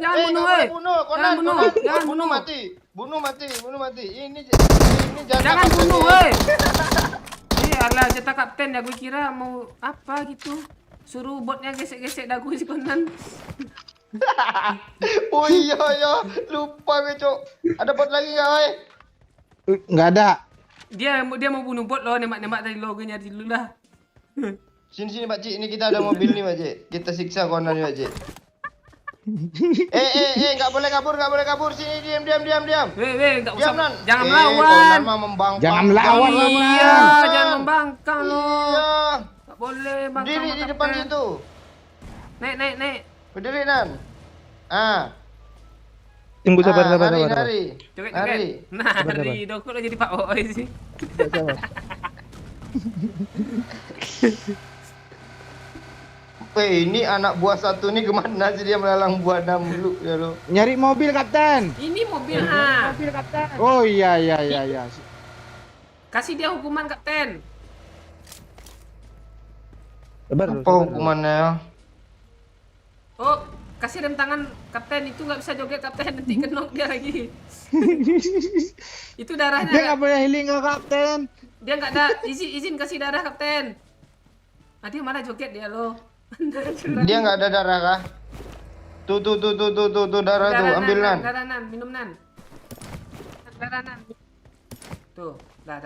Jangan bunuh, Jangan bunuh, Jangan bunuh. Jangan bunuh bunuh. mati. Ini Jangan kapten bunuh, nih. woi. Alah jatah kapten ya, gue kira mau apa gitu. Suruh botnya gesek-gesek dagu si Conan. Oh iya, lupa gue cok. Ada bot lagi nggak, woi? Nggak ada. Dia mau bunuh bot loh, nembak dari logonya dulu lah. Sini Pak Cik, ini kita ada mobil nih Pak Cik. Kita siksa Conan nih Pak Cik. Nggak boleh kabur. Sini diam. Weh, enggak usah. Diam, Nan. Jangan Conan melawan. mah membangkang. Jangan melawan lah, Iya, Man. jangan membangkang lo. Iya. Enggak boleh bangkang. Berdiri sama di depan kapten. situ. Naik. Berdiri, Nan. Tunggu sabar. Nari. Joget. Nari, dong kok lo jadi Pak Oi sih. Ini anak buah satu nih kemana sih dia melalang buana mulu ya lo. Nyari mobil Kapten. Ini mobil ha. Oh iya. Kasih dia hukuman kapten. Sabar. Apa hukumannya ya? Oh, kasih rem tangan kapten, itu nggak bisa joget kapten, nanti kenok dia lagi. Itu darahnya. Dia nggak boleh healing ke Kapten. Dia nggak ada izin kasih darah kapten. Dia malah joget dia lo. Dia nggak ada darah kah? Tuh darah tuh, ambil Nan. Darah Nan, minum Nan. Darah Nan. Tuh, dah.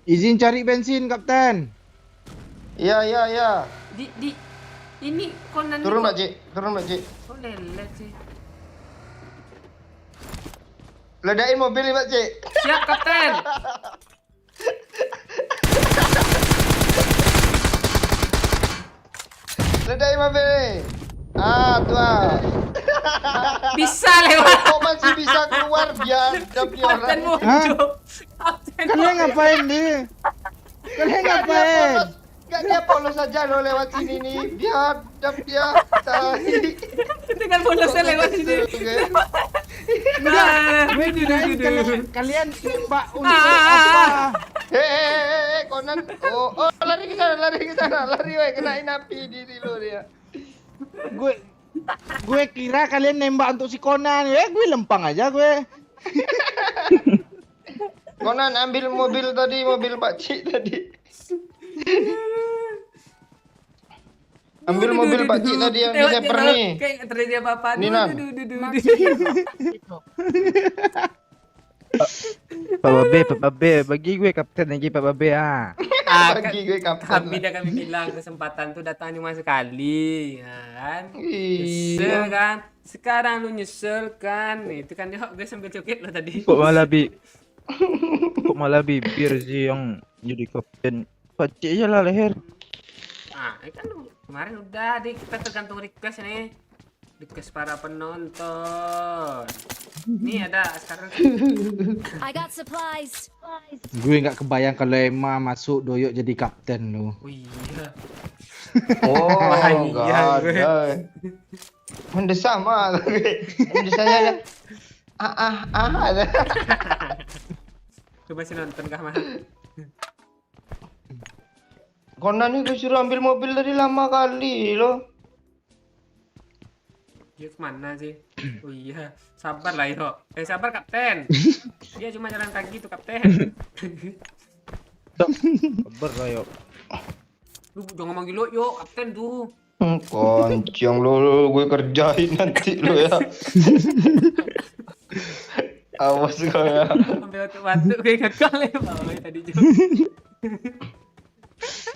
Izin cari bensin Kapten. Iya. Di ini Conan. Turun Pak Cik. Oh lelet sih. Ledakin mobil nih Pak Cik. Siap kapten. Ledakin mobil nih. Tuh. Bisa lewat. Kok masih bisa keluar biadab nih orang. Kapten muncul. Kapten Kalian ngapain nih? Kalian ngapain? Dia polos aja lo lewat sini nih. Biadab dia. dengan bonusnya lewat sini. Gue kirain kalian tembak untuk apa? Conan. Oh, lari ke sana. Lari weh, kenain api diri lo dia. Gue kira kalian nembak untuk si Conan. Gue lempang aja gue. Konan ambil mobil tadi, mobil Pak Cik tadi. Ambil mobil Pak Cik tadi yang di seper nih. Kayak nggak terjadi apa-apa. Nih, Nan. Pak Babe, bagi gue kapten lagi Pak Babe ah. Bagi gue kapten. Kami bilang kesempatan tuh datang cuma sekali, ya kan? Iya. Nyesel kan? Sekarang lu nyesel kan? Itu kan dia gue sambil coket lo tadi. Kok malah bibir sih yang jadi kapten. Pak Cik aja lah leher. Kan kemarin udah kita tergantung request nih. Request para penonton. Nih ada sekarang. I got supplies. Gue nggak kebayang kalau Emma masuk doyok jadi kapten lu. Oh iya. Oh, Bahaya enggak gue. ada. Mendesak mah. Mendesak aja. Ada. Coba sih nonton kah mah. Konan ini gue suruh ambil mobil tadi lama kali loh. Dia kemana sih? Oh iya, sabar lah yo. Sabar kapten. Dia cuma jalan kaki tuh kapten. Sabar lah yuk. Lu jangan manggil lo yo kapten tuh. Koncong lo, gue kerjain nanti lo ya. Awas kau ya. Sampai batuk kayak gagal ya bawah tadi juga.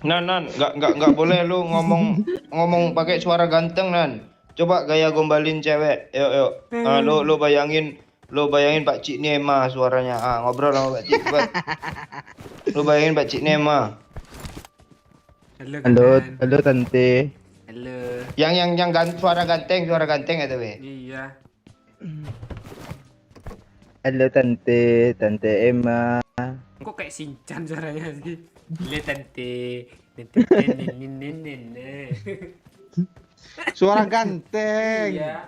Nan, nggak boleh lu ngomong pakai suara ganteng Nan. Coba gaya gombalin cewek. Yuk. Lu bayangin Pak Cik Nema suaranya. Ngobrol sama Pak Cik. Buat. Lu bayangin Pak Cik Nema. Halo tante. Halo. Yang suara ganteng ya tuh. Iya. Halo tante Emma. Kok kayak Shinchan suaranya sih? Gila tante. Suara ganteng. Iya.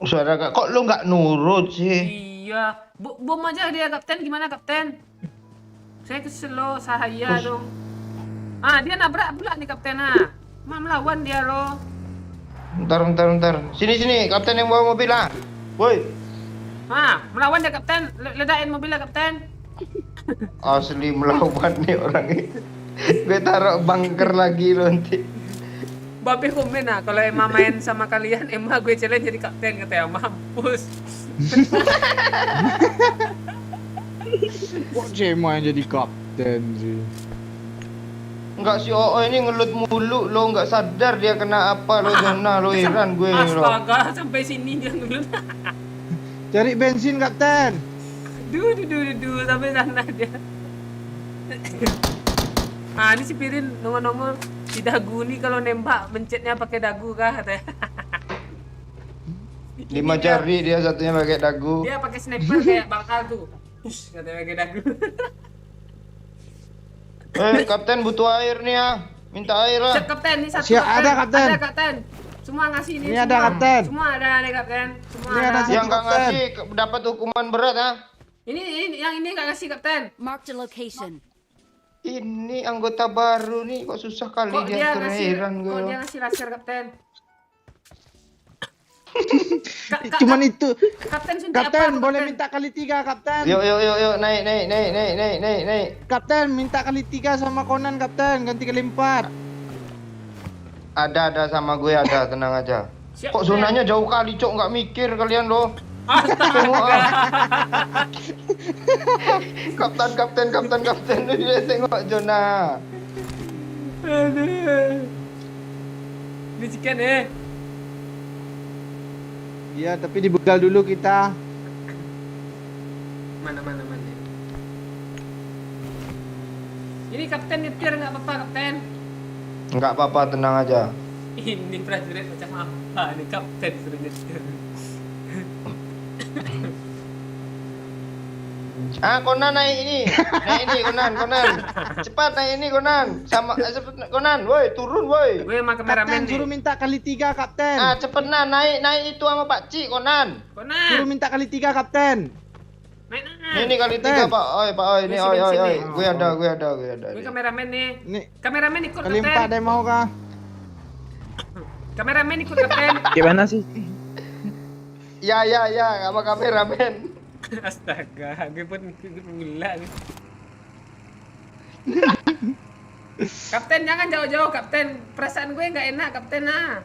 Suara kok lu nggak nurut sih? Iya. Bom aja dia kapten, gimana kapten? Saya kesel lo, saya dong. Dia nabrak pula nih kapten melawan dia lo. Bentar. Sini kapten yang bawa mobil lah. Woi. Melawan dia kapten. Ledakin mobilnya kapten. Asli melawan nih orang ini. Gue taruh bunker lagi lo nanti. Babe komen kalau Emma main sama kalian, Emma gue challenge jadi kapten katanya. Mampus. Kok Emma yang jadi kapten sih? Enggak si Oo ini ngelut mulu lo, nggak sadar dia kena apa lo zona lo, heran gue lo. Astaga, sampai sini dia ngelut. Cari bensin kapten. Duh, sampai sana dia. Ini si Pirin nongol si dagu nih kalau nembak mencetnya pakai dagu kah katanya. 5 jari dia satunya pakai dagu. Dia pakai sniper kayak bakal tuh. Push katanya pakai dagu. Kapten butuh air nih ya. Minta air lah. Siap kapten, ini satu. Siap, ada, kapten. Ada kapten. Semua ngasih ini. Ini ada, kapten. Semua ada nih kapten. Semua Ini ada. ada. Yang nggak Kapten. ngasih dapat hukuman berat ha. Ini yang ini nggak ngasih kapten. Marked a location. Ini anggota baru nih kok susah kali Kok dia dia ngasih? heran gue. Kok loh. dia ngasih laser kapten? Cuman itu. Kapten suntik apa? Kapten, boleh minta kali 3 kapten. Yuk naik. Kapten, minta kali 3 sama Conan kapten, ganti kali 4. Ada sama gue ada, tenang aja. Siap, Kok zonanya jauh kali cok, nggak mikir kalian loh. Astaga. Kapten dia tengok zona. Aduh. Ini chicken Iya, tapi dibegal dulu kita. Mana. Ini kapten nyetir nggak apa-apa kapten. Nggak apa-apa, tenang aja. Ini prajurit macam apa? Ini kapten suruh nyetir. Conan naik ini Conan. Cepat naik ini Conan. Conan, woi turun woi. Gue emang kameramen Kapten, suruh nih. minta kali 3 kapten. Cepet naik itu sama Pak Cik Conan. Suruh minta kali 3 kapten. Naik. Ini kali 3 Pak Oi ini Gue oi. sini. Gue ada. Gue kameramen nih. Nih, Kameramen ikut kali 4 kapten. deh mau kah? Kameramen ikut kapten. Gimana sih? Ya sama kameramen. Astaga, gue pun pula. Kapten jangan jauh-jauh kapten. Perasaan gue nggak enak kapten ah.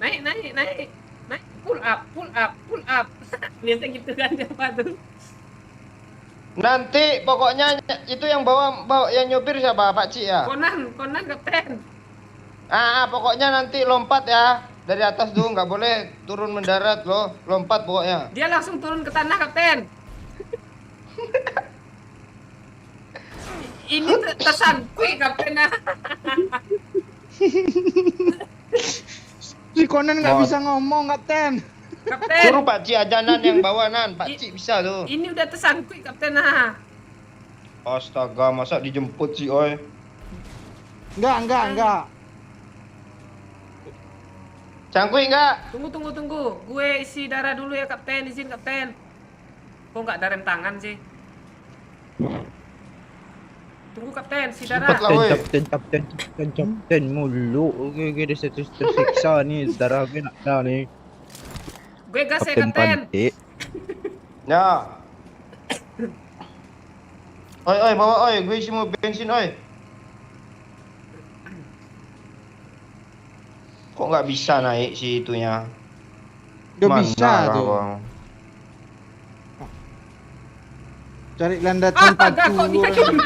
Naik. Pull up. Biasa gitu kan siapa tuh? Nanti pokoknya itu yang bawa yang nyopir siapa? Pak Ci ya? Konan kapten. Pokoknya nanti lompat ya. Dari atas tuh nggak boleh turun mendarat loh. Lompat pokoknya. Dia langsung turun ke tanah kapten. Ini tersangkut kapten ah. Si Conan nggak bisa ngomong, Kapten. Kapten. Suruh Pak Ci ajanan yang bawa Nan. Pak Ci bisa tuh. Ini udah tersangkut kapten ah. Astaga, masa dijemput sih, oi. Enggak. Cangkui enggak? Tunggu. Gue isi darah dulu ya kapten, izin kapten. Kok nggak ada rem tangan sih? Tunggu kapten, isi darah. Cepet lah, woi. Kapten mulu. Oke, dia tersiksa nih, darah gue nak dah nih. Gue gas ya kapten. Pantik. Ya. Oi, bawa oi, gue isi mau bensin oi. Kok nggak bisa naik si itunya? Udah Mana bisa lah, tuh. Bang? Cari landasan Kok pacu. dia gini?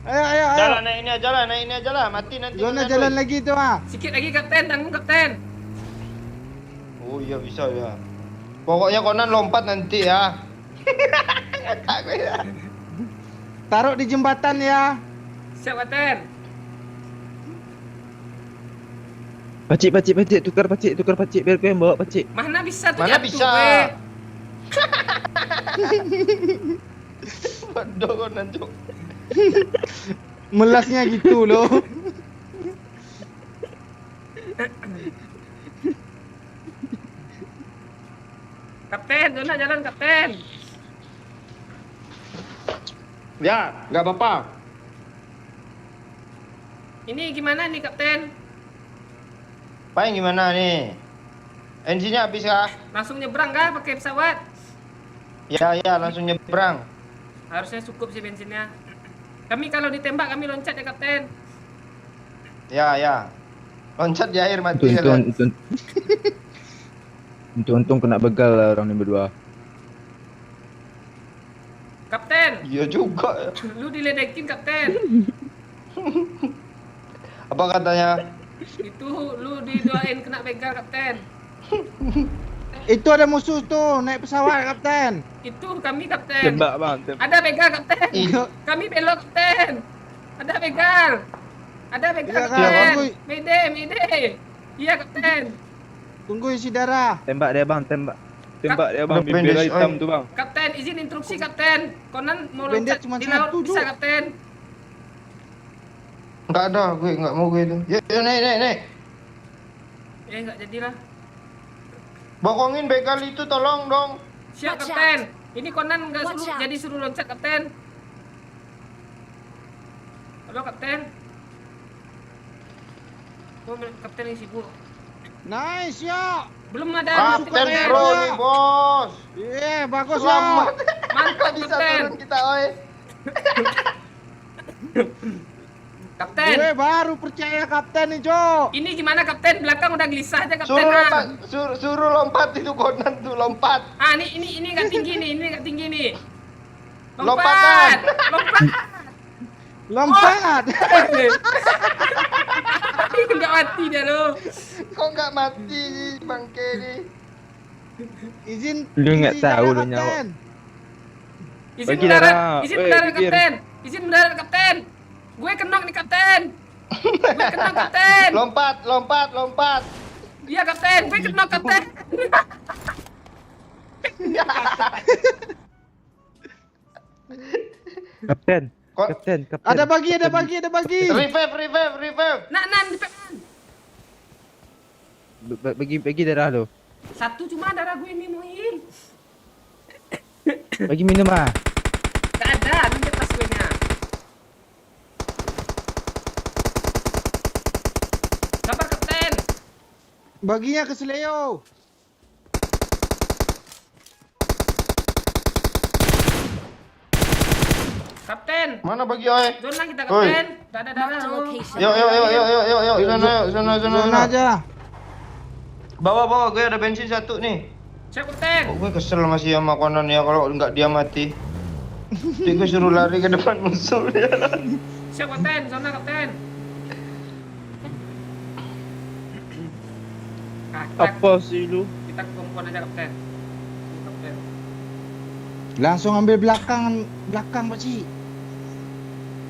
Ayo. Jalan naik ini aja lah, mati nanti. Zona kalian, jalan woi. lagi tuh, ah. Sikit lagi kapten, tanggung kapten. Oh iya bisa ya. Pokoknya Conan lompat nanti ya. Ngakak gue ya. Taruh di jembatan ya. Siap kapten. Pacik, tukar pacik, biar gue yang bawa pacik. Mana bisa tuh Mana jatuh, bisa? gue. Bodoh Conan, Cuk. Melasnya gitu loh. Kapten, zona jalan kapten. Ya, nggak apa-apa. Ini gimana nih kapten? Paling gimana nih? Enjinnya habis kah? Langsung nyebrang kah pakai pesawat? Ya, langsung nyebrang. Harusnya cukup sih bensinnya. Kami kalau ditembak kami loncat ya kapten. Ya. Loncat di air mati kalian. Untung kena begal lah orang ini berdua. Kapten, Iya juga. lu diledekin kapten. Apa katanya? Itu lu didoain kena begal kapten. Itu ada musuh tuh naik pesawat, Kapten. Itu kami kapten. Tembak bang, Ada begal kapten. Iya. Kami belok kapten. Ada begal. Iya, Kapten. Kak. Mayday. Iya kapten. Tunggu isi darah. tembak dia bang, tembak dia bang, Udah bibir pendek, hitam oi. tuh bang. Kapten izin instruksi kapten. Conan mau Bandit loncat cuma di laut satu, bisa Cuk. kapten. Nggak ada, gue nggak mau gue itu. Yuk, naik. Nggak jadilah. Bokongin begal itu tolong dong. Siap Watch kapten. Ini Conan nggak Watch suruh out. jadi suruh loncat kapten. Halo kapten. Oh, kapten yang sibuk. Nice ya. Belum ada Kapten Pro nih, bos. Iya, bagus ya. Selamat. Mantap Bisa kapten. turun kita, oi. Kapten. Gue baru percaya Kapten nih, Jo. Ini gimana kapten? Belakang udah gelisah aja kapten. Suruh Ah. lompat, suruh lompat itu Conan tuh lompat. Ini nggak tinggi nih, ini nggak tinggi nih. Lompatkan. Lompat. Nggak mati dia lo. Kok nggak mati sih bangke nih? Izin. Lu nggak isi tahu darah, lu nyawa. Kapten. Izin Bagi mendarat, darah. izin Weh, mendarat bibir. kapten. Izin mendarat kapten. Gue kenok nih kapten. Gue kenok kapten. Lompat. Iya kapten, gue kenok kapten. Kapten. Kok- Ada bagi. Revive. Nah, Bagi darah lo. satu cuma darah gue ini Muhim. Bagi minum ah. Gak ada, nanti pas gue nya. Sabar kapten. Baginya ke Seleo. Kapten, Mana bagi oi? zona kita Oi. kapten. Dadah Marked a dadah. location. Yuk, sana. Zona aja. Bawa, gue ada bensin satu nih. Siap kapten. Kok gue kesel masih sama Conan ya, kalau nggak dia mati. Jadi gue suruh lari ke depan musuh dia. Siap kapten, zona kapten. Apa sih lu? Kita ke kompon aja kapten. Kapten. Langsung ambil belakang Pak Cik.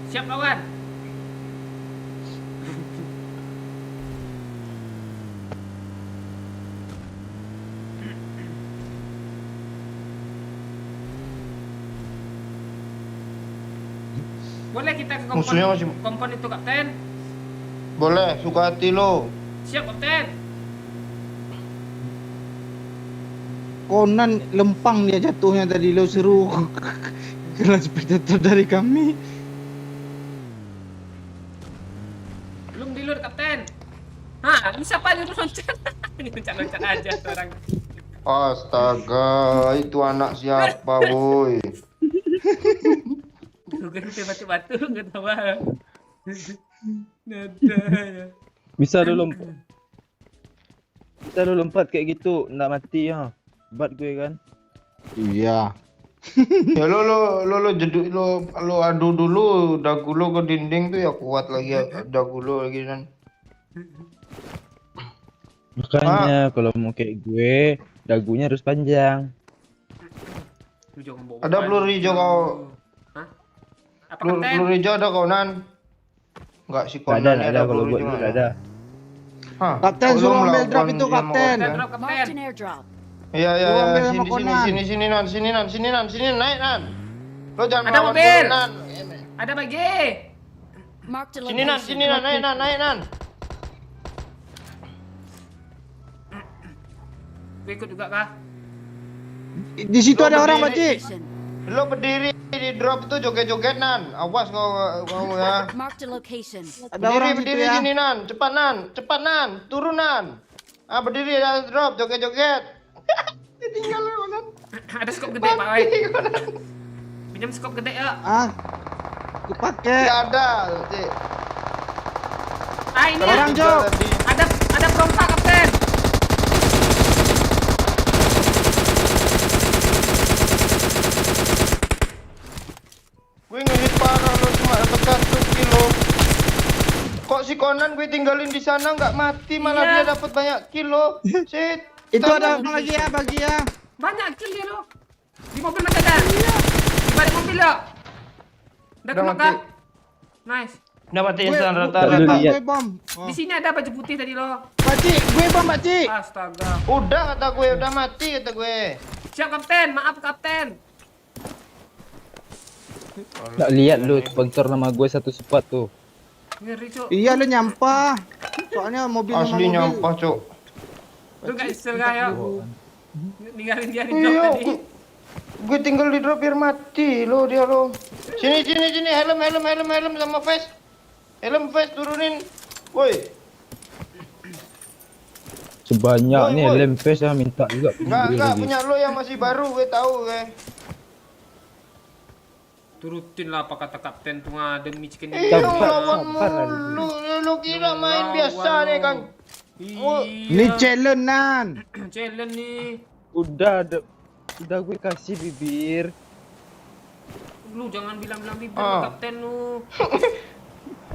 Siap kawan. Boleh kita ke kompon, Musuhnya masih- kompon itu kapten? Boleh, suka hati lo. Siap kapten. Conan lempang dia jatuhnya tadi lo seru. Kena spectator dari kami. Belum di luar kapten. Hah, bisa pak nyuruh loncat. Loncat aja tuh orang. Astaga, itu anak siapa, boy? Bukan batu-batu nggak tahu. Nada. Bisa lu lompat. Bisa lu lompat kayak gitu, nggak mati ya. Bat gue kan. Iya. Ya lo jeduk lo adu dulu dagu lo ke dinding tuh ya kuat lagi ya, dagu lo lagi kan. Makanya kalau mau kayak gue, dagunya harus panjang. Lu jangan bawa Ada peluru hijau kau. Hah? Apa Peluru kapten? peluru hijau ada kau Nan? Enggak sih Nggak Conan ada kalau buat peluru gue hijau nggak ada. Hah, Kapten, kau suruh belum ambil drop melakukan itu, dia kapten. mau- Kita drop kapten. Marked an airdrop. Iya Lu ambil sama sini Conan. sini Nan, Lo jangan Ada melawan mobil. dulu, Nan. Ada bagi. Marked a Sini Nan, location. naik Nan. Gue ikut juga kah? Di situ ada orang Pak Cik. Location. Lo berdiri di drop tuh joget-joget Nan. Awas kau ya. Marked a location. Ada orang situ Berdiri ya. sini Nan, cepat Nan, turun Nan. Ah berdiri ada drop, joget-joget. Ditinggal lo Nan. Ada skop gede pak Wai. Pinjam skop gede ya. Ah. Dipakai. Tidak ada. Cik. Ah ini Kalau ya. Orang, tinggal Jok. tadi. Ada perompak kapten. Gue ngehit parah lo cuma dapat 1 kilo. Kok si Conan gue tinggalin di sana nggak mati malah Iya. dia dapat banyak kilo. Shit. Itu ada Conan. orang lagi ya bagi ya. Banyak kill dia lo. Di mobil masih ada. Di balik mobil lo. Udah Udah kena mati. kah? Nice. Udah mati Gue insan Lu rata-rata. lihat. gue bom. Oh. Di sini ada baju putih tadi lo. Pak Cik, gue bom Pak Cik. Astaga. Udah kata gue, udah mati kata gue. Siap kapten, maaf kapten. Nggak lihat lu sponsor nama gue satu spot tuh. Ngeri cuk. Iya lu nyampah. Soalnya mobil sama Asli mobil. nyampah, Cok. Lu gak isel gak ya? Ninggalin dia di drop Iya, tadi. gue tinggal di drop biar mati lo dia lo. Sini helm sama vest. Helm vest turunin. Woi, Sebanyak Woi, nih woi. lempes ya minta juga. enggak punya lo yang masih baru gue tahu gue. Turutin lah apa kata kapten tuh demi chicken Iya Sabar, lawan sabar, lu kira main biasa nih Kang. Oh, Ini Iya. challenge Nan. Challenge nih. Udah gue kasih bibir. Lu jangan bilang-bilang bibir Ah. kapten lu.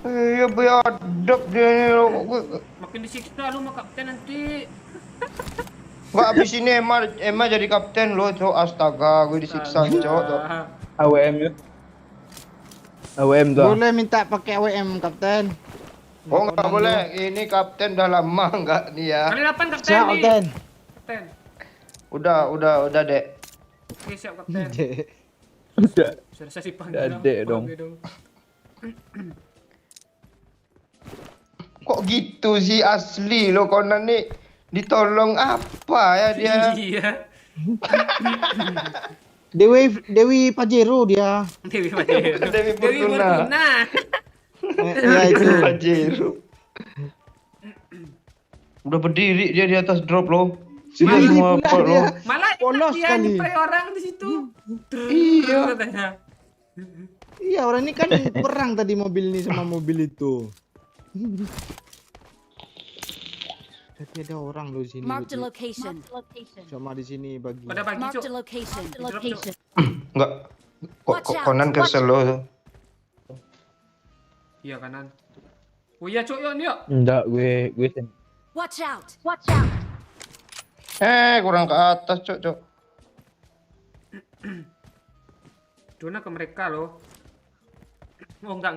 iya biadab dia nih lo. Makin disiksa lu sama kapten nanti. Enggak habis ini Emma jadi kapten lo, Cok. Astaga, gue disiksa, Cok. Cok. AWM ya. AWM tuh. Boleh minta pakai AWM kapten. Oh nggak boleh, ini kapten udah lama nggak nih ya. Kali 8 kapten Siap nih. kapten. Kapten. Udah dek. Oke siap kapten. Udah. Sudah saya dipanggil. Adek dong. Kok gitu sih asli lo Conan nih ditolong apa ya dia? Iya. Dewi Pajero dia. Dewi Pajero. Dewi Dewi Fortuna. Fortuna. Ya itu. Pajero. Udah berdiri dia di atas drop loh. Sini Semua pula pot dia. loh. Malah Polos dia kali. nyepray orang di situ. Iya. Katanya. Iya, orang ini kan perang tadi mobil ini sama mobil itu. Tadi ada orang loh di sini. Marked a Bagi. location. Sama di sini bagi. Pada pagi, Marked Cok. a location. Enggak. Watch out, Konan watch kesel loh tuh. Iya kanan. Oh iya, Cok, yuk, yuk. Enggak, gue Watch out. Kurang ke atas, Cok. Dona ke mereka loh. Oh, enggak.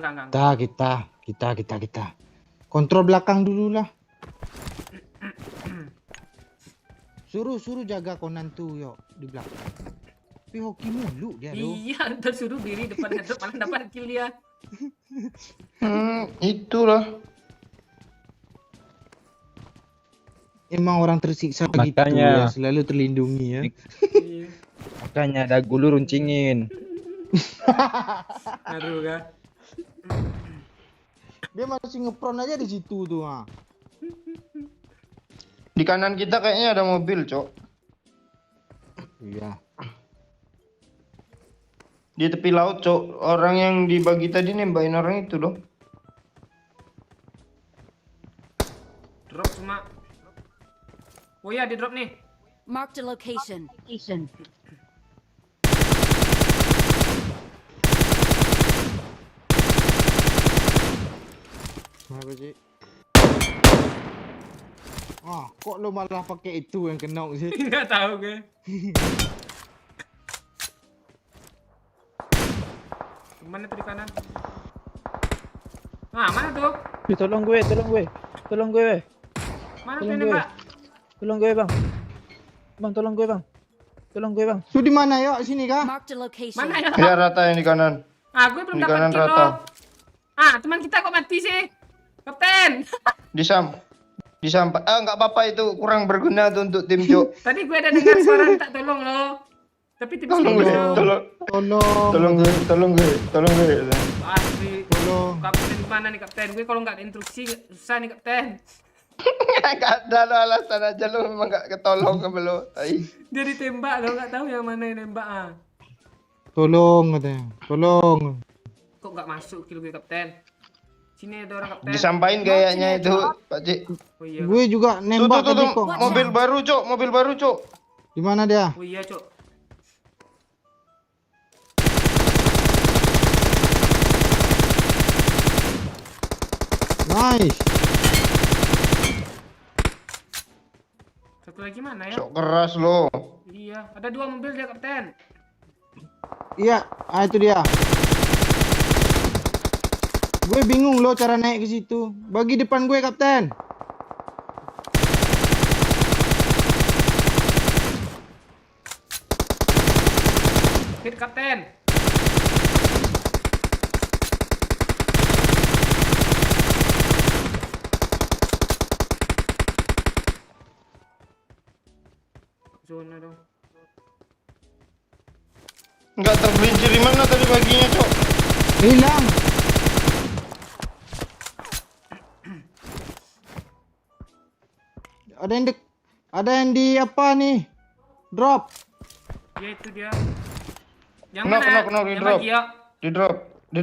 Kita. Kontrol belakang dulu lah. Suruh jaga Conan tuh yo di belakang. Tapi hoki mulu dia tuh. Iya, ntar suruh diri depan headshot malah dapat kill dia. Itulah. Emang orang tersiksa gitu Makanya. ya, selalu terlindungi ya. Iya. makanya dagu lu runcingin. Aduh, kan. Dia masih ngepron aja di situ tuh. Di kanan kita kayaknya ada mobil, Cok. Iya. Di tepi laut, Cok. Orang yang dibagi tadi nembakin orang itu loh. Drop cuma. Oh iya, di drop nih. Marked a location. Apa sih? Kok lo malah pakai itu yang kena sih? Enggak tahu gue. Mana tuh di kanan? Ah, mana tuh? Tolong gue. Mana tuh Tolong ini, gue. Pak? Tolong gue, Bang. Tolong gue, Bang. Lu di mana ya? Sini kah? Marked a location. Mana ya? Dia rata yang di kanan. Ah, gue belum Di dapat kanan kill rata. loh. Ah, teman kita kok mati sih? Kapten. Nggak apa-apa itu kurang berguna tuh untuk tim, Cok. Tadi gue ada dengar suara minta tolong loh. Tapi tim Tolong gue, tolong gue. Asli. Tolong. Kapten mana nih, Kapten? Gue kalau nggak ada instruksi susah nih, Kapten. Nggak ada lo alasan aja lo memang nggak ketolong sama lo. Dia ditembak loh, nggak tahu yang mana yang nembak ah. Tolong katanya. Tolong. Kok nggak masuk kill gue, Kapten? Sini ada orang, Kapten. Disampain kayaknya itu, Pak Cik. Oh iya. Gue juga nembak tadi kok. Mobil baru, Cok. Di mana dia? Oh iya, Cok. Nice. Satu lagi mana ya? Cok keras lo. Iya, ada 2 mobil dia, Kapten. Iya, itu dia. Gue bingung loh cara naik ke situ. Bagi depan gue, Kapten. Hit, Kapten. Zona dong. Nggak tergelincir di mana tadi baginya, Cok. Hilang. Ada yang di apa nih? Drop. Ya itu dia. Yang Kena, mana? kena, di Yang drop. bagi ya. Di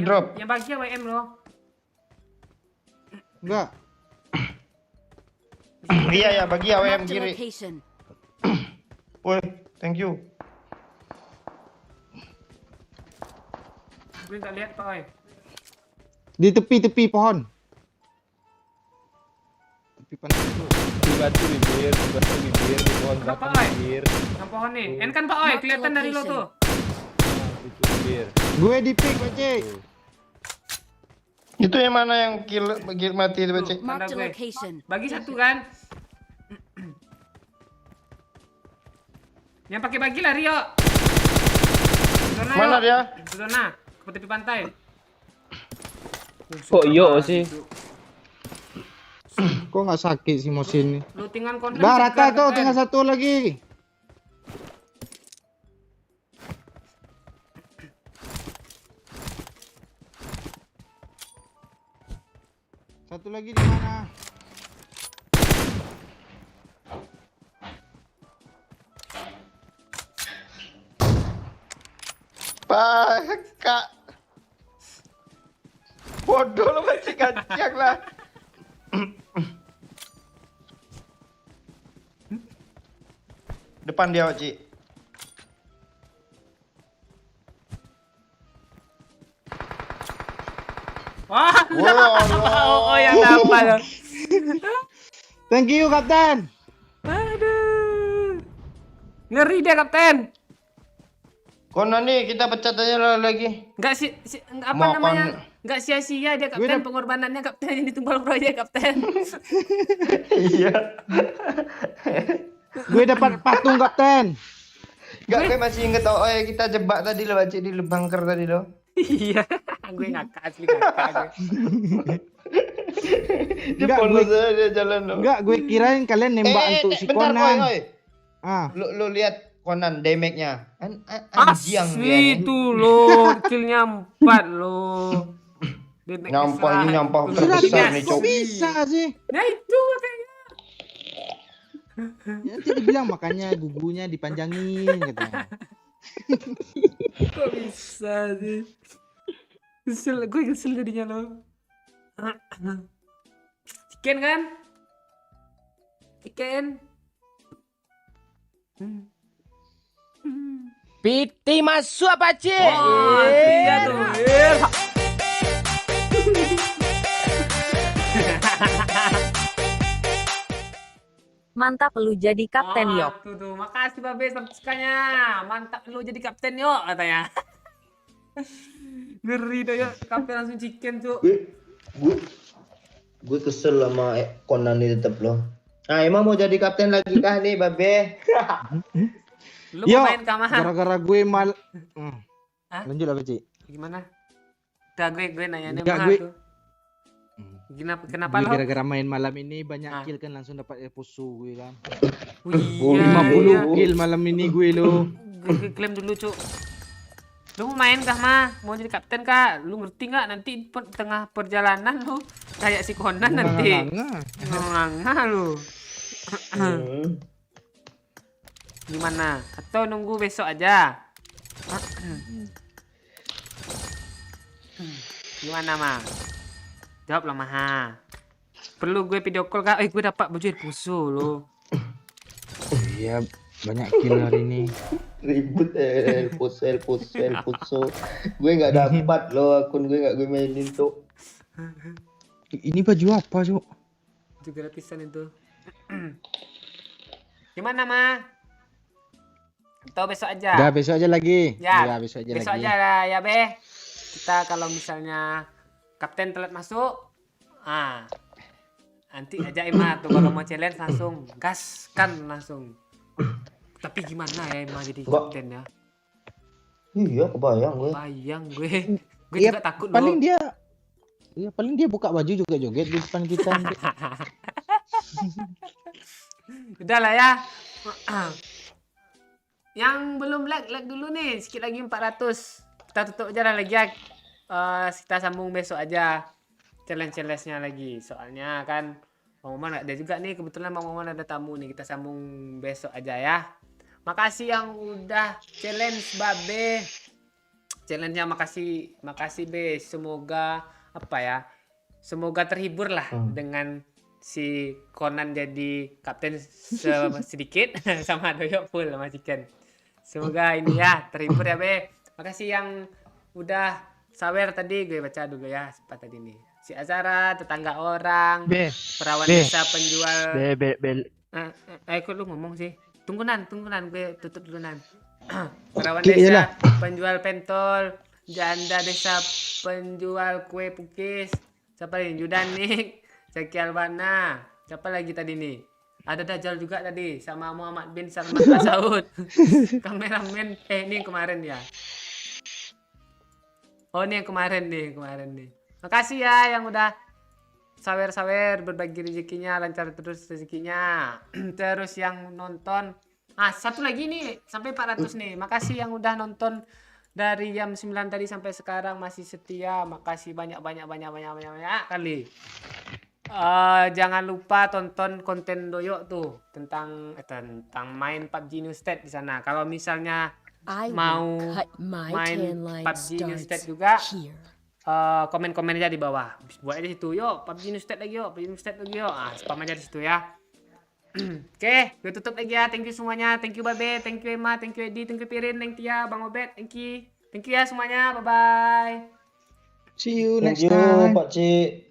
drop. Yang bagi ya WM loh. Enggak. Iya ya, bagi AWM Marked a kiri. location. Woi, thank you. Gue nggak lihat, Pak. Oi. Di tepi-tepi pohon. Tepi pantai itu. Di batu bibir, di pohon Kenapa, belakang Oi? bibir. Yang pohon nih. En kan, Pak Oi, kelihatan dari lo tuh. Itu bibir. Gue di pick, Pak Cik. Itu yang mana yang kill mati itu, Pak Cik? Marked a gue. location. Bagi satu kan. Yang pakai bagi lah, Rio. Zona, Mana yuk. dia? Zona, ke tepi pantai. Kok iyo sih? Kok nggak sakit si Mosin nih? Lootingan konten. Dah rata segar, tuh, Kapten. tinggal satu lagi. Satu lagi di mana? Pak, Kak. Bodoh lo masih kacang lah. Depan dia, Oci. Wah, Wow, oh yang dapat loh. Thank you, Kapten. Aduh. Ngeri dia, Kapten. Konan nih kita pecat aja lagi. Enggak apa Makan. namanya? Enggak sia-sia dia, Kapten. Pengorbanannya, Kapten, yang ditumbal proyek, Kapten. Iya. Gue dapat patung, Kapten. Gak, gue masih inget kita jebak tadi lo, Cik, di bunker tadi lo. Iya, gue ngakak, asli ngakak gue. Dia Enggak, polos aja dia jalan lo. Enggak, gue kirain kalian nembak untuk si bentar, Conan. oi. Ah, Lu lihat Conan damage-nya. Anjing dia Asli nih. tuh lo, kecilnya 4 lo. Nyampah ini nyampah sudah besar nih, kok Cok. bisa sih? Nah itu makanya. Nanti dibilang makanya gugunya dipanjangin katanya. Kok bisa sih? Gue kesel jadinya lo. Chicken kan? Chicken. Piti masuk apa, Cik? Wah, itu dia tuh. Mantap lu jadi kapten Yok. Tuh, makasih Babe subscribe-nya. Mantap lu jadi kapten Yok katanya. Ngeri dah ya, kapten langsung chicken tuh. Gue kesel sama Conan ini tetep lo. Nah, emang mau jadi kapten lagi kah nih, Babe? Lu Yo, mau main kamar? gara-gara gue Hah? Lanjut apa, Cik? Gimana? Udah gue nanya nih Enggak, mahal gue- tuh. Kenapa Gue lo? gara-gara main malam ini banyak Ah. kill kan langsung dapat poso gue kan. Wih, 50 kill malam ini gue lo. Gue klaim dulu, Cuk. Lu mau main kah, mah? Mau jadi kapten kah? Lu ngerti nggak nanti tengah perjalanan lu kayak si Conan nanti. Nganga lu. Gimana? Atau nunggu besok aja? Gimana, mah? Jawab lah, Maha. Perlu gue video call kah? Gue dapat baju pusu lo. Iya, banyak kill hari ini. Ribut puso. Gue nggak dapat lo, akun gue nggak gue mainin tuh. Ini baju apa, Cuk? Itu gratisan itu. Gimana, mah? Atau besok aja? Udah besok aja lagi. Ya, Iya, besok aja besok lagi. aja lah ya, Be. Kita kalau misalnya kapten telat masuk, nanti aja Emma tuh kalau mau challenge langsung gaskan langsung. Tapi gimana ya Emma jadi kapten ya? Iya, kebayang gue. Bayang gue. Gue Iya, juga takut paling loh. paling dia buka baju juga joget di depan kita. Udah lah ya. Yang belum like dulu nih, sedikit lagi 400. Kita tutup aja lah lagi ya. Kita sambung besok aja challenge-nya lagi. Soalnya kan Bang Oman ada juga nih, kebetulan Bang Oman ada tamu nih. Kita sambung besok aja ya. Makasih yang udah challenge Babe. Challenge-nya makasih Be. Semoga apa ya? Semoga terhibur lah dengan si Conan jadi kapten sedikit sama Doyok full sama Chicken. Semoga ini ya terhibur ya Be. Makasih yang udah sawer tadi, gue baca dulu ya apa tadi nih. Si Azara, tetangga orang, perawan desa penjual. Kok lu ngomong sih? Tunggu nan, gue tutup dulu nan. Perawan desa penjual pentol, janda desa penjual kue pukis. Siapa ini? Judanik, Zaki Albana. Siapa lagi tadi nih? Ada Dajjal juga tadi sama Muhammad bin Salman Al Saud. Kameramen ini yang kemarin ya. Oh ini yang kemarin nih. Makasih ya yang udah sawer-sawer, berbagi rezekinya, lancar terus rezekinya. Terus yang nonton, satu lagi nih sampai 400 nih. Makasih yang udah nonton dari jam 9 tadi sampai sekarang masih setia. Makasih banyak kali. Jangan lupa tonton konten Doyok tuh tentang main PUBG New State di sana. Kalau misalnya mau main PUBG Newstead juga, komen-komen aja di bawah. Buat aja situ, yuk PUBG Newstead lagi yuk, PUBG Newstead lagi yuk. Spam aja di situ ya. Oke, gue tutup lagi ya. Thank you semuanya. Thank you Babe, thank you Emma, thank you Edi, thank you Pirin, thank you ya Bang Obet, thank you. Thank you ya semuanya. Bye bye. See you Thank next you time. Pak Ci.